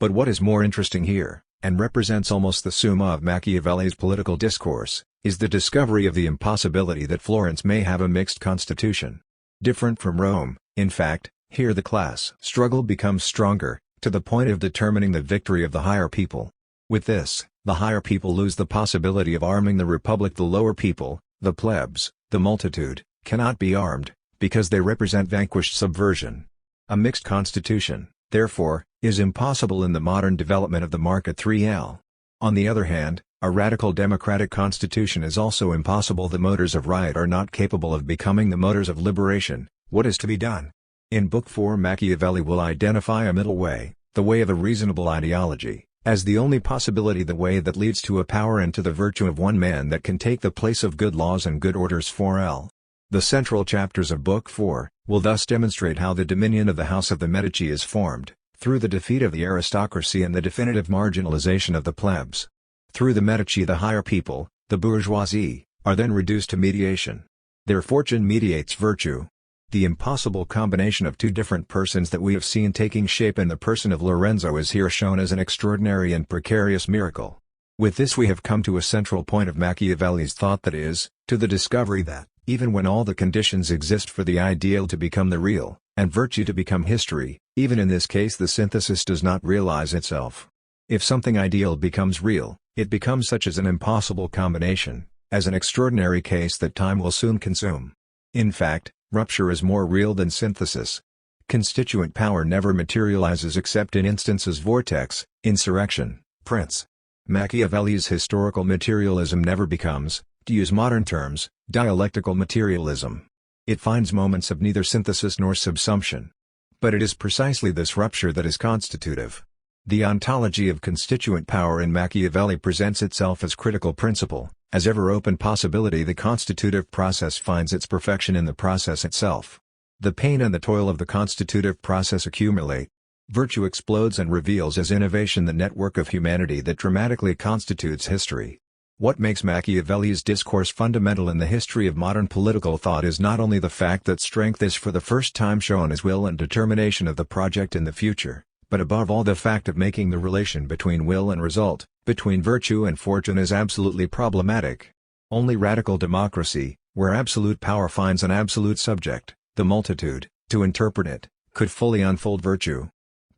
But what is more interesting here, and represents almost the summa of Machiavelli's political discourse, is the discovery of the impossibility that Florence may have a mixed constitution. Different from Rome, in fact, here the class struggle becomes stronger, to the point of determining the victory of the higher people. With this, the higher people lose the possibility of arming the republic. The lower people, the plebs, the multitude, cannot be armed, because they represent vanquished subversion. A mixed constitution, therefore, is impossible in the modern development of the Market 3L. On the other hand, a radical democratic constitution is also impossible. The motors of riot are not capable of becoming the motors of liberation. What is to be done? In Book 4 Machiavelli will identify a middle way, the way of a reasonable ideology, as the only possibility, the way that leads to a power and to the virtue of one man that can take the place of good laws and good orders. 4L. The central chapters of Book 4 will thus demonstrate how the dominion of the House of the Medici is formed, through the defeat of the aristocracy and the definitive marginalization of the plebs. Through the Medici the higher people, the bourgeoisie, are then reduced to mediation. Their fortune mediates virtue. The impossible combination of two different persons that we have seen taking shape in the person of Lorenzo is here shown as an extraordinary and precarious miracle. With this we have come to a central point of Machiavelli's thought, that is, to the discovery that, even when all the conditions exist for the ideal to become the real, and virtue to become history, even in this case the synthesis does not realize itself. If something ideal becomes real, it becomes such as an impossible combination, as an extraordinary case that time will soon consume. In fact, rupture is more real than synthesis. Constituent power never materializes except in instances: vortex, insurrection, prince. Machiavelli's historical materialism never becomes, to use modern terms, dialectical materialism. It finds moments of neither synthesis nor subsumption. But it is precisely this rupture that is constitutive. The ontology of constituent power in Machiavelli presents itself as critical principle, as ever-open possibility. The constitutive process finds its perfection in the process itself. The pain and the toil of the constitutive process accumulate. Virtue explodes and reveals as innovation the network of humanity that dramatically constitutes history. What makes Machiavelli's discourse fundamental in the history of modern political thought is not only the fact that strength is for the first time shown as will and determination of the project in the future, but above all the fact of making the relation between will and result, between virtue and fortune, is absolutely problematic. Only radical democracy, where absolute power finds an absolute subject, the multitude, to interpret it, could fully unfold virtue.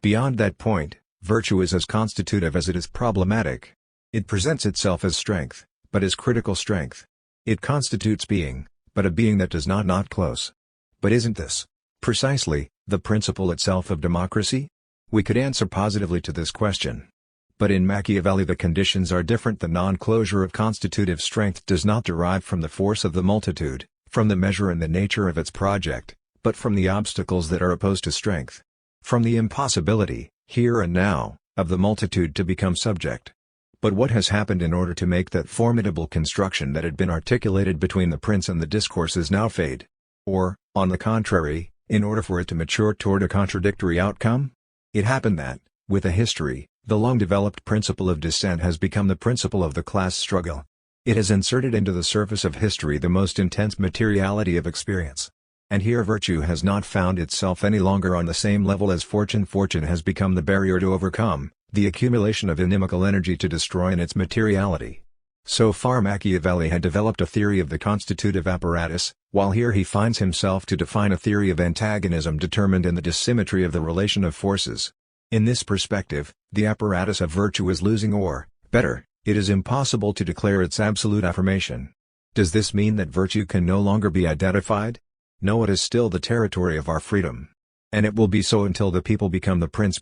Beyond that point, virtue is as constitutive as it is problematic. It presents itself as strength, but as critical strength. It constitutes being, but a being that does not close. But isn't this, precisely, the principle itself of democracy? We could answer positively to this question. But in Machiavelli the conditions are different. The non-closure of constitutive strength does not derive from the force of the multitude, from the measure and the nature of its project, but from the obstacles that are opposed to strength. From the impossibility, here and now, of the multitude to become subject. But what has happened in order to make that formidable construction that had been articulated between the prince and the discourses now fade? Or, on the contrary, in order for it to mature toward a contradictory outcome? It happened that, with a history, the long-developed principle of dissent has become the principle of the class struggle. It has inserted into the surface of history the most intense materiality of experience. And here virtue has not found itself any longer on the same level as fortune. Fortune has become the barrier to overcome, the accumulation of inimical energy to destroy in its materiality. So far Machiavelli had developed a theory of the constitutive apparatus, while here he finds himself to define a theory of antagonism determined in the dissymmetry of the relation of forces. In this perspective, the apparatus of virtue is losing, or, better, it is impossible to declare its absolute affirmation. Does this mean that virtue can no longer be identified? No, it is still the territory of our freedom. And it will be so until the people become the prince.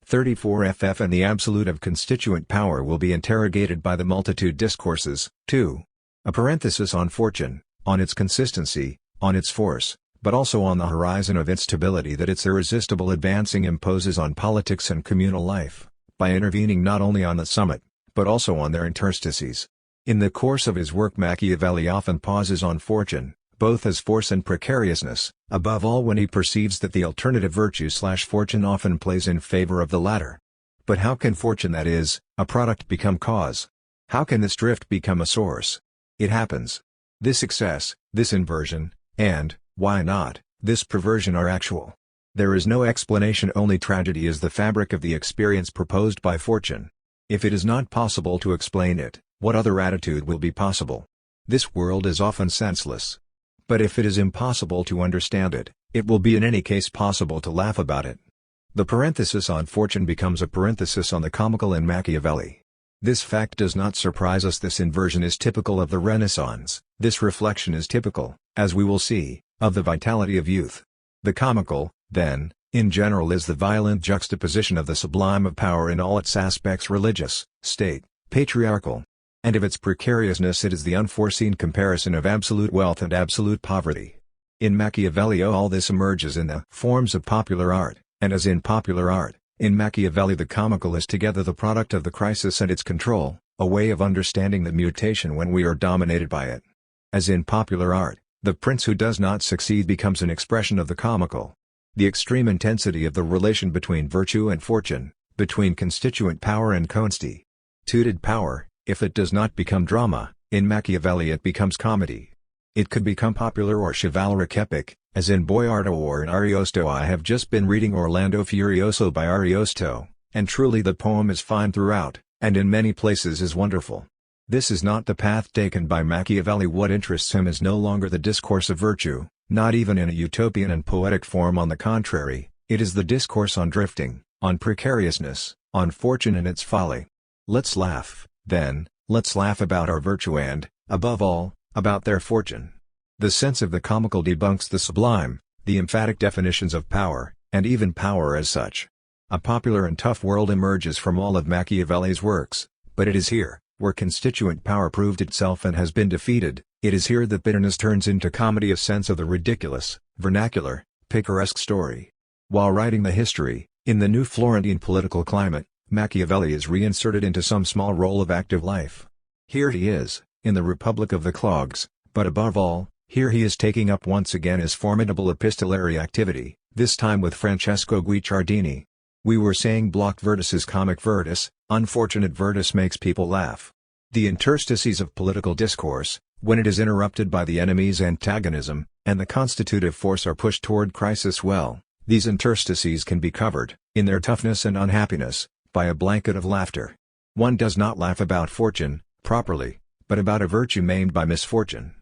34ff and the absolute of constituent power will be interrogated by the multitude discourses. 2. A parenthesis on fortune, on its consistency, on its force, but also on the horizon of instability that its irresistible advancing imposes on politics and communal life, by intervening not only on the summit, but also on their interstices. In the course of his work Machiavelli often pauses on fortune, both as force and precariousness, above all when he perceives that the alternative virtue/fortune often plays in favor of the latter. But how can fortune, that is, a product, become cause? How can this drift become a source? It happens. This excess, this inversion, and, why not, this perversion are actual. There is no explanation, only tragedy is the fabric of the experience proposed by fortune. If it is not possible to explain it, what other attitude will be possible? This world is often senseless. But if it is impossible to understand it, it will be in any case possible to laugh about it. The parenthesis on fortune becomes a parenthesis on the comical in Machiavelli. This fact does not surprise us. This inversion is typical of the Renaissance. This reflection is typical, as we will see, of the vitality of youth. The comical, then, in general is the violent juxtaposition of the sublime of power in all its aspects, religious, state, patriarchal. And of its precariousness it is the unforeseen comparison of absolute wealth and absolute poverty. In Machiavelli all this emerges in the forms of popular art, and as in popular art, in Machiavelli the comical is together the product of the crisis and its control, a way of understanding the mutation when we are dominated by it. As in popular art, the prince who does not succeed becomes an expression of the comical. The extreme intensity of the relation between virtue and fortune, between constituent power and constituted power, if it does not become drama, in Machiavelli it becomes comedy. It could become popular or chivalric epic, as in Boiardo or in Ariosto. I have just been reading Orlando Furioso by Ariosto, and truly the poem is fine throughout, and in many places is wonderful. This is not the path taken by Machiavelli. What interests him is no longer the discourse of virtue, not even in a utopian and poetic form. On the contrary, it is the discourse on drifting, on precariousness, on fortune and its folly. Let's laugh, then, let's laugh about our virtue and, above all, about their fortune. The sense of the comical debunks the sublime, the emphatic definitions of power, and even power as such. A popular and tough world emerges from all of Machiavelli's works, but it is here, where constituent power proved itself and has been defeated, it is here that bitterness turns into comedy, a sense of the ridiculous, vernacular, picaresque story. While writing the history, in the new Florentine political climate, Machiavelli is reinserted into some small role of active life. Here he is, in the Republic of the Clogs, but above all, here he is taking up once again his formidable epistolary activity, this time with Francesco Guicciardini. We were saying blocked vertices, comic vertis, unfortunate vertis makes people laugh. The interstices of political discourse, when it is interrupted by the enemy's antagonism, and the constitutive force are pushed toward crisis, well, these interstices can be covered, in their toughness and unhappiness, by a blanket of laughter. One does not laugh about fortune, properly, but about a virtue maimed by misfortune.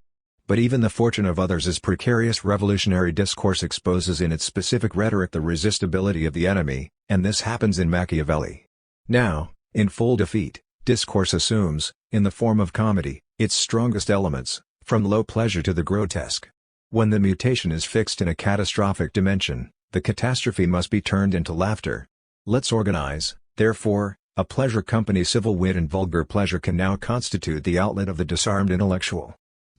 But even the fortune of others is precarious. Revolutionary discourse exposes in its specific rhetoric the resistibility of the enemy, and this happens in Machiavelli. Now, in full defeat, discourse assumes, in the form of comedy, its strongest elements, from low pleasure to the grotesque. When the mutation is fixed in a catastrophic dimension, the catastrophe must be turned into laughter. Let's organize, therefore, a pleasure company. Civil wit and vulgar pleasure can now constitute the outlet of the disarmed intellectual.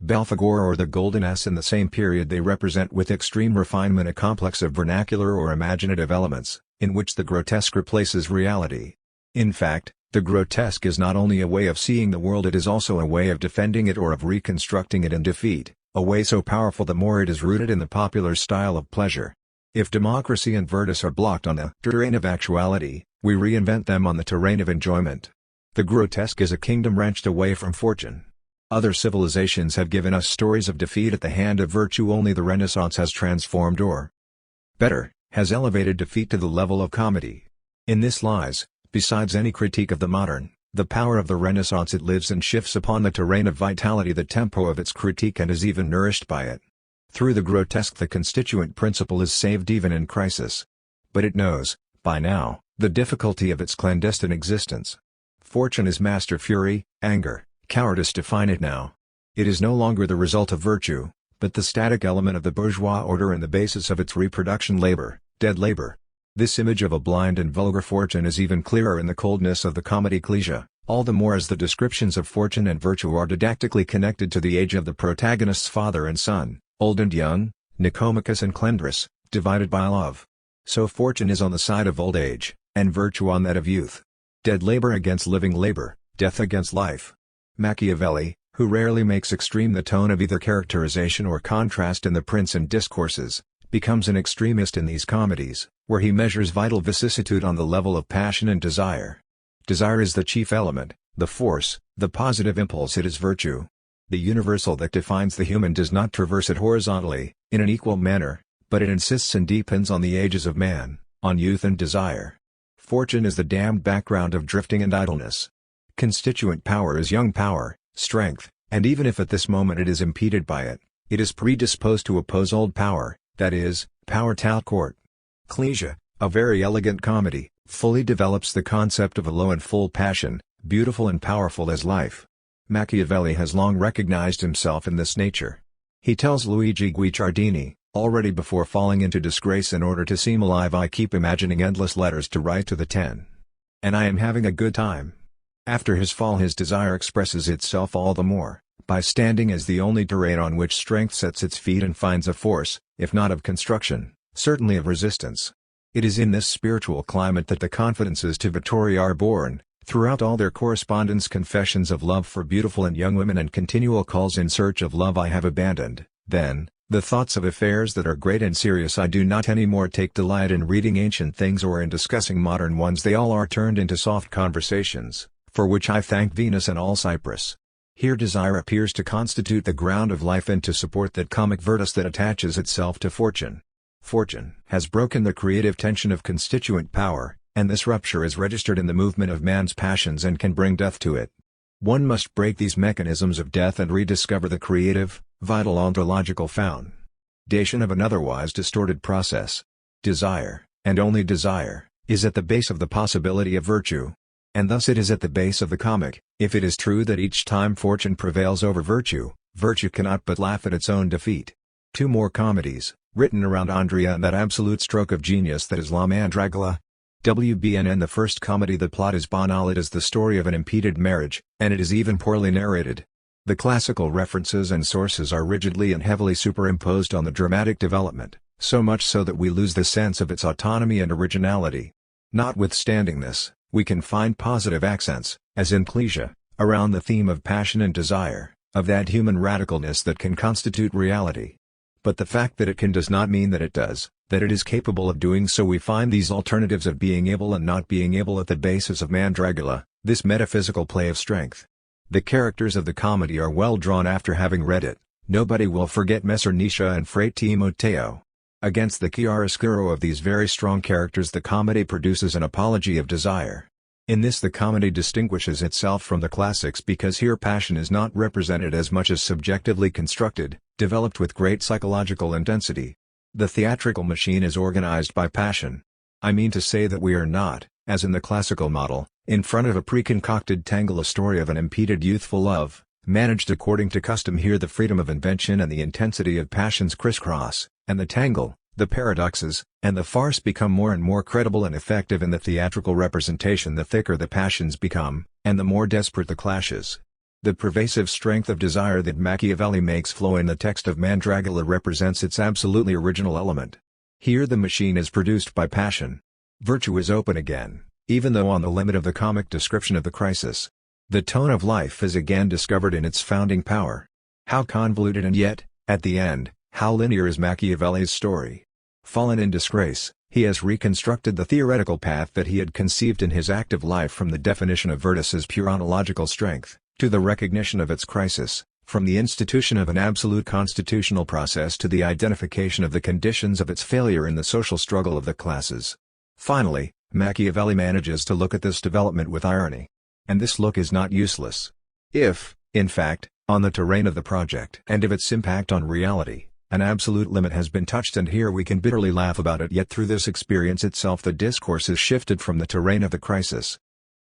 Belphegor or the Golden Ass. In the same period they represent with extreme refinement a complex of vernacular or imaginative elements, in which the grotesque replaces reality. In fact, the grotesque is not only a way of seeing the world, it is also a way of defending it or of reconstructing it in defeat, a way so powerful the more it is rooted in the popular style of pleasure. If democracy and virtus are blocked on the terrain of actuality, we reinvent them on the terrain of enjoyment. The grotesque is a kingdom wrenched away from fortune. Other civilizations have given us stories of defeat at the hand of virtue. Only the Renaissance has transformed, or better, has elevated defeat to the level of comedy. In this lies, Besides any critique of the modern, the power of the Renaissance, it lives and shifts upon the terrain of vitality, the tempo of its critique, and is even nourished by it. Through the grotesque, the constituent principle is saved even in crisis. But it knows, by now, the difficulty of its clandestine existence. Fortune is master fury, anger, cowardice define it now. It is no longer the result of virtue, but the static element of the bourgeois order and the basis of its reproduction, labor, dead labor. This image of a blind and vulgar fortune is even clearer in the coldness of the comedy cliché, all the more as the descriptions of fortune and virtue are didactically connected to the age of the protagonist's father and son, old and young, Nicomachus and Clendrus, divided by love. So fortune is on the side of old age, and virtue on that of youth. Dead labor against living labor, death against life. Machiavelli, who rarely makes extreme the tone of either characterization or contrast in the Prince and Discourses, becomes an extremist in these comedies, where he measures vital vicissitude on the level of passion and desire. Desire is the chief element, the force, the positive impulse. It is virtue. The universal that defines the human does not traverse it horizontally, in an equal manner, but it insists and depends on the ages of man, on youth and desire. Fortune is the damned background of drifting and idleness. Constituent power is young power, strength, and even if at this moment it is impeded by it, it is predisposed to oppose old power, that is, power tout court. Cliché, a very elegant comedy, fully develops the concept of a low and full passion, beautiful and powerful as life. Machiavelli has long recognized himself in this nature. He tells Luigi Guicciardini, already before falling into disgrace, in order to seem alive I keep imagining endless letters to write to the 10. And I am having a good time. After his fall his desire expresses itself all the more, by standing as the only terrain on which strength sets its feet and finds a force, if not of construction, certainly of resistance. It is in this spiritual climate that the confidences to Vittoria are born, throughout all their correspondence confessions of love for beautiful and young women and continual calls in search of love I have abandoned. Then, the thoughts of affairs that are great and serious I do not any more take delight in reading ancient things or in discussing modern ones, they all are turned into soft conversations, for which I thank Venus and all Cyprus. Here desire appears to constitute the ground of life and to support that comic virtus that attaches itself to fortune. Fortune has broken the creative tension of constituent power, and this rupture is registered in the movement of man's passions and can bring death to it. One must break these mechanisms of death and rediscover the creative, vital ontological foundation of an otherwise distorted process. Desire, and only desire, is at the base of the possibility of virtue. And thus it is at the base of the comic. If it is true that each time fortune prevails over virtue, virtue cannot but laugh at its own defeat. Two more comedies, written around Andrea and that absolute stroke of genius that is La Mandragola. WBNN. The first comedy, the plot is banal, it is the story of an impeded marriage, and it is even poorly narrated. The classical references and sources are rigidly and heavily superimposed on the dramatic development, so much so that we lose the sense of its autonomy and originality. Notwithstanding this, we can find positive accents, as in Cliché, around the theme of passion and desire, of that human radicalness that can constitute reality. But the fact that it can does not mean that it does, that it is capable of doing so. We find these alternatives of being able and not being able at the basis of Mandragola, this metaphysical play of strength. The characters of the comedy are well drawn. After having read it, nobody will forget Messer Nisha and Fra Timoteo. Against the chiaroscuro of these very strong characters the comedy produces an apology of desire. In this the comedy distinguishes itself from the classics because here passion is not represented as much as subjectively constructed, developed with great psychological intensity. The theatrical machine is organized by passion. I mean to say that we are not, as in the classical model, in front of a pre-concocted tangle, a story of an impeded youthful love, managed according to custom. Here the freedom of invention and the intensity of passions crisscross, and the tangle, the paradoxes, and the farce become more and more credible and effective in the theatrical representation. The thicker the passions become, and the more desperate the clashes. The pervasive strength of desire that Machiavelli makes flow in the text of Mandragola represents its absolutely original element. Here the machine is produced by passion. Virtue is open again, even though on the limit of the comic description of the crisis. The tone of life is again discovered in its founding power. How convoluted and yet, at the end, how linear is Machiavelli's story. Fallen in disgrace, he has reconstructed the theoretical path that he had conceived in his active life from the definition of virtus as pure ontological strength, to the recognition of its crisis, from the institution of an absolute constitutional process to the identification of the conditions of its failure in the social struggle of the classes. Finally, Machiavelli manages to look at this development with irony. And this look is not useless. If, in fact, on the terrain of the project and of its impact on reality, an absolute limit has been touched, and here we can bitterly laugh about it, yet through this experience itself the discourse is shifted from the terrain of the crisis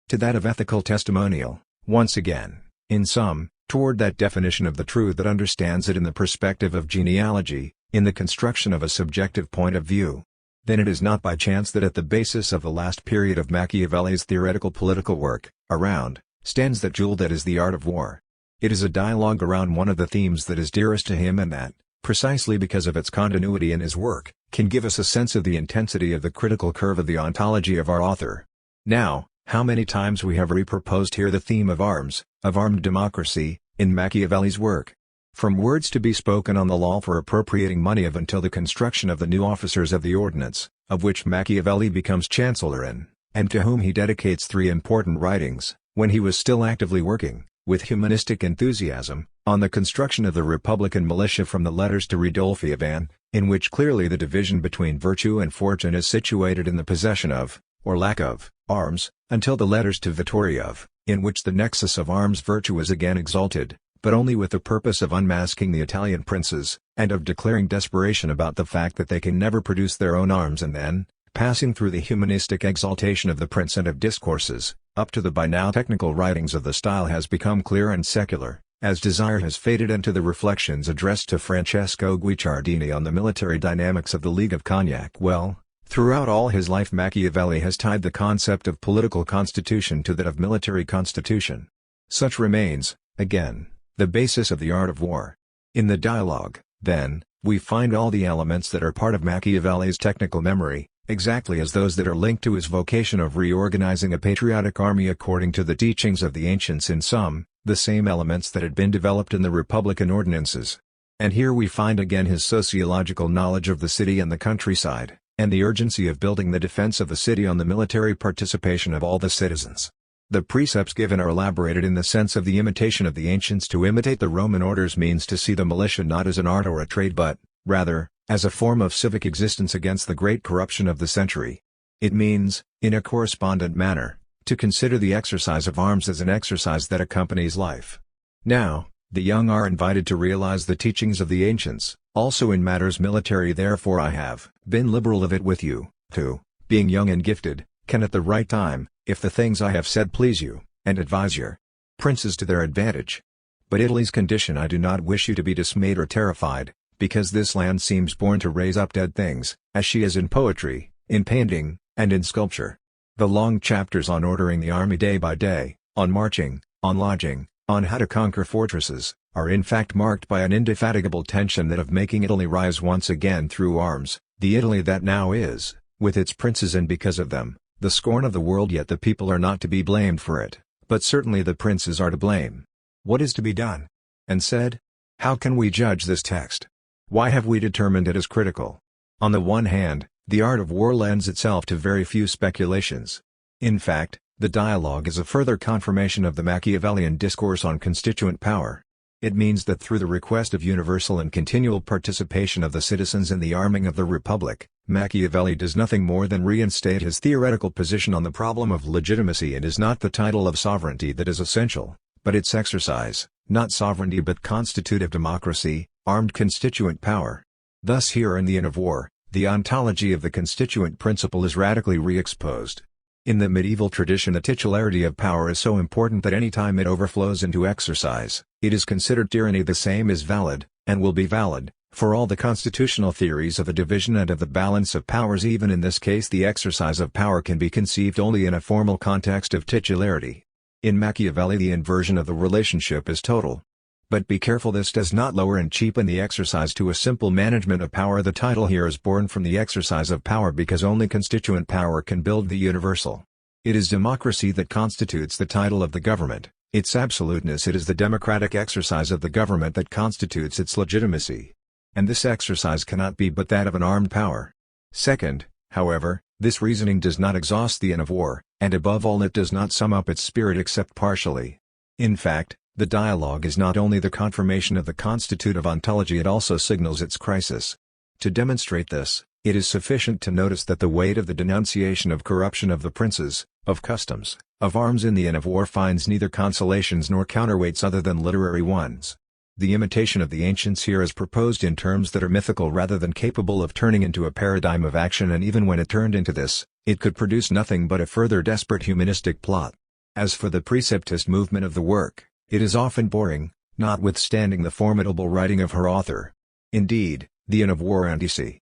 to that of ethical testimonial, once again, in sum, toward that definition of the truth that understands it in the perspective of genealogy, in the construction of a subjective point of view. Then it is not by chance that at the basis of the last period of Machiavelli's theoretical political work, around, stands that jewel that is the art of war. It is a dialogue around one of the themes that is dearest to him, and that, precisely because of its continuity in his work, can give us a sense of the intensity of the critical curve of the ontology of our author. Now, how many times we have reproposed here the theme of arms, of armed democracy, in Machiavelli's work. From words to be spoken on the law for appropriating money of until the construction of the new officers of the ordinance, of which Machiavelli becomes chancellor in, and to whom he dedicates 3 important writings, when he was still actively working, with humanistic enthusiasm, on the construction of the Republican militia, from the letters to Ridolfi of Anne, in which clearly the division between virtue and fortune is situated in the possession of, or lack of, arms, until the letters to Vittoria of, in which the nexus of arms virtue is again exalted, but only with the purpose of unmasking the Italian princes, and of declaring desperation about the fact that they can never produce their own arms, and then, passing through the humanistic exaltation of the prince and of discourses, up to the by now technical writings of the style has become clear and secular, as desire has faded, and to the reflections addressed to Francesco Guicciardini on the military dynamics of the League of Cognac. Well, throughout all his life Machiavelli has tied the concept of political constitution to that of military constitution. Such remains, again, the basis of the art of war. In the dialogue, then, we find all the elements that are part of Machiavelli's technical memory, exactly as those that are linked to his vocation of reorganizing a patriotic army according to the teachings of the ancients, in sum, the same elements that had been developed in the Republican ordinances. And here we find again his sociological knowledge of the city and the countryside, and the urgency of building the defense of the city on the military participation of all the citizens. The precepts given are elaborated in the sense of the imitation of the ancients. To imitate the Roman orders means to see the militia not as an art or a trade but, rather, as a form of civic existence against the great corruption of the century. It means, in a correspondent manner, to consider the exercise of arms as an exercise that accompanies life. Now, the young are invited to realize the teachings of the ancients, also in matters military. Therefore I have been liberal of it with you, who, being young and gifted, can at the right time, if the things I have said please you, and advise your princes to their advantage. But Italy's condition I do not wish you to be dismayed or terrified, because this land seems born to raise up dead things, as she is in poetry, in painting, and in sculpture. The long chapters on ordering the army day by day, on marching, on lodging, on how to conquer fortresses, are in fact marked by an indefatigable tension that of making Italy rise once again through arms, the Italy that now is, with its princes, and because of them, the scorn of the world. Yet the people are not to be blamed for it, but certainly the princes are to blame. What is to be done? And said? How can we judge this text? Why have we determined it as critical? On the one hand, the art of war lends itself to very few speculations. In fact, the dialogue is a further confirmation of the Machiavellian discourse on constituent power. It means that through the request of universal and continual participation of the citizens in the arming of the Republic, Machiavelli does nothing more than reinstate his theoretical position on the problem of legitimacy. It is not the title of sovereignty that is essential, but its exercise, not sovereignty but constitutive democracy, armed constituent power. Thus here in the Inn of War, the ontology of the constituent principle is radically re-exposed. In the medieval tradition the titularity of power is so important that any time it overflows into exercise, it is considered tyranny. The same is valid, and will be valid, for all the constitutional theories of the division and of the balance of powers. Even in this case the exercise of power can be conceived only in a formal context of titularity. In Machiavelli the inversion of the relationship is total. But be careful, this does not lower and cheapen the exercise to a simple management of power. The title here is born from the exercise of power because only constituent power can build the universal. It is democracy that constitutes the title of the government, its absoluteness. It is the democratic exercise of the government that constitutes its legitimacy. And this exercise cannot be but that of an armed power. Second, however, this reasoning does not exhaust the Inn of War, and above all it does not sum up its spirit except partially. In fact, the dialogue is not only the confirmation of the constitutive ontology, it also signals its crisis. To demonstrate this, It is sufficient to notice that the weight of the denunciation of corruption of the princes, of customs, of arms in the inn of war finds neither consolations nor counterweights other than literary ones. The imitation of the ancients here is proposed in terms that are mythical rather than capable of turning into a paradigm of action, and even when it turned into this, it could produce nothing but a further desperate humanistic plot. As for the preceptist movement of the work, it is often boring, notwithstanding the formidable writing of her author. Indeed, the inn of war antipates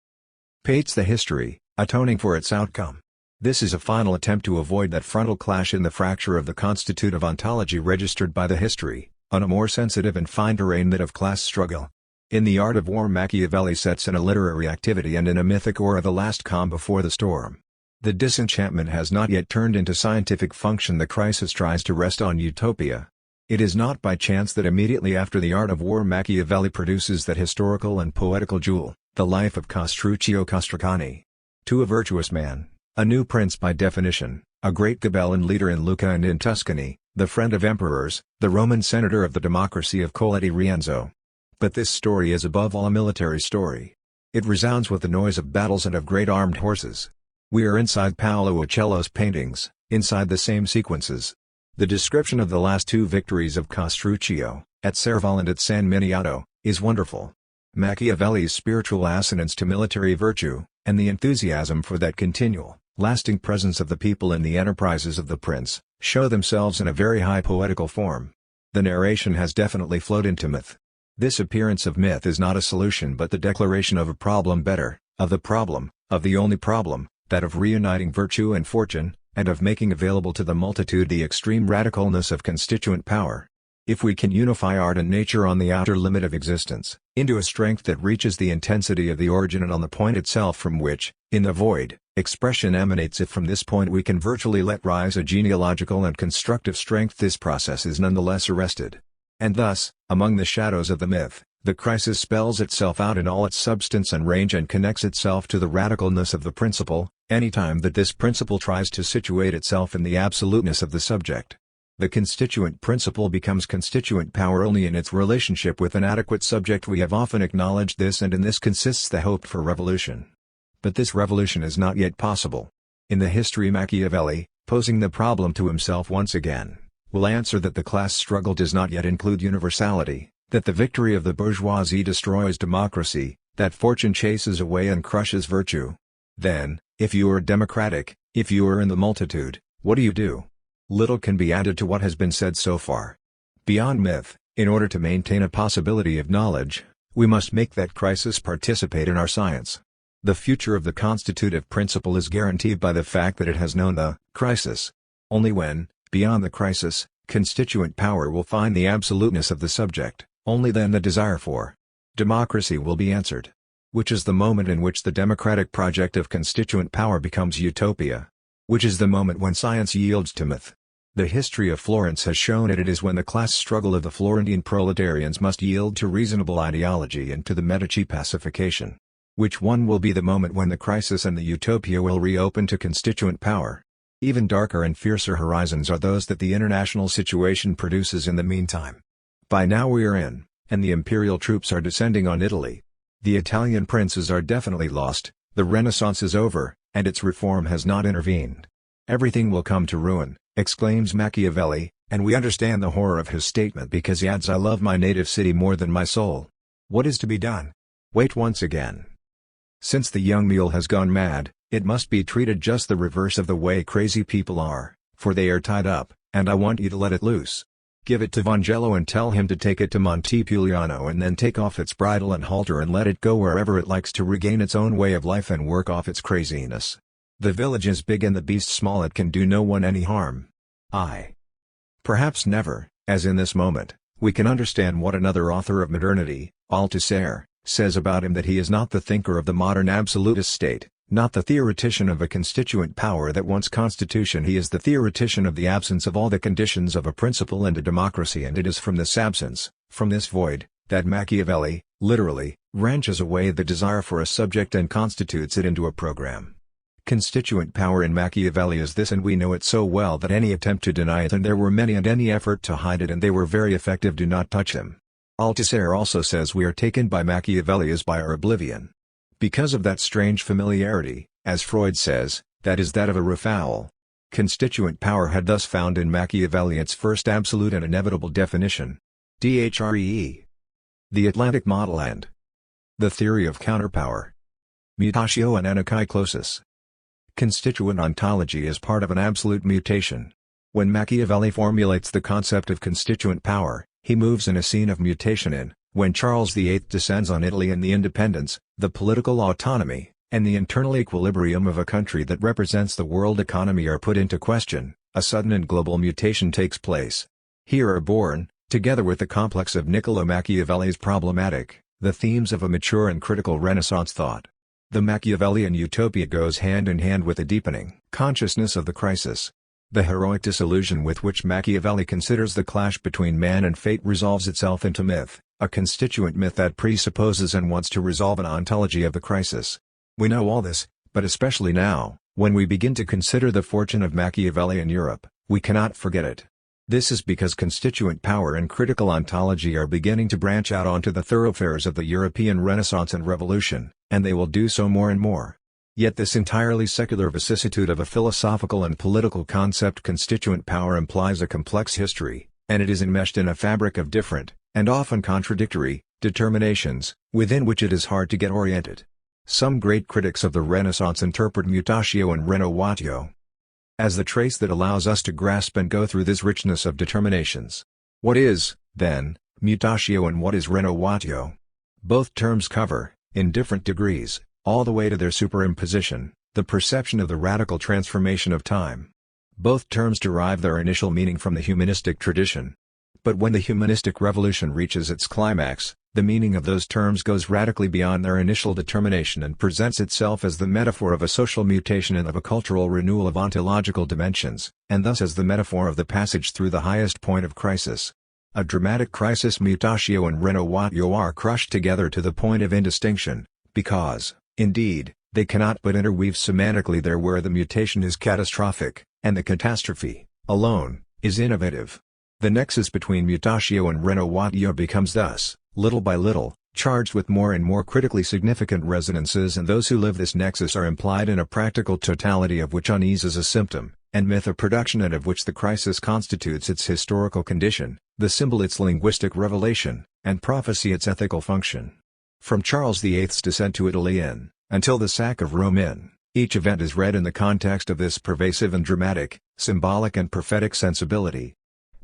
the history, atoning for its outcome. This is a final attempt to avoid that frontal clash in the fracture of the constitutive ontology registered by the history, on a more sensitive and fine terrain that of class struggle. In The Art of War, Machiavelli sets in a literary activity and in a mythic aura the last calm before the storm. The disenchantment has not yet turned into scientific function. The crisis tries to rest on utopia. It is not by chance that immediately after The Art of War Machiavelli produces that historical and poetical jewel, The Life of Castruccio Castracani. To a virtuous man, a new prince by definition, a great Ghibelline leader in Lucca and in Tuscany, the friend of emperors, the Roman senator of the democracy of Colle di Rienzo. But this story is above all a military story. It resounds with the noise of battles and of great armed horses. We are inside Paolo Uccello's paintings, inside the same sequences. The description of the last two victories of Castruccio, at Serval and at San Miniato, is wonderful. Machiavelli's spiritual assonance to military virtue, and the enthusiasm for that continual, lasting presence of the people in the enterprises of the prince, show themselves in a very high poetical form. The narration has definitely flowed into myth. This appearance of myth is not a solution but the declaration of a problem better, of the only problem, that of reuniting virtue and fortune, and of making available to the multitude the extreme radicalness of constituent power. If we can unify art and nature on the outer limit of existence, into a strength that reaches the intensity of the origin and on the point itself from which, in the void, expression emanates, if from this point we can virtually let rise a genealogical and constructive strength, this process is nonetheless arrested. And thus, among the shadows of the myth, the crisis spells itself out in all its substance and range and connects itself to the radicalness of the principle, any time that this principle tries to situate itself in the absoluteness of the subject. The constituent principle becomes constituent power only in its relationship with an adequate subject. We have often acknowledged this, and in this consists the hoped for revolution. But this revolution is not yet possible. In the history, Machiavelli, posing the problem to himself once again, will answer that the class struggle does not yet include universality, that the victory of the bourgeoisie destroys democracy, that fortune chases away and crushes virtue. Then, if you are democratic, if you are in the multitude, what do? Little can be added to what has been said so far. Beyond myth, in order to maintain a possibility of knowledge, we must make that crisis participate in our science. The future of the constitutive principle is guaranteed by the fact that it has known the crisis. Only when, beyond the crisis, constituent power will find the absoluteness of the subject, only then the desire for democracy will be answered. Which is the moment in which the democratic project of constituent power becomes utopia. Which is the moment when science yields to myth. The history of Florence has shown it is when the class struggle of the Florentine proletarians must yield to reasonable ideology and to the Medici pacification. Which one will be the moment when the crisis and the utopia will reopen to constituent power? Even darker and fiercer horizons are those that the international situation produces in the meantime. By now we are in, and the imperial troops are descending on Italy. The Italian princes are definitely lost, the Renaissance is over, and its reform has not intervened. Everything will come to ruin, exclaims Machiavelli, and we understand the horror of his statement because he adds, I love my native city more than my soul. What is to be done? Wait once again. Since the young mule has gone mad, it must be treated just the reverse of the way crazy people are, for they are tied up, and I want you to let it loose. Give it to Vangelo and tell him to take it to Montepulciano and then take off its bridle and halter and let it go wherever it likes to regain its own way of life and work off its craziness. The village is big and the beast small, it can do no one any harm. Perhaps never, as in this moment, we can understand what another author of modernity, Althusser, says about him, that he is not the thinker of the modern absolutist state, not the theoretician of a constituent power that wants constitution. He is the theoretician of the absence of all the conditions of a principle and a democracy, and it is from this absence, from this void, that Machiavelli, literally, wrenches away the desire for a subject and constitutes it into a program. Constituent power in Machiavelli is this, and we know it so well that any attempt to deny it, and there were many, and any effort to hide it, and they were very effective, do not touch him. Althusser also says we are taken by Machiavelli as by our oblivion. Because of that strange familiarity, as Freud says, that is that of a refoul. Constituent power had thus found in Machiavelli its first absolute and inevitable definition. THREE. The Atlantic Model and the Theory of Counterpower. Mutatio and anakyklosis. Constituent ontology is part of an absolute mutation. When Machiavelli formulates the concept of constituent power, he moves in a scene of mutation in, when Charles VIII descends on Italy and the independence, the political autonomy, and the internal equilibrium of a country that represents the world economy are put into question, a sudden and global mutation takes place. Here are born, together with the complex of Niccolo Machiavelli's problematic, the themes of a mature and critical Renaissance thought. The Machiavellian utopia goes hand in hand with a deepening consciousness of the crisis. The heroic disillusion with which Machiavelli considers the clash between man and fate resolves itself into myth, a constituent myth that presupposes and wants to resolve an ontology of the crisis. We know all this, but especially now, when we begin to consider the fortune of Machiavelli in Europe, we cannot forget it. This is because constituent power and critical ontology are beginning to branch out onto the thoroughfares of the European Renaissance and Revolution, and they will do so more and more. Yet this entirely secular vicissitude of a philosophical and political concept constituent power implies a complex history, and it is enmeshed in a fabric of different, and often contradictory, determinations, within which it is hard to get oriented. Some great critics of the Renaissance interpret mutatio and renovatio as the trace that allows us to grasp and go through this richness of determinations. What is, then, mutatio and what is renovatio? Both terms cover, in different degrees, all the way to their superimposition, the perception of the radical transformation of time. Both terms derive their initial meaning from the humanistic tradition. But when the humanistic revolution reaches its climax, the meaning of those terms goes radically beyond their initial determination and presents itself as the metaphor of a social mutation and of a cultural renewal of ontological dimensions, and thus as the metaphor of the passage through the highest point of crisis. A dramatic crisis mutatio and renovatio are crushed together to the point of indistinction, because, indeed, they cannot but interweave semantically there where the mutation is catastrophic, and the catastrophe, alone, is innovative. The nexus between mutatio and renovatio becomes thus, little by little, charged with more and more critically significant resonances, and those who live this nexus are implied in a practical totality of which unease is a symptom, and myth a production and of which the crisis constitutes its historical condition, the symbol its linguistic revelation, and prophecy its ethical function. From Charles VIII's descent to Italy in, until the sack of Rome in, each event is read in the context of this pervasive and dramatic, symbolic and prophetic sensibility.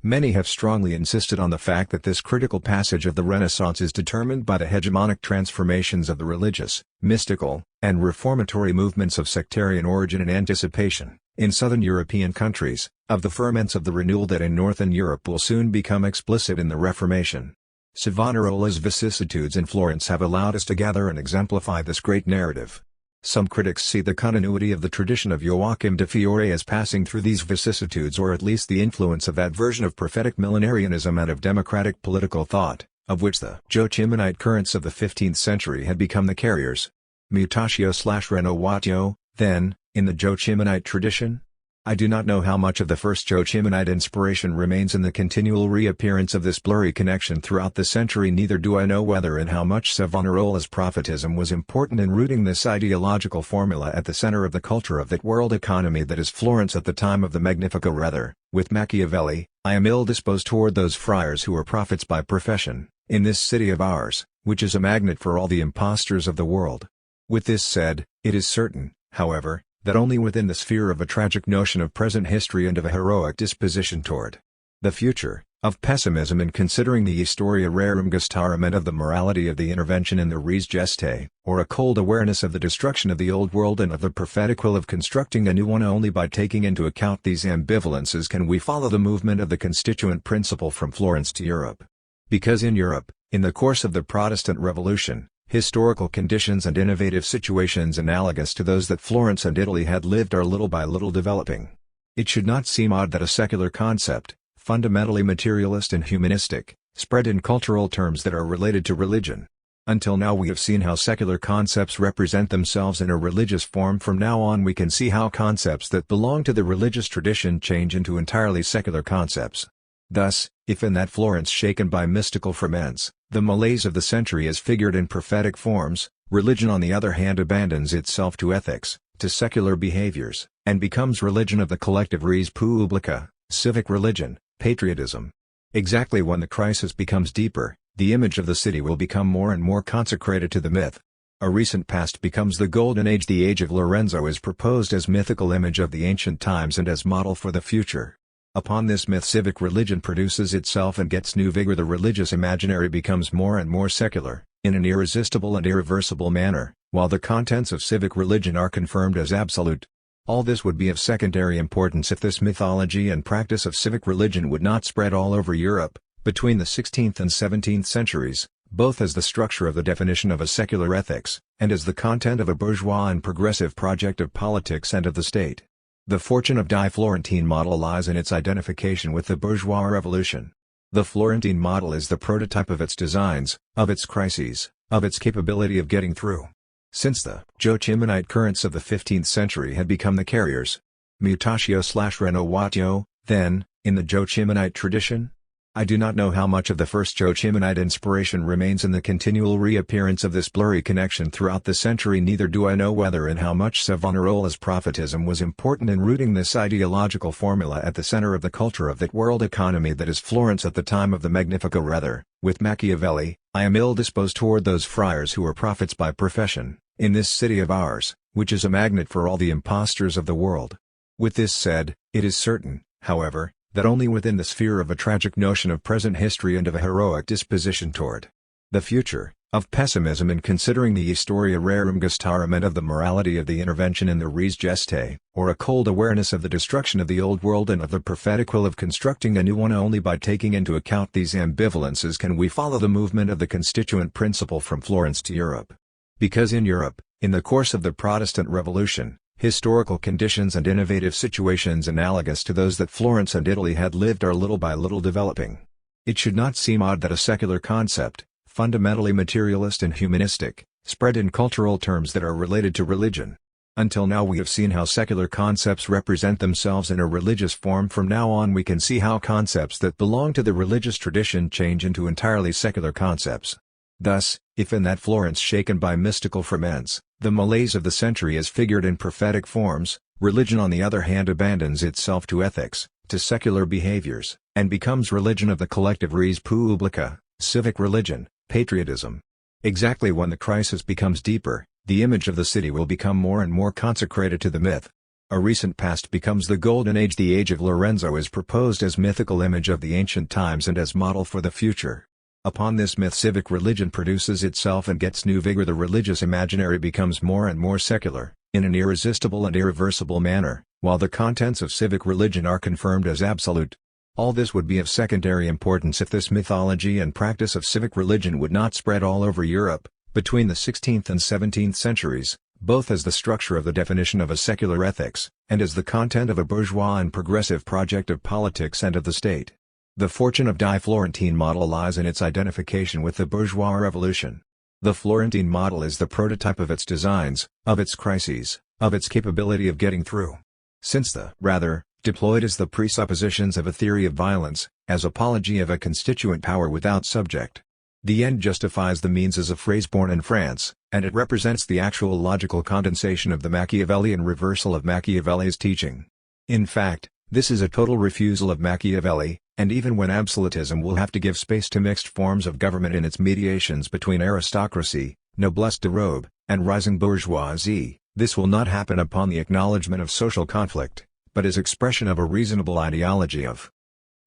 Many have strongly insisted on the fact that this critical passage of the Renaissance is determined by the hegemonic transformations of the religious, mystical, and reformatory movements of sectarian origin and anticipation, in southern European countries, of the ferments of the renewal that in northern Europe will soon become explicit in the Reformation. Savonarola's vicissitudes in Florence have allowed us to gather and exemplify this great narrative. Some critics see the continuity of the tradition of Joachim de Fiore as passing through these vicissitudes, or at least the influence of that version of prophetic millenarianism and of democratic political thought, of which the Joachimite currents of the 15th century had become the carriers. Mutatio/renovatio, then, in the Joachimite tradition? I do not know how much of the first Joachimite inspiration remains in the continual reappearance of this blurry connection throughout the century, neither do I know whether and how much Savonarola's prophetism was important in rooting this ideological formula at the center of the culture of that world economy that is Florence at the time of the Magnificat. Rather, with Machiavelli, I am ill-disposed toward those friars who are prophets by profession, in this city of ours, which is a magnet for all the impostors of the world. With this said, it is certain, however, that only within the sphere of a tragic notion of present history and of a heroic disposition toward the future, of pessimism in considering the historia rerum gestarum and of the morality of the intervention in the res gestae, or a cold awareness of the destruction of the old world and of the prophetic will of constructing a new one, only by taking into account these ambivalences can we follow the movement of the constituent principle from Florence to Europe. Because in Europe, in the course of the Protestant Revolution, historical conditions and innovative situations analogous to those that Florence and Italy had lived are little by little developing. It should not seem odd that a secular concept, fundamentally materialist and humanistic, spread in cultural terms that are related to religion. Until now we have seen how secular concepts represent themselves in a religious form. From now on we can see how concepts that belong to the religious tradition change into entirely secular concepts. Thus, if in that Florence shaken by mystical ferments, the malaise of the century is figured in prophetic forms, Religion on the other hand abandons itself to ethics, to secular behaviors, and becomes religion of the collective res publica, civic religion, patriotism. Exactly when the crisis becomes deeper, the image of the city will become more and more consecrated to the myth. A recent past becomes the golden age. The age of Lorenzo is proposed as mythical image of the ancient times and as model for the future. Upon this myth civic religion produces itself and gets new vigor. The religious imaginary becomes more and more secular, in an irresistible and irreversible manner, while the contents of civic religion are confirmed as absolute. All this would be of secondary importance if this mythology and practice of civic religion would not spread all over Europe, between the 16th and 17th centuries, both as the structure of the definition of a secular ethics, and as the content of a bourgeois and progressive project of politics and of the state. The fortune of die Florentine model lies in its identification with the bourgeois revolution. The Florentine model is the prototype of its designs, of its crises, of its capability of getting through. Since the Joachimite currents of the 15th century had become the carriers, mutatio/renovatio, then, in the Joachimite tradition, I do not know how much of the first Joachimite inspiration remains in the continual reappearance of this blurry connection throughout the century. Neither do I know whether and how much Savonarola's prophetism was important in rooting this ideological formula at the center of the culture of that world economy that is Florence at the time of the Magnifico. Rather, with Machiavelli, I am ill-disposed toward those friars who are prophets by profession, in this city of ours, which is a magnet for all the impostors of the world. With this said, it is certain, however, that only within the sphere of a tragic notion of present history and of a heroic disposition toward the future, of pessimism in considering the historia rerum gestarum and of the morality of the intervention in the res gestae, or a cold awareness of the destruction of the old world and of the prophetic will of constructing a new one. Only by taking into account these ambivalences can we follow the movement of the constituent principle from Florence to Europe. Because in Europe, in the course of the Protestant Revolution, historical conditions and innovative situations analogous to those that Florence and Italy had lived are little by little developing. It should not seem odd that a secular concept, fundamentally materialist and humanistic, spread in cultural terms that are related to religion. Until now we have seen how secular concepts represent themselves in a religious form. From now on we can see how concepts that belong to the religious tradition change into entirely secular concepts. Thus, if in that Florence shaken by mystical ferments, the malaise of the century is figured in prophetic forms, religion on the other hand abandons itself to ethics, to secular behaviors, and becomes religion of the collective res publica, civic religion, patriotism. Exactly when the crisis becomes deeper, the image of the city will become more and more consecrated to the myth. A recent past becomes the golden age. The age of Lorenzo is proposed as mythical image of the ancient times and as model for the future. Upon this myth civic religion produces itself and gets new vigor. The religious imaginary becomes more and more secular, in an irresistible and irreversible manner, while the contents of civic religion are confirmed as absolute. All this would be of secondary importance if this mythology and practice of civic religion would not spread all over Europe, between the 16th and 17th centuries, both as the structure of the definition of a secular ethics, and as the content of a bourgeois and progressive project of politics and of the state. The fortune of die Florentine model lies in its identification with the bourgeois revolution. The Florentine model is the prototype of its designs, of its crises, of its capability of getting through. Since the rather, deployed as the presuppositions of a theory of violence, as apology of a constituent power without subject. The end justifies the means is a phrase born in France, and it represents the actual logical condensation of the Machiavellian reversal of Machiavelli's teaching. In fact, this is a total refusal of Machiavelli, and even when absolutism will have to give space to mixed forms of government in its mediations between aristocracy, noblesse de robe, and rising bourgeoisie, this will not happen upon the acknowledgement of social conflict, but as expression of a reasonable ideology of.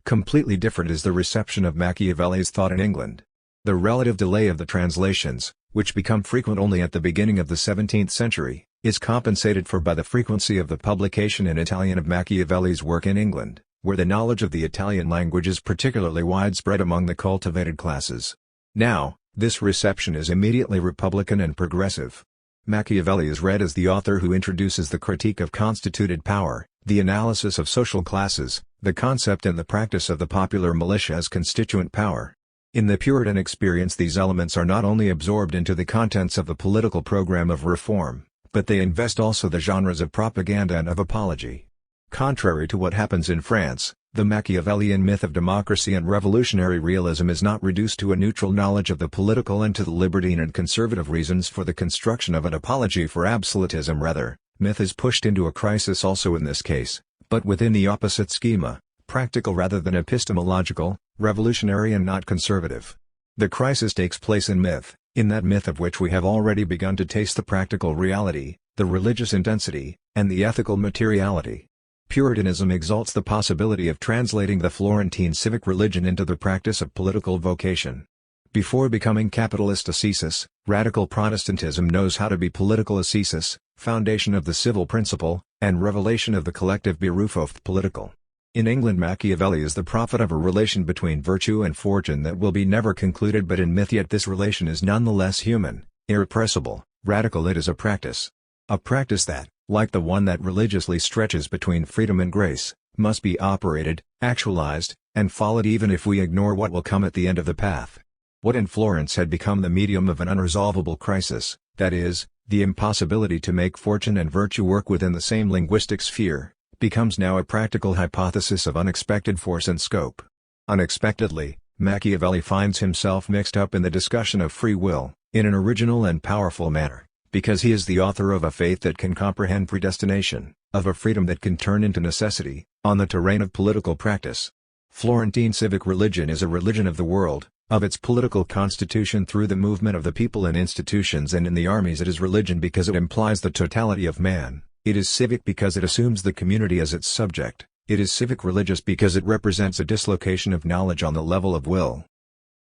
Completely different is the reception of Machiavelli's thought in England. The relative delay of the translations, which become frequent only at the beginning of the 17th century, is compensated for by the frequency of the publication in Italian of Machiavelli's work in England, where the knowledge of the Italian language is particularly widespread among the cultivated classes. Now, this reception is immediately republican and progressive. Machiavelli is read as the author who introduces the critique of constituted power, the analysis of social classes, the concept and the practice of the popular militia as constituent power. In the Puritan experience these elements are not only absorbed into the contents of the political program of reform, but they invest also the genres of propaganda and of apology. Contrary to what happens in France, The Machiavellian myth of democracy and revolutionary realism is not reduced to a neutral knowledge of the political and to the libertine and conservative reasons for the construction of an apology for absolutism. Rather, myth is pushed into a crisis also in this case, but within the opposite schema, practical rather than epistemological, revolutionary and not conservative. The crisis takes place in myth, in that myth of which we have already begun to taste the practical reality, the religious intensity, and the ethical materiality. Puritanism exalts the possibility of translating the Florentine civic religion into the practice of political vocation. Before becoming capitalist ascesis, radical Protestantism knows how to be political ascesis, foundation of the civil principle, and revelation of the collective berufung political. In England, Machiavelli is the prophet of a relation between virtue and fortune that will be never concluded, but in myth yet this relation is nonetheless human, irrepressible, radical. It is a practice that, like the one that religiously stretches between freedom and grace, must be operated, actualized, and followed even if we ignore what will come at the end of the path. What in Florence had become the medium of an unresolvable crisis, that is, the impossibility to make fortune and virtue work within the same linguistic sphere, becomes now a practical hypothesis of unexpected force and scope. Unexpectedly, Machiavelli finds himself mixed up in the discussion of free will, in an original and powerful manner, because he is the author of a faith that can comprehend predestination, of a freedom that can turn into necessity, on the terrain of political practice. Florentine civic religion is a religion of the world, of its political constitution through the movement of the people in institutions and in the armies. It is religion because it implies the totality of man. It is civic because it assumes the community as its subject. It is civic religious because it represents a dislocation of knowledge on the level of will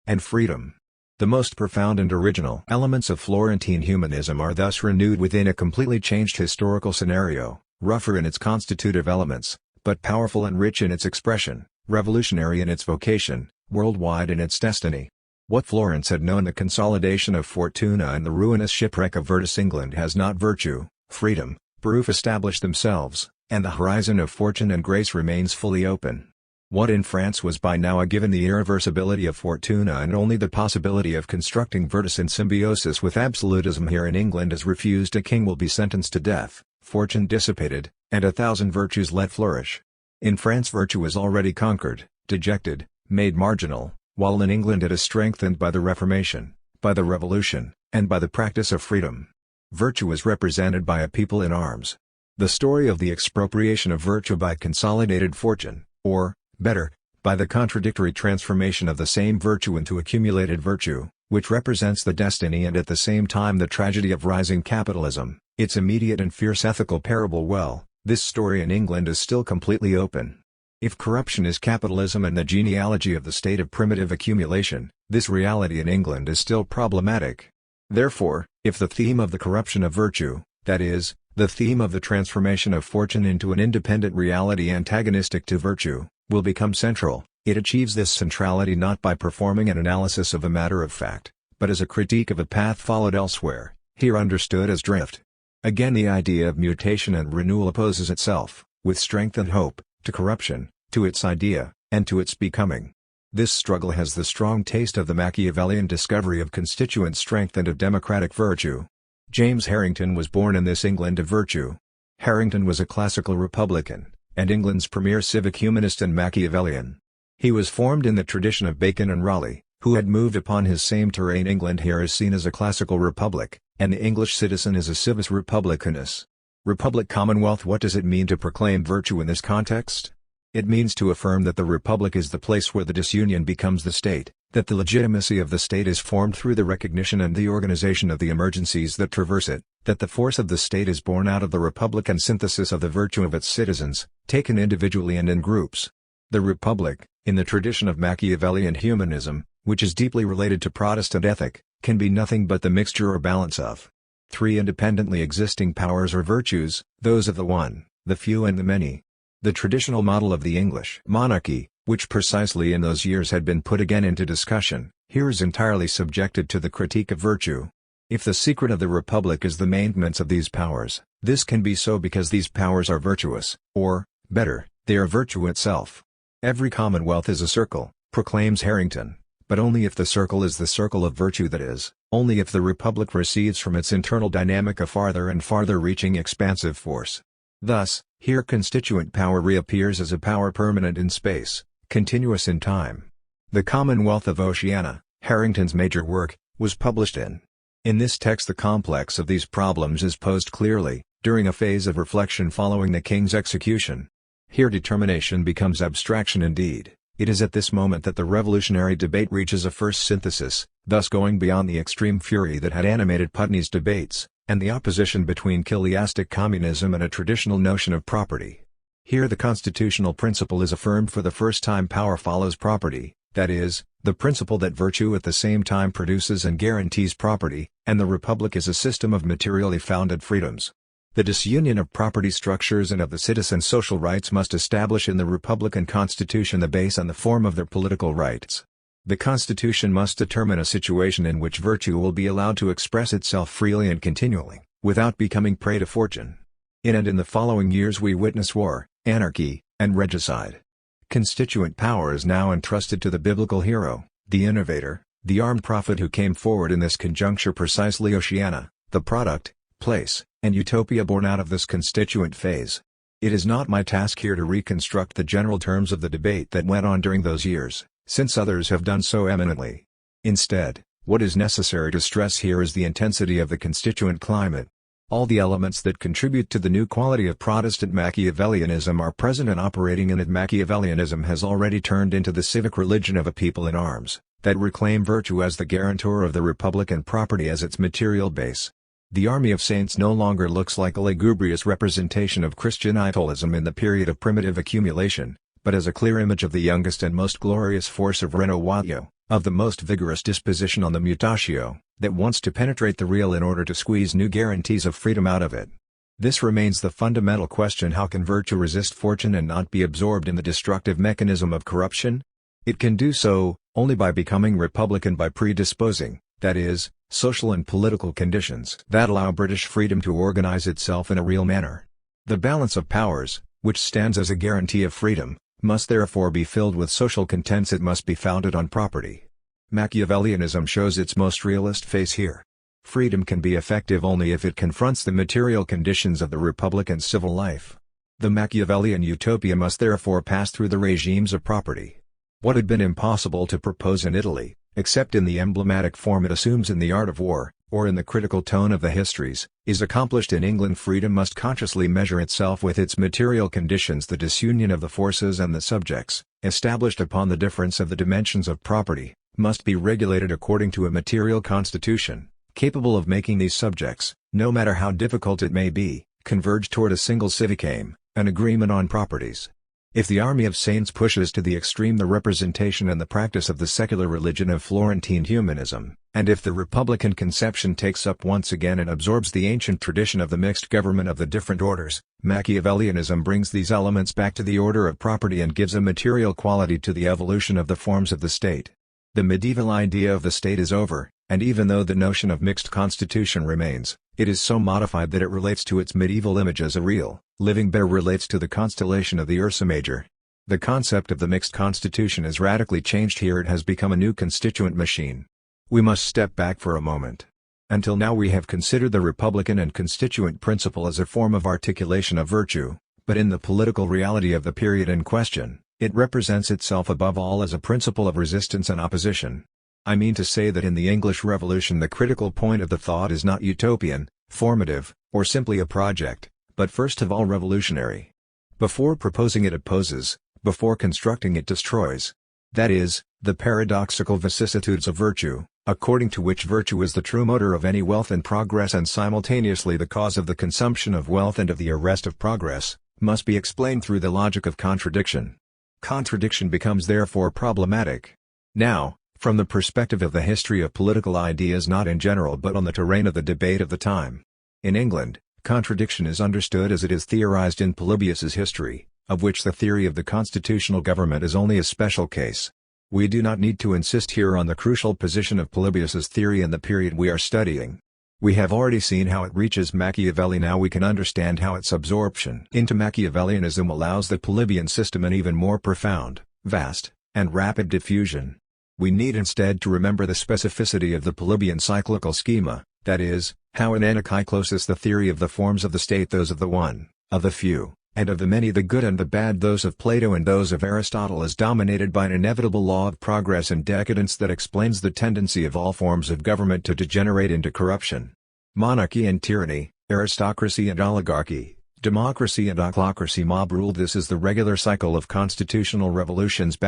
and freedom. The most profound and original elements of Florentine humanism are thus renewed within a completely changed historical scenario, rougher in its constitutive elements, but powerful and rich in its expression, revolutionary in its vocation, worldwide in its destiny. What Florence had known, the consolidation of Fortuna and the ruinous shipwreck of Virtus England, has not virtue, freedom, proof established themselves, and the horizon of fortune and grace remains fully open. What in France was by now a given, the irreversibility of Fortuna and only the possibility of constructing Virtus in symbiosis with absolutism, here in England is refused. A king will be sentenced to death, fortune dissipated, and 1,000 virtues let flourish. In France virtue is already conquered, dejected, made marginal, while in England it is strengthened by the Reformation, by the Revolution, and by the practice of freedom. Virtue is represented by a people in arms. The story of the expropriation of virtue by consolidated fortune, or, better, by the contradictory transformation of the same virtue into accumulated virtue, which represents the destiny and at the same time the tragedy of rising capitalism, its immediate and fierce ethical parable. Well, this story in England is still completely open. If corruption is capitalism and the genealogy of the state of primitive accumulation, this reality in England is still problematic. Therefore, if the theme of the corruption of virtue, that is, the theme of the transformation of fortune into an independent reality antagonistic to virtue, will become central, it achieves this centrality not by performing an analysis of a matter of fact, but as a critique of a path followed elsewhere, here understood as drift. Again, the idea of mutation and renewal opposes itself, with strength and hope, to corruption, to its idea, and to its becoming. This struggle has the strong taste of the Machiavellian discovery of constituent strength and of democratic virtue. James Harrington was born in this England of virtue. Harrington was a classical Republican, and England's premier civic humanist and Machiavellian. He was formed in the tradition of Bacon and Raleigh, who had moved upon his same terrain. England here is seen as a classical republic, and the English citizen is a civis republicanus. Republic Commonwealth. What does it mean to proclaim virtue in this context? It means to affirm that the republic is the place where the disunion becomes the state, that the legitimacy of the state is formed through the recognition and the organization of the emergencies that traverse it, that the force of the state is born out of the republican synthesis of the virtue of its citizens, taken individually and in groups. The republic, in the tradition of Machiavellian humanism, which is deeply related to Protestant ethic, can be nothing but the mixture or balance of three independently existing powers or virtues, those of the one, the few and the many. The traditional model of the English monarchy, which precisely in those years had been put again into discussion, here is entirely subjected to the critique of virtue. If the secret of the republic is the maintenance of these powers, this can be so because these powers are virtuous, or, better, they are virtue itself. Every commonwealth is a circle, proclaims Harrington, but only if the circle is the circle of virtue, that is, only if the republic receives from its internal dynamic a farther and farther reaching expansive force. Thus, Here constituent power reappears as a power permanent in space, continuous in time. The Commonwealth of Oceania, Harrington's major work, was published in. In this text the complex of these problems is posed clearly, during a phase of reflection following the king's execution. Here determination becomes abstraction indeed. It is at this moment that the revolutionary debate reaches a first synthesis, thus going beyond the extreme fury that had animated Putney's debates, and the opposition between chiliastic communism and a traditional notion of property. Here the constitutional principle is affirmed for the first time: power follows property, that is, the principle that virtue at the same time produces and guarantees property, and the republic is a system of materially founded freedoms. The disunion of property structures and of the citizens' social rights must establish in the Republican Constitution the base and the form of their political rights. The Constitution must determine a situation in which virtue will be allowed to express itself freely and continually, without becoming prey to fortune. In the following years we witness war, anarchy, and regicide. Constituent power is now entrusted to the biblical hero, the innovator, the armed prophet who came forward in this conjuncture, precisely Oceania, the product, place, and utopia born out of this constituent phase. It is not my task here to reconstruct the general terms of the debate that went on during those years, since others have done so eminently. Instead, what is necessary to stress here is the intensity of the constituent climate. All the elements that contribute to the new quality of Protestant Machiavellianism are present and operating in it. Machiavellianism has already turned into the civic religion of a people in arms, that reclaim virtue as the guarantor of the republic and property as its material base. The army of saints no longer looks like a lugubrious representation of Christian idolism in the period of primitive accumulation, but as a clear image of the youngest and most glorious force of Renovatio, of the most vigorous disposition on the mutatio, that wants to penetrate the real in order to squeeze new guarantees of freedom out of it. This remains the fundamental question: how can virtue resist fortune and not be absorbed in the destructive mechanism of corruption? It can do so, only by becoming republican, by predisposing, that is, social and political conditions that allow British freedom to organize itself in a real manner. The balance of powers, which stands as a guarantee of freedom, must therefore be filled with social contents. It must be founded on property. Machiavellianism shows its most realist face here. Freedom can be effective only if it confronts the material conditions of the republican civil life. The Machiavellian utopia must therefore pass through the regimes of property. What had been impossible to propose in Italy, except in the emblematic form it assumes in The Art of War, or in the critical tone of the histories, is accomplished in England. Freedom must consciously measure itself with its material conditions. The disunion of the forces and the subjects, established upon the difference of the dimensions of property, must be regulated according to a material constitution, capable of making these subjects, no matter how difficult it may be, converge toward a single civic aim, an agreement on properties. If the army of saints pushes to the extreme the representation and the practice of the secular religion of Florentine humanism, and if the republican conception takes up once again and absorbs the ancient tradition of the mixed government of the different orders, Machiavellianism brings these elements back to the order of property and gives a material quality to the evolution of the forms of the state. The medieval idea of the state is over, and even though the notion of mixed constitution remains, it is so modified that it relates to its medieval image as a real, living bear relates to the constellation of the Ursa Major. The concept of the mixed constitution is radically changed here. It has become a new constituent machine. We must step back for a moment. Until now we have considered the republican and constituent principle as a form of articulation of virtue, but in the political reality of the period in question, it represents itself above all as a principle of resistance and opposition. I mean to say that in the English Revolution the critical point of the thought is not utopian, formative, or simply a project, but first of all revolutionary. Before proposing it opposes, before constructing it destroys. That is, the paradoxical vicissitudes of virtue, according to which virtue is the true motor of any wealth and progress and simultaneously the cause of the consumption of wealth and of the arrest of progress, must be explained through the logic of contradiction. Contradiction becomes therefore problematic. Now, from the perspective of the history of political ideas, not in general but on the terrain of the debate of the time. In England, contradiction is understood as it is theorized in Polybius's history, of which the theory of the constitutional government is only a special case. We do not need to insist here on the crucial position of Polybius's theory in the period we are studying. We have already seen how it reaches Machiavelli. Now we can understand how its absorption into Machiavellianism allows the Polybian system an even more profound, vast, and rapid diffusion. We need instead to remember the specificity of the Polybian cyclical schema, that is, how in Anakyklosis the theory of the forms of the state, those of the one, of the few, and of the many the good and the bad, those of Plato and those of Aristotle, is dominated by an inevitable law of progress and decadence that explains the tendency of all forms of government to degenerate into corruption. Monarchy and tyranny, aristocracy and oligarchy, democracy and ochlocracy, mob rule. This is the regular cycle of constitutional revolutions /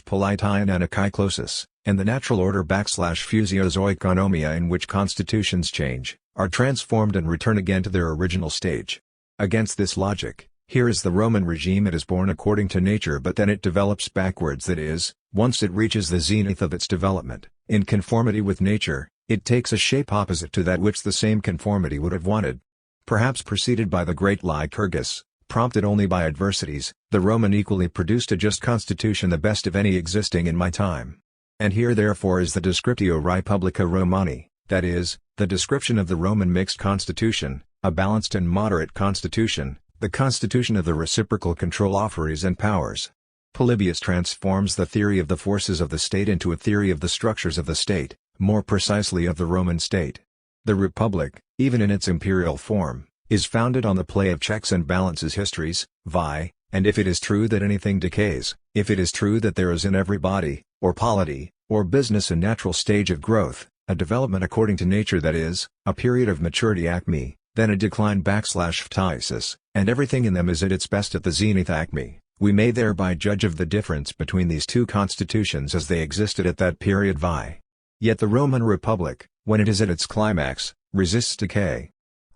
polity and anarchiklosis, and the natural order / physiozoeconomia in which constitutions change, are transformed and return again to their original stage. Against this logic, here is the Roman regime. It is born according to nature, but then it develops backwards, that is, once it reaches the zenith of its development, in conformity with nature, it takes a shape opposite to that which the same conformity would have wanted. Perhaps preceded by the great Lycurgus, prompted only by adversities, the Roman equally produced a just constitution, the best of any existing in my time. And here therefore is the Descriptio Republica Romani, that is, the description of the Roman mixed constitution, a balanced and moderate constitution, the constitution of the reciprocal control authorities and powers. Polybius transforms the theory of the forces of the state into a theory of the structures of the state, more precisely of the Roman state. The Republic, even in its imperial form, is founded on the play of checks and balances, histories, and if it is true that anything decays, if it is true that there is in every body, or polity, or business a natural stage of growth, a development according to nature, that is, a period of maturity acme, then a decline / phthisis, and everything in them is at its best at the zenith acme, we may thereby judge of the difference between these two constitutions as they existed at that period. Yet the Roman Republic, when it is at its climax, resists decay.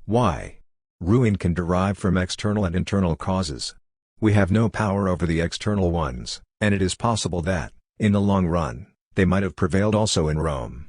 Why? Ruin can derive from external and internal causes. We have no power over the external ones, and it is possible that, in the long run, they might have prevailed also in Rome.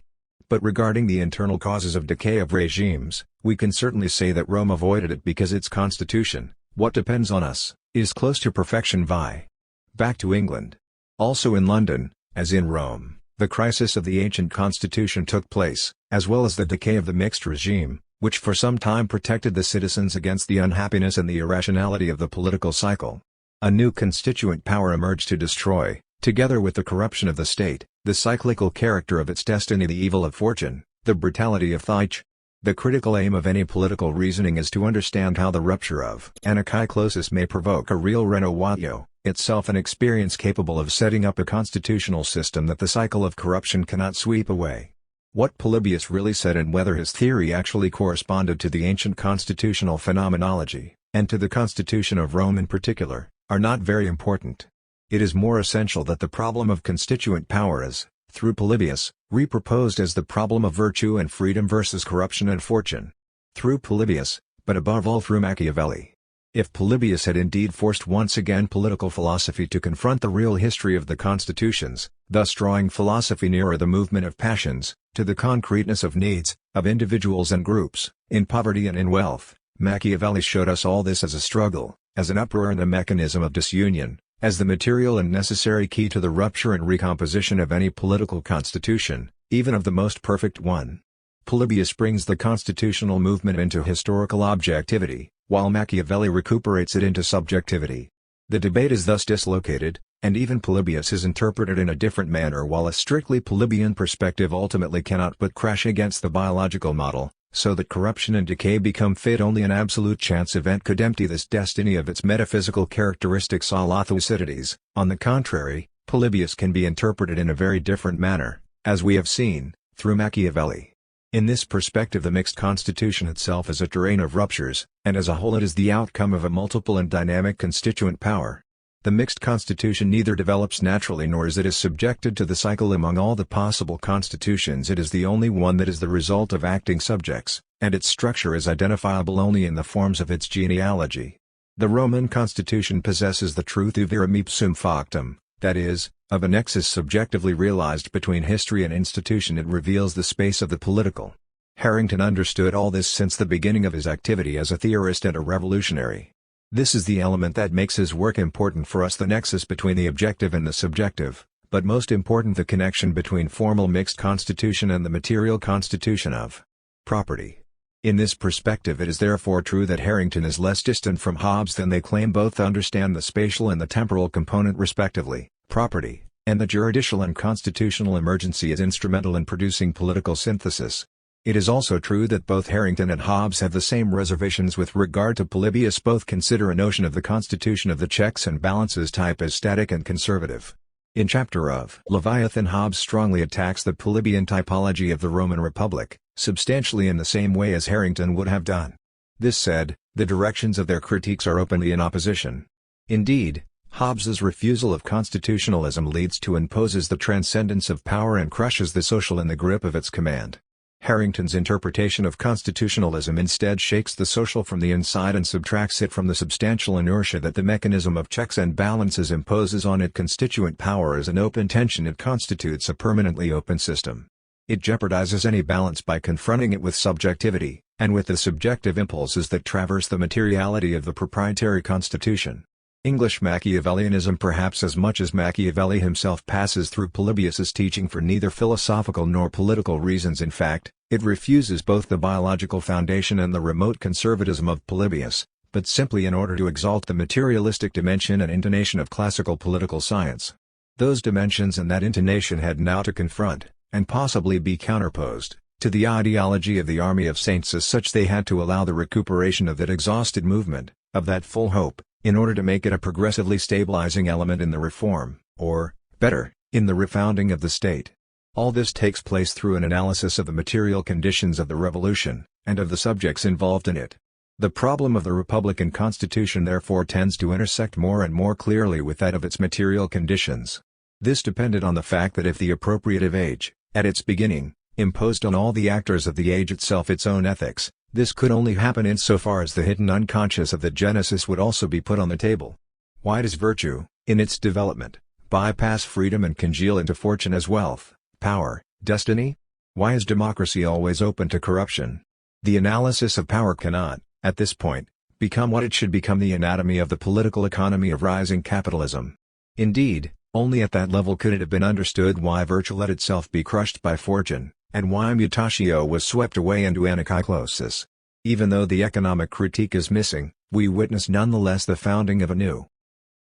But regarding the internal causes of decay of regimes, we can certainly say that Rome avoided it because its constitution, what depends on us, is close to perfection. Back to England. Also in London, as in Rome, the crisis of the ancient constitution took place, as well as the decay of the mixed regime, which for some time protected the citizens against the unhappiness and the irrationality of the political cycle. A new constituent power emerged to destroy, together with the corruption of the state, the cyclical character of its destiny, the evil of fortune, the brutality of THIRD. The critical aim of any political reasoning is to understand how the rupture of anarchiklosis may provoke a real renovatio, itself an experience capable of setting up a constitutional system that the cycle of corruption cannot sweep away. What Polybius really said, and whether his theory actually corresponded to the ancient constitutional phenomenology, and to the constitution of Rome in particular, are not very important. It is more essential that the problem of constituent power is, through Polybius, reproposed as the problem of virtue and freedom versus corruption and fortune. Through Polybius, but above all through Machiavelli. If Polybius had indeed forced once again political philosophy to confront the real history of the constitutions, thus drawing philosophy nearer the movement of passions, to the concreteness of needs, of individuals and groups, in poverty and in wealth, Machiavelli showed us all this as a struggle, as an uproar and a mechanism of disunion, as the material and necessary key to the rupture and recomposition of any political constitution, even of the most perfect one. Polybius brings the constitutional movement into historical objectivity, while Machiavelli recuperates it into subjectivity. The debate is thus dislocated, and even Polybius is interpreted in a different manner, while a strictly Polybian perspective ultimately cannot but crash against the biological model, so that corruption and decay become fate. Only an absolute chance event could empty this destiny of its metaphysical characteristics, all Thucydides. On the contrary, Polybius can be interpreted in a very different manner, as we have seen, through Machiavelli. In this perspective, the mixed constitution itself is a terrain of ruptures, and as a whole it is the outcome of a multiple and dynamic constituent power. The mixed constitution neither develops naturally nor is it subjected to the cycle among all the possible constitutions. It is the only one that is the result of acting subjects, and its structure is identifiable only in the forms of its genealogy. The Roman constitution possesses the truth uverum ipsum factum, that is, of a nexus subjectively realized between history and institution. It reveals the space of the political. Harrington understood all this since the beginning of his activity as a theorist and a revolutionary. This is the element that makes his work important for us, the nexus between the objective and the subjective, but most important the connection between formal mixed constitution and the material constitution of property. In this perspective, it is therefore true that Harrington is less distant from Hobbes than they claim. Both understand the spatial and the temporal component respectively, property, and the juridical and constitutional emergency is instrumental in producing political synthesis. It is also true that both Harrington and Hobbes have the same reservations with regard to Polybius. Both consider a notion of the constitution of the checks and balances type as static and conservative. In chapter of Leviathan, Hobbes strongly attacks the Polybian typology of the Roman Republic, substantially in the same way as Harrington would have done. This said, the directions of their critiques are openly in opposition. Indeed, Hobbes's refusal of constitutionalism leads to and imposes the transcendence of power and crushes the social in the grip of its command. Harrington's interpretation of constitutionalism instead shakes the social from the inside and subtracts it from the substantial inertia that the mechanism of checks and balances imposes on it. Constituent power is an open tension. It constitutes a permanently open system. It jeopardizes any balance by confronting it with subjectivity, and with the subjective impulses that traverse the materiality of the proprietary constitution. English Machiavellianism, perhaps as much as Machiavelli himself, passes through Polybius's teaching for neither philosophical nor political reasons. In fact, it refuses both the biological foundation and the remote conservatism of Polybius, but simply in order to exalt the materialistic dimension and intonation of classical political science. Those dimensions and that intonation had now to confront, and possibly be counterposed, to the ideology of the army of saints. As such, they had to allow the recuperation of that exhausted movement, of that full hope, in order to make it a progressively stabilizing element in the reform, or, better, in the refounding of the state. All this takes place through an analysis of the material conditions of the revolution, and of the subjects involved in it. The problem of the Republican Constitution therefore tends to intersect more and more clearly with that of its material conditions. This depended on the fact that if the appropriative age, at its beginning, imposed on all the actors of the age itself its own ethics, this could only happen insofar as the hidden unconscious of the Genesis would also be put on the table. Why does virtue, in its development, bypass freedom and congeal into fortune as wealth, power, destiny? Why is democracy always open to corruption? The analysis of power cannot, at this point, become what it should become: the anatomy of the political economy of rising capitalism. Indeed, only at that level could it have been understood why virtue let itself be crushed by fortune, and why mutatio was swept away into anarchiklosis. Even though the economic critique is missing, we witness nonetheless the founding of a new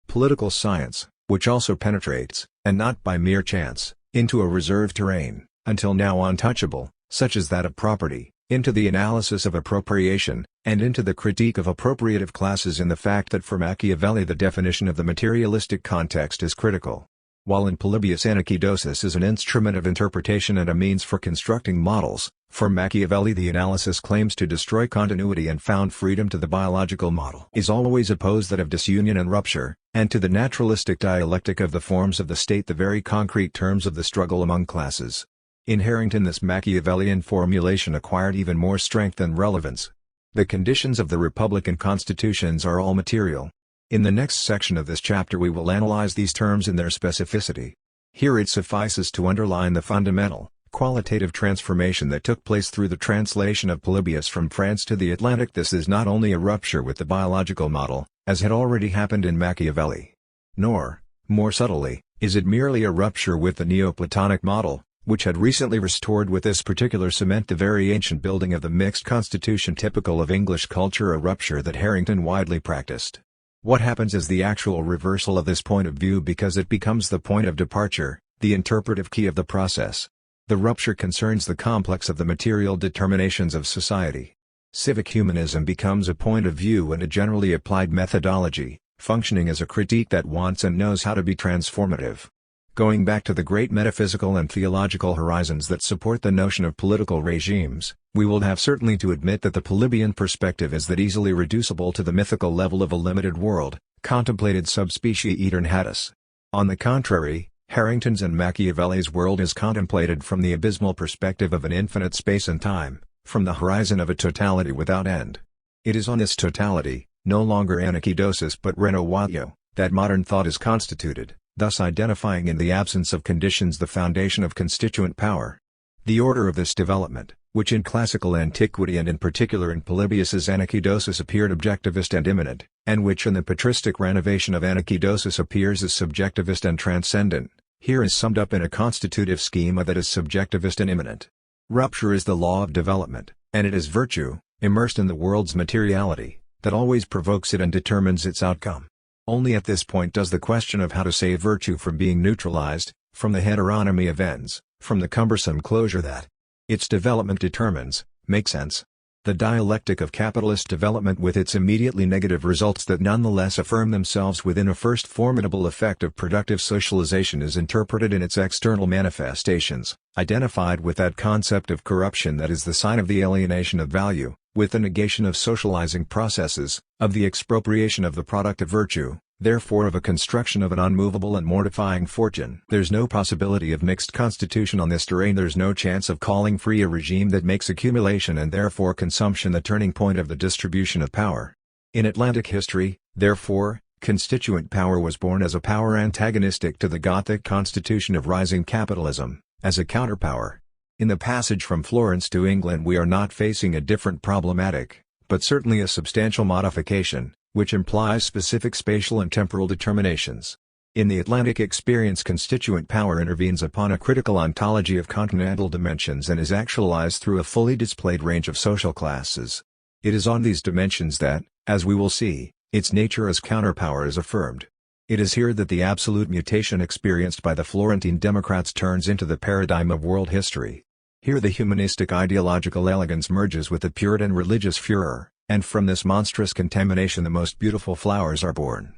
political science, which also penetrates, and not by mere chance, into a reserved terrain, until now untouchable, such as that of property, into the analysis of appropriation, and into the critique of appropriative classes. In the fact that for Machiavelli the definition of the materialistic context is critical, while in Polybius anarchidosis is an instrument of interpretation and a means for constructing models, for Machiavelli the analysis claims to destroy continuity and found freedom. To the biological model is always opposed that of disunion and rupture, and to the naturalistic dialectic of the forms of the state the very concrete terms of the struggle among classes. In Harrington this Machiavellian formulation acquired even more strength and relevance. The conditions of the Republican constitutions are all material. In the next section of this chapter we will analyze these terms in their specificity. Here it suffices to underline the fundamental, qualitative transformation that took place through the translation of Polybius from France to the Atlantic. This is not only a rupture with the biological model, as had already happened in Machiavelli. Nor, more subtly, is it merely a rupture with the Neoplatonic model, which had recently restored with this particular cement the very ancient building of the mixed constitution typical of English culture, a rupture that Harrington widely practiced. What happens is the actual reversal of this point of view, because it becomes the point of departure, the interpretive key of the process. The rupture concerns the complex of the material determinations of society. Civic humanism becomes a point of view and a generally applied methodology, functioning as a critique that wants and knows how to be transformative. Going back to the great metaphysical and theological horizons that support the notion of political regimes, we will have certainly to admit that the Polybian perspective is that easily reducible to the mythical level of a limited world, contemplated sub specie aeternitatis. On the contrary, Harrington's and Machiavelli's world is contemplated from the abysmal perspective of an infinite space and time, from the horizon of a totality without end. It is on this totality, no longer anarchidosis but renovatio, that modern thought is constituted, thus identifying in the absence of conditions the foundation of constituent power. The order of this development, which in classical antiquity and in particular in Polybius's anarchidosis appeared objectivist and immanent, and which in the patristic renovation of anarchidosis appears as subjectivist and transcendent, here is summed up in a constitutive schema that is subjectivist and immanent. Rupture is the law of development, and it is virtue, immersed in the world's materiality, that always provokes it and determines its outcome. Only at this point does the question of how to save virtue from being neutralized, from the heteronomy of ends, from the cumbersome closure that Its development determines, makes sense. The dialectic of capitalist development with its immediately negative results that nonetheless affirm themselves within a first formidable effect of productive socialization is interpreted in its external manifestations, identified with that concept of corruption that is the sign of the alienation of value, with the negation of socializing processes, of the expropriation of the product of virtue, therefore of a construction of an unmovable and mortifying fortune. There's no possibility of mixed constitution on this terrain. There's no chance of calling free a regime that makes accumulation and therefore consumption the turning point of the distribution of power. In Atlantic history, therefore, constituent power was born as a power antagonistic to the Gothic constitution of rising capitalism, as a counterpower. In the passage from Florence to England we are not facing a different problematic, but certainly a substantial modification, which implies specific spatial and temporal determinations. In the Atlantic experience constituent power intervenes upon a critical ontology of continental dimensions and is actualized through a fully displayed range of social classes. It is on these dimensions that, as we will see, its nature as counterpower is affirmed. It is here that the absolute mutation experienced by the Florentine Democrats turns into the paradigm of world history. Here the humanistic ideological elegance merges with the Puritan religious furor, and from this monstrous contamination the most beautiful flowers are born.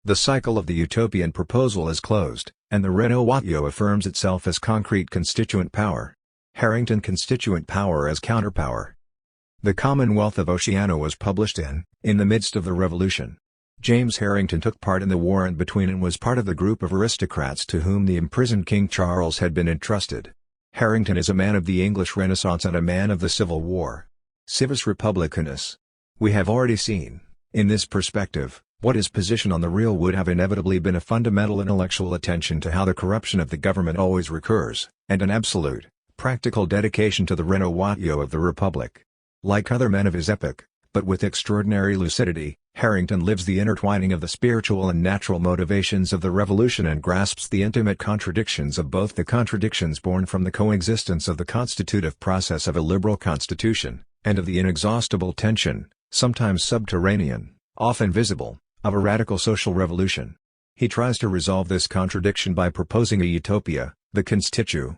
The cycle of the utopian proposal is closed, and the Renovation affirms itself as concrete constituent power. Harrington Constituent Power as Counterpower. The Commonwealth of Oceania was published in the midst of the Revolution. James Harrington took part in the war in between and was part of the group of aristocrats to whom the imprisoned King Charles had been entrusted. Harrington is a man of the English Renaissance and a man of the Civil War. Civis Republicanus. We have already seen, in this perspective, what his position on the real would have inevitably been a fundamental intellectual attention to how the corruption of the government always recurs, and an absolute, practical dedication to the renovation of the Republic. Like other men of his epoch, but with extraordinary lucidity, Harrington lives the intertwining of the spiritual and natural motivations of the Revolution and grasps the intimate contradictions of both, the contradictions born from the coexistence of the constitutive process of a liberal constitution, and of the inexhaustible tension, sometimes subterranean, often visible, of a radical social revolution. He tries to resolve this contradiction by proposing a utopia, the Constituent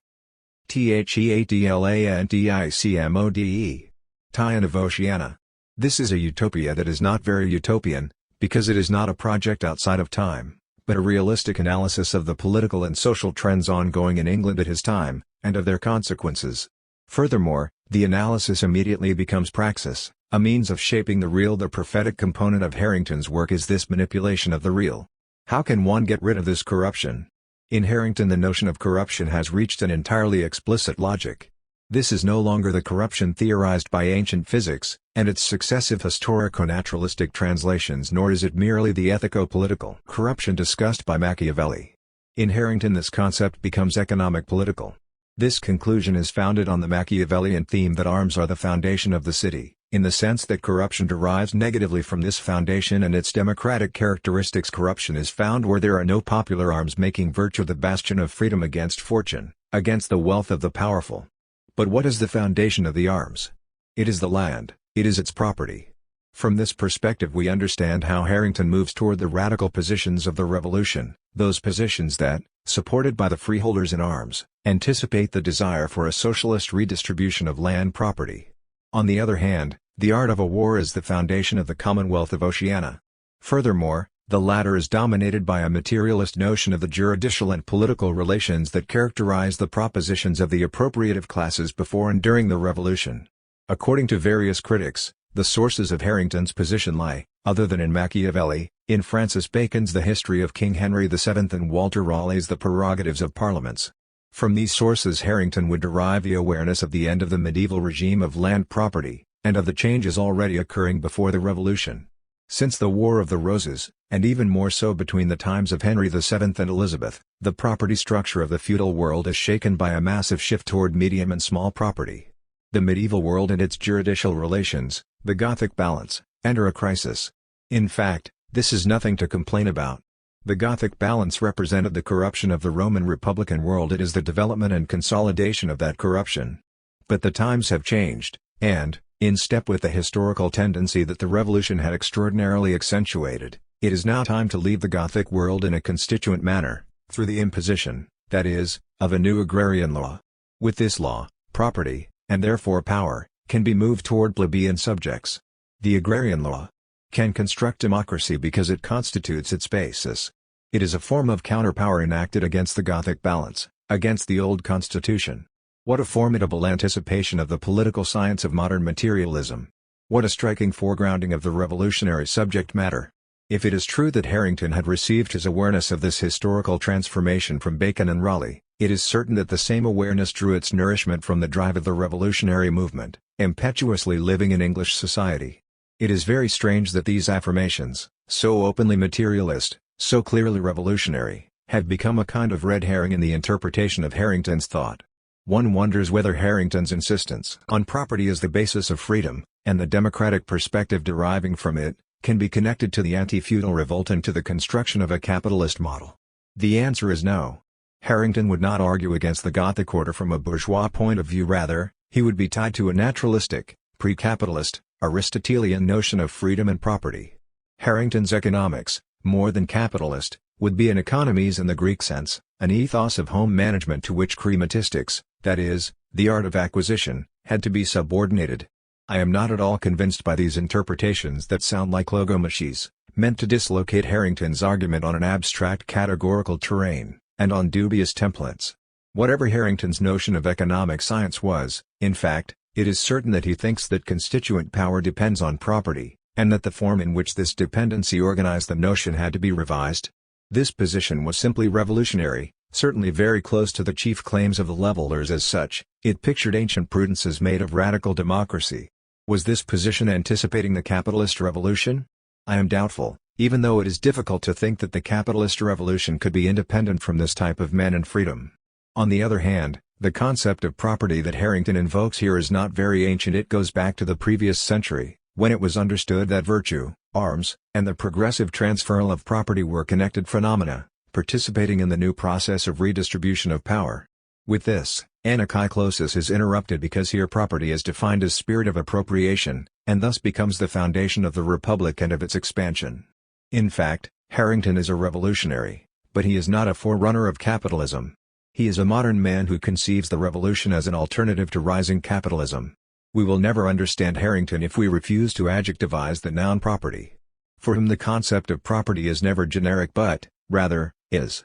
of Oceania. This is a utopia that is not very utopian, because it is not a project outside of time, but a realistic analysis of the political and social trends ongoing in England at his time, and of their consequences. Furthermore, the analysis immediately becomes praxis, a means of shaping the real. The prophetic component of Harrington's work is this manipulation of the real. How can one get rid of this corruption? In Harrington the notion of corruption has reached an entirely explicit logic. This is no longer the corruption theorized by ancient physics, and its successive historico-naturalistic translations, nor is it merely the ethico-political corruption discussed by Machiavelli. In Harrington this concept becomes economic-political. This conclusion is founded on the Machiavellian theme that arms are the foundation of the city, in the sense that corruption derives negatively from this foundation and its democratic characteristics. Corruption is found where there are no popular arms, making virtue the bastion of freedom against fortune, against the wealth of the powerful. But what is the foundation of the arms? It is the land, it is its property. From this perspective we understand how Harrington moves toward the radical positions of the Revolution, those positions that, supported by the freeholders in arms, anticipate the desire for a socialist redistribution of land property. On the other hand, the art of a war is the foundation of the Commonwealth of Oceania. Furthermore, the latter is dominated by a materialist notion of the juridical and political relations that characterize the propositions of the appropriative classes before and during the Revolution. According to various critics, the sources of Harrington's position lie, other than in Machiavelli, in Francis Bacon's The History of King Henry VII and Walter Raleigh's The Prerogatives of Parliaments. From these sources Harrington would derive the awareness of the end of the medieval regime of land property, and of the changes already occurring before the Revolution. Since the War of the Roses, and even more so between the times of Henry VII and Elizabeth, the property structure of the feudal world is shaken by a massive shift toward medium and small property. The medieval world and its juridical relations, the Gothic balance, enter a crisis. In fact, this is nothing to complain about. The Gothic balance represented the corruption of the Roman Republican world. It is the development and consolidation of that corruption. But the times have changed, and, in step with the historical tendency that the Revolution had extraordinarily accentuated, it is now time to leave the Gothic world in a constituent manner, through the imposition, that is, of a new agrarian law. With this law, property, and therefore power, can be moved toward plebeian subjects. The agrarian law can construct democracy because it constitutes its basis. It is a form of counterpower enacted against the Gothic balance, against the old constitution. What a formidable anticipation of the political science of modern materialism! What a striking foregrounding of the revolutionary subject matter! If it is true that Harrington had received his awareness of this historical transformation from Bacon and Raleigh, it is certain that the same awareness drew its nourishment from the drive of the revolutionary movement, impetuously living in English society. It is very strange that these affirmations, so openly materialist, so clearly revolutionary, have become a kind of red herring in the interpretation of Harrington's thought. One wonders whether Harrington's insistence on property as the basis of freedom, and the democratic perspective deriving from it, can be connected to the anti-feudal revolt and to the construction of a capitalist model. The answer is no. Harrington would not argue against the Gothic order from a bourgeois point of view, rather, he would be tied to a naturalistic, pre-capitalist, Aristotelian notion of freedom and property. Harrington's economics, more than capitalist, would be an economies in the Greek sense, an ethos of home management to which chrematistics, that is, the art of acquisition, had to be subordinated. I am not at all convinced by these interpretations that sound like logomachies, meant to dislocate Harrington's argument on an abstract categorical terrain, and on dubious templates. Whatever Harrington's notion of economic science was, in fact, it is certain that he thinks that constituent power depends on property, and that the form in which this dependency organized the notion had to be revised. This position was simply revolutionary, certainly very close to the chief claims of the levelers as such. It pictured ancient prudences made of radical democracy. Was this position anticipating the capitalist revolution? I am doubtful, even though it is difficult to think that the capitalist revolution could be independent from this type of men and freedom. On the other hand, the concept of property that Harrington invokes here is not very ancient. It goes back to the previous century, when it was understood that virtue, arms, and the progressive transferal of property were connected phenomena, participating in the new process of redistribution of power. With this, anachyklosis is interrupted because here property is defined as spirit of appropriation, and thus becomes the foundation of the republic and of its expansion. In fact, Harrington is a revolutionary, but he is not a forerunner of capitalism. He is a modern man who conceives the revolution as an alternative to rising capitalism. We will never understand Harrington if we refuse to adjectivize the noun property. For him the concept of property is never generic but, rather, is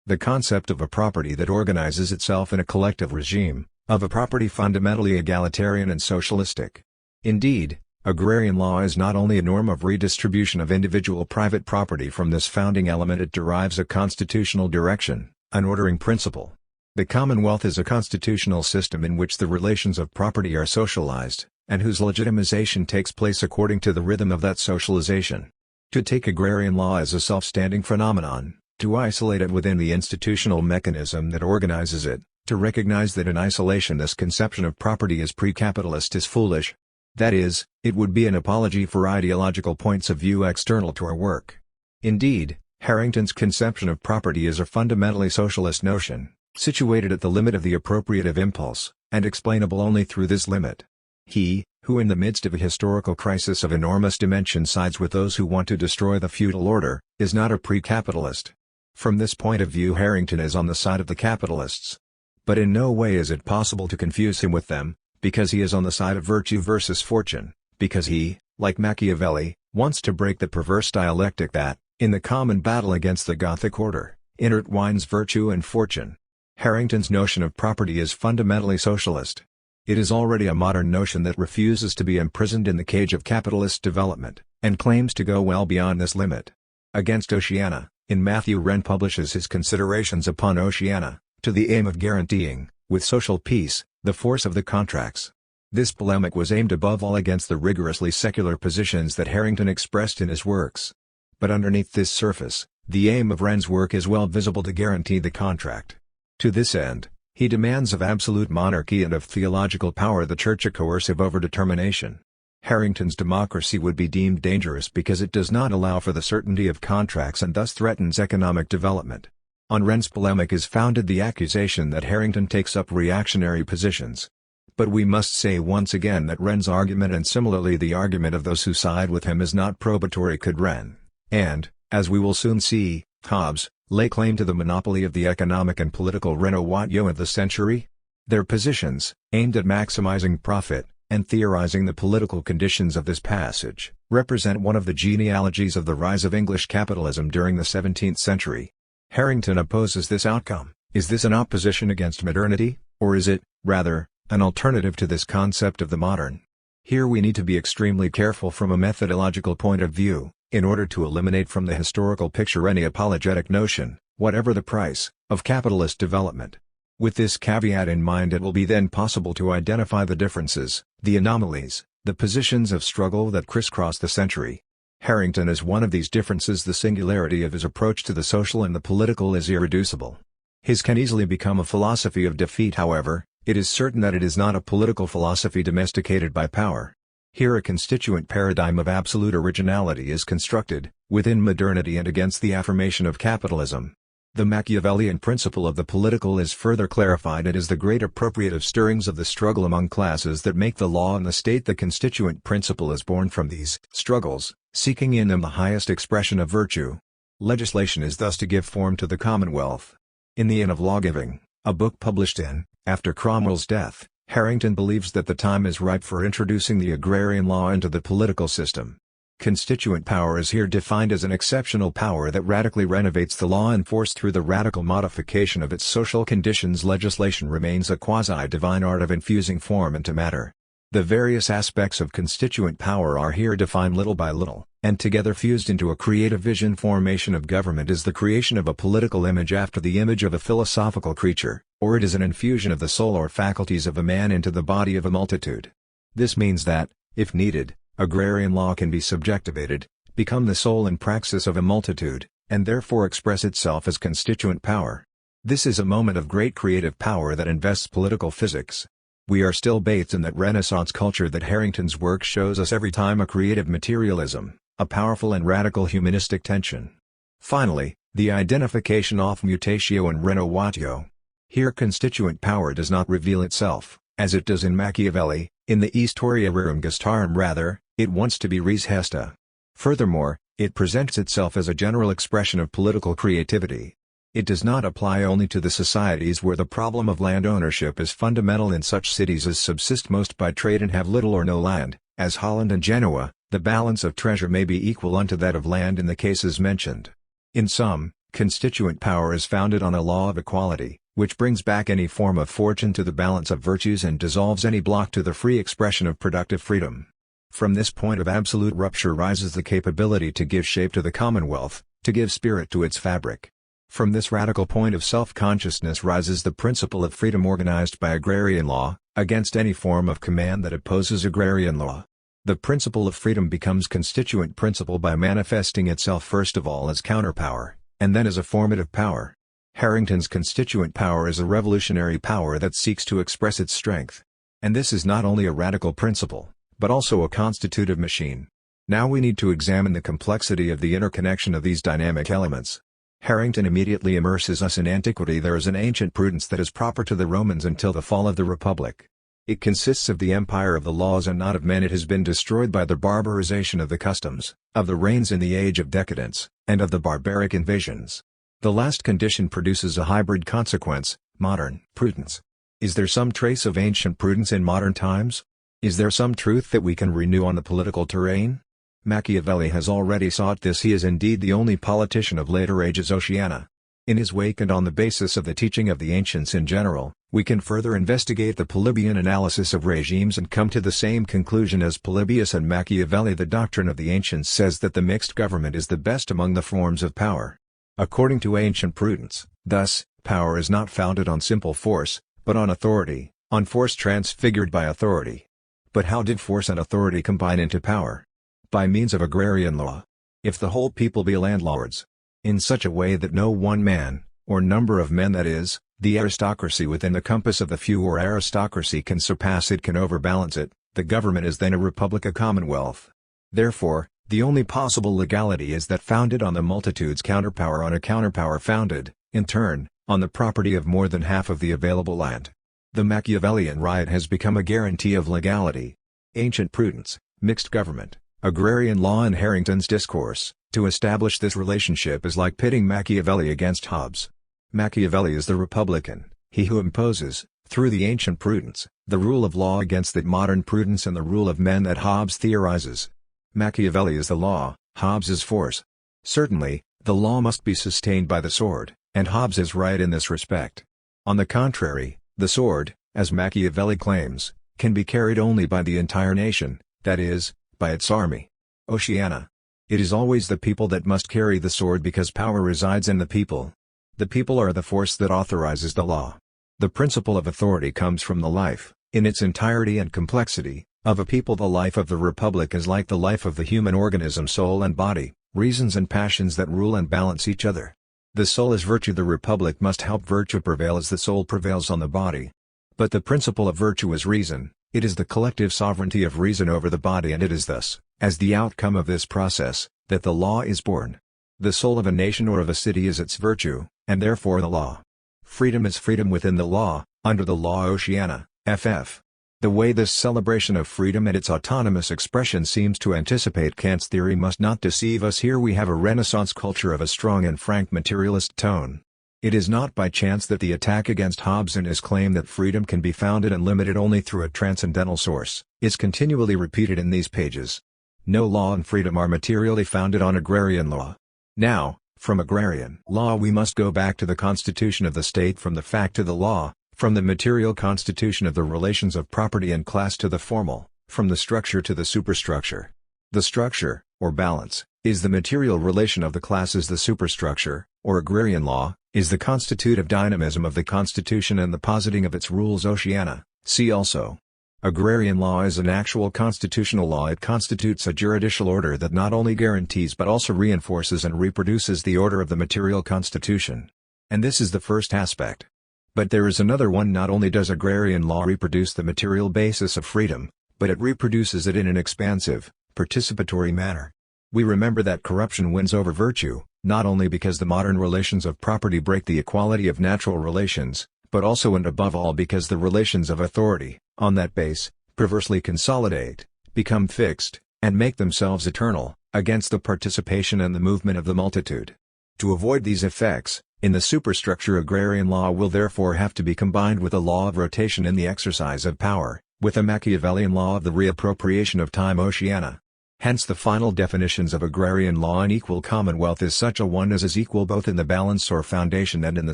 the concept of a property that organizes itself in a collective regime, of a property fundamentally egalitarian and socialistic. Indeed, agrarian law is not only a norm of redistribution of individual private property. From this founding element it derives a constitutional direction, an ordering principle. The Commonwealth is a constitutional system in which the relations of property are socialized, and whose legitimization takes place according to the rhythm of that socialization. To take agrarian law as a self-standing phenomenon, to isolate it within the institutional mechanism that organizes it, to recognize that in isolation this conception of property as pre-capitalist is foolish. That is, it would be an apology for ideological points of view external to our work. Indeed, Harrington's conception of property is a fundamentally socialist notion, situated at the limit of the appropriative impulse, and explainable only through this limit. He, who in the midst of a historical crisis of enormous dimension sides with those who want to destroy the feudal order, is not a pre-capitalist. From this point of view Harrington is on the side of the capitalists. But in no way is it possible to confuse him with them, because he is on the side of virtue versus fortune, because he, like Machiavelli, wants to break the perverse dialectic that, in the common battle against the Gothic order, intertwines virtue and fortune. Harrington's notion of property is fundamentally socialist. It is already a modern notion that refuses to be imprisoned in the cage of capitalist development, and claims to go well beyond this limit. Against Oceana, in Matthew Wren publishes his Considerations upon Oceana, to the aim of guaranteeing, with social peace, the force of the contracts. This polemic was aimed above all against the rigorously secular positions that Harrington expressed in his works. But underneath this surface, the aim of Wren's work is well visible: to guarantee the contract. To this end, he demands of absolute monarchy and of theological power the Church a coercive overdetermination. Harrington's democracy would be deemed dangerous because it does not allow for the certainty of contracts and thus threatens economic development. On Wren's polemic is founded the accusation that Harrington takes up reactionary positions. But we must say once again that Wren's argument, and similarly the argument of those who side with him, is not probatory. Could Wren, and, as we will soon see, Hobbes, lay claim to the monopoly of the economic and political renovatio of the century? Their positions, aimed at maximizing profit, and theorizing the political conditions of this passage, represent one of the genealogies of the rise of English capitalism during the 17th century. Harrington opposes this outcome. Is this an opposition against modernity, or is it, rather, an alternative to this concept of the modern? Here we need to be extremely careful from a methodological point of view, in order to eliminate from the historical picture any apologetic notion, whatever the price, of capitalist development. With this caveat in mind, it will be then possible to identify the differences, the anomalies, the positions of struggle that crisscross the century. Harrington is one of these differences. The singularity of his approach to the social and the political is irreducible. His can easily become a philosophy of defeat. However, it is certain that it is not a political philosophy domesticated by power. Here a constituent paradigm of absolute originality is constructed, within modernity and against the affirmation of capitalism. The Machiavellian principle of the political is further clarified. It is the great appropriative stirrings of the struggle among classes that make the law and the state. The constituent principle is born from these struggles, seeking in them the highest expression of virtue. Legislation is thus to give form to the Commonwealth. In The Inn of Lawgiving, a book published after Cromwell's death, Harrington believes that the time is ripe for introducing the agrarian law into the political system. Constituent power is here defined as an exceptional power that radically renovates the law enforced through the radical modification of its social conditions. Legislation remains a quasi-divine art of infusing form into matter. The various aspects of constituent power are here defined little by little, and together fused into a creative vision. Formation of government is the creation of a political image after the image of a philosophical creature, or it is an infusion of the soul or faculties of a man into the body of a multitude. This means that, if needed, agrarian law can be subjectivated, become the soul and praxis of a multitude, and therefore express itself as constituent power. This is a moment of great creative power that invests political physics. We are still bathed in that Renaissance culture that Harrington's work shows us every time, a creative materialism, a powerful and radical humanistic tension. Finally, the identification of mutatio and renovatio. Here constituent power does not reveal itself, as it does in Machiavelli, in the Historia Rerum Gestarum. Rather, it wants to be res gesta. Furthermore, it presents itself as a general expression of political creativity. It does not apply only to the societies where the problem of land ownership is fundamental. In such cities as subsist most by trade and have little or no land, as Holland and Genoa, the balance of treasure may be equal unto that of land in the cases mentioned. In sum, constituent power is founded on a law of equality, which brings back any form of fortune to the balance of virtues and dissolves any block to the free expression of productive freedom. From this point of absolute rupture rises the capability to give shape to the Commonwealth, to give spirit to its fabric. From this radical point of self-consciousness rises the principle of freedom organized by agrarian law, against any form of command that opposes agrarian law. The principle of freedom becomes constituent principle by manifesting itself first of all as counterpower, and then as a formative power. Harrington's constituent power is a revolutionary power that seeks to express its strength. And this is not only a radical principle, but also a constitutive machine. Now we need to examine the complexity of the interconnection of these dynamic elements. Harrington immediately immerses us in antiquity. There is an ancient prudence that is proper to the Romans until the fall of the Republic. It consists of the empire of the laws and not of men. It has been destroyed by the barbarization of the customs, of the reigns in the age of decadence, and of the barbaric invasions. The last condition produces a hybrid consequence, modern prudence. Is there some trace of ancient prudence in modern times? Is there some truth that we can renew on the political terrain? Machiavelli has already sought this. He is indeed the only politician of later ages Oceania. In his wake and on the basis of the teaching of the ancients in general, we can further investigate the Polybian analysis of regimes and come to the same conclusion as Polybius and Machiavelli. The doctrine of the ancients says that the mixed government is the best among the forms of power. According to ancient prudence, thus, power is not founded on simple force, but on authority, on force transfigured by authority. But how did force and authority combine into power? By means of agrarian law. If the whole people be landlords, in such a way that no one man, or number of men, that is, the aristocracy within the compass of the few or aristocracy, can surpass it, can overbalance it, the government is then a republic, a commonwealth. Therefore, the only possible legality is that founded on the multitude's counterpower, on a counterpower founded, in turn, on the property of more than half of the available land. The Machiavellian right has become a guarantee of legality. Ancient prudence, mixed government, agrarian law, and Harrington's discourse, to establish this relationship is like pitting Machiavelli against Hobbes. Machiavelli is the republican, he who imposes, Through the ancient prudence, the rule of law against the modern prudence and the rule of men that Hobbes theorizes. Machiavelli is the law, Hobbes is force. Certainly, the law must be sustained by the sword, and Hobbes is right in this respect. On the contrary, the sword, as Machiavelli claims, can be carried only by the entire nation, that is, by its army. Oceana. It is always the people that must carry the sword because power resides in the people. The people are the force that authorizes the law. The principle of authority comes from the life, in its entirety and complexity, of a people. The life of the republic is like the life of the human organism, soul and body, reasons and passions that rule and balance each other. The soul is virtue. The republic must help virtue prevail as the soul prevails on the body. But the principle of virtue is reason. It is the collective sovereignty of reason over the body, and it is thus, as the outcome of this process, that the law is born. The soul of a nation or of a city is its virtue, and therefore the law. Freedom is freedom within the law, under the law. Oceana, ff. The way this celebration of freedom and its autonomous expression seems to anticipate Kant's theory must not deceive us. Here we have a Renaissance culture of a strong and frank materialist tone. It is not by chance that the attack against Hobbes and his claim that freedom can be founded and limited only through a transcendental source is continually repeated in these pages. No law and freedom are materially founded on agrarian law. Now, from agrarian law we must go back to the constitution of the state, from the fact to the law, from the material constitution of the relations of property and class to the formal, from the structure to the superstructure. The structure, or balance, is the material relation of the classes. The superstructure, or agrarian law, is the constitutive dynamism of the constitution and the positing of its rules. Oceana, see also. Agrarian law is an actual constitutional law. It constitutes a juridical order that not only guarantees but also reinforces and reproduces the order of the material constitution. And this is the first aspect. But there is another one. Not only does agrarian law reproduce the material basis of freedom, but it reproduces it in an expansive, participatory manner. We remember that corruption wins over virtue, not only because the modern relations of property break the equality of natural relations, but also and above all because the relations of authority, on that base, perversely consolidate, become fixed, and make themselves eternal, against the participation and the movement of the multitude. To avoid these effects, in the superstructure agrarian law will therefore have to be combined with a law of rotation in the exercise of power, with a Machiavellian law of the reappropriation of time. Oceana. Hence the final definitions of agrarian law. An equal commonwealth is such a one as is equal both in the balance or foundation and in the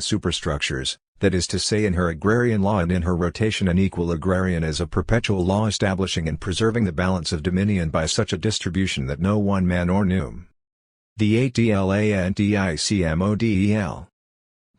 superstructures, that is to say in her agrarian law and in her rotation. An equal agrarian is a perpetual law establishing and preserving the balance of dominion by such a distribution that no one man or noum. The ATLANTICMODEL.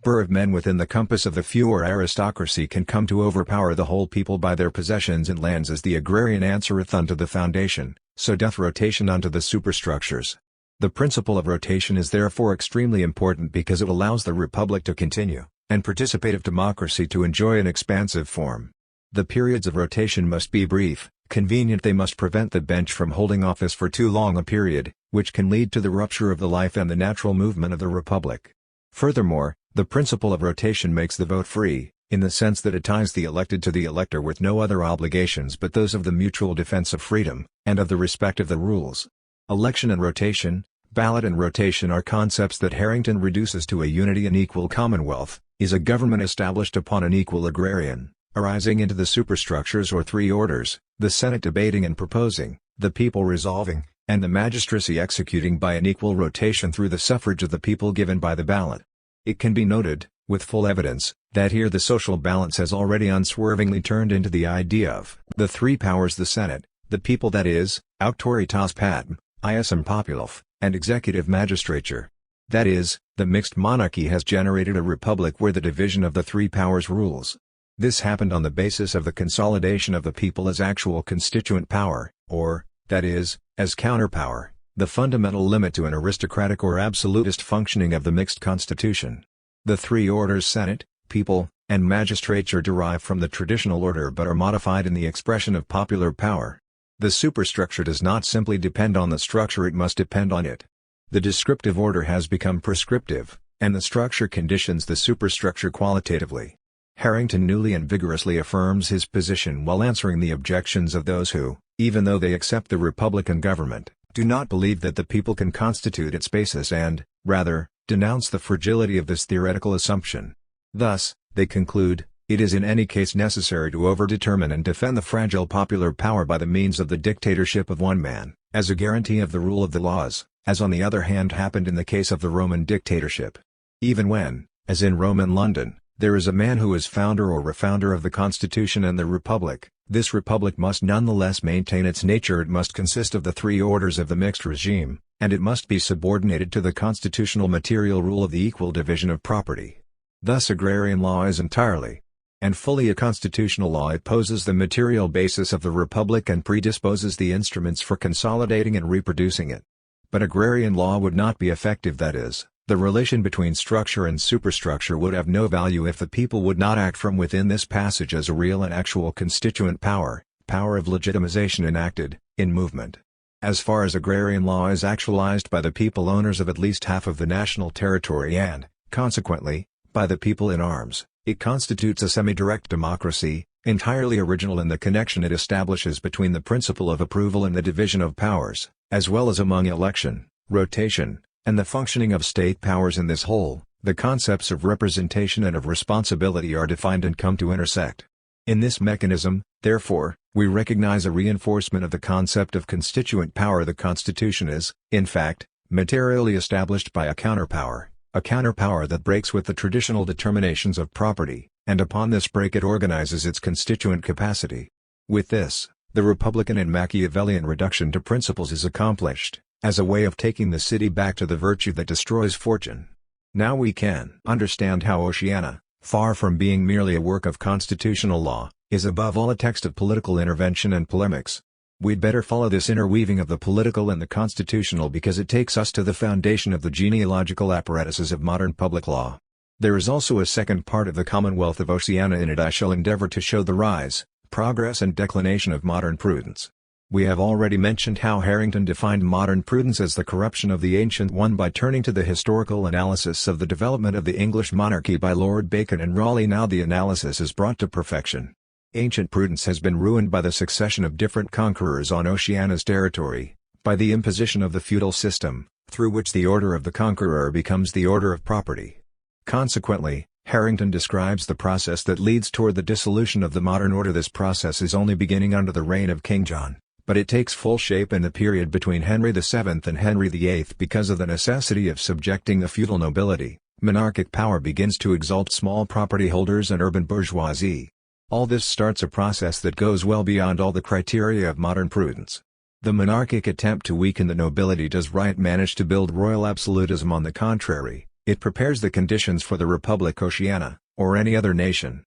Burr of men within the compass of the few or aristocracy can come to overpower the whole people by their possessions and lands. As the agrarian answereth unto the foundation, so doth rotation unto the superstructures. The principle of rotation is therefore extremely important because it allows the republic to continue, and participative democracy to enjoy an expansive form. The periods of rotation must be brief, convenient. They must prevent the bench from holding office for too long a period, which can lead to the rupture of the life and the natural movement of the republic. Furthermore, the principle of rotation makes the vote free, in the sense that it ties the elected to the elector with no other obligations but those of the mutual defense of freedom, and of the respect of the rules. Election and rotation, ballot and rotation are concepts that Harrington reduces to a unity. An equal commonwealth is a government established upon an equal agrarian, arising into the superstructures or three orders, the Senate debating and proposing, the people resolving, and the magistracy executing by an equal rotation through the suffrage of the people given by the ballot. It can be noted, with full evidence, that here the social balance has already unswervingly turned into the idea of the three powers: the Senate, the people, that is, auctoritas patem, iusum populum, and executive magistrature. That is, the mixed monarchy has generated a republic where the division of the three powers rules. This happened on the basis of the consolidation of the people as actual constituent power, or, that is, as counterpower, the fundamental limit to an aristocratic or absolutist functioning of the mixed constitution. The three orders, Senate, people, and magistrature, derive from the traditional order but are modified in the expression of popular power. The superstructure does not simply depend on the structure, it must depend on it. The descriptive order has become prescriptive, and the structure conditions the superstructure qualitatively. Harrington newly and vigorously affirms his position while answering the objections of those who, even though they accept the republican government, do not believe that the people can constitute its basis and, rather, denounce the fragility of this theoretical assumption. Thus, they conclude, It is in any case necessary to overdetermine and defend the fragile popular power by the means of the dictatorship of one man, as a guarantee of the rule of the laws, as on the other hand happened in the case of the Roman dictatorship. Even when, as in Rome and London, there is a man who is founder or refounder of the Constitution and the Republic, this Republic must nonetheless maintain its nature. It must consist of the three orders of the mixed regime, and it must be subordinated to the constitutional material rule of the equal division of property. Thus agrarian law is entirely and fully a constitutional law. It poses the material basis of the Republic and predisposes the instruments for consolidating and reproducing it. But agrarian law would not be effective, that is, the relation between structure and superstructure would have no value if the people would not act from within this passage as a real and actual constituent power, power of legitimization enacted, in movement. As far as agrarian law is actualized by the people owners of at least half of the national territory and, consequently, by the people in arms, it constitutes a semi-direct democracy, entirely original in the connection it establishes between the principle of approval and the division of powers, as well as among election, rotation, and the functioning of state powers. In this whole, the concepts of representation and of responsibility are defined and come to intersect. In this mechanism, therefore, we recognize a reinforcement of the concept of constituent power. The Constitution is, in fact, materially established by a counterpower that breaks with the traditional determinations of property, and upon this break it organizes its constituent capacity. With this, the Republican and Machiavellian reduction to principles is accomplished, as a way of taking the city back to the virtue that destroys fortune. Now we can understand how Oceana, far from being merely a work of constitutional law, is above all a text of political intervention and polemics. We'd better follow this interweaving of the political and the constitutional because it takes us to the foundation of the genealogical apparatuses of modern public law. There is also a second part of the Commonwealth of Oceana. In it I shall endeavor to show the rise, progress and declination of modern prudence. We have already mentioned how Harrington defined modern prudence as the corruption of the ancient one by turning to the historical analysis of the development of the English monarchy by Lord Bacon and Raleigh. Now the analysis is brought to perfection. Ancient prudence has been ruined by the succession of different conquerors on Oceania's territory, by the imposition of the feudal system, through which the order of the conqueror becomes the order of property. Consequently, Harrington describes the process that leads toward the dissolution of the modern order. This process is only beginning under the reign of King John, but it takes full shape in the period between Henry VII and Henry VIII because of the necessity of subjecting the feudal nobility. Monarchic power begins to exalt small property holders and urban bourgeoisie. All this starts a process that goes well beyond all the criteria of modern prudence. The monarchic attempt to weaken the nobility does right manage to build royal absolutism. On the contrary, it prepares the conditions for the Republic. Oceania, or any other nation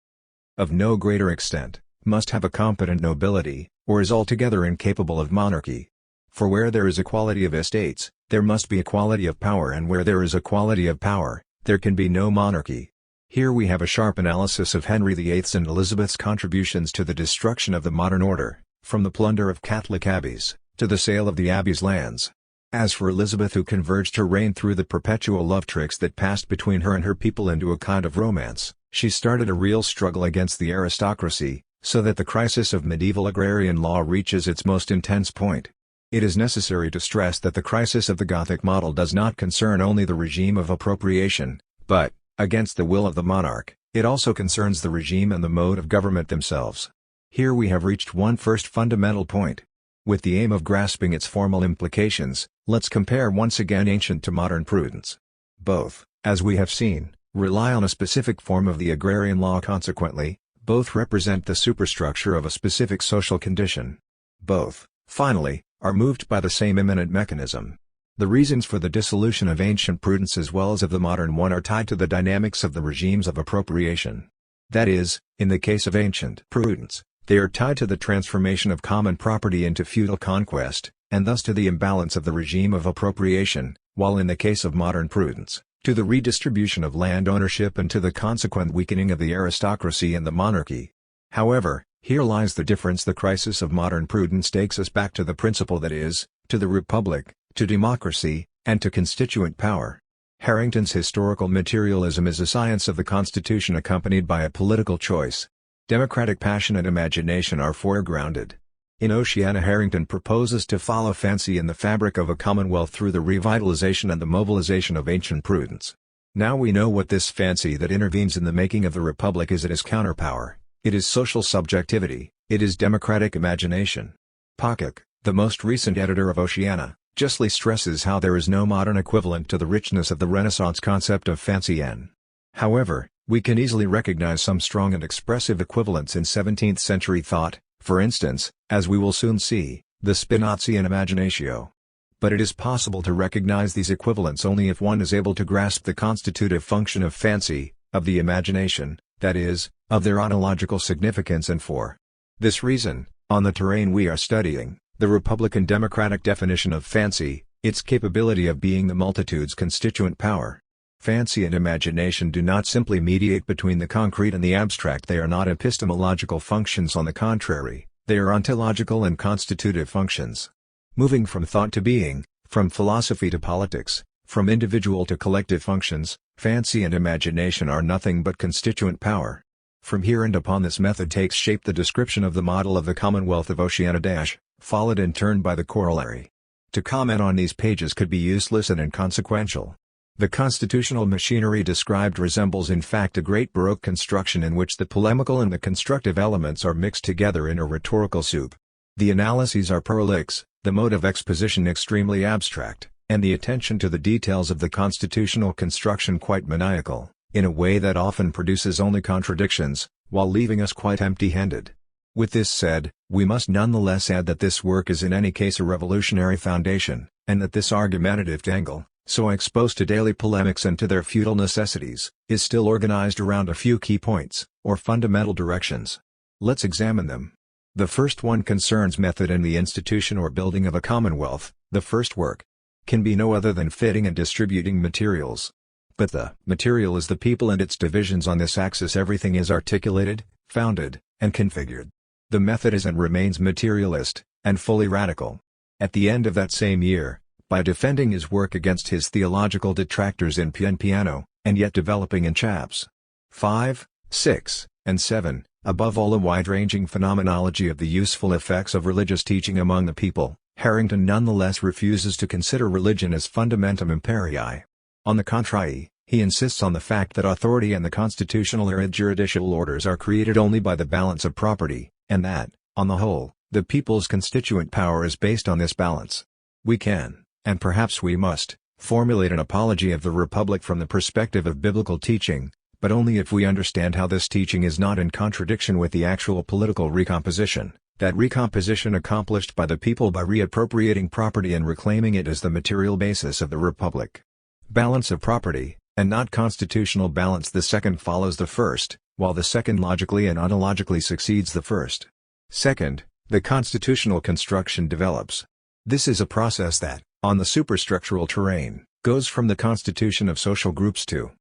of no greater extent, must have a competent nobility, or is altogether incapable of monarchy. For where there is equality of estates, there must be equality of power, and where there is equality of power, there can be no monarchy. Here we have a sharp analysis of Henry VIII's and Elizabeth's contributions to the destruction of the modern order, from the plunder of Catholic abbeys, to the sale of the abbey's lands. As for Elizabeth, who converged her reign through the perpetual love tricks that passed between her and her people into a kind of romance, she started a real struggle against the aristocracy, so that the crisis of medieval agrarian law reaches its most intense point. It is necessary to stress that the crisis of the Gothic model does not concern only the regime of appropriation, but, against the will of the monarch, it also concerns the regime and the mode of government themselves. Here we have reached one first fundamental point. With the aim of grasping its formal implications, let's compare once again ancient to modern prudence. Both, as we have seen, rely on a specific form of the agrarian law. Consequently, both represent the superstructure of a specific social condition. Both, finally, are moved by the same immanent mechanism. The reasons for the dissolution of ancient prudence as well as of the modern one are tied to the dynamics of the regimes of appropriation. That is, in the case of ancient prudence, they are tied to the transformation of common property into feudal conquest, and thus to the imbalance of the regime of appropriation, while in the case of modern prudence, to the redistribution of land ownership and to the consequent weakening of the aristocracy and the monarchy. However, here lies the difference. The crisis of modern prudence takes us back to the principle, that is, to the republic, to democracy, and to constituent power. Harrington's historical materialism is a science of the Constitution accompanied by a political choice. Democratic passion and imagination are foregrounded. In Oceana, Harrington proposes to follow fancy in the fabric of a commonwealth through the revitalization and the mobilization of ancient prudence. Now we know what this fancy that intervenes in the making of the republic is. It is counterpower, it is social subjectivity, it is democratic imagination. Pocock, the most recent editor of Oceana, justly stresses how there is no modern equivalent to the richness of the Renaissance concept of fancy. However, we can easily recognize some strong and expressive equivalents in 17th century thought, for instance, as we will soon see, the Spinozian imaginatio. But it is possible to recognize these equivalents only if one is able to grasp the constitutive function of fancy, of the imagination, that is, of their ontological significance, and for this reason, on the terrain we are studying, the Republican democratic definition of fancy, its capability of being the multitude's constituent power. Fancy and imagination do not simply mediate between the concrete and the abstract. They are not epistemological functions. On the contrary, they are ontological and constitutive functions. Moving from thought to being, from philosophy to politics, from individual to collective functions, fancy and imagination are nothing but constituent power. From here and upon this method takes shape the description of the model of the Commonwealth of Oceania, followed in turn by the corollary. To comment on these pages could be useless and inconsequential. The constitutional machinery described resembles in fact a great Baroque construction in which the polemical and the constructive elements are mixed together in a rhetorical soup. The analyses are prolix, the mode of exposition extremely abstract, and the attention to the details of the constitutional construction quite maniacal, in a way that often produces only contradictions, while leaving us quite empty-handed. With this said, we must nonetheless add that this work is in any case a revolutionary foundation, and that this argumentative tangle, so exposed to daily polemics and to their futile necessities, is still organized around a few key points, or fundamental directions. Let's examine them. The first one concerns method and the institution or building of a commonwealth. The first work can be no other than fitting and distributing materials. But the material is the people and its divisions. On this axis everything is articulated, founded, and configured. The method is and remains materialist, and fully radical. At the end of that same year, by defending his work against his theological detractors in piano, and yet developing in chaps 5, 6, and 7, above all a wide-ranging phenomenology of the useful effects of religious teaching among the people, Harrington nonetheless refuses to consider religion as fundamentum imperii. On the contrary, he insists on the fact that authority and the constitutional or juridical orders are created only by the balance of property, and that, on the whole, the people's constituent power is based on this balance. We can, and perhaps we must, formulate an apology of the Republic from the perspective of biblical teaching, but only if we understand how this teaching is not in contradiction with the actual political recomposition, that recomposition accomplished by the people by reappropriating property and reclaiming it as the material basis of the Republic. Balance of property, and not constitutional balance. The second follows the first, while the second logically and ontologically succeeds the first. Second, the constitutional construction develops. This is a process that, on the superstructural terrain, goes from the constitution of social groups to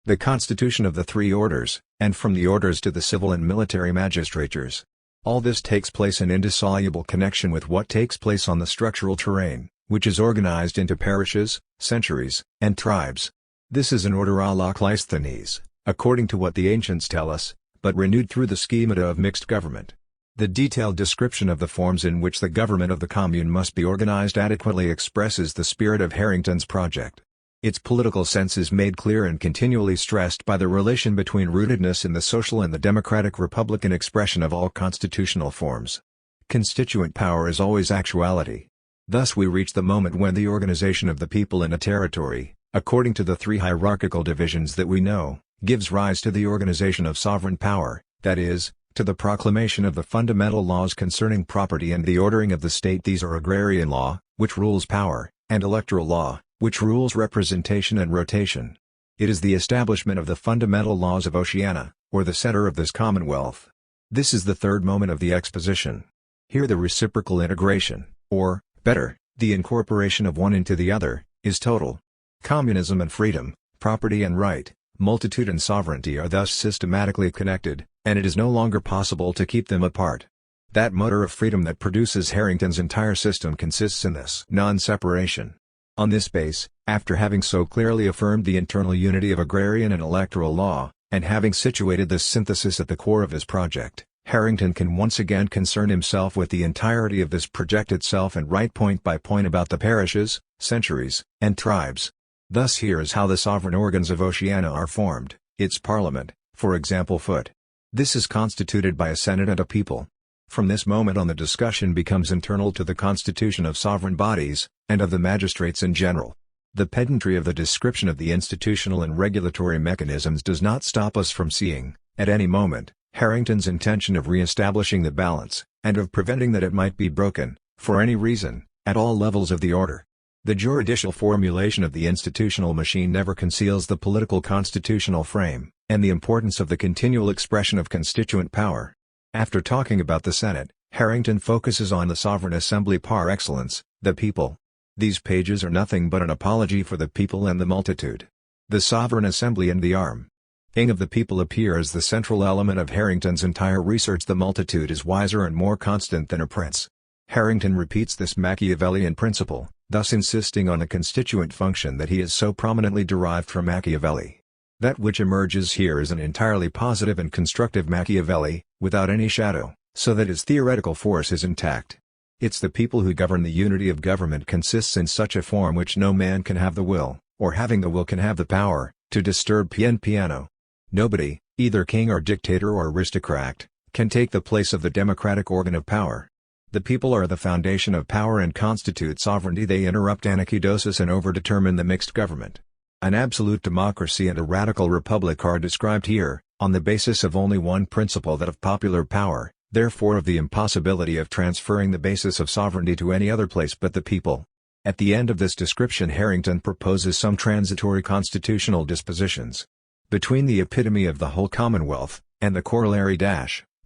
the constitution of the three orders, and from the orders to the civil and military magistratures. All this takes place in indissoluble connection with what takes place on the structural terrain, which is organized into parishes, centuries, and tribes. This is an order a la Cleisthenes, according to what the ancients tell us, but renewed through the schemata of mixed government. The detailed description of the forms in which the government of the commune must be organized adequately expresses the spirit of Harrington's project. Its political sense is made clear and continually stressed by the relation between rootedness in the social and the democratic republican expression of all constitutional forms. Constituent power is always actuality. Thus we reach the moment when the organization of the people in a territory, according to the three hierarchical divisions that we know, gives rise to the organization of sovereign power, that is, to the proclamation of the fundamental laws concerning property and the ordering of the state. These are agrarian law, which rules power, and electoral law, which rules representation and rotation. It is the establishment of the fundamental laws of Oceania, or the center of this commonwealth. This is the third moment of the exposition. Here the reciprocal integration, or, better, the incorporation of one into the other, is total. Communism and freedom, property and right, multitude and sovereignty are thus systematically connected, and it is no longer possible to keep them apart. That motor of freedom that produces Harrington's entire system consists in this non-separation. On this base, after having so clearly affirmed the internal unity of agrarian and electoral law, and having situated this synthesis at the core of his project, Harrington can once again concern himself with the entirety of this project itself and write point by point about the parishes, centuries, and tribes. Thus here is how the sovereign organs of Oceania are formed, its parliament, for example foot. This is constituted by a senate and a people. From this moment on the discussion becomes internal to the constitution of sovereign bodies, and of the magistrates in general. The pedantry of the description of the institutional and regulatory mechanisms does not stop us from seeing, at any moment, Harrington's intention of re-establishing the balance, and of preventing that it might be broken, for any reason, at all levels of the order. The juridical formulation of the institutional machine never conceals the political constitutional frame, and the importance of the continual expression of constituent power. After talking about the Senate, Harrington focuses on the sovereign assembly par excellence, the people. These pages are nothing but an apology for the people and the multitude. The sovereign assembly and the arm of the people appear as the central element of Harrington's entire research. The multitude is wiser and more constant than a prince. Harrington repeats this Machiavellian principle, thus insisting on a constituent function that he is so prominently derived from Machiavelli. That which emerges here is an entirely positive and constructive Machiavelli, without any shadow, so that his theoretical force is intact. It's the people who govern. The unity of government consists in such a form which no man can have the will, or having the will can have the power, to disturb piano. Nobody, either king or dictator or aristocrat, can take the place of the democratic organ of power. The people are the foundation of power and constitute sovereignty. They interrupt anakidosis and overdetermine the mixed government. An absolute democracy and a radical republic are described here, on the basis of only one principle, that of popular power, therefore of the impossibility of transferring the basis of sovereignty to any other place but the people. At the end of this description Harrington proposes some transitory constitutional dispositions. Between the epitome of the whole Commonwealth, and the corollary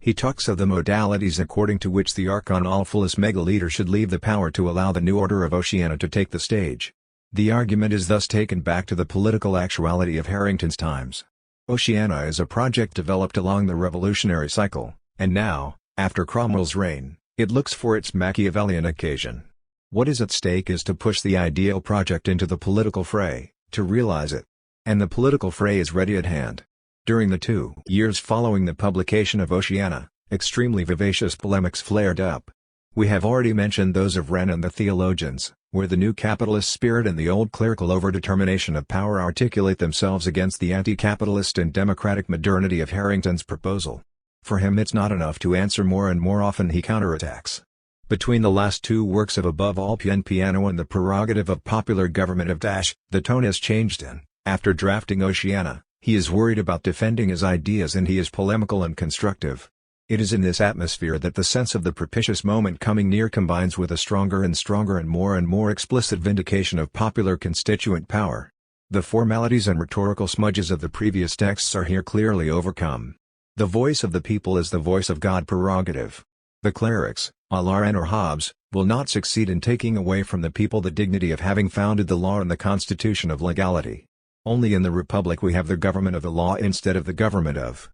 he talks of the modalities according to which the Archon Ulfilas Megaleader should leave the power to allow the new order of Oceania to take the stage. The argument is thus taken back to the political actuality of Harrington's times. Oceania is a project developed along the revolutionary cycle, and now, after Cromwell's reign, it looks for its Machiavellian occasion. What is at stake is to push the ideal project into the political fray, to realize it. And the political fray is ready at hand. During the 2 years following the publication of Oceania, extremely vivacious polemics flared up. We have already mentioned those of Wren and the theologians, where the new capitalist spirit and the old clerical overdetermination of power articulate themselves against the anti-capitalist and democratic modernity of Harrington's proposal. For him it's not enough to answer more, and more often he counterattacks. Between the last 2 works of Above All Piano and the Prerogative of Popular Government of the tone has changed, and, after drafting Oceania, he is worried about defending his ideas, and he is polemical and constructive. It is in this atmosphere that the sense of the propitious moment coming near combines with a stronger and more explicit vindication of popular constituent power. The formalities and rhetorical smudges of the previous texts are here clearly overcome. The voice of the people is the voice of God prerogative. The clerics, a la Wren or Hobbes, will not succeed in taking away from the people the dignity of having founded the law and the constitution of legality. Only in the Republic we have the government of the law instead of the government of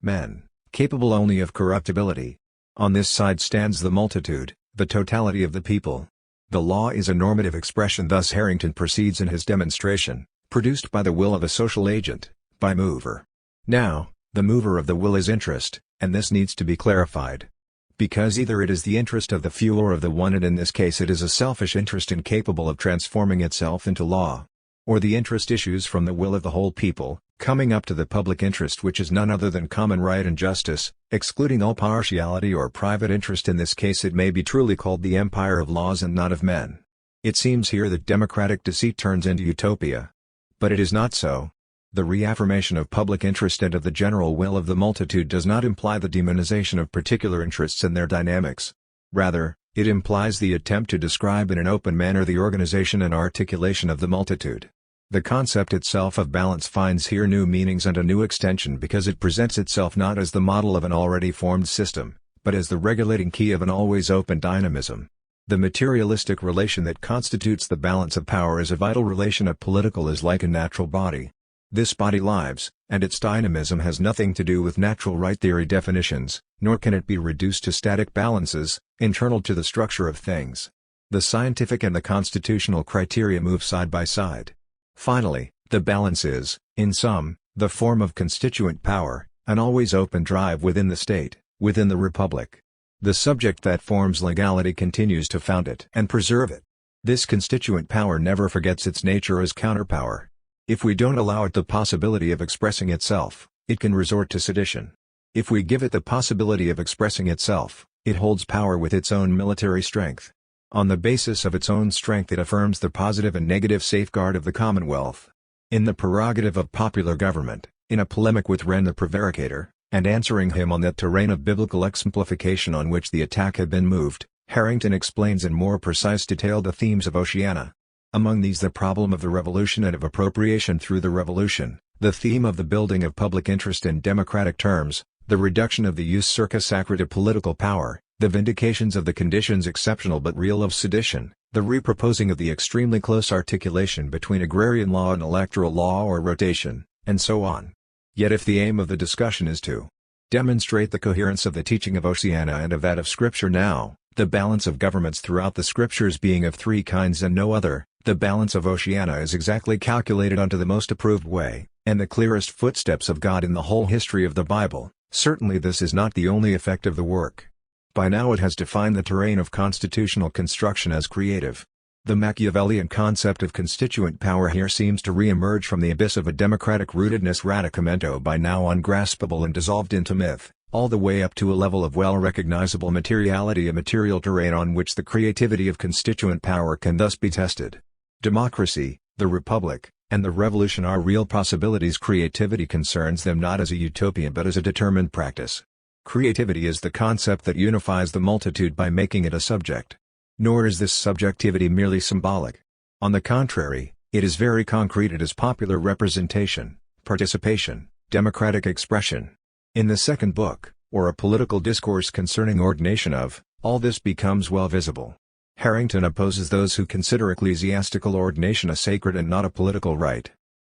men, capable only of corruptibility. On this side stands the multitude, the totality of the people. The law is a normative expression. Thus Harrington proceeds in his demonstration, produced by the will of a social agent, by mover. Now, the mover of the will is interest, and this needs to be clarified. Because either it is the interest of the few or of the one, and in this case it is a selfish interest incapable of transforming itself into law. Or the interest issues from the will of the whole people, coming up to the public interest, which is none other than common right and justice, excluding all partiality or private interest. In this case it may be truly called the empire of laws and not of men. It seems here that democratic deceit turns into utopia. But it is not so. The reaffirmation of public interest and of the general will of the multitude does not imply the demonization of particular interests and their dynamics. Rather, it implies the attempt to describe in an open manner the organization and articulation of the multitude. The concept itself of balance finds here new meanings and a new extension because it presents itself not as the model of an already formed system, but as the regulating key of an always open dynamism. The materialistic relation that constitutes the balance of power is a vital relation. A political is like a natural body. This body lives, and its dynamism has nothing to do with natural right theory definitions, nor can it be reduced to static balances, internal to the structure of things. The scientific and the constitutional criteria move side by side. Finally, the balance is, in sum, the form of constituent power, an always open drive within the state, within the republic. The subject that forms legality continues to found it and preserve it. This constituent power never forgets its nature as counterpower. If we don't allow it the possibility of expressing itself, it can resort to sedition. If we give it the possibility of expressing itself, it holds power with its own military strength. On the basis of its own strength it affirms the positive and negative safeguard of the Commonwealth. In the prerogative of popular government, in a polemic with Wren the Prevaricator, and answering him on that terrain of biblical exemplification on which the attack had been moved, Harrington explains in more precise detail the themes of Oceana. Among these the problem of the revolution and of appropriation through the revolution, the theme of the building of public interest in democratic terms, the reduction of the jus circa sacra to political power, the vindications of the conditions exceptional but real of sedition, the reproposing of the extremely close articulation between agrarian law and electoral law or rotation, and so on. Yet if the aim of the discussion is to demonstrate the coherence of the teaching of Oceana and of that of Scripture now, the balance of governments throughout the Scriptures being of three kinds and no other, the balance of Oceana is exactly calculated unto the most approved way, and the clearest footsteps of God in the whole history of the Bible. Certainly this is not the only effect of the work. By now it has defined the terrain of constitutional construction as creative. The Machiavellian concept of constituent power here seems to re-emerge from the abyss of a democratic rootedness radicamento by now ungraspable and dissolved into myth, all the way up to a level of well-recognizable materiality, a material terrain on which the creativity of constituent power can thus be tested. Democracy, the Republic, and the Revolution are real possibilities. Creativity concerns them not as a utopia but as a determined practice. Creativity is the concept that unifies the multitude by making it a subject. Nor is this subjectivity merely symbolic. On the contrary, it is very concrete. It is popular representation, participation, democratic expression. In the second book, or a political discourse concerning ordination of, all this becomes well visible. Harrington opposes those who consider ecclesiastical ordination a sacred and not a political rite.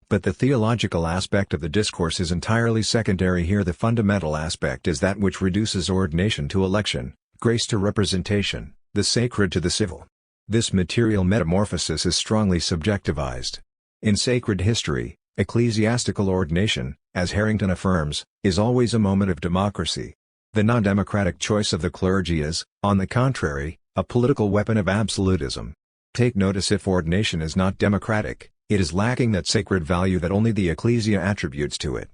But the theological aspect of the discourse is entirely secondary here. The fundamental aspect is that which reduces ordination to election, grace to representation, the sacred to the civil. This material metamorphosis is strongly subjectivized. In sacred history, ecclesiastical ordination, as Harrington affirms, is always a moment of democracy. The non-democratic choice of the clergy is, on the contrary, a political weapon of absolutism. Take notice, if ordination is not democratic, it is lacking that sacred value that only the ecclesia attributes to it.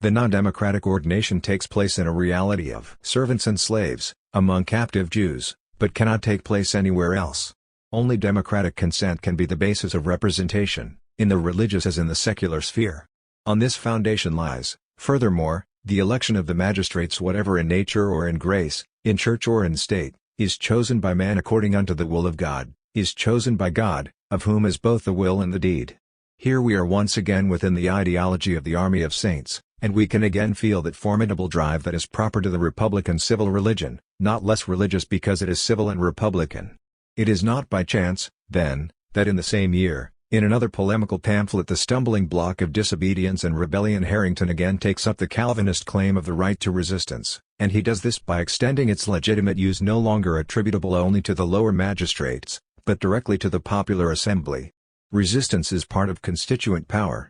The non-democratic ordination takes place in a reality of servants and slaves, among captive Jews, but cannot take place anywhere else. Only democratic consent can be the basis of representation, in the religious as in the secular sphere. On this foundation lies, furthermore, the election of the magistrates, whatever in nature or in grace, in church or in state, is chosen by man according unto the will of God, is chosen by God, of whom is both the will and the deed. Here we are once again within the ideology of the army of saints, and we can again feel that formidable drive that is proper to the republican civil religion, not less religious because it is civil and republican. It is not by chance, then, that in the same year, in another polemical pamphlet, The Stumbling Block of Disobedience and Rebellion, Harrington again takes up the Calvinist claim of the right to resistance, and he does this by extending its legitimate use no longer attributable only to the lower magistrates, but directly to the popular assembly. Resistance is part of constituent power,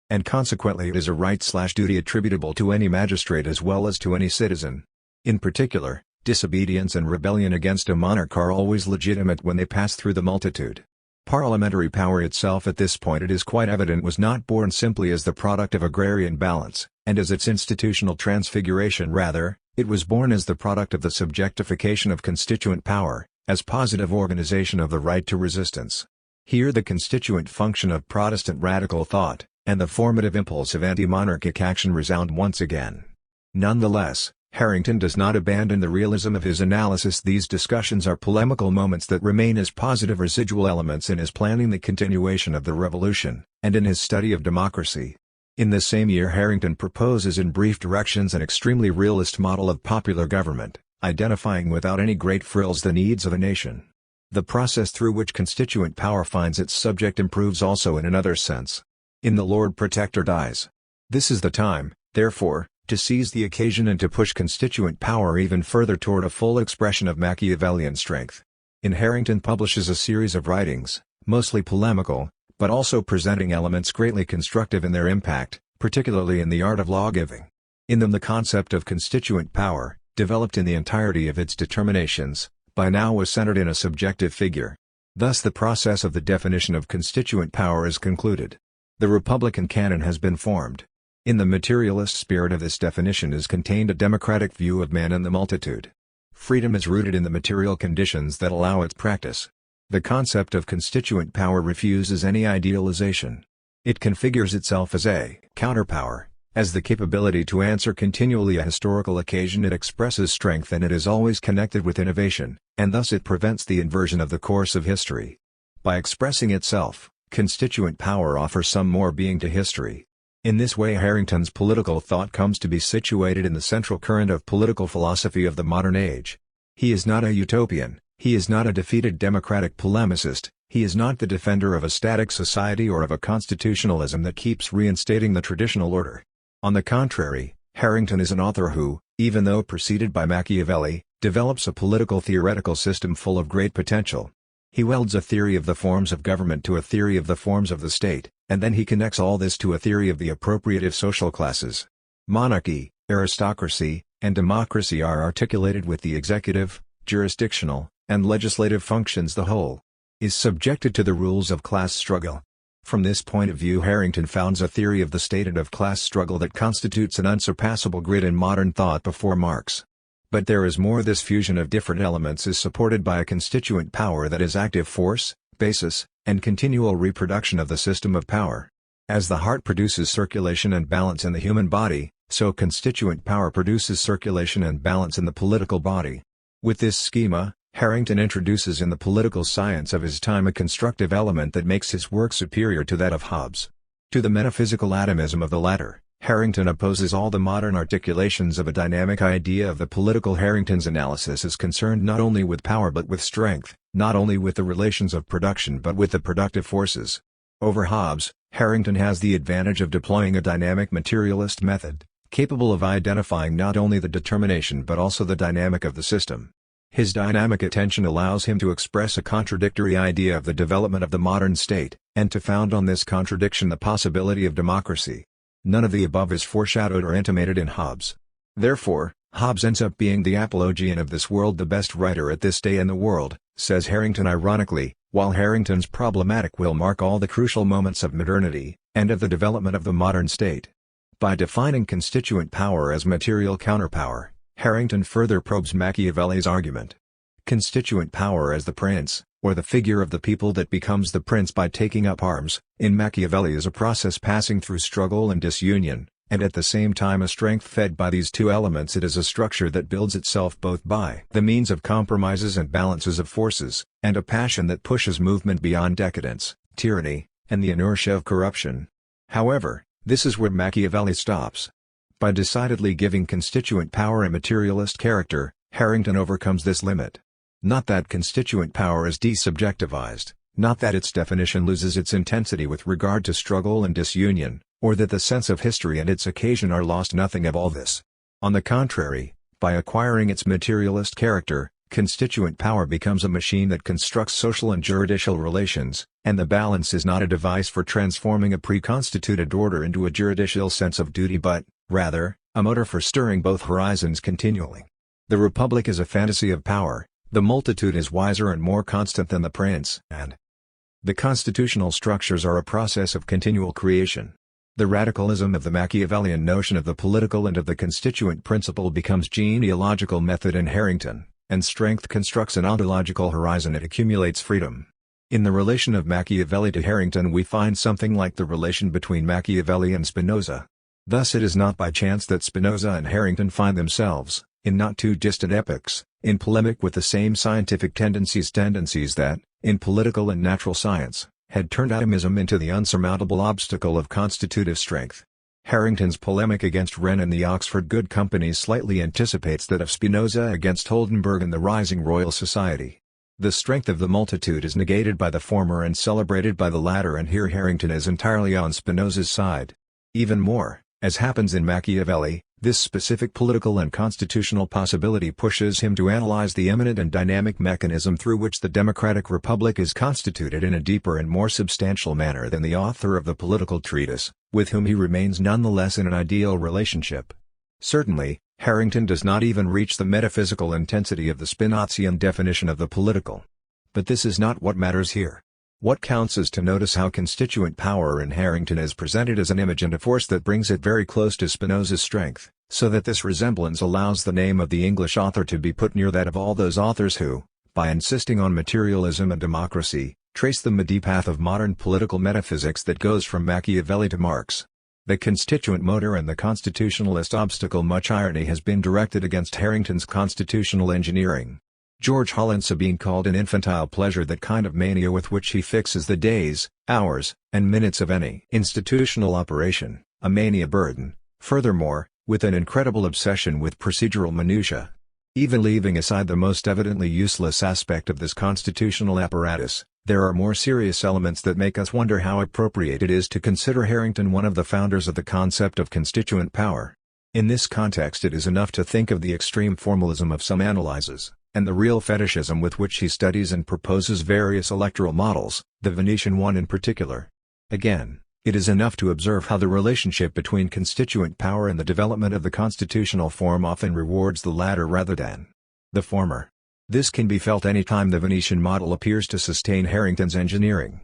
and consequently it is a right/duty attributable to any magistrate as well as to any citizen. In particular, disobedience and rebellion against a monarch are always legitimate when they pass through the multitude. Parliamentary power itself at this point, it is quite evident, was not born simply as the product of agrarian balance, and as its institutional transfiguration. Rather, it was born as the product of the subjectification of constituent power, as positive organization of the right to resistance. Here the constituent function of Protestant radical thought, and the formative impulse of anti-monarchic action resound once again. Nonetheless, Harrington does not abandon the realism of his analysis. These discussions are polemical moments that remain as positive residual elements in his planning the continuation of the revolution, and in his study of democracy. In the same year Harrington proposes in brief directions an extremely realist model of popular government, identifying without any great frills the needs of a nation. The process through which constituent power finds its subject improves also in another sense. In The Lord Protector Dies. This is the time, therefore, to seize the occasion and to push constituent power even further toward a full expression of Machiavellian strength. Harrington publishes a series of writings, mostly polemical, but also presenting elements greatly constructive in their impact, particularly in the art of law-giving. In them the concept of constituent power, developed in the entirety of its determinations, by now was centered in a subjective figure. Thus the process of the definition of constituent power is concluded. The Republican canon has been formed. In the materialist spirit of this definition is contained a democratic view of man and the multitude. Freedom is rooted in the material conditions that allow its practice. The concept of constituent power refuses any idealization. It configures itself as a counterpower, as the capability to answer continually a historical occasion. It expresses strength and it is always connected with innovation, and thus it prevents the inversion of the course of history. By expressing itself, constituent power offers some more being to history. In this way Harrington's political thought comes to be situated in the central current of political philosophy of the modern age. He is not a utopian, he is not a defeated democratic polemicist, he is not the defender of a static society or of a constitutionalism that keeps reinstating the traditional order. On the contrary, Harrington is an author who, even though preceded by Machiavelli, develops a political theoretical system full of great potential. He welds a theory of the forms of government to a theory of the forms of the state, and then he connects all this to a theory of the appropriative social classes. Monarchy, aristocracy, and democracy are articulated with the executive, jurisdictional, and legislative functions. The whole is subjected to the rules of class struggle. From this point of view Harrington founds a theory of the state and of class struggle that constitutes an unsurpassable grid in modern thought before Marx. But there is more. This fusion of different elements is supported by a constituent power that is active force, basis, and continual reproduction of the system of power. As the heart produces circulation and balance in the human body, so constituent power produces circulation and balance in the political body. With this schema, Harrington introduces in the political science of his time a constructive element that makes his work superior to that of Hobbes. To the metaphysical atomism of the latter, Harrington opposes all the modern articulations of a dynamic idea of the political. Harrington's analysis is concerned not only with power but with strength, not only with the relations of production but with the productive forces. Over Hobbes, Harrington has the advantage of deploying a dynamic materialist method, capable of identifying not only the determination but also the dynamic of the system. His dynamic attention allows him to express a contradictory idea of the development of the modern state, and to found on this contradiction the possibility of democracy. None of the above is foreshadowed or intimated in Hobbes. Therefore, Hobbes ends up being the apologian of this world, the best writer at this day in the world, says Harrington ironically, while Harrington's problematic will mark all the crucial moments of modernity, and of the development of the modern state. By defining constituent power as material counterpower, Harrington further probes Machiavelli's argument. Constituent power as the prince, or the figure of the people that becomes the prince by taking up arms, in Machiavelli is a process passing through struggle and disunion, and at the same time a strength fed by these two elements. It is a structure that builds itself both by the means of compromises and balances of forces, and a passion that pushes movement beyond decadence, tyranny, and the inertia of corruption. However, this is where Machiavelli stops. By decidedly giving constituent power a materialist character, Harrington overcomes this limit. Not that constituent power is desubjectivized, not that its definition loses its intensity with regard to struggle and disunion, or that the sense of history and its occasion are lost. Nothing of all this. On the contrary, by acquiring its materialist character, constituent power becomes a machine that constructs social and juridical relations, and the balance is not a device for transforming a pre-constituted order into a juridical sense of duty but, rather, a motor for stirring both horizons continually. The republic is a fantasy of power, the multitude is wiser and more constant than the prince, and the constitutional structures are a process of continual creation. The radicalism of the Machiavellian notion of the political and of the constituent principle becomes genealogical method in Harrington, and strength constructs an ontological horizon. It accumulates freedom. In the relation of Machiavelli to Harrington we find something like the relation between Machiavelli and Spinoza. Thus it is not by chance that Spinoza and Harrington find themselves, in not too distant epochs, in polemic with the same scientific tendencies that, in political and natural science, had turned atomism into the unsurmountable obstacle of constitutive strength. Harrington's polemic against Wren and the Oxford Good Company slightly anticipates that of Spinoza against Oldenburg and the rising Royal Society. The strength of the multitude is negated by the former and celebrated by the latter, and here Harrington is entirely on Spinoza's side. Even more, as happens in Machiavelli, this specific political and constitutional possibility pushes him to analyze the immanent and dynamic mechanism through which the democratic republic is constituted in a deeper and more substantial manner than the author of the political treatise, with whom he remains nonetheless in an ideal relationship. Certainly, Harrington does not even reach the metaphysical intensity of the Spinozian definition of the political. But this is not what matters here. What counts is to notice how constituent power in Harrington is presented as an image and a force that brings it very close to Spinoza's strength, so that this resemblance allows the name of the English author to be put near that of all those authors who, by insisting on materialism and democracy, trace the muddy path of modern political metaphysics that goes from Machiavelli to Marx. The constituent motor and the constitutionalist obstacle. Much irony has been directed against Harrington's constitutional engineering. George Holland Sabine called an infantile pleasure that kind of mania with which he fixes the days, hours, and minutes of any institutional operation, a mania burden, furthermore, with an incredible obsession with procedural minutiae. Even leaving aside the most evidently useless aspect of this constitutional apparatus, there are more serious elements that make us wonder how appropriate it is to consider Harrington one of the founders of the concept of constituent power. In this context, it is enough to think of the extreme formalism of some analyses, and the real fetishism with which he studies and proposes various electoral models, the Venetian one in particular. Again, it is enough to observe how the relationship between constituent power and the development of the constitutional form often rewards the latter rather than the former. This can be felt any time the Venetian model appears to sustain Harrington's engineering.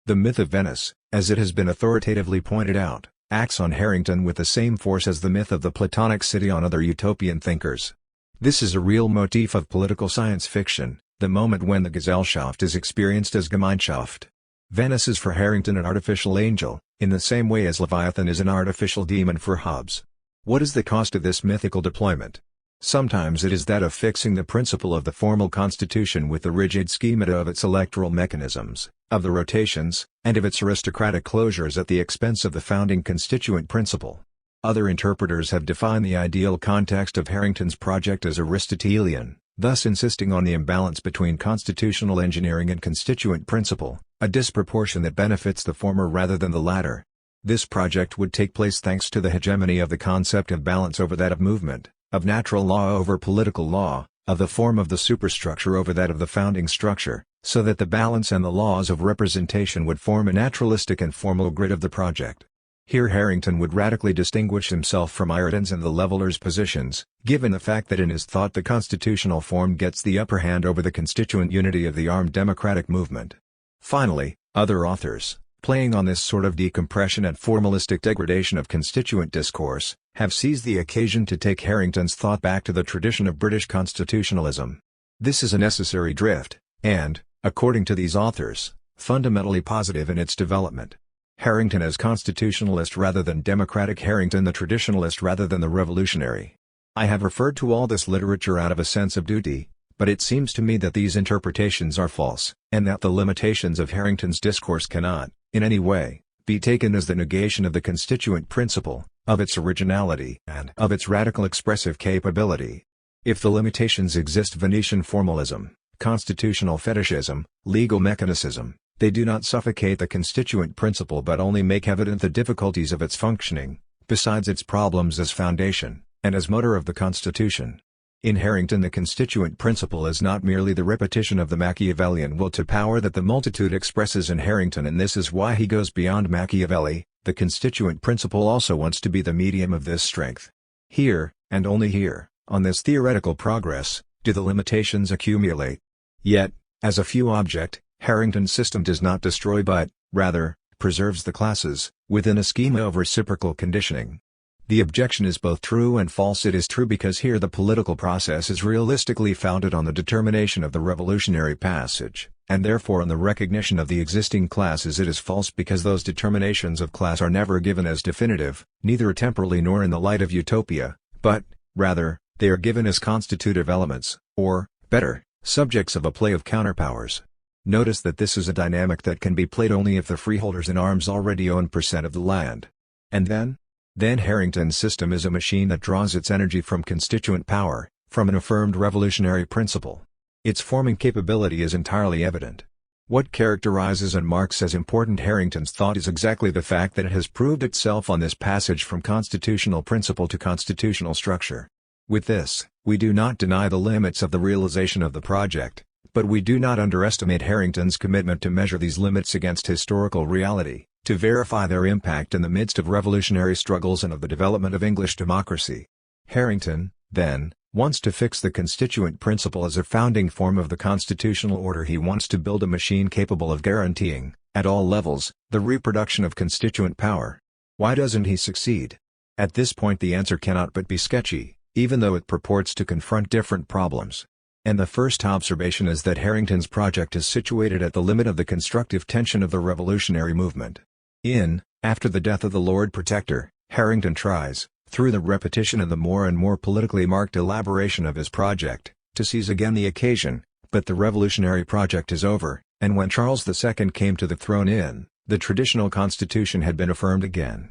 The myth of Venice, as it has been authoritatively pointed out, acts on Harrington with the same force as the myth of the Platonic city on other utopian thinkers. This is a real motif of political science fiction, the moment when the Gesellschaft is experienced as Gemeinschaft. Venice is for Harrington an artificial angel, in the same way as Leviathan is an artificial demon for Hobbes. What is the cost of this mythical deployment? Sometimes it is that of fixing the principle of the formal constitution with the rigid schemata of its electoral mechanisms, of the rotations, and of its aristocratic closures at the expense of the founding constituent principle. Other interpreters have defined the ideal context of Harrington's project as Aristotelian, thus insisting on the imbalance between constitutional engineering and constituent principle, a disproportion that benefits the former rather than the latter. This project would take place thanks to the hegemony of the concept of balance over that of movement, of natural law over political law, of the form of the superstructure over that of the founding structure, so that the balance and the laws of representation would form a naturalistic and formal grid of the project. Here Harrington would radically distinguish himself from Ayrton's and the levelers' positions, given the fact that in his thought the constitutional form gets the upper hand over the constituent unity of the armed democratic movement. Finally, other authors, playing on this sort of decompression and formalistic degradation of constituent discourse, have seized the occasion to take Harrington's thought back to the tradition of British constitutionalism. This is a necessary drift, and, according to these authors, fundamentally positive in its development. Harrington as constitutionalist rather than democratic, Harrington the traditionalist rather than the revolutionary. I have referred to all this literature out of a sense of duty, but it seems to me that these interpretations are false, and that the limitations of Harrington's discourse cannot, in any way, be taken as the negation of the constituent principle, of its originality, and of its radical expressive capability. If the limitations exist, Venetian formalism, constitutional fetishism, legal mechanicism, they do not suffocate the constituent principle but only make evident the difficulties of its functioning, besides its problems as foundation, and as motor of the Constitution. In Harrington the constituent principle is not merely the repetition of the Machiavellian will to power that the multitude expresses in Harrington, and this is why he goes beyond Machiavelli. The constituent principle also wants to be the medium of this strength. Here, and only here, on this theoretical progress, do the limitations accumulate. Yet, as a few object, Harrington's system does not destroy but, rather, preserves the classes, within a schema of reciprocal conditioning. The objection is both true and false. It is true because here the political process is realistically founded on the determination of the revolutionary passage, and therefore on the recognition of the existing classes. It is false because those determinations of class are never given as definitive, neither temporally nor in the light of utopia, but, rather, they are given as constitutive elements, or, better, subjects of a play of counterpowers. Notice that this is a dynamic that can be played only if the freeholders in arms already own % of the land. And then? Then Harrington's system is a machine that draws its energy from constituent power, from an affirmed revolutionary principle. Its forming capability is entirely evident. What characterizes and marks as important Harrington's thought is exactly the fact that it has proved itself on this passage from constitutional principle to constitutional structure. With this, we do not deny the limits of the realization of the project, but we do not underestimate Harrington's commitment to measure these limits against historical reality, to verify their impact in the midst of revolutionary struggles and of the development of English democracy. Harrington, then, wants to fix the constituent principle as a founding form of the constitutional order. He wants to build a machine capable of guaranteeing, at all levels, the reproduction of constituent power. Why doesn't he succeed? At this point the answer cannot but be sketchy, even though it purports to confront different problems. And the first observation is that Harrington's project is situated at the limit of the constructive tension of the revolutionary movement. After the death of the Lord Protector, Harrington tries, through the repetition and the more and more politically marked elaboration of his project, to seize again the occasion, but the revolutionary project is over, and when Charles II came to the throne the traditional constitution had been affirmed again.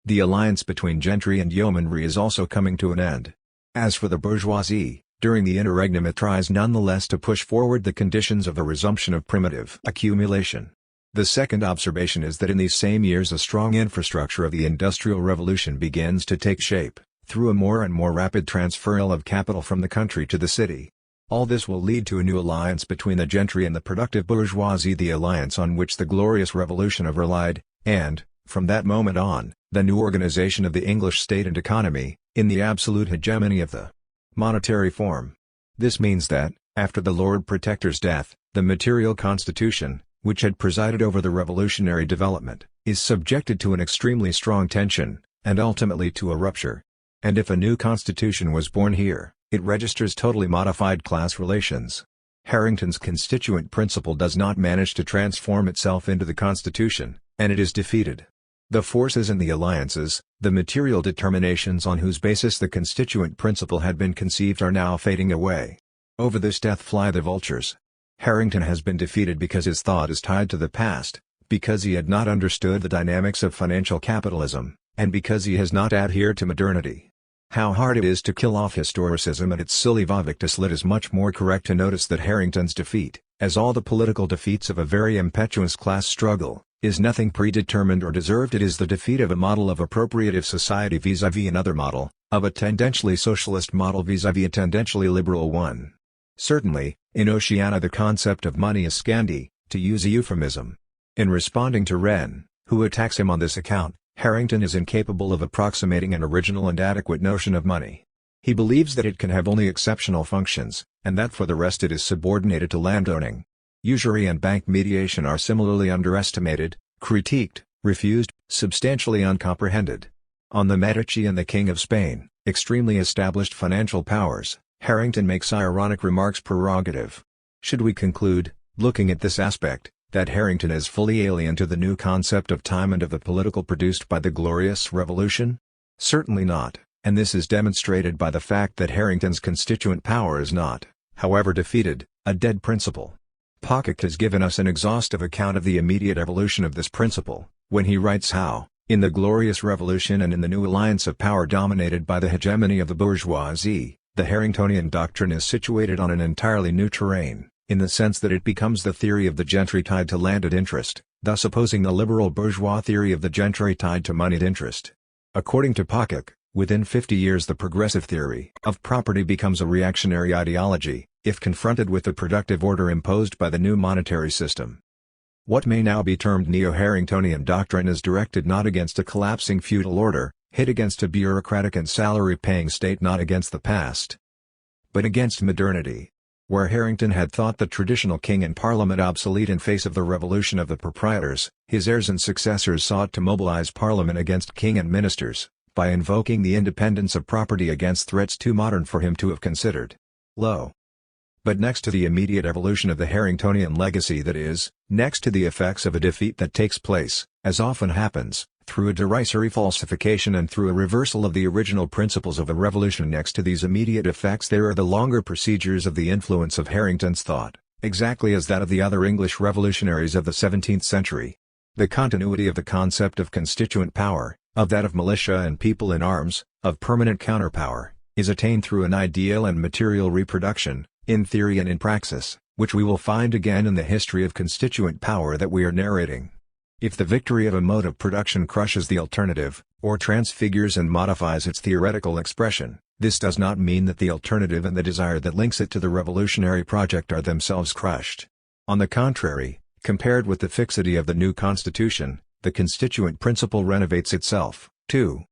The alliance between gentry and yeomanry is also coming to an end. As for the bourgeoisie, during the interregnum it tries nonetheless to push forward the conditions of the resumption of primitive accumulation. The second observation is that in these same years a strong infrastructure of the Industrial Revolution begins to take shape, through a more and more rapid transferal of capital from the country to the city. All this will lead to a new alliance between the gentry and the productive bourgeoisie, the alliance on which the Glorious Revolution have relied, and, from that moment on, the new organization of the English state and economy, in the absolute hegemony of the monetary form. This means that, after the Lord Protector's death, the material constitution, which had presided over the revolutionary development, is subjected to an extremely strong tension, and ultimately to a rupture. And if a new constitution was born here, it registers totally modified class relations. Harrington's constituent principle does not manage to transform itself into the constitution, and it is defeated. The forces and the alliances, the material determinations on whose basis the constituent principle had been conceived are now fading away. Over this death fly the vultures. Harrington has been defeated because his thought is tied to the past, because he had not understood the dynamics of financial capitalism, and because he has not adhered to modernity. How hard it is to kill off historicism and its silly vavictus. It is much more correct to notice that Harrington's defeat, as all the political defeats of a very impetuous class struggle, is nothing predetermined or deserved. It is the defeat of a model of appropriative society vis-à-vis another model, of a tendentially socialist model vis-à-vis a tendentially liberal one. Certainly, in Oceania the concept of money is scandy, to use a euphemism. In responding to Wren, who attacks him on this account, Harrington is incapable of approximating an original and adequate notion of money. He believes that it can have only exceptional functions, and that for the rest it is subordinated to landowning. Usury and bank mediation are similarly underestimated, critiqued, refused, substantially uncomprehended. On the Medici and the King of Spain, extremely established financial powers, Harrington makes ironic remarks prerogative. Should we conclude, looking at this aspect, that Harrington is fully alien to the new concept of time and of the political produced by the Glorious Revolution? Certainly not, and this is demonstrated by the fact that Harrington's constituent power is not, however defeated, a dead principle. Pocock has given us an exhaustive account of the immediate evolution of this principle, when he writes how, in the Glorious Revolution and in the new alliance of power dominated by the hegemony of the bourgeoisie, the Harringtonian doctrine is situated on an entirely new terrain, in the sense that it becomes the theory of the gentry tied to landed interest, thus opposing the liberal bourgeois theory of the gentry tied to moneyed interest. According to Pocock, within 50 years the progressive theory of property becomes a reactionary ideology, if confronted with the productive order imposed by the new monetary system. What may now be termed neo-Harringtonian doctrine is directed not against a collapsing feudal order, hit against a bureaucratic and salary-paying state, not against the past, but against modernity. Where Harrington had thought the traditional king and parliament obsolete in face of the revolution of the proprietors, his heirs and successors sought to mobilize parliament against king and ministers, by invoking the independence of property against threats too modern for him to have considered. Lo! But next to the immediate evolution of the Harringtonian legacy, that is, next to the effects of a defeat that takes place, as often happens, through a derisory falsification and through a reversal of the original principles of a revolution, next to these immediate effects there are the longer procedures of the influence of Harrington's thought, exactly as that of the other English revolutionaries of the 17th century. The continuity of the concept of constituent power, of that of militia and people in arms, of permanent counterpower, is attained through an ideal and material reproduction, in theory and in praxis, which we will find again in the history of constituent power that we are narrating. If the victory of a mode of production crushes the alternative, or transfigures and modifies its theoretical expression, this does not mean that the alternative and the desire that links it to the revolutionary project are themselves crushed. On the contrary, compared with the fixity of the new constitution, the constituent principle renovates itself, too.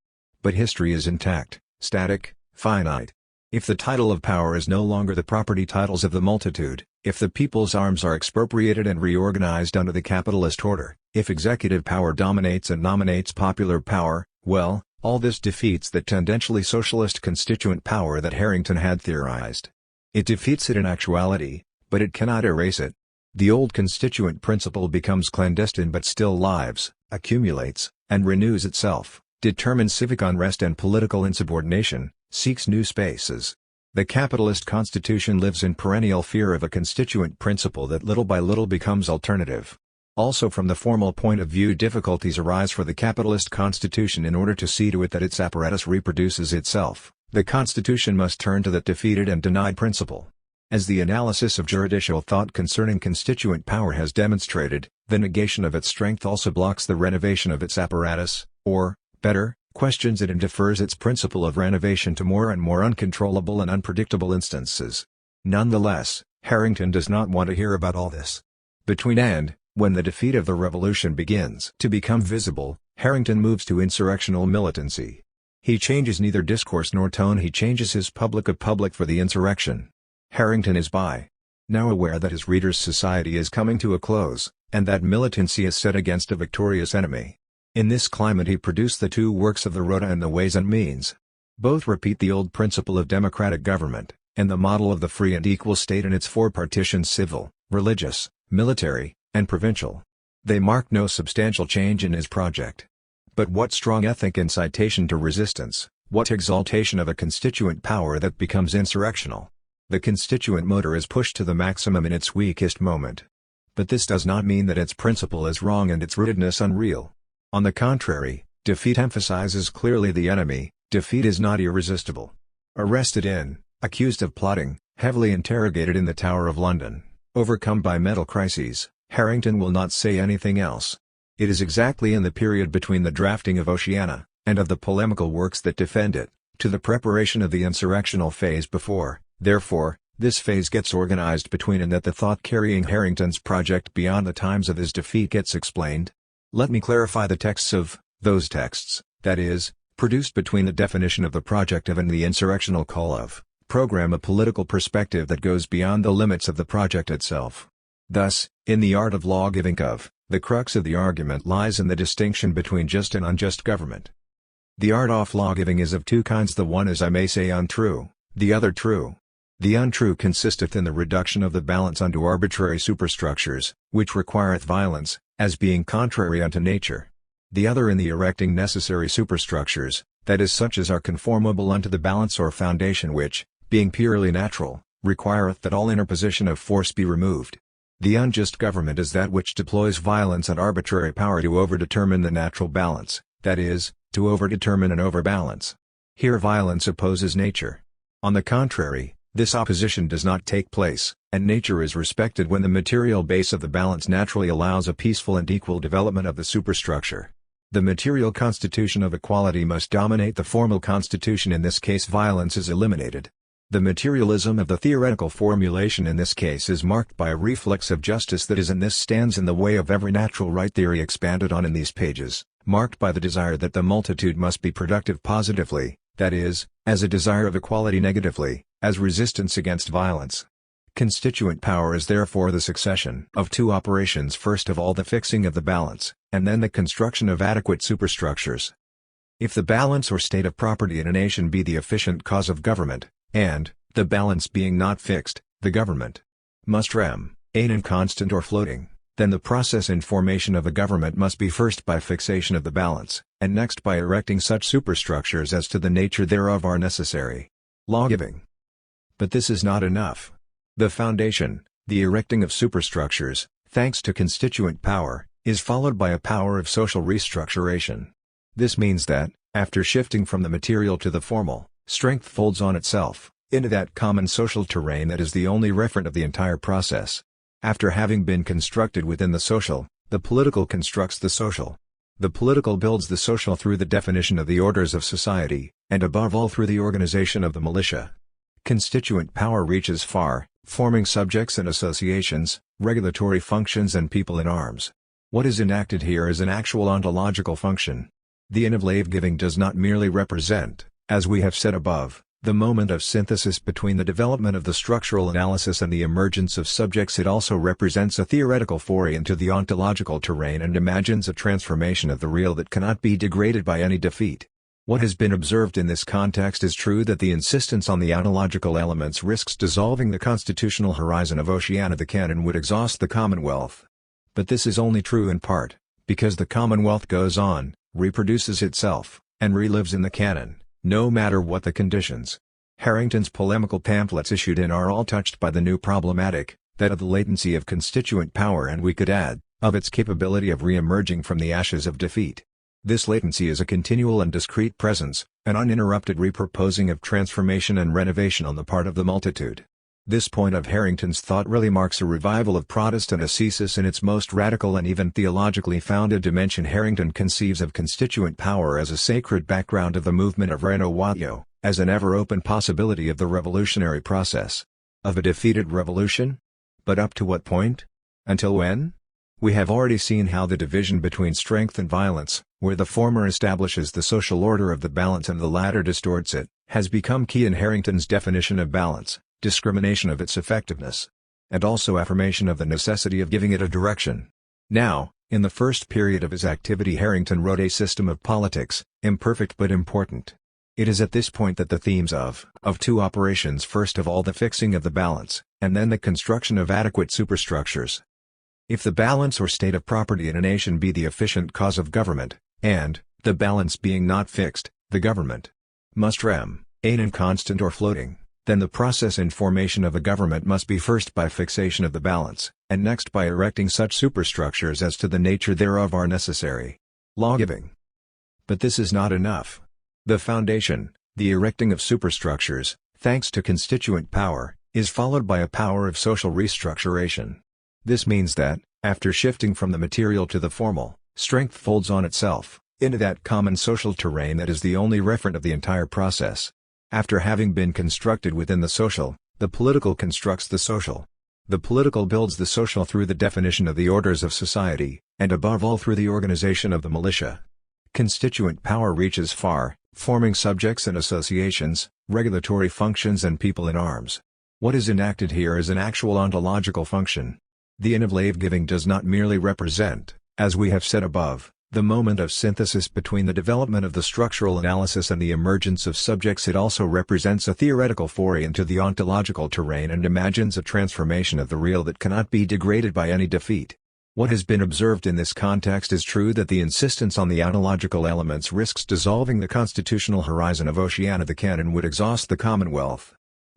But history is intact, static, finite. If the title of power is no longer the property titles of the multitude, if the people's arms are expropriated and reorganized under the capitalist order, if executive power dominates and nominates popular power, well, all this defeats the tendentially socialist constituent power that Harrington had theorized. It defeats it in actuality, but it cannot erase it. The old constituent principle becomes clandestine but still lives, accumulates, and renews itself, determines civic unrest and political insubordination, seeks new spaces. The capitalist constitution lives in perennial fear of a constituent principle that little by little becomes alternative. Also from the formal point of view, difficulties arise for the capitalist constitution in order to see to it that its apparatus reproduces itself. The constitution must turn to that defeated and denied principle. As the analysis of juridical thought concerning constituent power has demonstrated, the negation of its strength also blocks the renovation of its apparatus, or, better, questions it and defers its principle of renovation to more and more uncontrollable and unpredictable instances. Nonetheless, Harrington does not want to hear about all this. When the defeat of the revolution begins to become visible, Harrington moves to insurrectional militancy. He changes neither discourse nor tone, he changes his public of public for the insurrection. Harrington is by now aware that his readers' society is coming to a close, and that militancy is set against a victorious enemy. In this climate he produced the two works of the Rota and the Ways and Means. Both repeat the old principle of democratic government, and the model of the free and equal state in its four partitions: civil, religious, military, and provincial. They mark no substantial change in his project. But what strong ethic incitation to resistance, what exaltation of a constituent power that becomes insurrectional. The constituent motor is pushed to the maximum in its weakest moment. But this does not mean that its principle is wrong and its rootedness unreal. On the contrary, defeat emphasizes clearly the enemy, defeat is not irresistible. Arrested in, accused of plotting, heavily interrogated in the Tower of London, overcome by mental crises, Harrington will not say anything else. It is exactly in the period between the drafting of Oceana, and of the polemical works that defend it, to the preparation of the insurrectional phase before, therefore, this phase gets organized between and that the thought carrying Harrington's project beyond the times of his defeat gets explained. Let me clarify the texts of, those texts, that is, produced between the definition of the project of and the insurrectional call of, program, a political perspective that goes beyond the limits of the project itself. Thus, in the art of law-giving of, the crux of the argument lies in the distinction between just and unjust government. The art of law-giving is of two kinds, the one is, I may say, untrue, the other true. The untrue consisteth in the reduction of the balance unto arbitrary superstructures, which requireth violence, as being contrary unto nature. The other in the erecting necessary superstructures, that is, such as are conformable unto the balance or foundation, which, being purely natural, requireth that all interposition of force be removed. The unjust government is that which deploys violence and arbitrary power to overdetermine the natural balance, that is, to overdetermine and overbalance. Here violence opposes nature. On the contrary, this opposition does not take place, and nature is respected when the material base of the balance naturally allows a peaceful and equal development of the superstructure. The material constitution of equality must dominate the formal constitution, in this case violence is eliminated. The materialism of the theoretical formulation in this case is marked by a reflex of justice that is, and this stands in the way of every natural right theory expanded on in these pages, marked by the desire that the multitude must be productive positively, that is, as a desire of equality negatively, as resistance against violence. Constituent power is therefore the succession of two operations: first of all the fixing of the balance, and then the construction of adequate superstructures. If the balance or state of property in a nation be the efficient cause of government, and, the balance being not fixed, the government must remain inconstant or floating, then the process in formation of a government must be first by fixation of the balance, and next by erecting such superstructures as to the nature thereof are necessary. Law-giving. But this is not enough. The foundation, the erecting of superstructures, thanks to constituent power, is followed by a power of social restructuration. This means that, after shifting from the material to the formal, strength folds on itself, into that common social terrain that is the only referent of the entire process. After having been constructed within the social, the political constructs the social. The political builds the social through the definition of the orders of society, and above all through the organization of the militia. Constituent power reaches far, forming subjects and associations, regulatory functions and people in arms. What is enacted here is an actual ontological function. The end of law-giving does not merely represent, as we have said above, the moment of synthesis between the development of the structural analysis and the emergence of subjects. It also represents a theoretical foray into the ontological terrain and imagines a transformation of the real that cannot be degraded by any defeat. What has been observed in this context is true that the insistence on the ontological elements risks dissolving the constitutional horizon of Oceania. The canon would exhaust the Commonwealth. But this is only true in part, because the Commonwealth goes on, reproduces itself, and relives in the canon, no matter what the conditions. Harrington's polemical pamphlets issued in are all touched by the new problematic, that of the latency of constituent power, and we could add, of its capability of re-emerging from the ashes of defeat. This latency is a continual and discrete presence, an uninterrupted reproposing of transformation and renovation on the part of the multitude. This point of Harrington's thought really marks a revival of Protestant ascesis in its most radical and even theologically founded dimension. Harrington conceives of constituent power as a sacred background of the movement of Renovatio, as an ever-open possibility of the revolutionary process. Of a defeated revolution? But up to what point? Until when? We have already seen how the division between strength and violence, where the former establishes the social order of the balance and the latter distorts it, has become key in Harrington's definition of balance, discrimination of its effectiveness, and also affirmation of the necessity of giving it a direction. Now, in the first period of his activity, Harrington wrote a system of politics, imperfect but important. It is at this point that the themes of two operations, first of all the fixing of the balance, and then the construction of adequate superstructures. If the balance or state of property in a nation be the efficient cause of government, and, the balance being not fixed, the government must remain inconstant or floating, then the process and formation of a government must be first by fixation of the balance, and next by erecting such superstructures as to the nature thereof are necessary. Law-giving. But this is not enough. The foundation, the erecting of superstructures, thanks to constituent power, is followed by a power of social restructuration. This means that, after shifting from the material to the formal, strength folds on itself, into that common social terrain that is the only referent of the entire process. After having been constructed within the social, the political constructs the social. The political builds the social through the definition of the orders of society, and above all through the organization of the militia. Constituent power reaches far, forming subjects and associations, regulatory functions and people in arms. What is enacted here is an actual ontological function. The end of life-giving does not merely represent, as we have said above, the moment of synthesis between the development of the structural analysis and the emergence of subjects. It also represents a theoretical foray into the ontological terrain and imagines a transformation of the real that cannot be degraded by any defeat. What has been observed in this context is true that the insistence on the ontological elements risks dissolving the constitutional horizon of Oceania. The canon would exhaust the Commonwealth.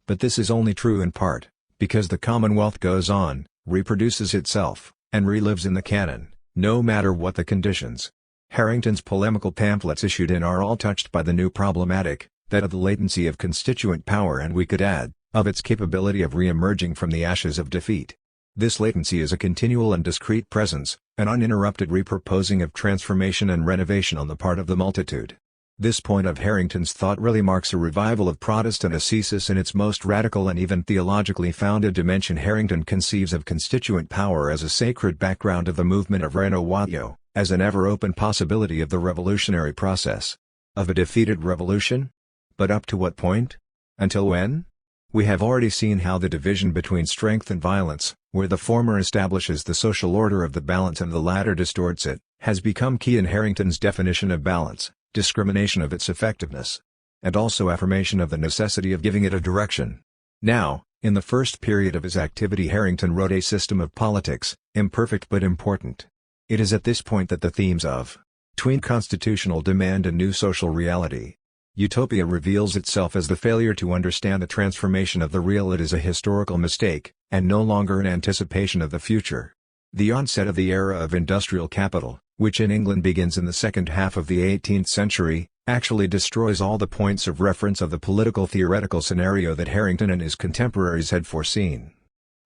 But this is only true in part, because the Commonwealth goes on, reproduces itself, and relives in the canon, no matter what the conditions. Harrington's polemical pamphlets issued in are all touched by the new problematic, that of the latency of constituent power, and we could add, of its capability of re-emerging from the ashes of defeat. This latency is a continual and discrete presence, an uninterrupted reproposing of transformation and renovation on the part of the multitude. This point of Harrington's thought really marks a revival of Protestant ascesis in its most radical and even theologically founded dimension. Harrington conceives of constituent power as a sacred background of the movement of Renovatio, as an ever-open possibility of the revolutionary process. Of a defeated revolution? But up to what point? Until when? We have already seen how the division between strength and violence, where the former establishes the social order of the balance and the latter distorts it, has become key in Harrington's definition of balance, discrimination of its effectiveness, and also affirmation of the necessity of giving it a direction. Now, in the first period of his activity, Harrington wrote a system of politics, imperfect but important. It is at this point that the themes of tween constitutional demand and new social reality, utopia reveals itself as the failure to understand the transformation of the real. It is a historical mistake, and no longer an anticipation of the future. The onset of the era of industrial capital, which in England begins in the second half of the 18th century, actually destroys all the points of reference of the political theoretical scenario that Harrington and his contemporaries had foreseen.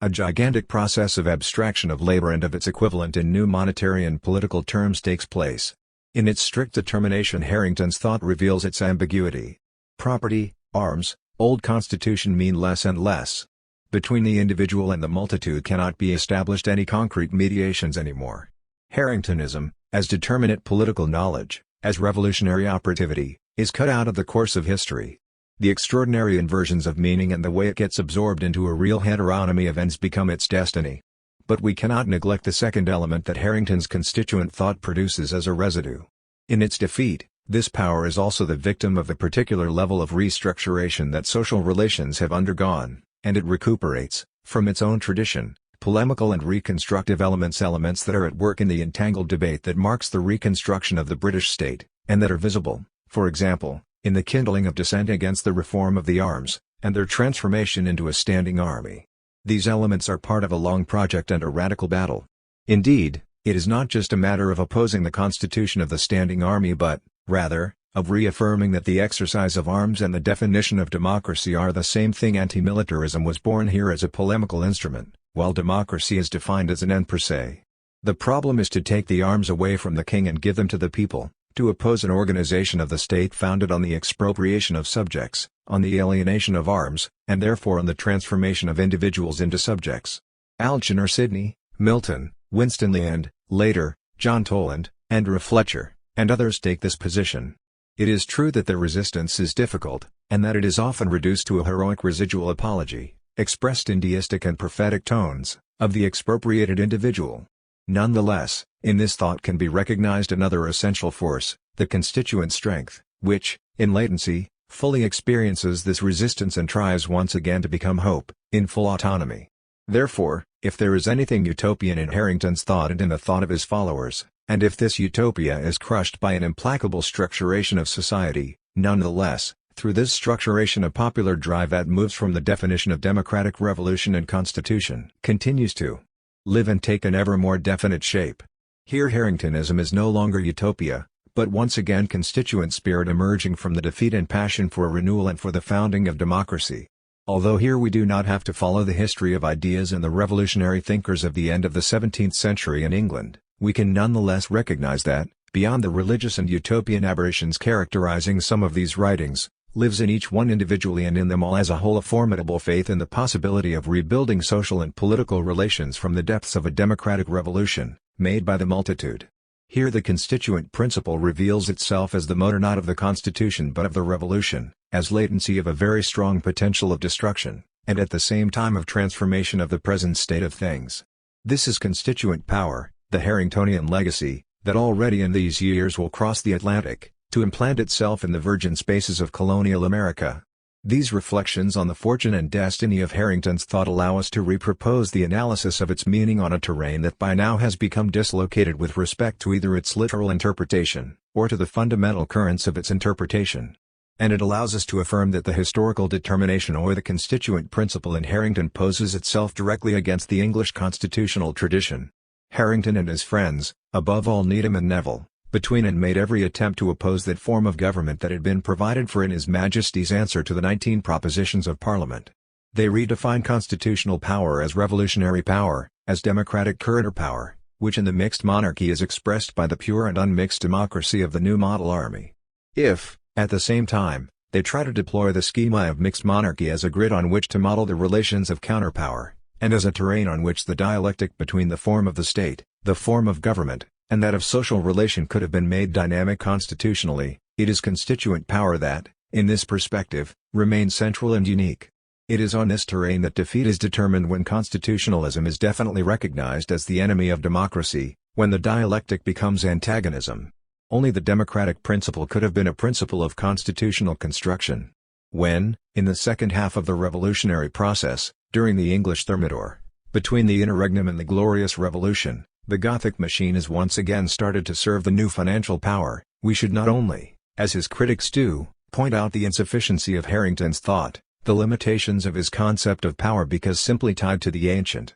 A gigantic process of abstraction of labor and of its equivalent in new monetary and political terms takes place. In its strict determination, Harrington's thought reveals its ambiguity. Property, arms, old constitution mean less and less. Between the individual and the multitude cannot be established any concrete mediations anymore. Harringtonism, as determinate political knowledge, as revolutionary operativity, is cut out of the course of history. The extraordinary inversions of meaning and the way it gets absorbed into a real heteronomy of ends become its destiny. But we cannot neglect the second element that Harrington's constituent thought produces as a residue. In its defeat, this power is also the victim of a particular level of restructuration that social relations have undergone, and it recuperates, from its own tradition, polemical and reconstructive elements that are at work in the entangled debate that marks the reconstruction of the British state, and that are visible, for example, in the kindling of dissent against the reform of the arms, and their transformation into a standing army. These elements are part of a long project and a radical battle. Indeed, it is not just a matter of opposing the constitution of the standing army but, rather, of reaffirming that the exercise of arms and the definition of democracy are the same thing. Anti-militarism was born here as a polemical instrument, while democracy is defined as an end per se. The problem is to take the arms away from the king and give them to the people, to oppose an organization of the state founded on the expropriation of subjects, on the alienation of arms, and therefore on the transformation of individuals into subjects. Algernon Sidney, Milton, Winstanley and, later, John Toland, Andrew Fletcher, and others take this position. It is true that the resistance is difficult, and that it is often reduced to a heroic residual apology, expressed in deistic and prophetic tones, of the expropriated individual. Nonetheless, in this thought can be recognized another essential force, the constituent strength, which, in latency, fully experiences this resistance and tries once again to become hope, in full autonomy. Therefore, if there is anything utopian in Harrington's thought and in the thought of his followers, and if this utopia is crushed by an implacable structuration of society, nonetheless, through this structuration a popular drive that moves from the definition of democratic revolution and constitution continues to live and take an ever more definite shape. Here Harringtonism is no longer utopia, but once again constituent spirit emerging from the defeat and passion for renewal and for the founding of democracy. Although here we do not have to follow the history of ideas and the revolutionary thinkers of the end of the 17th century in England, we can nonetheless recognize that, beyond the religious and utopian aberrations characterizing some of these writings, lives in each one individually and in them all as a whole a formidable faith in the possibility of rebuilding social and political relations from the depths of a democratic revolution, made by the multitude. Here the constituent principle reveals itself as the motor not of the Constitution but of the revolution, as latency of a very strong potential of destruction, and at the same time of transformation of the present state of things. This is constituent power, the Harringtonian legacy, that already in these years will cross the Atlantic, to implant itself in the virgin spaces of colonial America. These reflections on the fortune and destiny of Harrington's thought allow us to repropose the analysis of its meaning on a terrain that by now has become dislocated with respect to either its literal interpretation, or to the fundamental currents of its interpretation. And it allows us to affirm that the historical determination or the constituent principle in Harrington poses itself directly against the English constitutional tradition. Harrington and his friends, above all Needham and Neville, between and made every attempt to oppose that form of government that had been provided for in His Majesty's answer to the 19 propositions of Parliament. They redefine constitutional power as revolutionary power, as democratic counter power, which in the mixed monarchy is expressed by the pure and unmixed democracy of the new model army. If, at the same time, they try to deploy the schema of mixed monarchy as a grid on which to model the relations of counterpower, and as a terrain on which the dialectic between the form of the state, the form of government, and that of social relation could have been made dynamic constitutionally, it is constituent power that, in this perspective, remains central and unique. It is on this terrain that defeat is determined when constitutionalism is definitely recognized as the enemy of democracy, when the dialectic becomes antagonism. Only the democratic principle could have been a principle of constitutional construction. When, in the second half of the revolutionary process, during the English Thermidor, between the interregnum and the Glorious Revolution, the Gothic machine is once again started to serve the new financial power, we should not only, as his critics do, point out the insufficiency of Harrington's thought, the limitations of his concept of power because simply tied to the ancient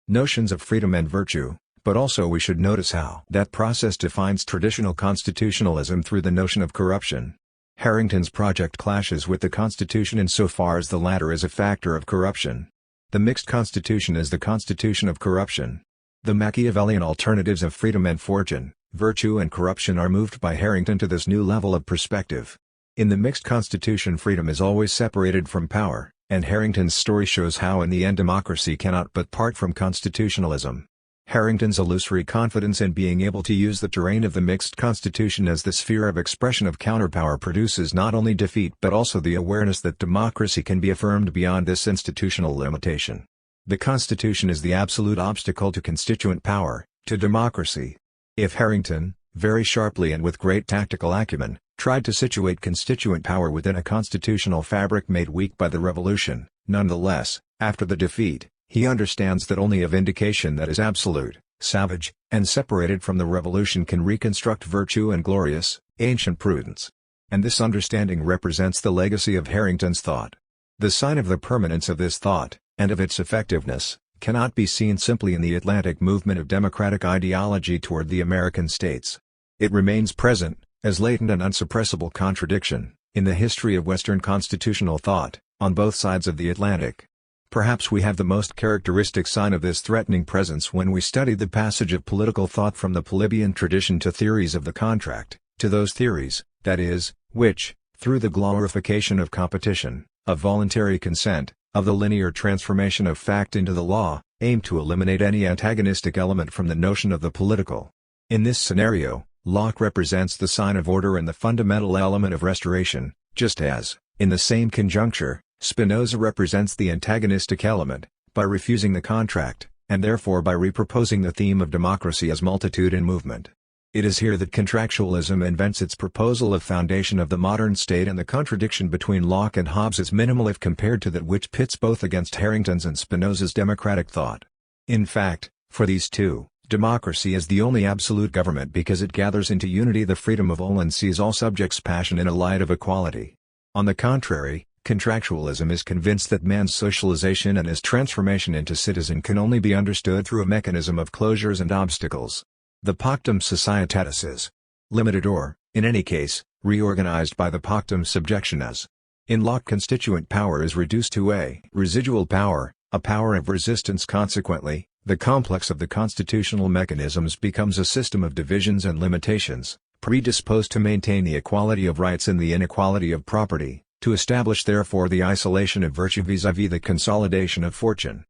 notions of freedom and virtue, but also we should notice how that process defines traditional constitutionalism through the notion of corruption. Harrington's project clashes with the Constitution insofar as the latter is a factor of corruption. The mixed constitution is the constitution of corruption. The Machiavellian alternatives of freedom and fortune, virtue and corruption are moved by Harrington to this new level of perspective. In the mixed constitution freedom is always separated from power, and Harrington's story shows how in the end democracy cannot but part from constitutionalism. Harrington's illusory confidence in being able to use the terrain of the mixed constitution as the sphere of expression of counterpower produces not only defeat but also the awareness that democracy can be affirmed beyond this institutional limitation. The Constitution is the absolute obstacle to constituent power, to democracy. If Harrington, very sharply and with great tactical acumen, tried to situate constituent power within a constitutional fabric made weak by the revolution, nonetheless, after the defeat, he understands that only a vindication that is absolute, savage, and separated from the revolution can reconstruct virtue and glorious, ancient prudence. And this understanding represents the legacy of Harrington's thought. The sign of the permanence of this thought, and of its effectiveness, cannot be seen simply in the Atlantic movement of democratic ideology toward the American states. It remains present, as latent and unsuppressible contradiction, in the history of Western constitutional thought, on both sides of the Atlantic. Perhaps we have the most characteristic sign of this threatening presence when we study the passage of political thought from the Polybian tradition to theories of the contract, to those theories, that is, which, through the glorification of competition, of voluntary consent, of the linear transformation of fact into the law, aim to eliminate any antagonistic element from the notion of the political. In this scenario, Locke represents the sign of order and the fundamental element of restoration, just as, in the same conjuncture, Spinoza represents the antagonistic element, by refusing the contract, and therefore by reproposing the theme of democracy as multitude in movement. It is here that contractualism invents its proposal of foundation of the modern state, and the contradiction between Locke and Hobbes is minimal if compared to that which pits both against Harrington's and Spinoza's democratic thought. In fact, for these two, democracy is the only absolute government because it gathers into unity the freedom of all and sees all subjects' passion in a light of equality. On the contrary, contractualism is convinced that man's socialization and his transformation into citizen can only be understood through a mechanism of closures and obstacles. The Pactum Societatis is limited or, in any case, reorganized by the Pactum subjectionis. In Locke, constituent power is reduced to a residual power, a power of resistance. Consequently, the complex of the constitutional mechanisms becomes a system of divisions and limitations, predisposed to maintain the equality of rights and the inequality of property, to establish therefore the isolation of virtue vis-à-vis the consolidation of fortune.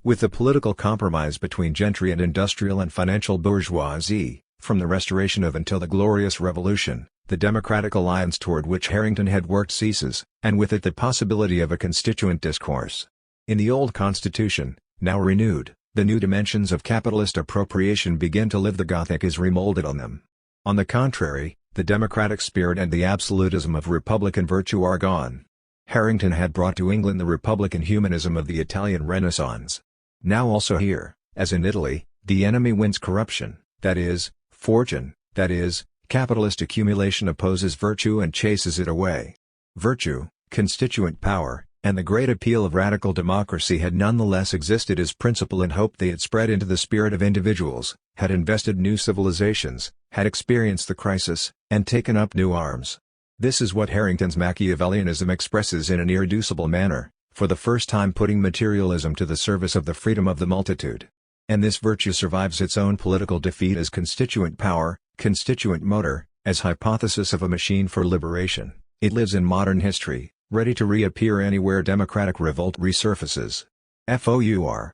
With the political compromise between gentry and industrial and financial bourgeoisie, from the Restoration of until the Glorious Revolution, the democratic alliance toward which Harrington had worked ceases, and with it the possibility of a constituent discourse. In the old Constitution, now renewed, the new dimensions of capitalist appropriation begin to live. The Gothic is remolded on them. On the contrary, the democratic spirit and the absolutism of republican virtue are gone. Harrington had brought to England the republican humanism of the Italian Renaissance. Now also here, as in Italy, the enemy wins corruption, that is, fortune, that is, capitalist accumulation opposes virtue and chases it away. Virtue, constituent power, and the great appeal of radical democracy had nonetheless existed as principle and hope. They had spread into the spirit of individuals, had invested new civilizations, had experienced the crisis, and taken up new arms. This is what Harrington's Machiavellianism expresses in an irreducible manner, for the first time putting materialism to the service of the freedom of the multitude. And this virtue survives its own political defeat as constituent power, constituent motor, as hypothesis of a machine for liberation. It lives in modern history, ready to reappear anywhere democratic revolt resurfaces. FOUR.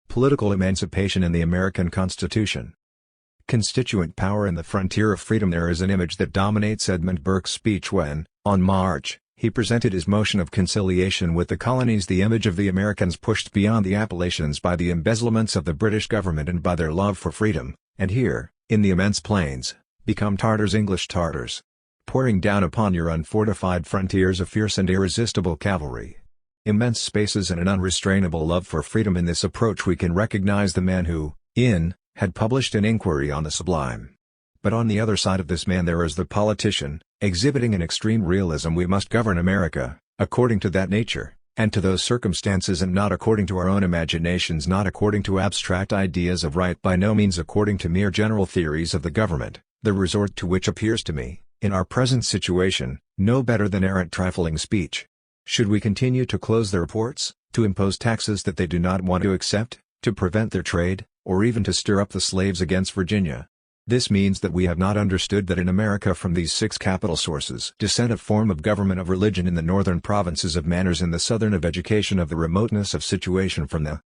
Political emancipation in the American Constitution. Constituent power and the frontier of freedom. There is an image that dominates Edmund Burke's speech when, on March, he presented his motion of conciliation with the colonies, the image of the Americans pushed beyond the Appalachians by the embezzlements of the British government and by their love for freedom, and here, in the immense plains, become Tartars, English Tartars, pouring down upon your unfortified frontiers a fierce and irresistible cavalry. Immense spaces and an unrestrainable love for freedom. In this approach we can recognize the man who, had published an inquiry on the sublime. But on the other side of this man there is the politician, exhibiting an extreme realism. We must govern America, according to that nature, and to those circumstances, and not according to our own imaginations, not according to abstract ideas of right, by no means according to mere general theories of the government, the resort to which appears to me, in our present situation, no better than arrant trifling speech. Should we continue to close their ports, to impose taxes that they do not want to accept, to prevent their trade, or even to stir up the slaves against Virginia? This means that we have not understood that in America from these 6 capital sources descend a form of government, of religion in the northern provinces, of manners in the southern, of education, of the remoteness of situation from the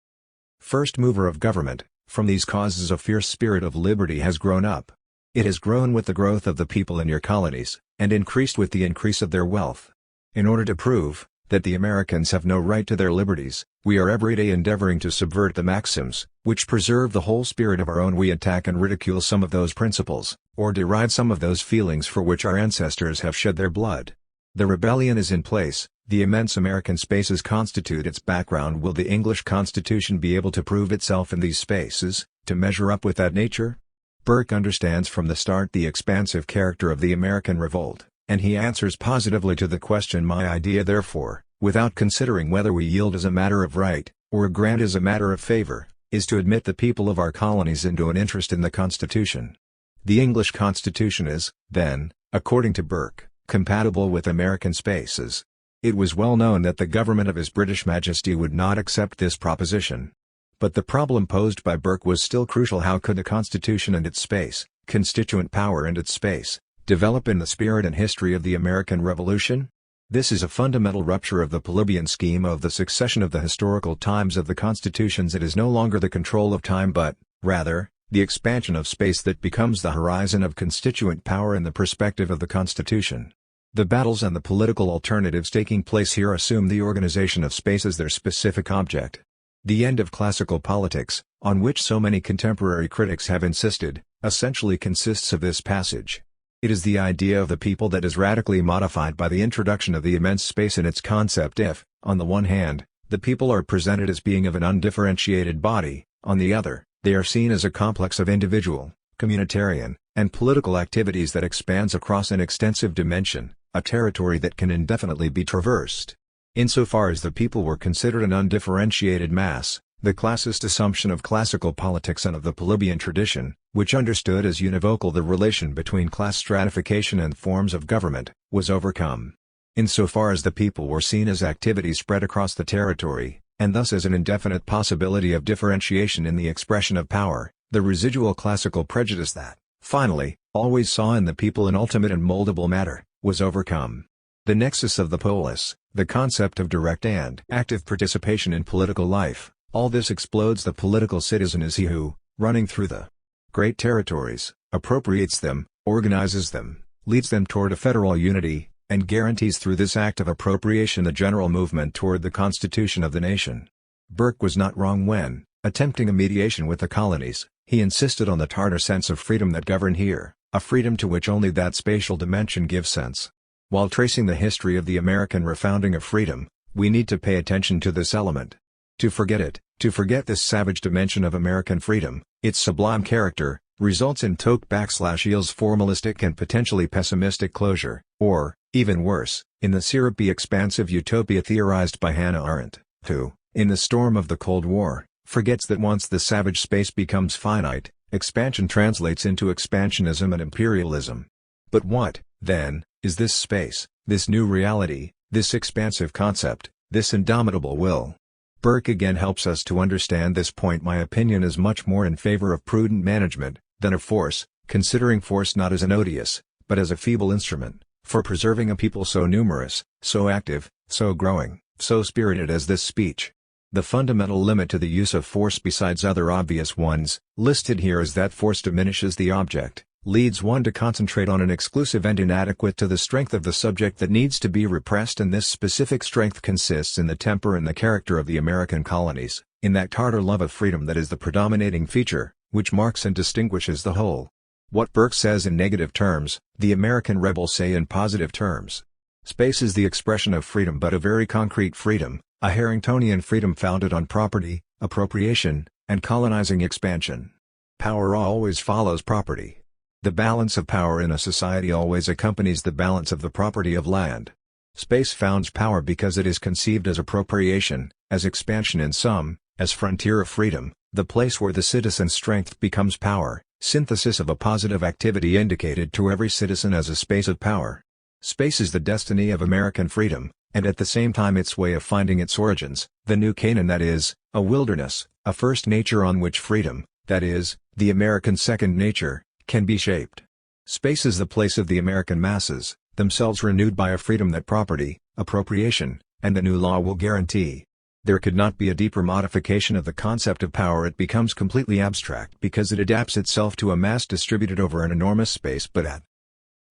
first mover of government, From these causes a fierce spirit of liberty has grown up. It has grown with the growth of the people in your colonies, and increased with the increase of their wealth. In order to prove that the Americans have no right to their liberties, we are every day endeavoring to subvert the maxims which preserve the whole spirit of our own. We attack and ridicule some of those principles, or deride some of those feelings for which our ancestors have shed their blood. The rebellion is in place, the immense American spaces constitute its background. Will the English Constitution be able to prove itself in these spaces, to measure up with that nature? Burke understands from the start the expansive character of the American revolt, and he answers positively to the question. My idea therefore, without considering whether we yield as a matter of right, or grant as a matter of favor, is to admit the people of our colonies into an interest in the Constitution. The English Constitution is, then, according to Burke, compatible with American spaces. It was well known that the government of His British Majesty would not accept this proposition. But the problem posed by Burke was still crucial. How could the Constitution and its space, constituent power and its space, develop in the spirit and history of the American Revolution? This is a fundamental rupture of the Polybian scheme of the succession of the historical times of the constitutions. It is no longer the control of time but, rather, the expansion of space that becomes the horizon of constituent power in the perspective of the Constitution. The battles and the political alternatives taking place here assume the organization of space as their specific object. The end of classical politics, on which so many contemporary critics have insisted, essentially consists of this passage. It is the idea of the people that is radically modified by the introduction of the immense space in its concept. If, on the one hand, the people are presented as being of an undifferentiated body, on the other, they are seen as a complex of individual, communitarian, and political activities that expands across an extensive dimension, a territory that can indefinitely be traversed. Insofar as the people were considered an undifferentiated mass, the classist assumption of classical politics and of the Polybian tradition, which understood as univocal the relation between class stratification and forms of government, was overcome. Insofar as the people were seen as activities spread across the territory, and thus as an indefinite possibility of differentiation in the expression of power, the residual classical prejudice that, finally, always saw in the people an ultimate and moldable matter, was overcome. The nexus of the polis, the concept of direct and active participation in political life, all this explodes. The political citizen is he who, running through the great territories, appropriates them, organizes them, leads them toward a federal unity, and guarantees through this act of appropriation the general movement toward the constitution of the nation. Burke was not wrong when, attempting a mediation with the colonies, he insisted on the Tartar sense of freedom that governed here, a freedom to which only that spatial dimension gives sense. While tracing the history of the American refounding of freedom, we need to pay attention to this element. To forget it, to forget this savage dimension of American freedom, its sublime character, results in Tocqueville's formalistic and potentially pessimistic closure, or, even worse, in the syrupy expansive utopia theorized by Hannah Arendt, who, in the storm of the Cold War, forgets that once the savage space becomes finite, expansion translates into expansionism and imperialism. But what, then, is this space, this new reality, this expansive concept, this indomitable will? Burke again helps us to understand this point. My opinion is much more in favor of prudent management, than of force, considering force not as an odious, but as a feeble instrument, for preserving a people so numerous, so active, so growing, so spirited as this speech. The fundamental limit to the use of force besides other obvious ones, listed here is that force diminishes the object, leads one to concentrate on an exclusive end inadequate to the strength of the subject that needs to be repressed, and this specific strength consists in the temper and the character of the American colonies, in that Tartar love of freedom that is the predominating feature, which marks and distinguishes the whole. What Burke says in negative terms, the American rebels say in positive terms. Space is the expression of freedom, but a very concrete freedom, a Harringtonian freedom founded on property, appropriation, and colonizing expansion. Power always follows property. The balance of power in a society always accompanies the balance of the property of land. Space founds power because it is conceived as appropriation, as expansion in sum, as frontier of freedom, the place where the citizen's strength becomes power, synthesis of a positive activity indicated to every citizen as a space of power. Space is the destiny of American freedom, and at the same time its way of finding its origins, the new Canaan, that is, a wilderness, a first nature on which freedom, that is, the American second nature, can be shaped. Space is the place of the American masses, themselves renewed by a freedom that property, appropriation, and the new law will guarantee. There could not be a deeper modification of the concept of power. It becomes completely abstract because it adapts itself to a mass distributed over an enormous space, but at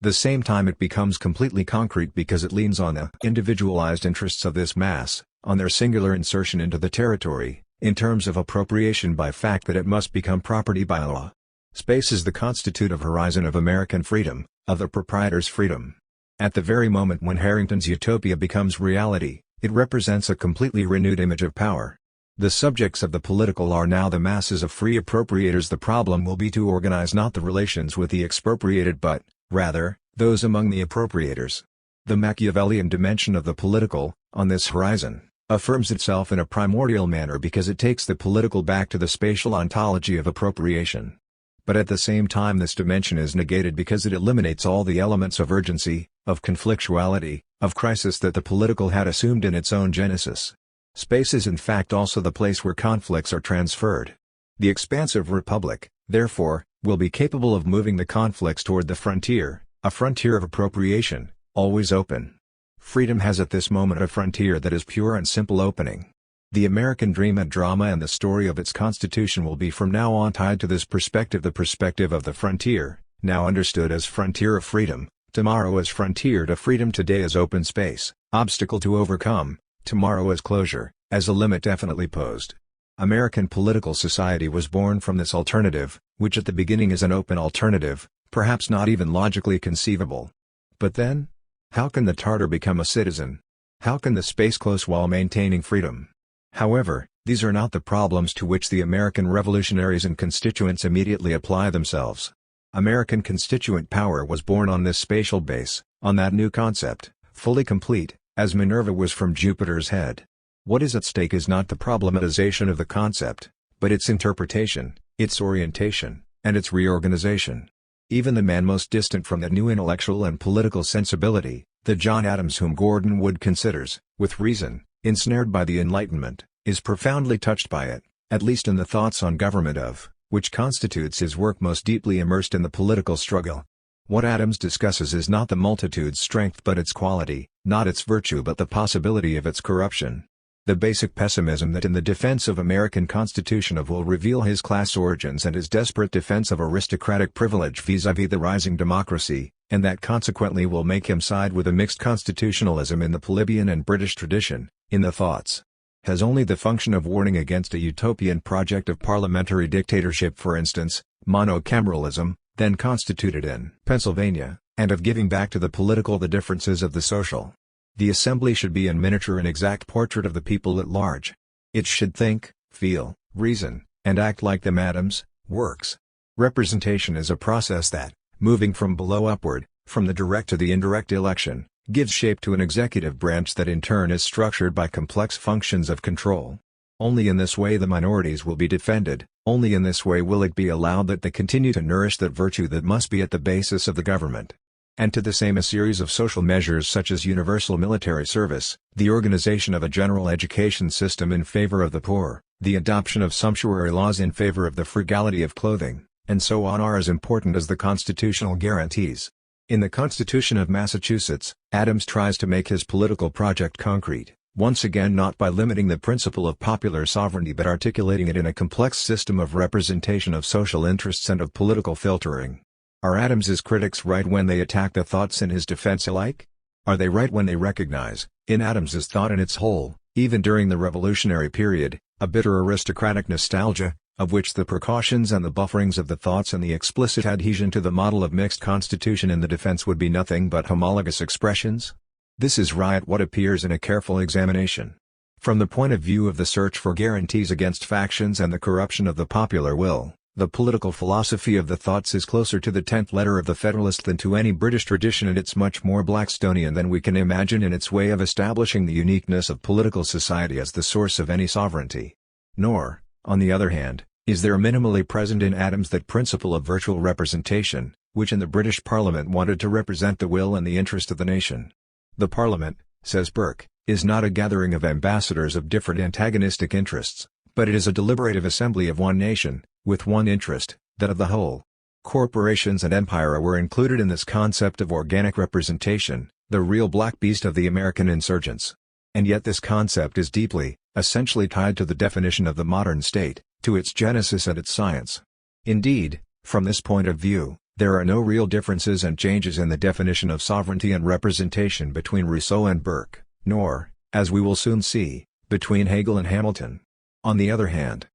the same time it becomes completely concrete because it leans on the individualized interests of this mass, on their singular insertion into the territory, in terms of appropriation by fact that it must become property by law. Space is the constitutive horizon of American freedom, of the proprietor's freedom. At the very moment when Harrington's utopia becomes reality, it represents a completely renewed image of power. The subjects of the political are now the masses of free appropriators. The problem will be to organize not the relations with the expropriated but, rather, those among the appropriators. The Machiavellian dimension of the political, on this horizon, affirms itself in a primordial manner because it takes the political back to the spatial ontology of appropriation. But at the same time this dimension is negated because it eliminates all the elements of urgency, of conflictuality, of crisis that the political had assumed in its own genesis. Space is in fact also the place where conflicts are transferred. The expansive republic, therefore, will be capable of moving the conflicts toward the frontier, a frontier of appropriation, always open. Freedom has at this moment a frontier that is pure and simple opening. The American dream and drama and the story of its constitution will be from now on tied to this perspective, the perspective of the frontier, now understood as frontier of freedom, tomorrow as frontier to freedom, today as open space, obstacle to overcome, tomorrow as closure, as a limit definitely posed. American political society was born from this alternative, which at the beginning is an open alternative, perhaps not even logically conceivable. But then? How can the Tartar become a citizen? How can the space close while maintaining freedom? However, these are not the problems to which the American revolutionaries and constituents immediately apply themselves. American constituent power was born on this spatial base, on that new concept, fully complete, as Minerva was from Jupiter's head. What is at stake is not the problematization of the concept, but its interpretation, its orientation, and its reorganization. Even the man most distant from that new intellectual and political sensibility, the John Adams whom Gordon Wood considers, with reason, ensnared by the Enlightenment, is profoundly touched by it, at least in the thoughts on government of, which constitutes his work most deeply immersed in the political struggle. What Adams discusses is not the multitude's strength but its quality, not its virtue but the possibility of its corruption. The basic pessimism that in the defense of American Constitution of will reveal his class origins and his desperate defense of aristocratic privilege vis-à-vis the rising democracy, and that consequently will make him side with a mixed constitutionalism in the plebeian and British tradition, in the thoughts, has only the function of warning against a utopian project of parliamentary dictatorship, for instance, monocameralism, then constituted in Pennsylvania, and of giving back to the political the differences of the social. The assembly should be in miniature an exact portrait of the people at large. It should think, feel, reason, and act like them. Adams' works. Representation is a process that, moving from below upward, from the direct to the indirect election, gives shape to an executive branch that in turn is structured by complex functions of control. Only in this way the minorities will be defended, only in this way will it be allowed that they continue to nourish that virtue that must be at the basis of the government. And to the same a series of social measures such as universal military service, the organization of a general education system in favor of the poor, the adoption of sumptuary laws in favor of the frugality of clothing, and so on are as important as the constitutional guarantees. In the Constitution of Massachusetts, Adams tries to make his political project concrete, once again not by limiting the principle of popular sovereignty but articulating it in a complex system of representation of social interests and of political filtering. Are Adams's critics right when they attack the thoughts in his defense alike? Are they right when they recognize, in Adams's thought in its whole, even during the revolutionary period, a bitter aristocratic nostalgia, of which the precautions and the bufferings of the thoughts and the explicit adhesion to the model of mixed constitution in the defense would be nothing but homologous expressions? This is right what appears in a careful examination. From the point of view of the search for guarantees against factions and the corruption of the popular will, the political philosophy of the thoughts is closer to the 10th letter of the Federalist than to any British tradition, and it's much more Blackstonian than we can imagine in its way of establishing the uniqueness of political society as the source of any sovereignty. Nor, on the other hand, is there minimally present in Adams that principle of virtual representation, which in the British Parliament wanted to represent the will and the interest of the nation. The Parliament, says Burke, is not a gathering of ambassadors of different antagonistic interests, but it is a deliberative assembly of one nation, with one interest, that of the whole. Corporations and empire were included in this concept of organic representation, the real black beast of the American insurgents. And yet this concept is deeply, essentially tied to the definition of the modern state, to its genesis and its science. Indeed, from this point of view, there are no real differences and changes in the definition of sovereignty and representation between Rousseau and Burke, nor, as we will soon see, between Hegel and Hamilton. On the other hand,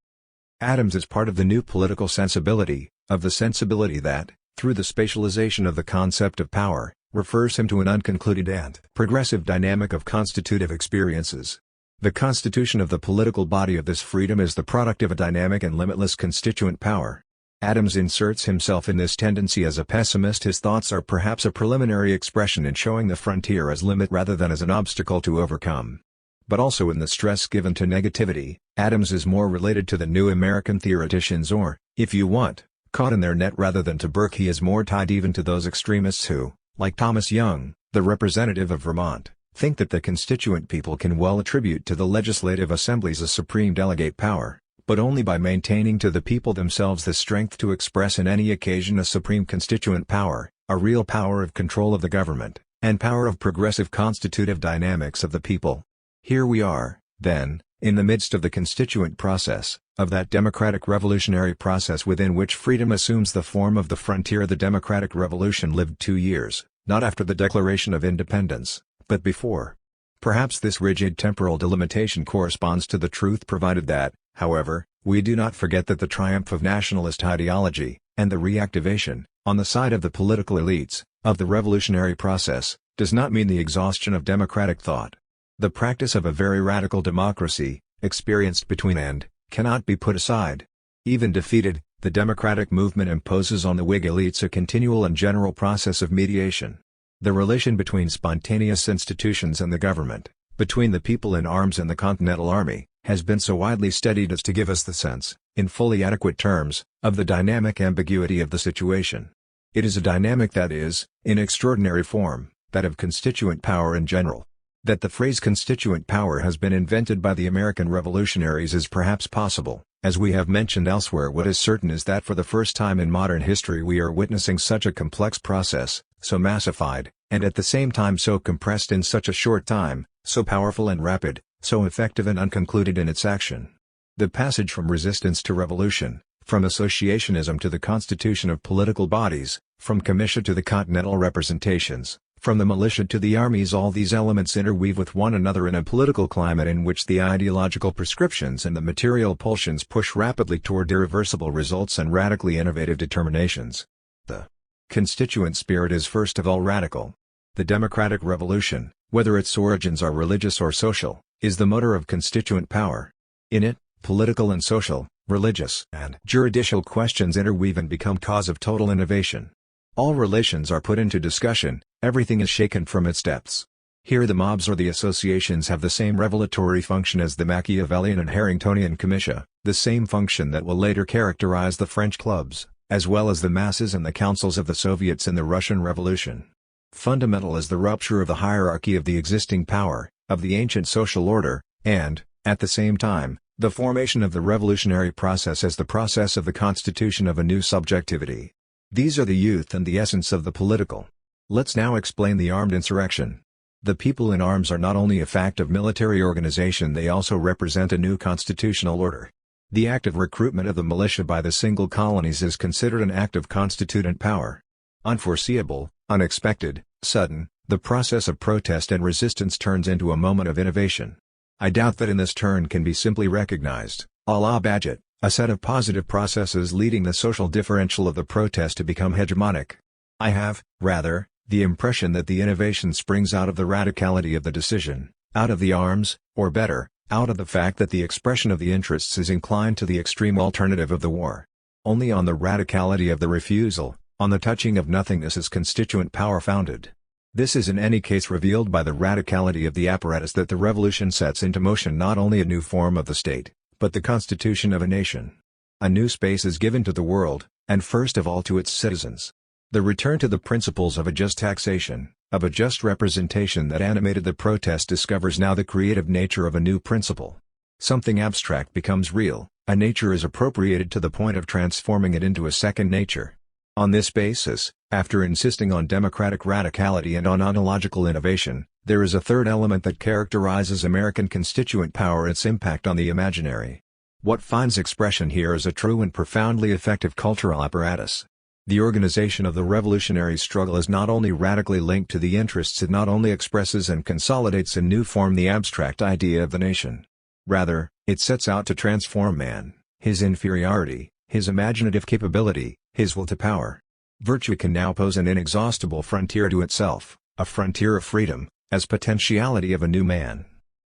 Adams is part of the new political sensibility, of the sensibility that, through the spatialization of the concept of power, refers him to an unconcluded and progressive dynamic of constitutive experiences. The constitution of the political body of this freedom is the product of a dynamic and limitless constituent power. Adams inserts himself in this tendency as a pessimist. His thoughts are perhaps a preliminary expression in showing the frontier as limit rather than as an obstacle to overcome. But also in the stress given to negativity, Adams is more related to the new American theoreticians or, if you want, caught in their net rather than to Burke. He is more tied even to those extremists who, like Thomas Young, the representative of Vermont, think that the constituent people can well attribute to the legislative assemblies a supreme delegate power, but only by maintaining to the people themselves the strength to express in any occasion a supreme constituent power, a real power of control of the government, and power of progressive constitutive dynamics of the people. Here we are, then, in the midst of the constituent process, of that democratic revolutionary process within which freedom assumes the form of the frontier. The democratic revolution lived 2 years, not after the Declaration of Independence, but before. Perhaps this rigid temporal delimitation corresponds to the truth, provided that, however, we do not forget that the triumph of nationalist ideology, and the reactivation, on the side of the political elites, of the revolutionary process, does not mean the exhaustion of democratic thought. The practice of a very radical democracy, experienced between and, cannot be put aside. Even defeated, the democratic movement imposes on the Whig elites a continual and general process of mediation. The relation between spontaneous institutions and the government, between the people in arms and the Continental Army, has been so widely studied as to give us the sense, in fully adequate terms, of the dynamic ambiguity of the situation. It is a dynamic that is, in extraordinary form, that of constituent power in general. That the phrase constituent power has been invented by the American revolutionaries is perhaps possible. As we have mentioned elsewhere, what is certain is that for the first time in modern history we are witnessing such a complex process, so massified, and at the same time so compressed in such a short time, so powerful and rapid, so effective and unconcluded in its action. The passage from resistance to revolution, from associationism to the constitution of political bodies, from comitia to the continental representations, from the militia to the armies, all these elements interweave with one another in a political climate in which the ideological prescriptions and the material pulsions push rapidly toward irreversible results and radically innovative determinations. The constituent spirit is first of all radical. The democratic revolution, whether its origins are religious or social, is the motor of constituent power. In it, political and social, religious and juridical questions interweave and become cause of total innovation. All relations are put into discussion, everything is shaken from its depths. Here the mobs or the associations have the same revelatory function as the Machiavellian and Harringtonian comitia, the same function that will later characterize the French clubs, as well as the masses and the councils of the Soviets in the Russian Revolution. Fundamental is the rupture of the hierarchy of the existing power, of the ancient social order, and, at the same time, the formation of the revolutionary process as the process of the constitution of a new subjectivity. These are the youth and the essence of the political. Let's now explain the armed insurrection. The people in arms are not only a fact of military organization, they also represent a new constitutional order. The active recruitment of the militia by the single colonies is considered an act of constituent power. Unforeseeable, unexpected, sudden, the process of protest and resistance turns into a moment of innovation. I doubt that in this turn can be simply recognized, a la Bagehot, a set of positive processes leading the social differential of the protest to become hegemonic. I have, rather, the impression that the innovation springs out of the radicality of the decision, out of the arms, or better, out of the fact that the expression of the interests is inclined to the extreme alternative of the war. Only on the radicality of the refusal, on the touching of nothingness is constituent power founded. This is in any case revealed by the radicality of the apparatus that the revolution sets into motion not only a new form of the state, but the constitution of a nation. A new space is given to the world, and first of all to its citizens. The return to the principles of a just taxation, of a just representation that animated the protest discovers now the creative nature of a new principle. Something abstract becomes real, a nature is appropriated to the point of transforming it into a second nature. On this basis, after insisting on democratic radicality and on ontological innovation, there is a third element that characterizes American constituent power: its impact on the imaginary. What finds expression here is a true and profoundly effective cultural apparatus. The organization of the revolutionary struggle is not only radically linked to the interests, it not only expresses and consolidates in new form the abstract idea of the nation. Rather, it sets out to transform man, his inferiority, his imaginative capability, his will to power. Virtue can now pose an inexhaustible frontier to itself, a frontier of freedom, as potentiality of a new man.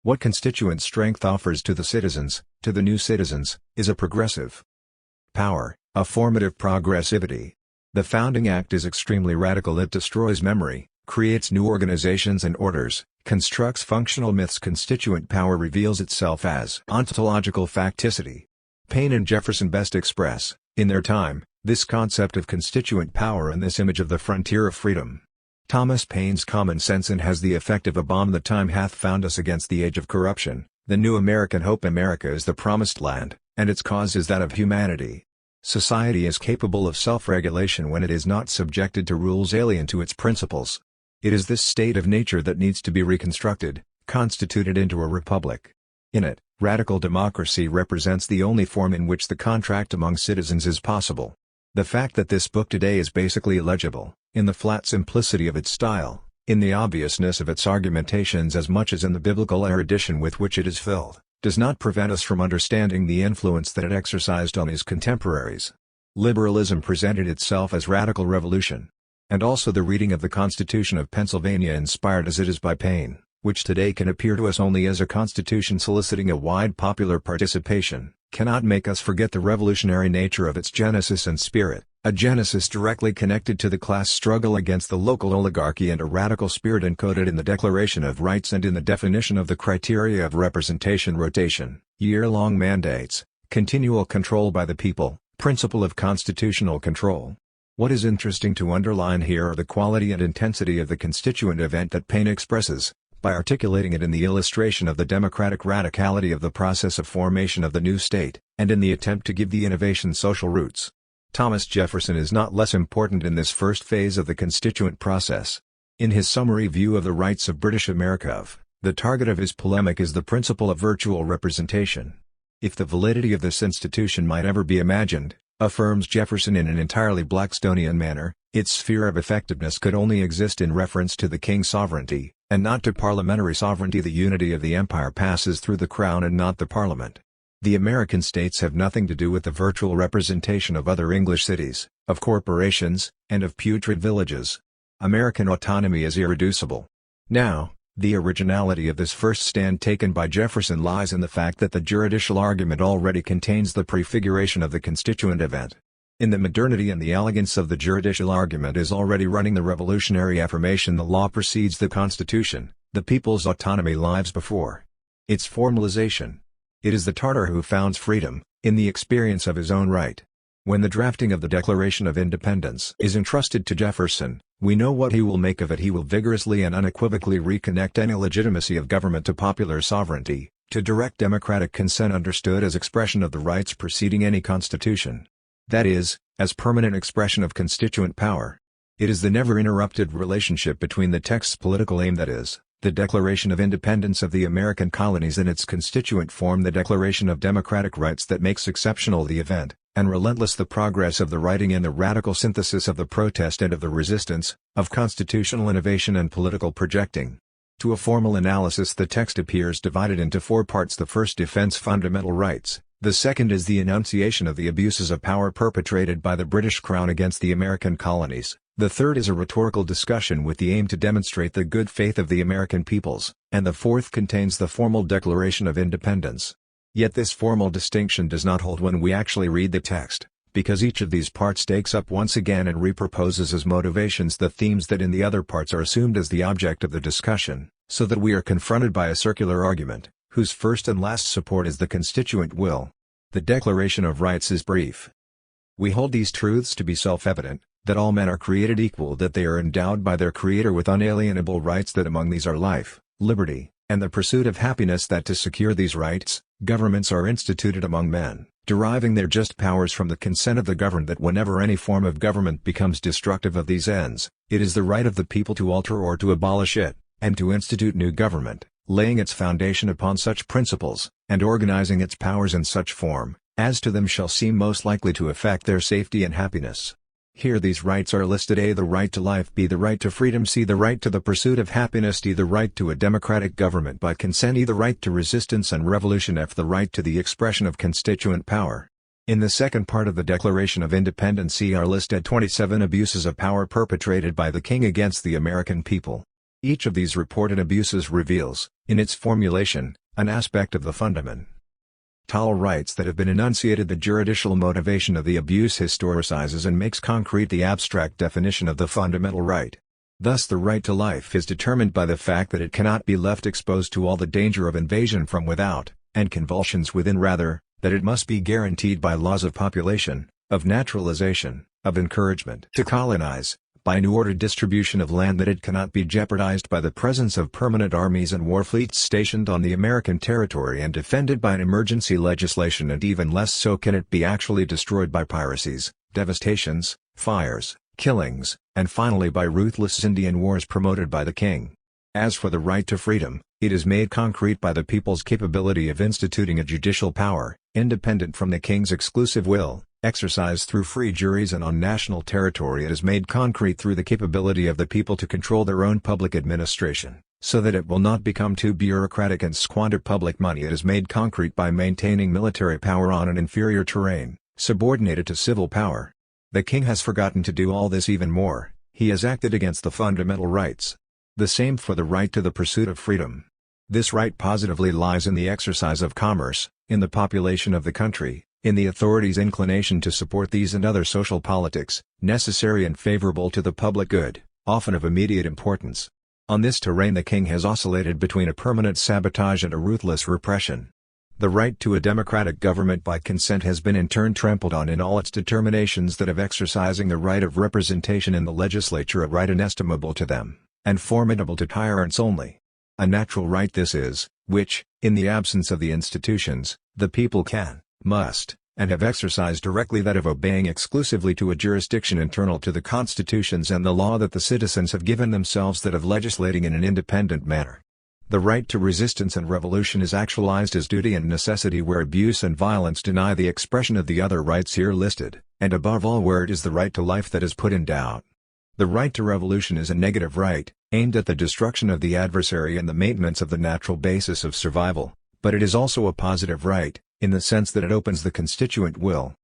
What constituent strength offers to the citizens, to the new citizens, is a progressive power, a formative progressivity. The founding act is extremely radical. It destroys memory, creates new organizations and orders, constructs functional myths. Constituent power reveals itself as ontological facticity. Paine and Jefferson best express, in their time, this concept of constituent power in this image of the frontier of freedom. Thomas Paine's common sense and has the effect of a bomb. The time hath found us against the age of corruption, the new American hope. America is the promised land, and its cause is that of humanity. Society is capable of self-regulation when it is not subjected to rules alien to its principles. It is this state of nature that needs to be reconstructed, constituted into a republic. In it, radical democracy represents the only form in which the contract among citizens is possible. The fact that this book today is basically illegible, in the flat simplicity of its style, in the obviousness of its argumentations as much as in the biblical erudition with which it is filled, does not prevent us from understanding the influence that it exercised on his contemporaries. Liberalism presented itself as radical revolution. And also the reading of the Constitution of Pennsylvania, inspired as it is by Paine, which today can appear to us only as a constitution soliciting a wide popular participation, cannot make us forget the revolutionary nature of its genesis and spirit, a genesis directly connected to the class struggle against the local oligarchy, and a radical spirit encoded in the Declaration of Rights and in the definition of the criteria of representation: rotation, year-long mandates, continual control by the people, principle of constitutional control. What is interesting to underline here are the quality and intensity of the constituent event that Paine expresses, by articulating it in the illustration of the democratic radicality of the process of formation of the new state, and in the attempt to give the innovation social roots. Thomas Jefferson is not less important in this first phase of the constituent process. In his summary view of the rights of British America, the target of his polemic is the principle of virtual representation. If the validity of this institution might ever be imagined, affirms Jefferson in an entirely Blackstonian manner, its sphere of effectiveness could only exist in reference to the king's sovereignty, and not to parliamentary sovereignty. The unity of the empire passes through the crown and not the parliament. The American states have nothing to do with the virtual representation of other English cities, of corporations, and of putrid villages. American autonomy is irreducible. Now, the originality of this first stand taken by Jefferson lies in the fact that the juridical argument already contains the prefiguration of the constituent event. In the modernity and the elegance of the juridical argument is already running the revolutionary affirmation: the law precedes the Constitution, the people's autonomy lies before its formalization. It is the Tartar who founds freedom, in the experience of his own right. When the drafting of the Declaration of Independence is entrusted to Jefferson, we know what he will make of it. He will vigorously and unequivocally reconnect any legitimacy of government to popular sovereignty, to direct democratic consent understood as expression of the rights preceding any constitution. That is, as permanent expression of constituent power. It is the never-interrupted relationship between the text's political aim, that is, the Declaration of Independence of the American Colonies, and its constituent form, the Declaration of Democratic Rights, that makes exceptional the event, and relentless the progress of the writing and the radical synthesis of the protest and of the resistance, of constitutional innovation and political projecting. To a formal analysis, the text appears divided into four parts. The first defends fundamental rights, the second is the enunciation of the abuses of power perpetrated by the British Crown against the American colonies, the third is a rhetorical discussion with the aim to demonstrate the good faith of the American peoples, and the fourth contains the formal Declaration of Independence. Yet this formal distinction does not hold when we actually read the text, because each of these parts takes up once again and reproposes as motivations the themes that in the other parts are assumed as the object of the discussion, so that we are confronted by a circular argument, whose first and last support is the constituent will. The Declaration of Rights is brief. We hold these truths to be self-evident, that all men are created equal, that they are endowed by their Creator with unalienable rights, that among these are life, liberty, and the pursuit of happiness, that to secure these rights, governments are instituted among men, deriving their just powers from the consent of the governed, that whenever any form of government becomes destructive of these ends, it is the right of the people to alter or to abolish it, and to institute new government, laying its foundation upon such principles, and organizing its powers in such form, as to them shall seem most likely to affect their safety and happiness. Here these rights are listed: A. The right to life. B. The right to freedom. C. The right to the pursuit of happiness. D. The right to a democratic government by consent. E. The right to resistance and revolution. F. The right to the expression of constituent power. In the second part of the Declaration of Independence are listed 27 abuses of power perpetrated by the king against the American people. Each of these reported abuses reveals, in its formulation, an aspect of the fundamental rights that have been enunciated. The juridical motivation of the abuse historicizes and makes concrete the abstract definition of the fundamental right. Thus the right to life is determined by the fact that it cannot be left exposed to all the danger of invasion from without, and convulsions within; rather, that it must be guaranteed by laws of population, of naturalization, of encouragement to colonize, by an ordered distribution of land; that it cannot be jeopardized by the presence of permanent armies and war fleets stationed on the American territory and defended by an emergency legislation; and even less so can it be actually destroyed by piracies, devastations, fires, killings, and finally by ruthless Indian wars promoted by the king. As for the right to freedom, it is made concrete by the people's capability of instituting a judicial power, independent from the king's exclusive will, exercised through free juries, and on national territory it is made concrete through the capability of the people to control their own public administration, so that it will not become too bureaucratic and squander public money. It is made concrete by maintaining military power on an inferior terrain, subordinated to civil power. The king has forgotten to do all this. Even more, he has acted against the fundamental rights. The same for the right to the pursuit of freedom. This right positively lies in the exercise of commerce, in the population of the country, in the authorities' inclination to support these and other social politics, necessary and favorable to the public good, often of immediate importance. On this terrain the king has oscillated between a permanent sabotage and a ruthless repression. The right to a democratic government by consent has been in turn trampled on in all its determinations that of exercising the right of representation in the legislature, a right inestimable to them, and formidable to tyrants only. A natural right this is, which, in the absence of the institutions, the people can, must, and have exercised directly; that of obeying exclusively to a jurisdiction internal to the constitutions and the law that the citizens have given themselves; that of legislating in an independent manner. The right to resistance and revolution is actualized as duty and necessity where abuse and violence deny the expression of the other rights here listed, and above all where it is the right to life that is put in doubt. The right to revolution is a negative right, aimed at the destruction of the adversary and the maintenance of the natural basis of survival, but it is also a positive right, in the sense that it opens the constituent will.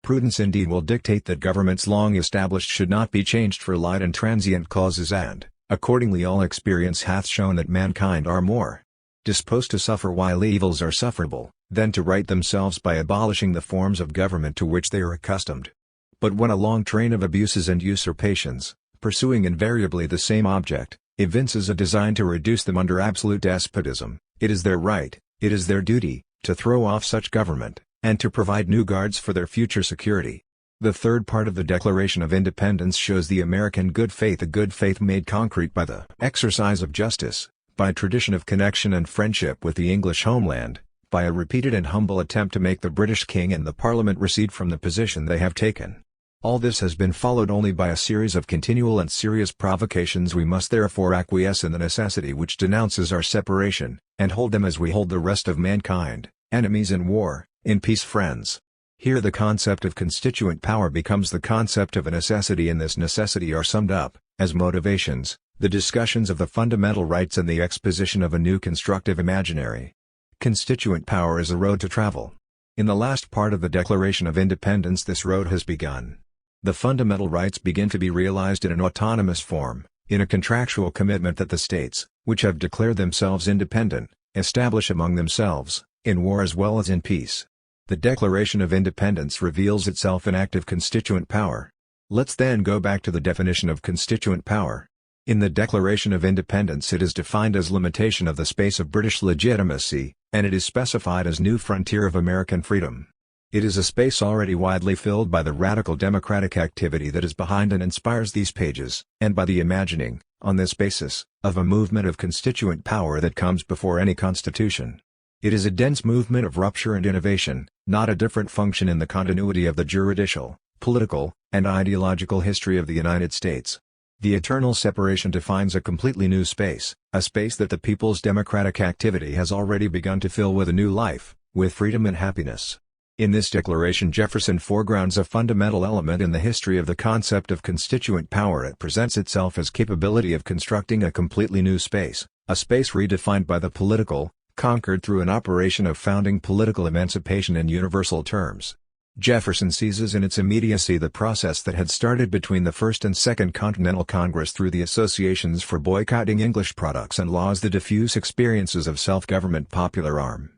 Prudence indeed will dictate that governments long established should not be changed for light and transient causes, and, accordingly, all experience hath shown that mankind are more disposed to suffer while evils are sufferable, than to right themselves by abolishing the forms of government to which they are accustomed. But when a long train of abuses and usurpations, pursuing invariably the same object, evinces a design to reduce them under absolute despotism, it is their right, it is their duty, to throw off such government, and to provide new guards for their future security. The third part of the Declaration of Independence shows the American good faith, a good faith made concrete by the exercise of justice, by tradition of connection and friendship with the English homeland, by a repeated and humble attempt to make the British King and the Parliament recede from the position they have taken. All this has been followed only by a series of continual and serious provocations. We must therefore acquiesce in the necessity which denounces our separation, and hold them as we hold the rest of mankind, enemies in war, in peace friends. Here the concept of constituent power becomes the concept of a necessity. In this necessity are summed up, as motivations, the discussions of the fundamental rights and the exposition of a new constructive imaginary. Constituent power is a road to travel. In the last part of the Declaration of Independence this road has begun. The fundamental rights begin to be realized in an autonomous form, in a contractual commitment that the states, which have declared themselves independent, establish among themselves, in war as well as in peace. The Declaration of Independence reveals itself in active constituent power. Let's then go back to the definition of constituent power. In the Declaration of Independence it is defined as limitation of the space of British legitimacy, and it is specified as new frontier of American freedom. It is a space already widely filled by the radical democratic activity that is behind and inspires these pages, and by the imagining, on this basis, of a movement of constituent power that comes before any constitution. It is a dense movement of rupture and innovation, not a different function in the continuity of the juridical, political, and ideological history of the United States. The eternal separation defines a completely new space, a space that the people's democratic activity has already begun to fill with a new life, with freedom and happiness. In this declaration, Jefferson foregrounds a fundamental element in the history of the concept of constituent power. It presents itself as capability of constructing a completely new space, a space redefined by the political, conquered through an operation of founding political emancipation in universal terms. Jefferson seizes in its immediacy the process that had started between the First and Second Continental Congress through the associations for boycotting English products and laws, the diffuse experiences of self-government popular arm.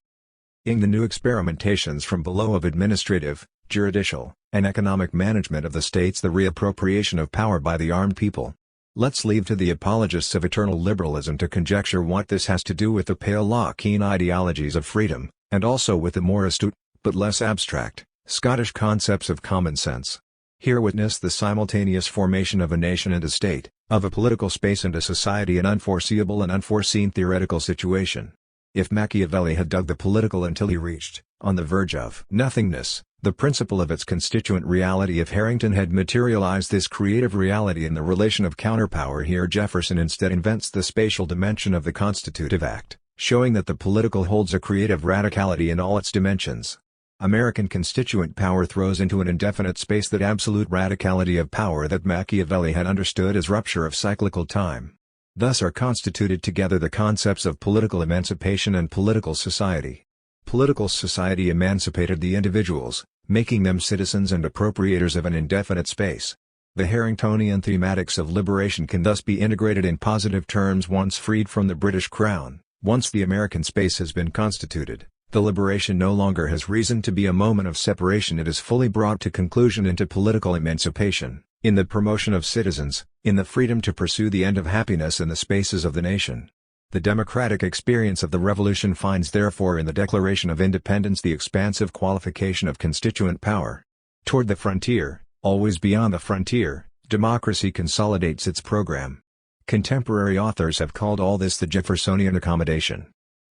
In the new experimentations from below of administrative, juridical, and economic management of the states, the reappropriation of power by the armed people. Let's leave to the apologists of eternal liberalism to conjecture what this has to do with the pale law-keen ideologies of freedom, and also with the more astute, but less abstract, Scottish concepts of common sense. Here witness the simultaneous formation of a nation and a state, of a political space and a society, an unforeseeable and unforeseen theoretical situation. If Machiavelli had dug the political until he reached, on the verge of nothingness, the principle of its constituent reality, if Harrington had materialized this creative reality in the relation of counterpower, here Jefferson instead invents the spatial dimension of the constitutive act, showing that the political holds a creative radicality in all its dimensions. American constituent power throws into an indefinite space that absolute radicality of power that Machiavelli had understood as rupture of cyclical time. Thus are constituted together the concepts of political emancipation and political society. Political society emancipated the individuals, making them citizens and appropriators of an indefinite space. The Harringtonian thematics of liberation can thus be integrated in positive terms. Once freed from the British Crown, once the American space has been constituted, the liberation no longer has reason to be a moment of separation. It is fully brought to conclusion into political emancipation, in the promotion of citizens, in the freedom to pursue the end of happiness in the spaces of the nation. The democratic experience of the Revolution finds therefore in the Declaration of Independence the expansive qualification of constituent power. Toward the frontier, always beyond the frontier, democracy consolidates its program. Contemporary authors have called all this the Jeffersonian accommodation.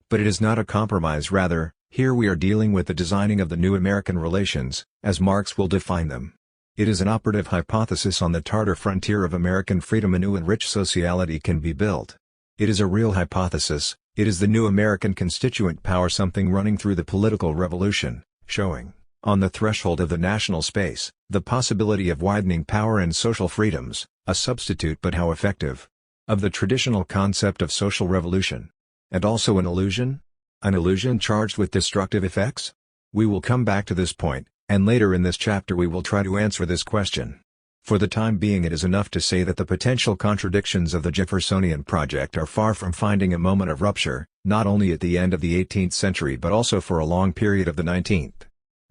But it is not a compromise, rather, here we are dealing with the designing of the new American relations, as Marx will define them. It is an operative hypothesis on the Tartar frontier of American freedom a new and rich sociality can be built. It is a real hypothesis, it is the new American constituent power, something running through the political revolution, showing, on the threshold of the national space, the possibility of widening power and social freedoms, a substitute, but how effective, of the traditional concept of social revolution. And also an illusion? An illusion charged with destructive effects? We will come back to this point, and later in this chapter we will try to answer this question. For the time being, it is enough to say that the potential contradictions of the Jeffersonian project are far from finding a moment of rupture, not only at the end of the 18th century but also for a long period of the 19th.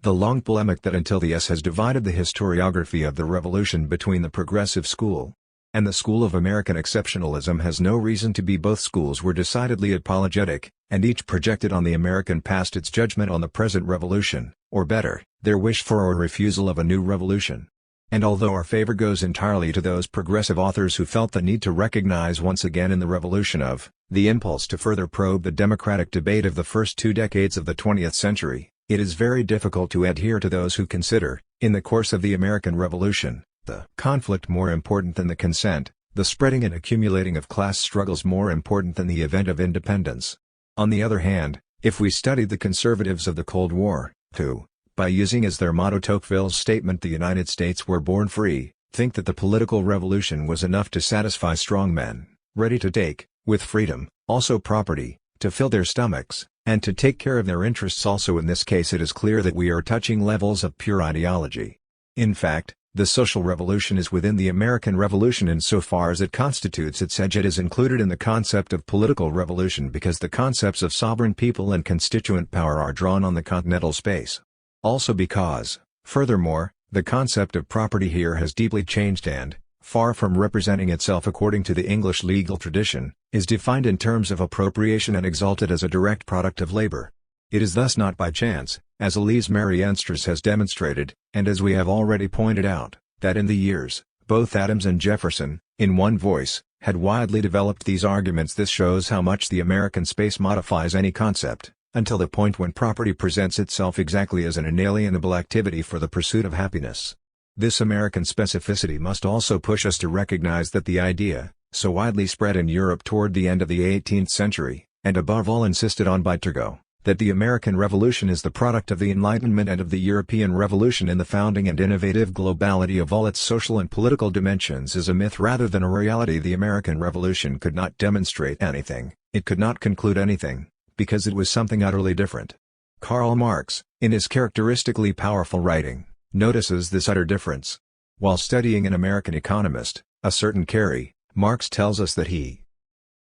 The long polemic that until the S has divided the historiography of the Revolution between the progressive school and the school of American exceptionalism has no reason to be. Both schools were decidedly apologetic, and each projected on the American past its judgment on the present revolution, or better, their wish for or refusal of a new revolution. And although our favor goes entirely to those progressive authors who felt the need to recognize once again in the revolution of the impulse to further probe the democratic debate of the first 2 decades of the 20th century, it is very difficult to adhere to those who consider, in the course of the American Revolution, the conflict more important than the consent, the spreading and accumulating of class struggles more important than the event of independence. On the other hand, if we study the conservatives of the Cold War, who, by using as their motto Tocqueville's statement "the United States were born free," think that the political revolution was enough to satisfy strong men, ready to take, with freedom, also property, to fill their stomachs, and to take care of their interests also. In this case it is clear that we are touching levels of pure ideology. In fact, the social revolution is within the American Revolution insofar as it constitutes its edge. It is included in the concept of political revolution because the concepts of sovereign people and constituent power are drawn on the continental space. Also because, furthermore, the concept of property here has deeply changed and, far from representing itself according to the English legal tradition, is defined in terms of appropriation and exalted as a direct product of labor. It is thus not by chance, as Elise Mary Enstras has demonstrated, and as we have already pointed out, that in the years, both Adams and Jefferson, in one voice, had widely developed these arguments. This shows how much the American space modifies any concept, until the point when property presents itself exactly as an inalienable activity for the pursuit of happiness. This American specificity must also push us to recognize that the idea, so widely spread in Europe toward the end of the 18th century, and above all insisted on by Turgot, that the American Revolution is the product of the Enlightenment and of the European Revolution in the founding and innovative globality of all its social and political dimensions, is a myth rather than a reality. The American Revolution could not demonstrate anything, it could not conclude anything, because it was something utterly different. Karl Marx, in his characteristically powerful writing, notices this utter difference. While studying an American economist, a certain Carey, Marx tells us that he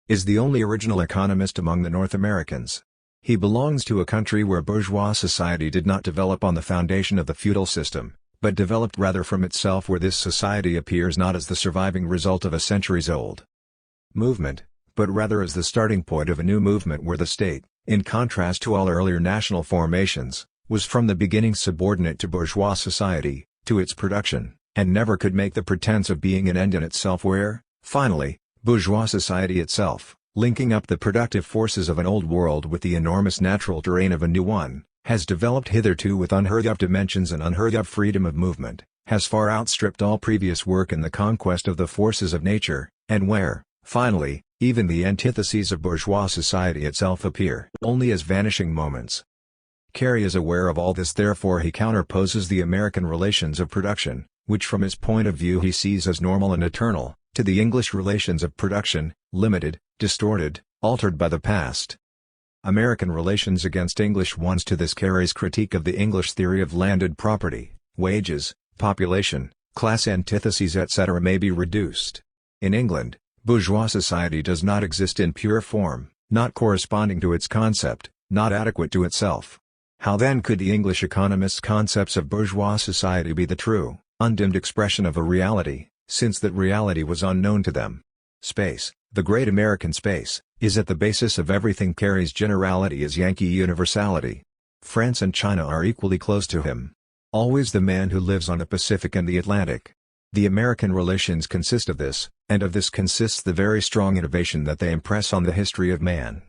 is the only original economist among the North Americans. He belongs to a country where bourgeois society did not develop on the foundation of the feudal system, but developed rather from itself, where this society appears not as the surviving result of a centuries-old movement, but rather as the starting point of a new movement where the state, in contrast to all earlier national formations, was from the beginning subordinate to bourgeois society, to its production, and never could make the pretense of being an end in itself, where, finally, bourgeois society itself, linking up the productive forces of an old world with the enormous natural terrain of a new one, has developed hitherto with unheard-of dimensions and unheard-of freedom of movement, has far outstripped all previous work in the conquest of the forces of nature, and where, finally, even the antitheses of bourgeois society itself appear only as vanishing moments. Carey is aware of all this, therefore he counterposes the American relations of production, which from his point of view he sees as normal and eternal, to the English relations of production, limited, distorted, altered by the past. American relations against English ones. To this Carey's critique of the English theory of landed property, wages, population, class antitheses etc. may be reduced. In England, bourgeois society does not exist in pure form, not corresponding to its concept, not adequate to itself. How then could the English economists' concepts of bourgeois society be the true, undimmed expression of a reality, since that reality was unknown to them? Space, the great American space, is at the basis of everything. Carey's generality is Yankee universality. France and China are equally close to him. Always the man who lives on the Pacific and the Atlantic. The American relations consist of this, and of this consists the very strong innovation that they impress on the history of man.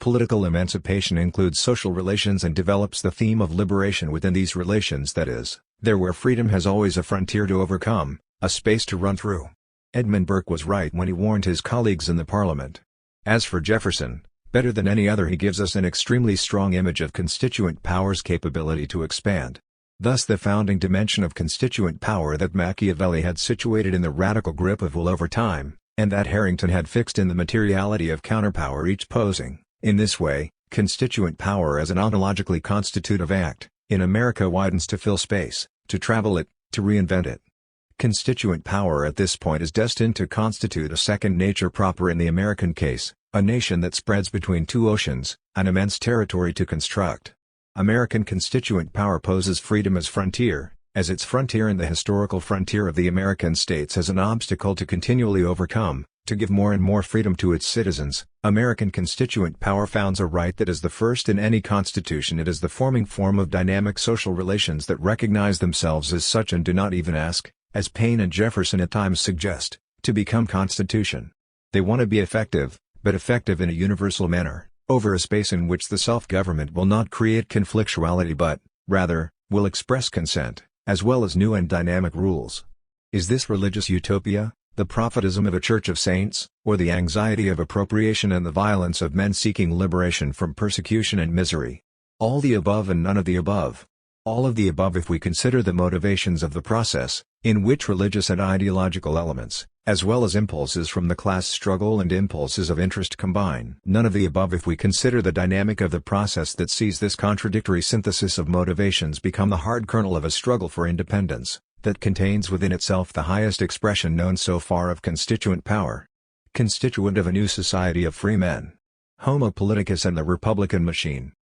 Political emancipation includes social relations and develops the theme of liberation within these relations, that is, there where freedom has always a frontier to overcome, a space to run through. Edmund Burke was right when he warned his colleagues in the Parliament. As for Jefferson, better than any other he gives us an extremely strong image of constituent power's capability to expand. Thus the founding dimension of constituent power that Machiavelli had situated in the radical grip of will over time, and that Harrington had fixed in the materiality of counterpower, each posing, in this way, constituent power as an ontologically constitutive act, in America widens to fill space, to travel it, to reinvent it. Constituent power at this point is destined to constitute a second nature proper in the American case, a nation that spreads between two oceans, an immense territory to construct. American constituent power poses freedom as frontier, as its frontier and the historical frontier of the American states as an obstacle to continually overcome, to give more and more freedom to its citizens. American constituent power founds a right that is the first in any constitution. It is the forming form of dynamic social relations that recognize themselves as such and do not even ask, as Paine and Jefferson at times suggest, to become constitution. They want to be effective, but effective in a universal manner, over a space in which the self-government will not create conflictuality but, rather, will express consent, as well as new and dynamic rules. Is this religious utopia, the prophetism of a church of saints, or the anxiety of appropriation and the violence of men seeking liberation from persecution and misery? All the above and none of the above. All of the above if we consider the motivations of the process, in which religious and ideological elements, as well as impulses from the class struggle and impulses of interest combine. None of the above if we consider the dynamic of the process that sees this contradictory synthesis of motivations become the hard kernel of a struggle for independence, that contains within itself the highest expression known so far of constituent power. Constituent of a new society of free men. Homo politicus and the Republican machine.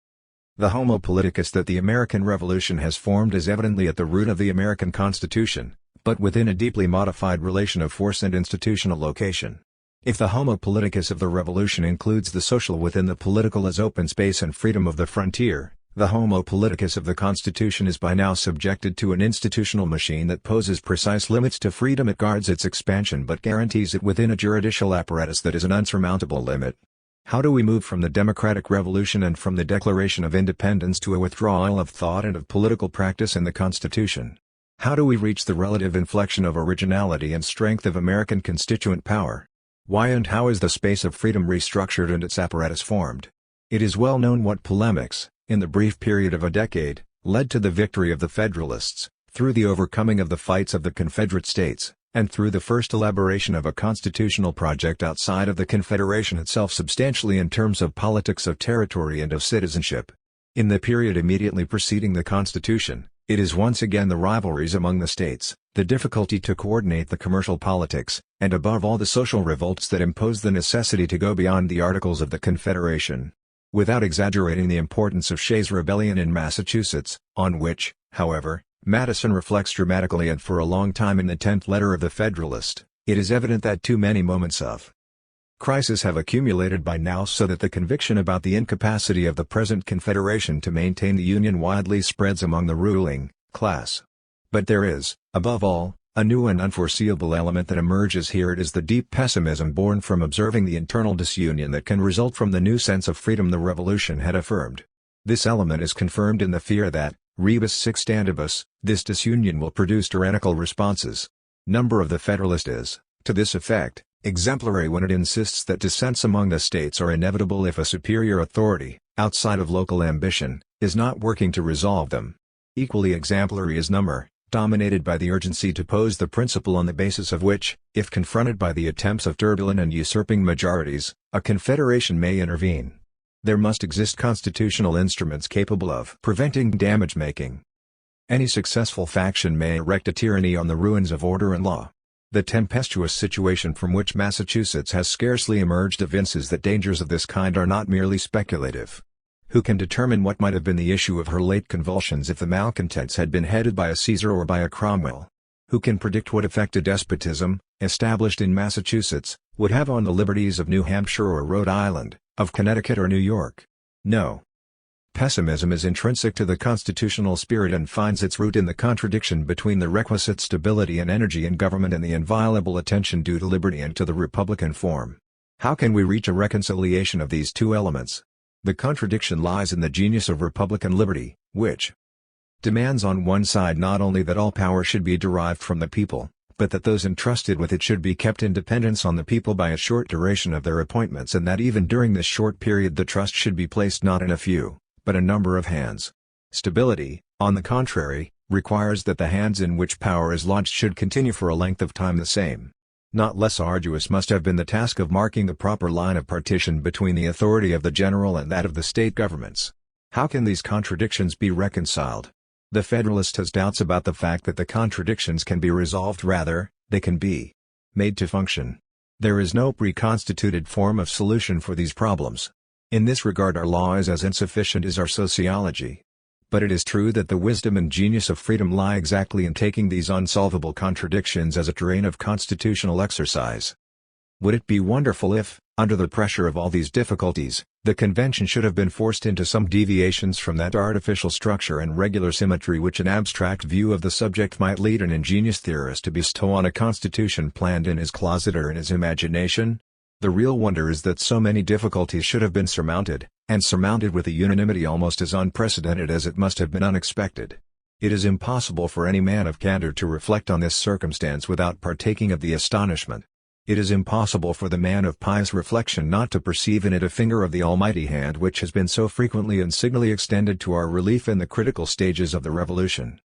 The homo politicus that the American Revolution has formed is evidently at the root of the American Constitution, but within a deeply modified relation of force and institutional location. If the homo politicus of the Revolution includes the social within the political as open space and freedom of the frontier, the homo politicus of the Constitution is by now subjected to an institutional machine that poses precise limits to freedom. It guards its expansion but guarantees it within a juridical apparatus that is an unsurmountable limit. How do we move from the democratic revolution and from the Declaration of Independence to a withdrawal of thought and of political practice in the Constitution? How do we reach the relative inflection of originality and strength of American constituent power? Why and how is the space of freedom restructured and its apparatus formed? It is well known what polemics, in the brief period of a decade, led to the victory of the Federalists, through the overcoming of the fights of the Confederate States, and through the first elaboration of a constitutional project outside of the Confederation itself substantially in terms of politics of territory and of citizenship. In the period immediately preceding the Constitution, it is once again the rivalries among the states, the difficulty to coordinate the commercial politics, and above all the social revolts that impose the necessity to go beyond the Articles of the Confederation. Without exaggerating the importance of Shays' Rebellion in Massachusetts, on which, however, Madison reflects dramatically and for a long time in the 10th letter of the Federalist, it is evident that too many moments of crisis have accumulated by now so that the conviction about the incapacity of the present Confederation to maintain the Union widely spreads among the ruling class. But there is, above all, a new and unforeseeable element that emerges here. It is the deep pessimism born from observing the internal disunion that can result from the new sense of freedom the Revolution had affirmed. This element is confirmed in the fear that, rebus sic stantibus, this disunion will produce tyrannical responses. Number of the Federalist is, to this effect, exemplary when it insists that dissents among the states are inevitable if a superior authority, outside of local ambition, is not working to resolve them. Equally exemplary is number, dominated by the urgency to pose the principle on the basis of which, if confronted by the attempts of turbulent and usurping majorities, a confederation may intervene. There must exist constitutional instruments capable of preventing damage-making. Any successful faction may erect a tyranny on the ruins of order and law. The tempestuous situation from which Massachusetts has scarcely emerged evinces that dangers of this kind are not merely speculative. Who can determine what might have been the issue of her late convulsions if the malcontents had been headed by a Caesar or by a Cromwell? Who can predict what effect a despotism, established in Massachusetts, would have on the liberties of New Hampshire or Rhode Island, of Connecticut or New York? No. Pessimism is intrinsic to the constitutional spirit and finds its root in the contradiction between the requisite stability and energy in government and the inviolable attention due to liberty and to the republican form. How can we reach a reconciliation of these two elements? The contradiction lies in the genius of republican liberty, which demands on one side not only that all power should be derived from the people, but that those entrusted with it should be kept in dependence on the people by a short duration of their appointments, and that even during this short period the trust should be placed not in a few, but a number of hands. Stability, on the contrary, requires that the hands in which power is lodged should continue for a length of time the same. Not less arduous must have been the task of marking the proper line of partition between the authority of the general and that of the state governments. How can these contradictions be reconciled? The Federalist has doubts about the fact that the contradictions can be resolved. Rather, they can be made to function. There is no pre-constituted form of solution for these problems. In this regard our law is as insufficient as our sociology. But it is true that the wisdom and genius of freedom lie exactly in taking these unsolvable contradictions as a terrain of constitutional exercise. Would it be wonderful if, under the pressure of all these difficulties, the convention should have been forced into some deviations from that artificial structure and regular symmetry which an abstract view of the subject might lead an ingenious theorist to bestow on a constitution planned in his closet or in his imagination? The real wonder is that so many difficulties should have been surmounted, and surmounted with a unanimity almost as unprecedented as it must have been unexpected. It is impossible for any man of candor to reflect on this circumstance without partaking of the astonishment. It is impossible for the man of pious reflection not to perceive in it a finger of the almighty hand which has been so frequently and signally extended to our relief in the critical stages of the Revolution.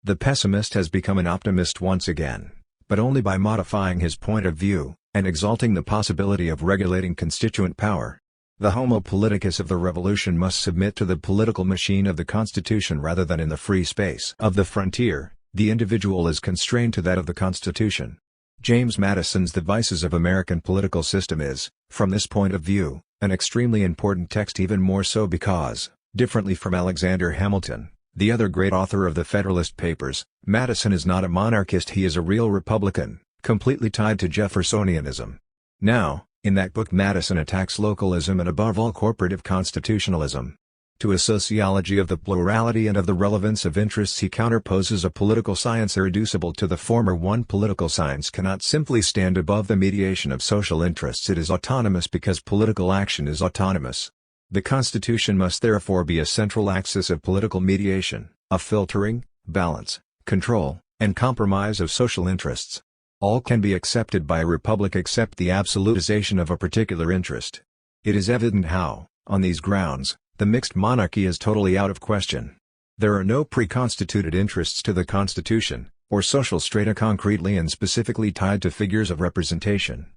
The pessimist has become an optimist once again, but only by modifying his point of view, and exalting the possibility of regulating constituent power. The homo politicus of the Revolution must submit to the political machine of the Constitution rather than in the free space of the frontier. The individual is constrained to that of the Constitution. James Madison's The Vices of American Political System is, from this point of view, an extremely important text, even more so because, differently from Alexander Hamilton, the other great author of the Federalist Papers, Madison is not a monarchist, he is a real Republican, completely tied to Jeffersonianism. Now, in that book Madison attacks localism and above all corporative constitutionalism. To a sociology of the plurality and of the relevance of interests he counterposes a political science irreducible to the former one. Political science cannot simply stand above the mediation of social interests. It is autonomous because political action is autonomous. The Constitution must therefore be a central axis of political mediation, of filtering, balance, control, and compromise of social interests. All can be accepted by a republic except the absolutization of a particular interest. It is evident how, on these grounds, the mixed monarchy is totally out of question. There are no pre-constituted interests to the Constitution, or social strata concretely and specifically tied to figures of representation.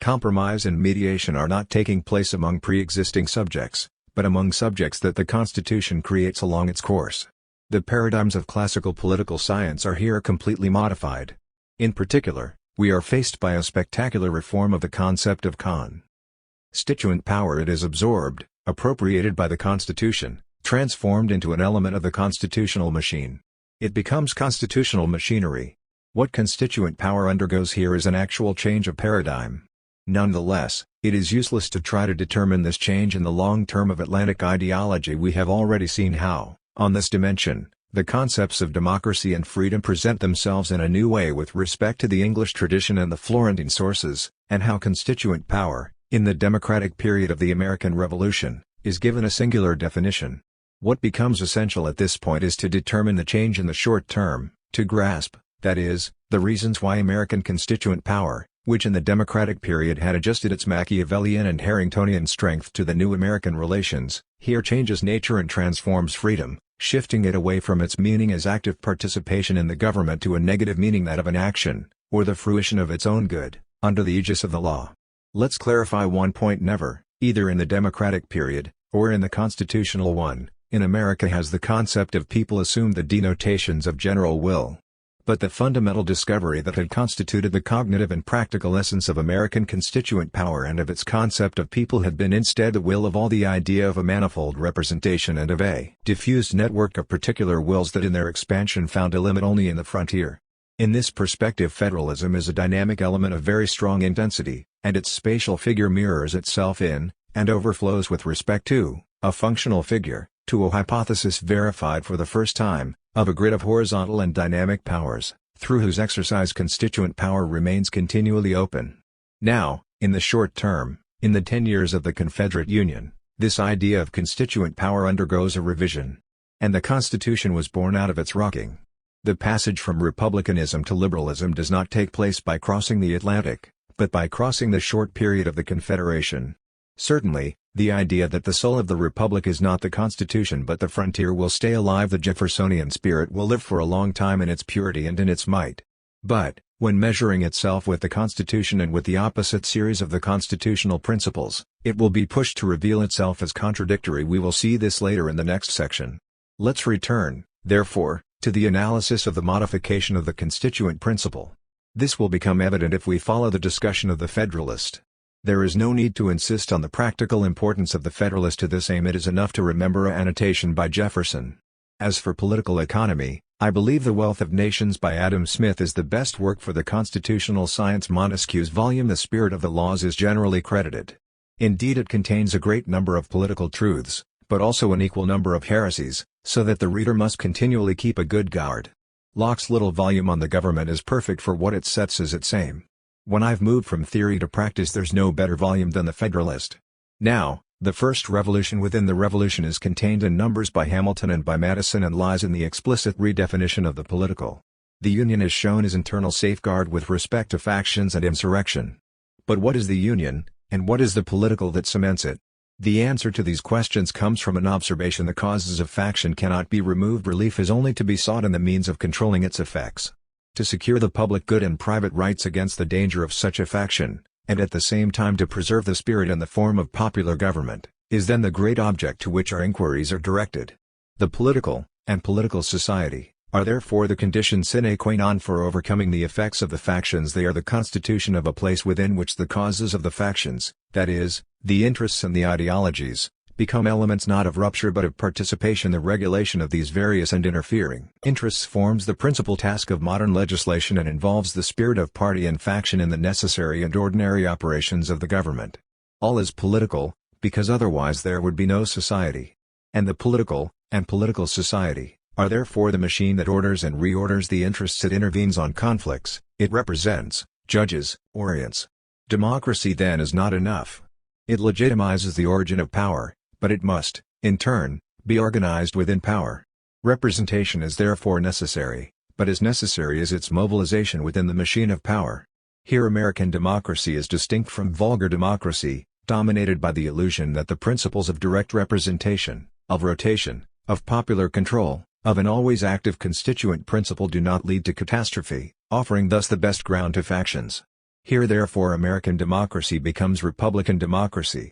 Compromise and mediation are not taking place among pre-existing subjects, but among subjects that the Constitution creates along its course. The paradigms of classical political science are here completely modified. In particular, we are faced by a spectacular reform of the concept of constituent power. It is absorbed, appropriated by the Constitution, transformed into an element of the constitutional machine. It becomes constitutional machinery. What constituent power undergoes here is an actual change of paradigm. Nonetheless, it is useless to try to determine this change in the long term of Atlantic ideology. We have already seen how, on this dimension, the concepts of democracy and freedom present themselves in a new way with respect to the English tradition and the Florentine sources, and how constituent power, in the democratic period of the American Revolution, is given a singular definition. What becomes essential at this point is to determine the change in the short term, to grasp, that is, the reasons why American constituent power, which in the democratic period had adjusted its Machiavellian and Harringtonian strength to the new American relations, here changes nature and transforms freedom, shifting it away from its meaning as active participation in the government to a negative meaning, that of an action, or the fruition of its own good, under the aegis of the law. Let's clarify one point: never, either in the democratic period, or in the constitutional one, in America has the concept of people assumed the denotations of general will. But the fundamental discovery that had constituted the cognitive and practical essence of American constituent power and of its concept of people had been instead the will of all, the idea of a manifold representation and of a diffused network of particular wills that in their expansion found a limit only in the frontier. In this perspective, federalism is a dynamic element of very strong intensity, and its spatial figure mirrors itself in, and overflows with respect to, a functional figure, to a hypothesis verified for the first time, of a grid of horizontal and dynamic powers, through whose exercise constituent power remains continually open. Now, in the short term, in the 10 years of the Confederate Union, this idea of constituent power undergoes a revision. And the Constitution was born out of its rocking. The passage from republicanism to liberalism does not take place by crossing the Atlantic, but by crossing the short period of the Confederation. Certainly, the idea that the soul of the Republic is not the Constitution but the frontier will stay alive. The Jeffersonian spirit will live for a long time in its purity and in its might. But, when measuring itself with the Constitution and with the opposite series of the constitutional principles, it will be pushed to reveal itself as contradictory. We will see this later in the next section. Let's return, therefore, to the analysis of the modification of the constituent principle. This will become evident if we follow the discussion of the Federalist. There is no need to insist on the practical importance of the Federalist to this aim. It is enough to remember an annotation by Jefferson. As for political economy, I believe The Wealth of Nations by Adam Smith is the best work for the constitutional science. Montesquieu's volume The Spirit of the Laws is generally credited. Indeed, it contains a great number of political truths, but also an equal number of heresies, so that the reader must continually keep a good guard. Locke's little volume on the government is perfect for what it sets as its aim. When I've moved from theory to practice, there's no better volume than the Federalist. Now, the first revolution within the revolution is contained in numbers by Hamilton and by Madison and lies in the explicit redefinition of the political. The Union is shown as internal safeguard with respect to factions and insurrection. But what is the Union, and what is the political that cements it? The answer to these questions comes from an observation: the causes of faction cannot be removed. Relief is only to be sought in the means of controlling its effects. To secure the public good and private rights against the danger of such a faction, and at the same time to preserve the spirit and the form of popular government, is then the great object to which our inquiries are directed. The political, and political society, are therefore the condition sine qua non for overcoming the effects of the factions. They are the constitution of a place within which the causes of the factions, that is, the interests and the ideologies, become elements not of rupture but of participation. The regulation of these various and interfering interests forms the principal task of modern legislation and involves the spirit of party and faction in the necessary and ordinary operations of the government. All is political, because otherwise there would be no society. and the political society, are therefore the machine that orders and reorders the interests, it intervenes on conflicts, it represents, judges, orients. Democracy then is not enough. It legitimizes the origin of power, but it must, in turn, be organized within power. Representation is therefore necessary, but as necessary is its mobilization within the machine of power. Here American democracy is distinct from vulgar democracy, dominated by the illusion that the principles of direct representation, of rotation, of popular control, of an always active constituent principle do not lead to catastrophe, offering thus the best ground to factions. Here therefore American democracy becomes Republican democracy.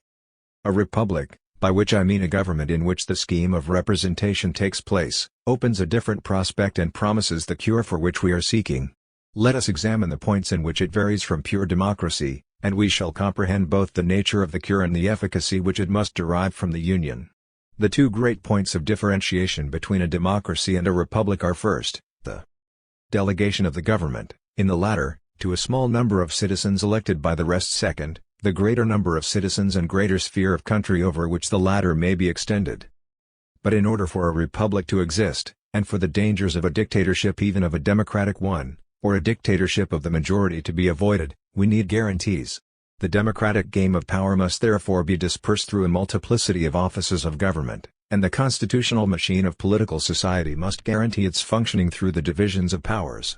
A republic, by which I mean a government in which the scheme of representation takes place, opens a different prospect and promises the cure for which we are seeking. Let us examine the points in which it varies from pure democracy, and we shall comprehend both the nature of the cure and the efficacy which it must derive from the union. The two great points of differentiation between a democracy and a republic are first, the delegation of the government, in the latter, to a small number of citizens elected by the rest; second, the greater number of citizens and greater sphere of country over which the latter may be extended. But in order for a republic to exist, and for the dangers of a dictatorship, even of a democratic one, or a dictatorship of the majority, to be avoided, we need guarantees. The democratic game of power must therefore be dispersed through a multiplicity of offices of government, and the constitutional machine of political society must guarantee its functioning through the divisions of powers.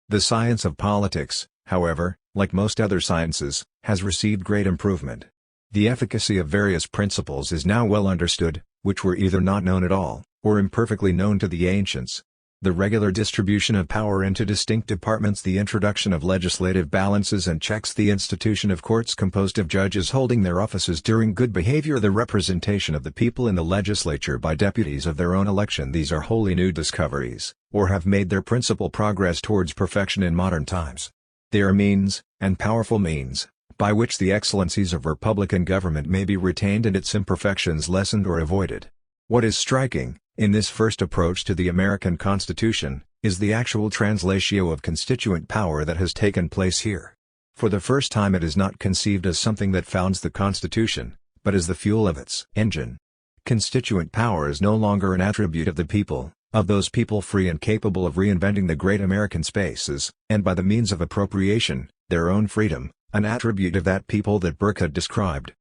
The science of politics, however, like most other sciences, has received great improvement. The efficacy of various principles is now well understood, which were either not known at all, or imperfectly known to the ancients. The regular distribution of power into distinct departments, the introduction of legislative balances and checks, the institution of courts composed of judges holding their offices during good behavior, the representation of the people in the legislature by deputies of their own election, these are wholly new discoveries, or have made their principal progress towards perfection in modern times. They are means, and powerful means, by which the excellencies of republican government may be retained and its imperfections lessened or avoided. What is striking, in this first approach to the American Constitution, is the actual translatio of constituent power that has taken place here. For the first time it is not conceived as something that founds the Constitution, but as the fuel of its engine. Constituent power is no longer an attribute of the people, of those people free and capable of reinventing the great American spaces, and by the means of appropriation, their own freedom, an attribute of that people that Burke had described.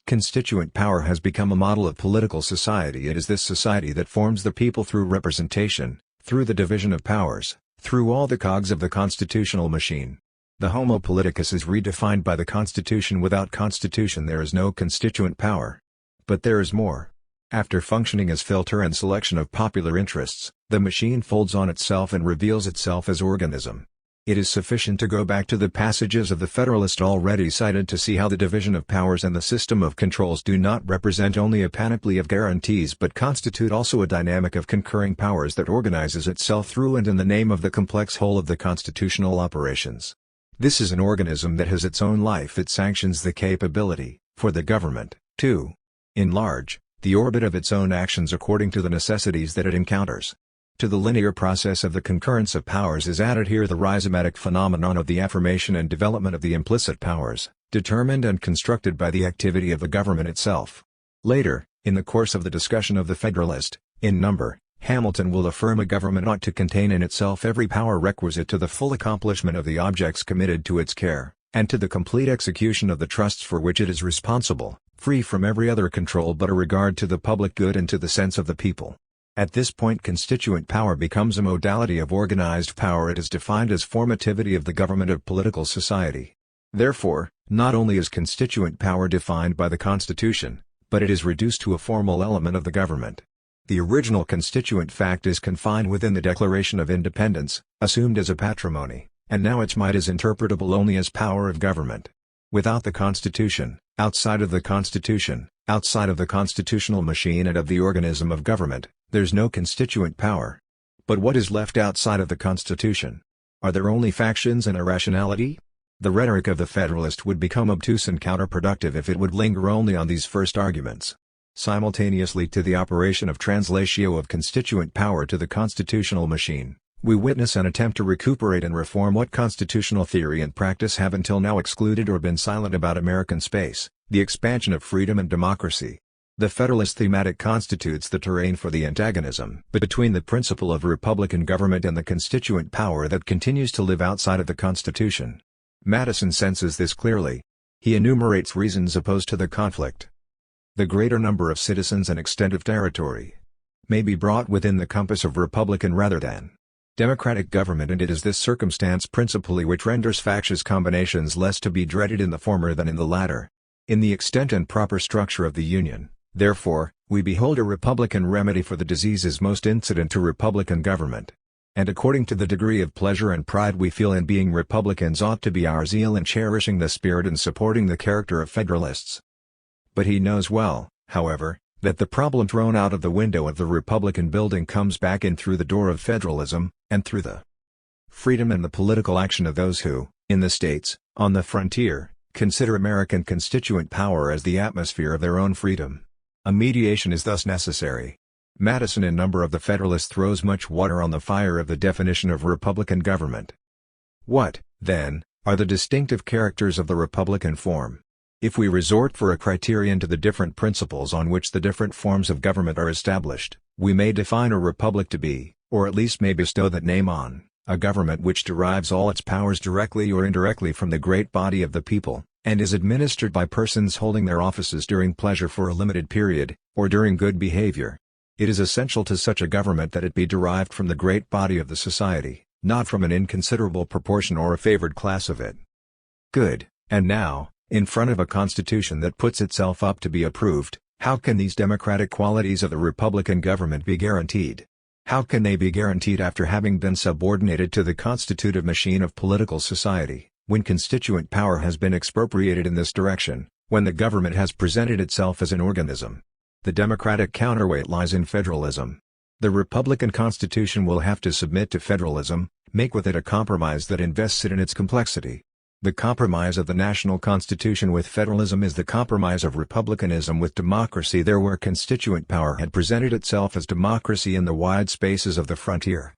Constituent power has become a model of political society. It is this society that forms the people through representation, through the division of powers, through all the cogs of the constitutional machine. The homo politicus is redefined by the Constitution. Without Constitution there is no constituent power. But there is more. After functioning as filter and selection of popular interests, the machine folds on itself and reveals itself as organism. It is sufficient to go back to the passages of the Federalist already cited to see how the division of powers and the system of controls do not represent only a panoply of guarantees but constitute also a dynamic of concurring powers that organizes itself through and in the name of the complex whole of the constitutional operations. This is an organism that has its own life. It sanctions the capability, for the government, to enlarge the orbit of its own actions according to the necessities that it encounters. To the linear process of the concurrence of powers is added here the rhizomatic phenomenon of the affirmation and development of the implicit powers, determined and constructed by the activity of the government itself. Later, in the course of the discussion of the Federalist, in number, Hamilton will affirm a government ought to contain in itself every power requisite to the full accomplishment of the objects committed to its care, and to the complete execution of the trusts for which it is responsible, free from every other control but a regard to the public good and to the sense of the people. At this point constituent power becomes a modality of organized power. It is defined as formativity of the government of political society. Therefore, not only is constituent power defined by the Constitution, but it is reduced to a formal element of the government. The original constituent fact is confined within the Declaration of Independence, assumed as a patrimony, and now its might is interpretable only as power of government. Without the Constitution, outside of the Constitution, outside of the constitutional machine and of the organism of government, there's no constituent power. But what is left outside of the Constitution? Are there only factions and irrationality? The rhetoric of the Federalist would become obtuse and counterproductive if it would linger only on these first arguments. Simultaneously to the operation of translatio of constituent power to the constitutional machine, we witness an attempt to recuperate and reform what constitutional theory and practice have until now excluded or been silent about American space, the expansion of freedom and democracy. The Federalist thematic constitutes the terrain for the antagonism between the principle of republican government and the constituent power that continues to live outside of the Constitution. Madison senses this clearly. He enumerates reasons opposed to the conflict. The greater number of citizens and extent of territory may be brought within the compass of republican rather than democratic government, and it is this circumstance principally which renders factious combinations less to be dreaded in the former than in the latter. In the extent and proper structure of the Union, therefore, we behold a republican remedy for the diseases most incident to republican government. And according to the degree of pleasure and pride we feel in being republicans ought to be our zeal in cherishing the spirit and supporting the character of Federalists. But he knows well, however, that the problem thrown out of the window of the Republican building comes back in through the door of federalism, and through the freedom and the political action of those who, in the states, on the frontier, consider American constituent power as the atmosphere of their own freedom. A mediation is thus necessary. Madison in number of the Federalists throws much water on the fire of the definition of Republican government. What, then, are the distinctive characters of the Republican form? If we resort for a criterion to the different principles on which the different forms of government are established, we may define a republic to be, or at least may bestow that name on, a government which derives all its powers directly or indirectly from the great body of the people, and is administered by persons holding their offices during pleasure for a limited period, or during good behavior. It is essential to such a government that it be derived from the great body of the society, not from an inconsiderable proportion or a favored class of it. Good, and now, in front of a constitution that puts itself up to be approved, how can these democratic qualities of the Republican government be guaranteed? How can they be guaranteed after having been subordinated to the constitutive machine of political society, when constituent power has been expropriated in this direction, when the government has presented itself as an organism? The democratic counterweight lies in federalism. The Republican Constitution will have to submit to federalism, make with it a compromise that invests it in its complexity. The compromise of the national constitution with federalism is the compromise of republicanism with democracy there where constituent power had presented itself as democracy in the wide spaces of the frontier.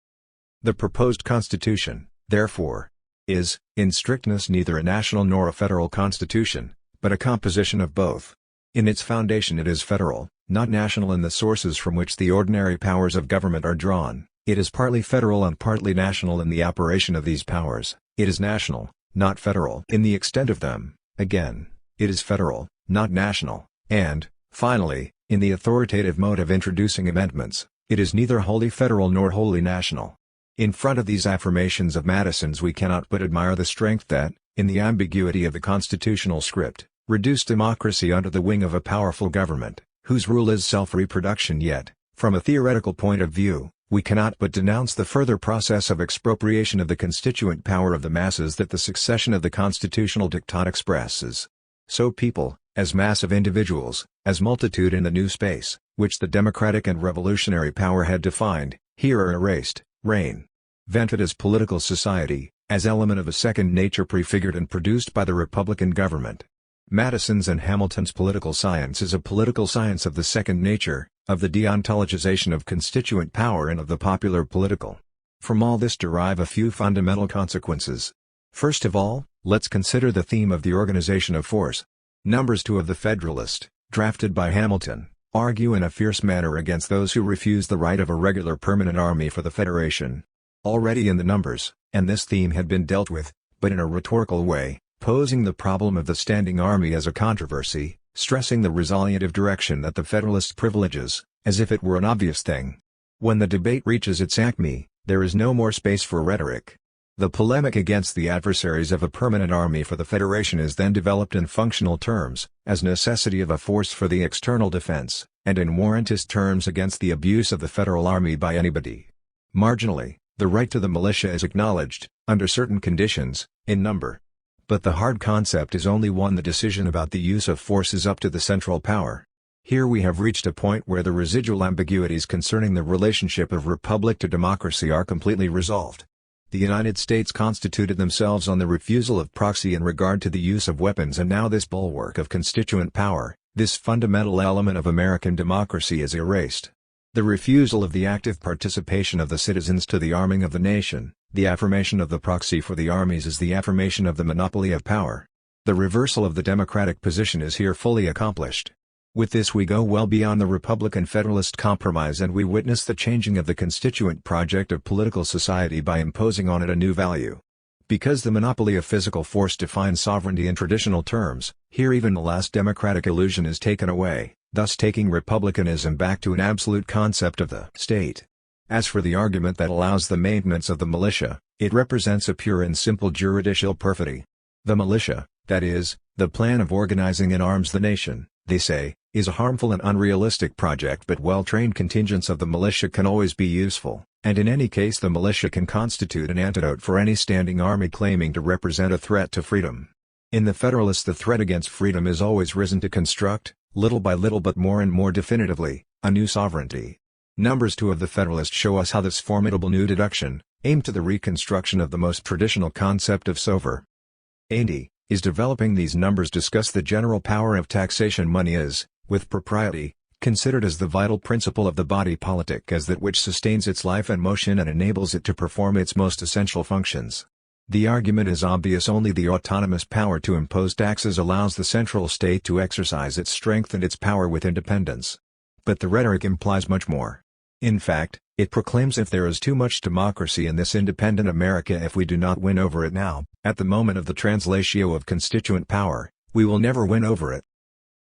The proposed constitution, therefore, is, in strictness neither a national nor a federal constitution, but a composition of both. In its foundation it is federal, not national in the sources from which the ordinary powers of government are drawn. It is partly federal and partly national in the operation of these powers. It is national, not federal in the extent of them. Again, it is federal, not national, and, finally, in the authoritative mode of introducing amendments, it is neither wholly federal nor wholly national. In front of these affirmations of Madison's we cannot but admire the strength that, in the ambiguity of the constitutional script, reduced democracy under the wing of a powerful government, whose rule is self-reproduction. Yet, from a theoretical point of view, we cannot but denounce the further process of expropriation of the constituent power of the masses that the succession of the constitutional diktat expresses. So people, as mass of individuals, as multitude in the new space, which the democratic and revolutionary power had defined, here are erased, reign, vented as political society, as element of a second nature prefigured and produced by the Republican government. Madison's and Hamilton's political science is a political science of the second nature, of the deontologization of constituent power and of the popular political. From all this derive a few fundamental consequences. First of all, let's consider the theme of the organization of force. Numbers 2 of the Federalist, drafted by Hamilton, argue in a fierce manner against those who refuse the right of a regular permanent army for the Federation. Already in the numbers, and this theme had been dealt with, but in a rhetorical way, posing the problem of the standing army as a controversy, stressing the resolutive direction that the Federalist privileges, as if it were an obvious thing. When the debate reaches its acme, there is no more space for rhetoric. The polemic against the adversaries of a permanent army for the Federation is then developed in functional terms, as necessity of a force for the external defense, and in warrantist terms against the abuse of the federal army by anybody. Marginally, the right to the militia is acknowledged, under certain conditions, in number. But the hard concept is only one. The decision about the use of force is up to the central power. Here we have reached a point where the residual ambiguities concerning the relationship of republic to democracy are completely resolved. The United States constituted themselves on the refusal of proxy in regard to the use of weapons, and now this bulwark of constituent power, this fundamental element of American democracy, is erased. The refusal of the active participation of the citizens to the arming of the nation, the affirmation of the proxy for the armies, is the affirmation of the monopoly of power. The reversal of the democratic position is here fully accomplished. With this we go well beyond the Republican-Federalist compromise, and we witness the changing of the constituent project of political society by imposing on it a new value. Because the monopoly of physical force defines sovereignty in traditional terms, here even the last democratic illusion is taken away, thus taking republicanism back to an absolute concept of the state. As for the argument that allows the maintenance of the militia, it represents a pure and simple juridical perfidy. The militia, that is, the plan of organizing in arms the nation, they say, is a harmful and unrealistic project, but well-trained contingents of the militia can always be useful, and in any case the militia can constitute an antidote for any standing army claiming to represent a threat to freedom. In the Federalists the threat against freedom is always risen to construct, little by little but more and more definitively, a new sovereignty. Numbers 2 of the Federalist show us how this formidable new deduction, aimed to the reconstruction of the most traditional concept of sovereignty, is developing. These numbers discuss the general power of taxation. Money is, with propriety, considered as the vital principle of the body politic, as that which sustains its life and motion and enables it to perform its most essential functions. The argument is obvious: only the autonomous power to impose taxes allows the central state to exercise its strength and its power with independence. But the rhetoric implies much more. In fact, it proclaims if there is too much democracy in this independent America, if we do not win over it now, at the moment of the translatio of constituent power, we will never win over it.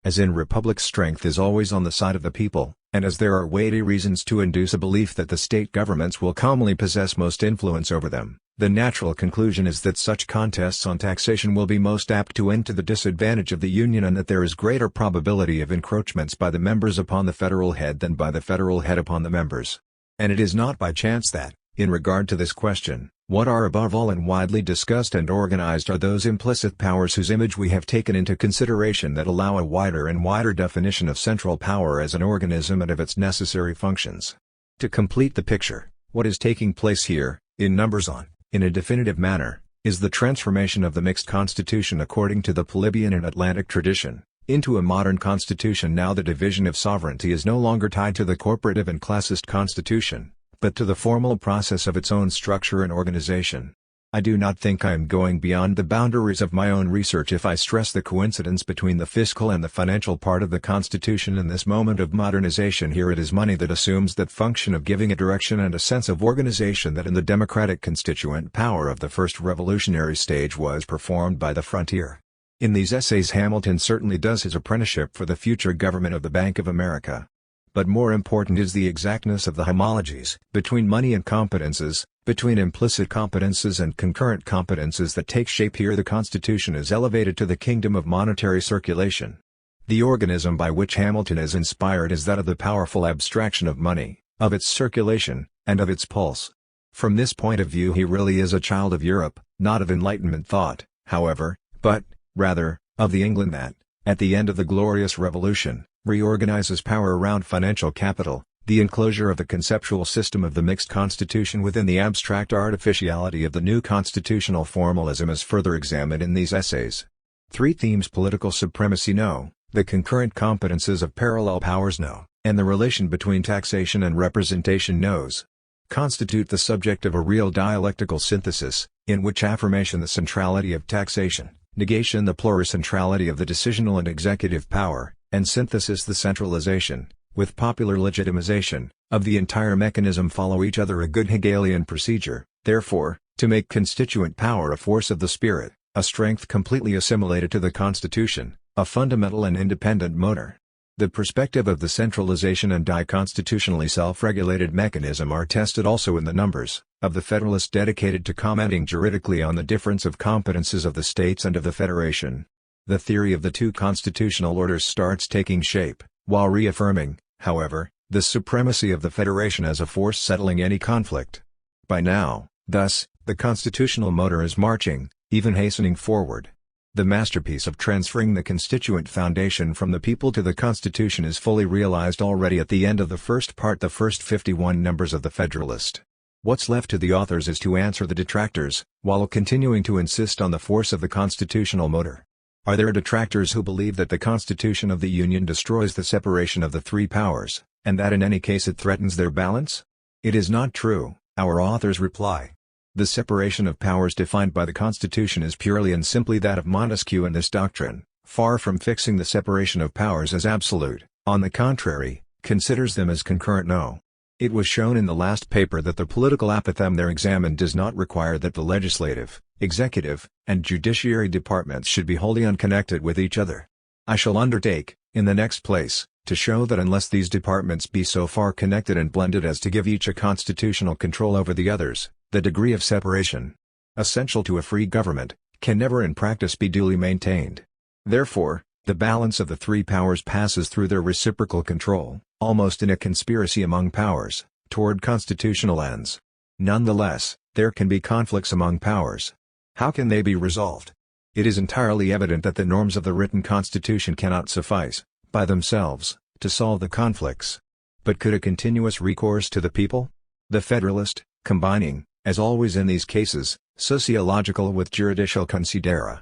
As in republics, strength is always on the side of the people, and as there are weighty reasons to induce a belief that the state governments will calmly possess most influence over them, the natural conclusion is that such contests on taxation will be most apt to end to the disadvantage of the Union, and that there is greater probability of encroachments by the members upon the federal head than by the federal head upon the members. And it is not by chance that, in regard to this question, what are above all and widely discussed and organized are those implicit powers whose image we have taken into consideration, that allow a wider and wider definition of central power as an organism and of its necessary functions. To complete the picture, what is taking place here, in numbers on, in a definitive manner, is the transformation of the mixed constitution according to the plebeian and Atlantic tradition, into a modern constitution. Now the division of sovereignty is no longer tied to the corporative and classist constitution, but to the formal process of its own structure and organization. I do not think I am going beyond the boundaries of my own research if I stress the coincidence between the fiscal and the financial part of the Constitution in this moment of modernization. Here it is money that assumes that function of giving a direction and a sense of organization that in the democratic constituent power of the first revolutionary stage was performed by the frontier. In these essays Hamilton certainly does his apprenticeship for the future government of the Bank of America. But more important is the exactness of the homologies between money and competences, between implicit competences and concurrent competences that take shape here. The Constitution is elevated to the kingdom of monetary circulation. The organism by which Hamilton is inspired is that of the powerful abstraction of money, of its circulation, and of its pulse. From this point of view he really is a child of Europe, not of Enlightenment thought, however, but, rather, of the England that, at the end of the glorious Revolution, reorganizes power around financial capital. The enclosure of the conceptual system of the mixed constitution within the abstract artificiality of the new constitutional formalism is further examined in these essays. 3 themes: political supremacy no, the concurrent competences of parallel powers no, and the relation between taxation and representation no's, constitute the subject of a real dialectical synthesis, in which affirmation the centrality of taxation, negation the pluricentrality of the decisional and executive power, and synthesis the centralization, with popular legitimization, of the entire mechanism follow each other. A good Hegelian procedure, therefore, to make constituent power a force of the spirit, a strength completely assimilated to the Constitution, a fundamental and independent motor. The perspective of the centralization and constitutionally self-regulated mechanism are tested also in the numbers of the Federalist dedicated to commenting juridically on the difference of competences of the states and of the Federation. The theory of the 2 constitutional orders starts taking shape, while reaffirming, however, the supremacy of the Federation as a force settling any conflict. By now, thus, the constitutional motor is marching, even hastening forward. The masterpiece of transferring the constituent foundation from the people to the Constitution is fully realized already at the end of the first part, the first 51 numbers of the Federalist. What's left to the authors is to answer the detractors, while continuing to insist on the force of the constitutional motor. Are there detractors who believe that the Constitution of the Union destroys the separation of the 3 powers, and that in any case it threatens their balance? It is not true, our authors reply. The separation of powers defined by the Constitution is purely and simply that of Montesquieu, and this doctrine, far from fixing the separation of powers as absolute, on the contrary, considers them as concurrent. No. It was shown in the last paper that the political apothegm there examined does not require that the legislative, executive, and judiciary departments should be wholly unconnected with each other. I shall undertake, in the next place, to show that unless these departments be so far connected and blended as to give each a constitutional control over the others, the degree of separation, essential to a free government, can never in practice be duly maintained. Therefore, the balance of the three powers passes through their reciprocal control, almost in a conspiracy among powers, toward constitutional ends. Nonetheless, there can be conflicts among powers. How can they be resolved? It is entirely evident that the norms of the written Constitution cannot suffice, by themselves, to solve the conflicts. But could a continuous recourse to the people? The Federalist, combining, as always in these cases, sociological with juridical considera.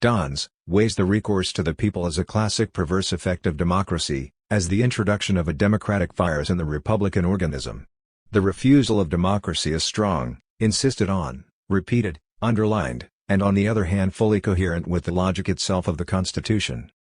Dons, weighs the recourse to the people as a classic perverse effect of democracy, as the introduction of a democratic virus in the republican organism. The refusal of democracy is strong, insisted on, repeated, underlined, and on the other hand fully coherent with the logic itself of the Constitution.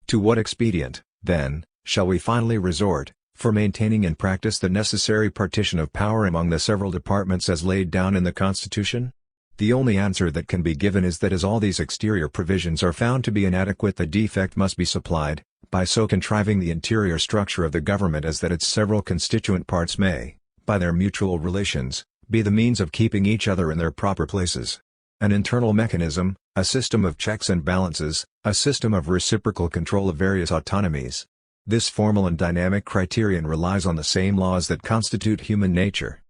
To what expedient, then, shall we finally resort, for maintaining in practice the necessary partition of power among the several departments as laid down in the Constitution? The only answer that can be given is that as all these exterior provisions are found to be inadequate, the defect must be supplied, by so contriving the interior structure of the government as that its several constituent parts may, by their mutual relations, be the means of keeping each other in their proper places. An internal mechanism, a system of checks and balances, a system of reciprocal control of various autonomies. This formal and dynamic criterion relies on the same laws that constitute human nature.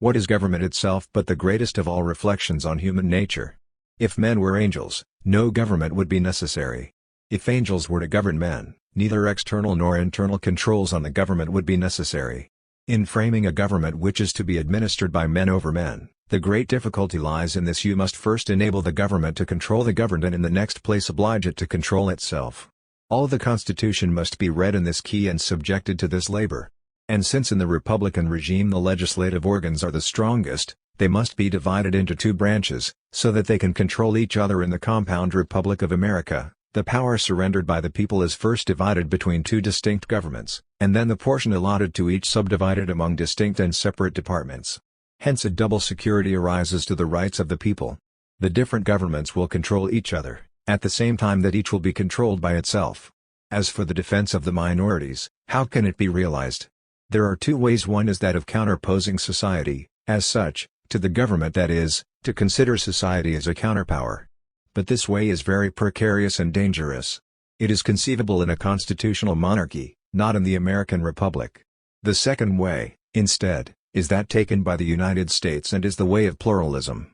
What is government itself but the greatest of all reflections on human nature? If men were angels, no government would be necessary. If angels were to govern men, neither external nor internal controls on the government would be necessary. In framing a government which is to be administered by men over men, the great difficulty lies in this: you must first enable the government to control the governed and in the next place oblige it to control itself. All the Constitution must be read in this key and subjected to this labor. And since in the republican regime the legislative organs are the strongest, they must be divided into two branches, so that they can control each other. In the compound Republic of America, the power surrendered by the people is first divided between two distinct governments, and then the portion allotted to each subdivided among distinct and separate departments. Hence a double security arises to the rights of the people. The different governments will control each other, at the same time that each will be controlled by itself. As for the defense of the minorities, how can it be realized? There are two ways. One is that of counterposing society, as such, to the government, that is, to consider society as a counterpower. But this way is very precarious and dangerous. It is conceivable in a constitutional monarchy, not in the American Republic. The second way, instead, is that taken by the United States and is the way of pluralism.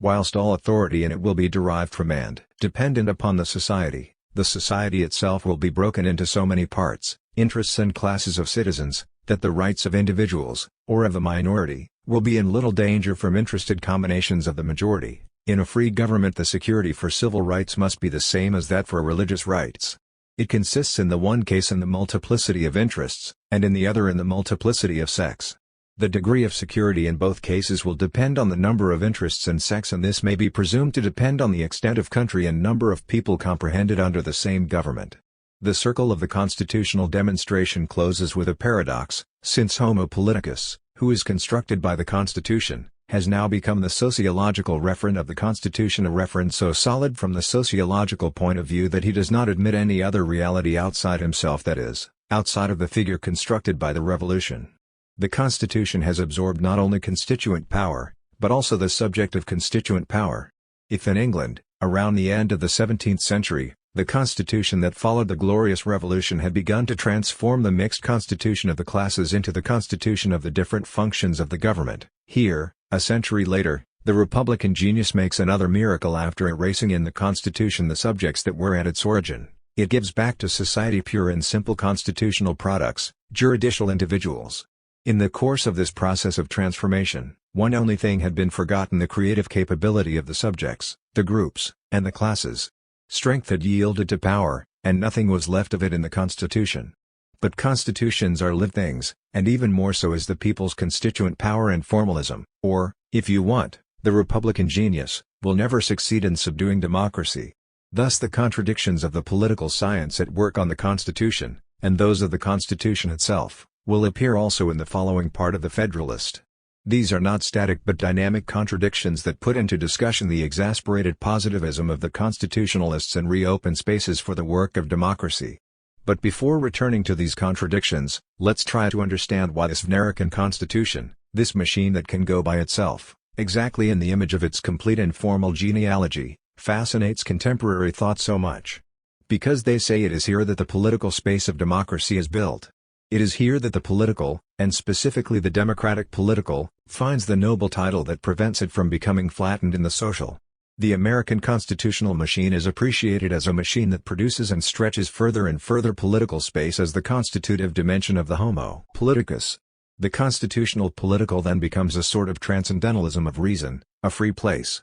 Whilst all authority in it will be derived from and dependent upon the society itself will be broken into so many parts, interests and classes of citizens, that the rights of individuals, or of the minority, will be in little danger from interested combinations of the majority. In a free government the security for civil rights must be the same as that for religious rights. It consists in the one case in the multiplicity of interests, and in the other in the multiplicity of sects. The degree of security in both cases will depend on the number of interests and sects, and this may be presumed to depend on the extent of country and number of people comprehended under the same government. The circle of the constitutional demonstration closes with a paradox, since Homo politicus, who is constructed by the Constitution, has now become the sociological referent of the Constitution, a referent so solid from the sociological point of view that he does not admit any other reality outside himself, that is, outside of the figure constructed by the Revolution. The Constitution has absorbed not only constituent power, but also the subject of constituent power. If in England, around the end of the 17th century, the Constitution that followed the Glorious Revolution had begun to transform the mixed constitution of the classes into the constitution of the different functions of the government, here, a century later, the Republican genius makes another miracle. After erasing in the Constitution the subjects that were at its origin, it gives back to society pure and simple constitutional products, juridical individuals. In the course of this process of transformation, one only thing had been forgotten: the creative capability of the subjects, the groups, and the classes. Strength had yielded to power, and nothing was left of it in the Constitution. But constitutions are lived things, and even more so is the people's constituent power, and formalism, or, if you want, the Republican genius, will never succeed in subduing democracy. Thus the contradictions of the political science at work on the Constitution, and those of the Constitution itself, will appear also in the following part of the Federalist. These are not static but dynamic contradictions that put into discussion the exasperated positivism of the constitutionalists and reopen spaces for the work of democracy. But before returning to these contradictions, let's try to understand why this American Constitution, this machine that can go by itself, exactly in the image of its complete and formal genealogy, fascinates contemporary thought so much. Because they say it is here that the political space of democracy is built. It is here that the political, and specifically the democratic political, finds the noble title that prevents it from becoming flattened in the social. The American constitutional machine is appreciated as a machine that produces and stretches further and further political space as the constitutive dimension of the homo politicus. The constitutional political then becomes a sort of transcendentalism of reason, a free place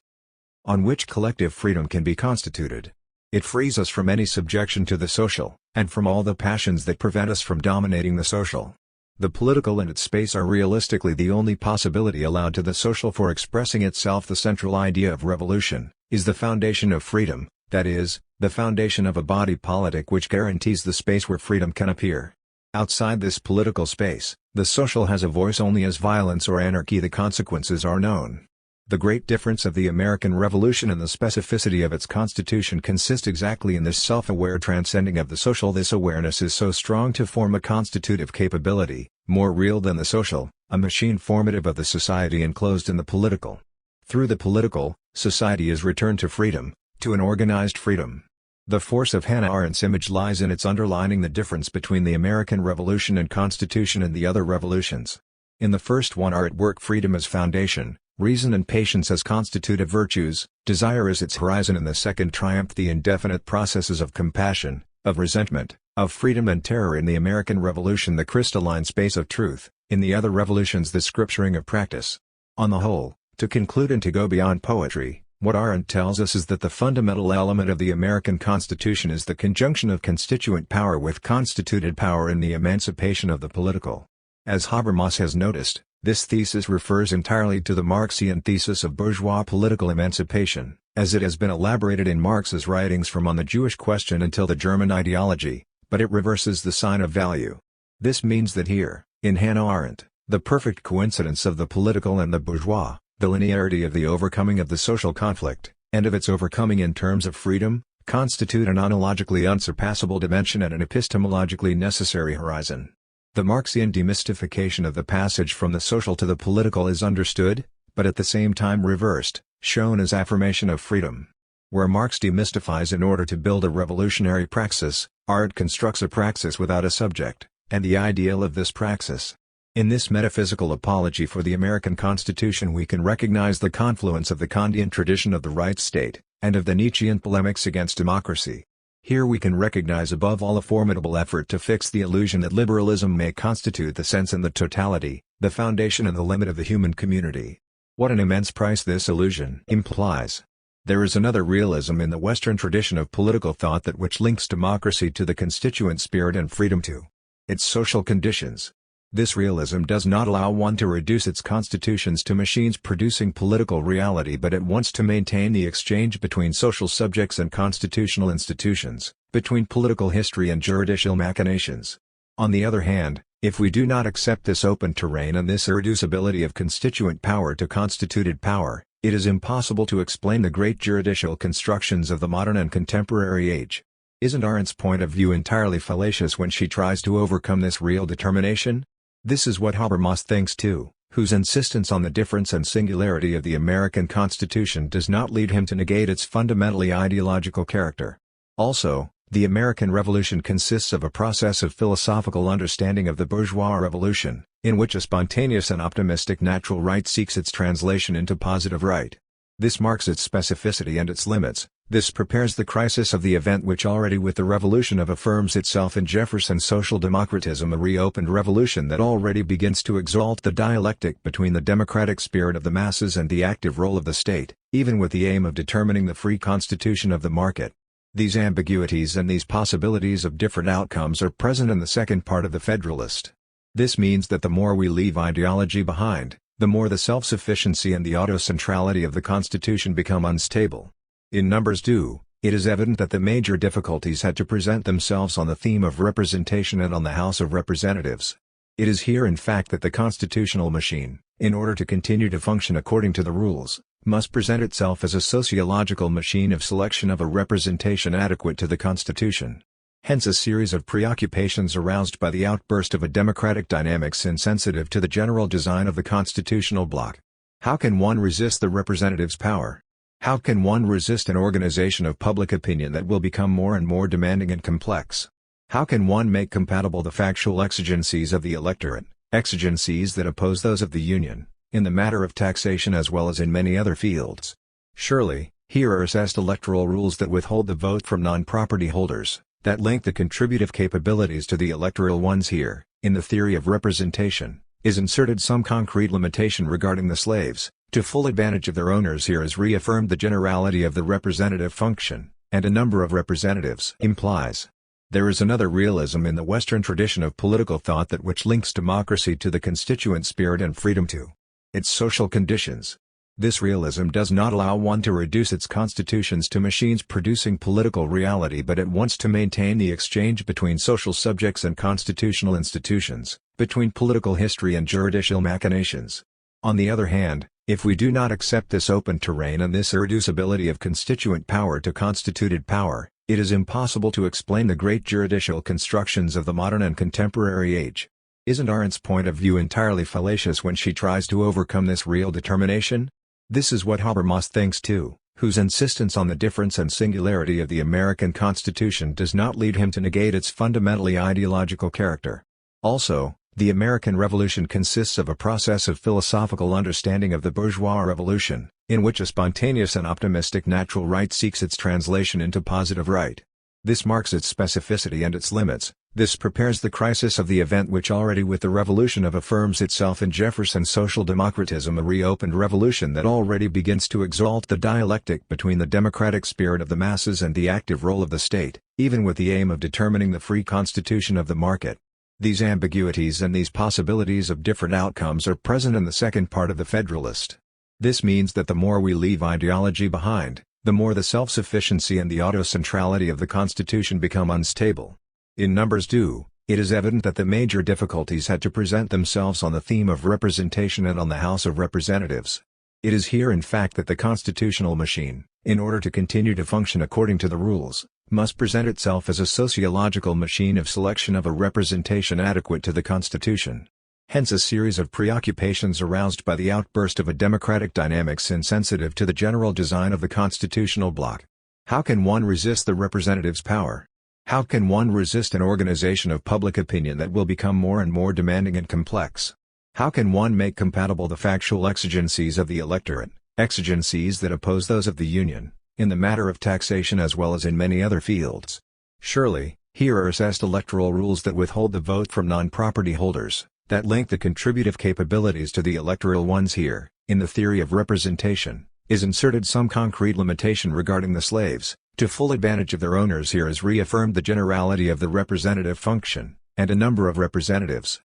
on which collective freedom can be constituted. It frees us from any subjection to the social, and from all the passions that prevent us from dominating the social. The political and its space are realistically the only possibility allowed to the social for expressing itself. The central idea of revolution is the foundation of freedom, that is, the foundation of a body politic which guarantees the space where freedom can appear. Outside this political space, the social has a voice only as violence or anarchy the consequences are known. The great difference of the American Revolution and the specificity of its constitution consist exactly in this self-aware transcending of the social. This awareness is so strong to form a constitutive capability, more real than the social, a machine formative of the society enclosed in the political. Through the political, society is returned to freedom, to an organized freedom. The force of Hannah Arendt's image lies in its underlining the difference between the American Revolution and Constitution and the other revolutions. In the first one are at work freedom as foundation, reason and patience as constitutive virtues, desire as its horizon. In the second triumph the indefinite processes of compassion, of resentment, of freedom and terror. In the American Revolution the crystalline space of truth, in the other revolutions the scripturing of practice. On the whole, to conclude and to go beyond poetry, what Arendt tells us is that the fundamental element of the American Constitution is the conjunction of constituent power with constituted power in the emancipation of the political. As Habermas has noticed, this thesis refers entirely to the Marxian thesis of bourgeois political emancipation, as it has been elaborated in Marx's writings from On the Jewish Question until the German Ideology, but it reverses the sign of value. This means that here, in Hannah Arendt, the perfect coincidence of the political and the bourgeois, the linearity of the overcoming of the social conflict, and of its overcoming in terms of freedom, constitute an ontologically unsurpassable dimension and an epistemologically necessary horizon. The Marxian demystification of the passage from the social to the political is understood, but at the same time reversed, shown as affirmation of freedom. Where Marx demystifies in order to build a revolutionary praxis, Arendt constructs a praxis without a subject, and the ideal of this praxis. In this metaphysical apology for the American Constitution we can recognize the confluence of the Kantian tradition of the right state, and of the Nietzschean polemics against democracy. Here we can recognize above all a formidable effort to fix the illusion that liberalism may constitute the sense and the totality, the foundation and the limit of the human community. What an immense price this illusion implies! There is another realism in the Western tradition of political thought that which links democracy to the constituent spirit and freedom to its social conditions. This realism does not allow one to reduce its constitutions to machines producing political reality but at once to maintain the exchange between social subjects and constitutional institutions, between political history and juridical machinations. On the other hand, if we do not accept this open terrain and this irreducibility of constituent power to constituted power, it is impossible to explain the great juridical constructions of the modern and contemporary age. Isn't Arendt's point of view entirely fallacious when she tries to overcome this real determination? This is what Habermas thinks too, whose insistence on the difference and singularity of the American Constitution does not lead him to negate its fundamentally ideological character. Also, the American Revolution consists of a process of philosophical understanding of the bourgeois revolution, in which a spontaneous and optimistic natural right seeks its translation into positive right. This marks its specificity and its limits. This prepares the crisis of the event which already with the revolution affirms itself in Jefferson's social democratism, a reopened revolution that already begins to exalt the dialectic between the democratic spirit of the masses and the active role of the state, even with the aim of determining the free constitution of the market. These ambiguities and these possibilities of different outcomes are present in the second part of the Federalist. This means that the more we leave ideology behind, the more the self-sufficiency and the autocentrality of the Constitution become unstable. In numbers 2, It is evident that the major difficulties had to present themselves on the theme of representation and on the House of Representatives. It is here in fact that the constitutional machine, in order to continue to function according to the rules, must present itself as a sociological machine of selection of a representation adequate to the Constitution. Hence a series of preoccupations aroused by the outburst of a democratic dynamics insensitive to the general design of the constitutional bloc. How can one resist the representative's power? How can one resist an organization of public opinion that will become more and more demanding and complex? How can one make compatible the factual exigencies of the electorate, exigencies that oppose those of the Union, in the matter of taxation as well as in many other fields? Surely, here are assessed electoral rules that withhold the vote from non-property holders, that link the contributive capabilities to the electoral ones. Here, in the theory of representation, is inserted some concrete limitation regarding the slaves, to full advantage of their owners. Here is reaffirmed the generality of the representative function, and a number of representatives implies. There is another realism in the Western tradition of political thought that which links democracy to the constituent spirit and freedom to its social conditions. This realism does not allow one to reduce its constitutions to machines producing political reality, but it wants to maintain the exchange between social subjects and constitutional institutions, between political history and juridical machinations. On the other hand, if we do not accept this open terrain and this irreducibility of constituent power to constituted power, it is impossible to explain the great juridical constructions of the modern and contemporary age. Isn't Arendt's point of view entirely fallacious when she tries to overcome this real determination? This is what Habermas thinks too, whose insistence on the difference and singularity of the American Constitution does not lead him to negate its fundamentally ideological character. Also, the American Revolution consists of a process of philosophical understanding of the bourgeois revolution, in which a spontaneous and optimistic natural right seeks its translation into positive right. This marks its specificity and its limits. This prepares the crisis of the event which already with the revolution affirms itself in Jefferson's social democratism, a reopened revolution that already begins to exalt the dialectic between the democratic spirit of the masses and the active role of the state, even with the aim of determining the free constitution of the market. These ambiguities and these possibilities of different outcomes are present in the second part of the Federalist. This means that the more we leave ideology behind, the more the self-sufficiency and the autocentrality of the Constitution become unstable. In numbers 2, it is evident that the major difficulties had to present themselves on the theme of representation and on the House of Representatives. It is here in fact that the constitutional machine, in order to continue to function according to the rules, must present itself as a sociological machine of selection of a representation adequate to the Constitution. Hence a series of preoccupations aroused by the outburst of a democratic dynamics insensitive to the general design of the constitutional bloc. How can one resist the representative's power? How can one resist an organization of public opinion that will become more and more demanding and complex? How can one make compatible the factual exigencies of the electorate, exigencies that oppose those of the Union, in the matter of taxation as well as in many other fields? Surely, here are assessed electoral rules that withhold the vote from non-property holders, that link the contributive capabilities to the electoral ones. Here, in the theory of representation, is inserted some concrete limitation regarding the slaves, to full advantage of their owners. Here is reaffirmed the generality of the representative function, and a number of representatives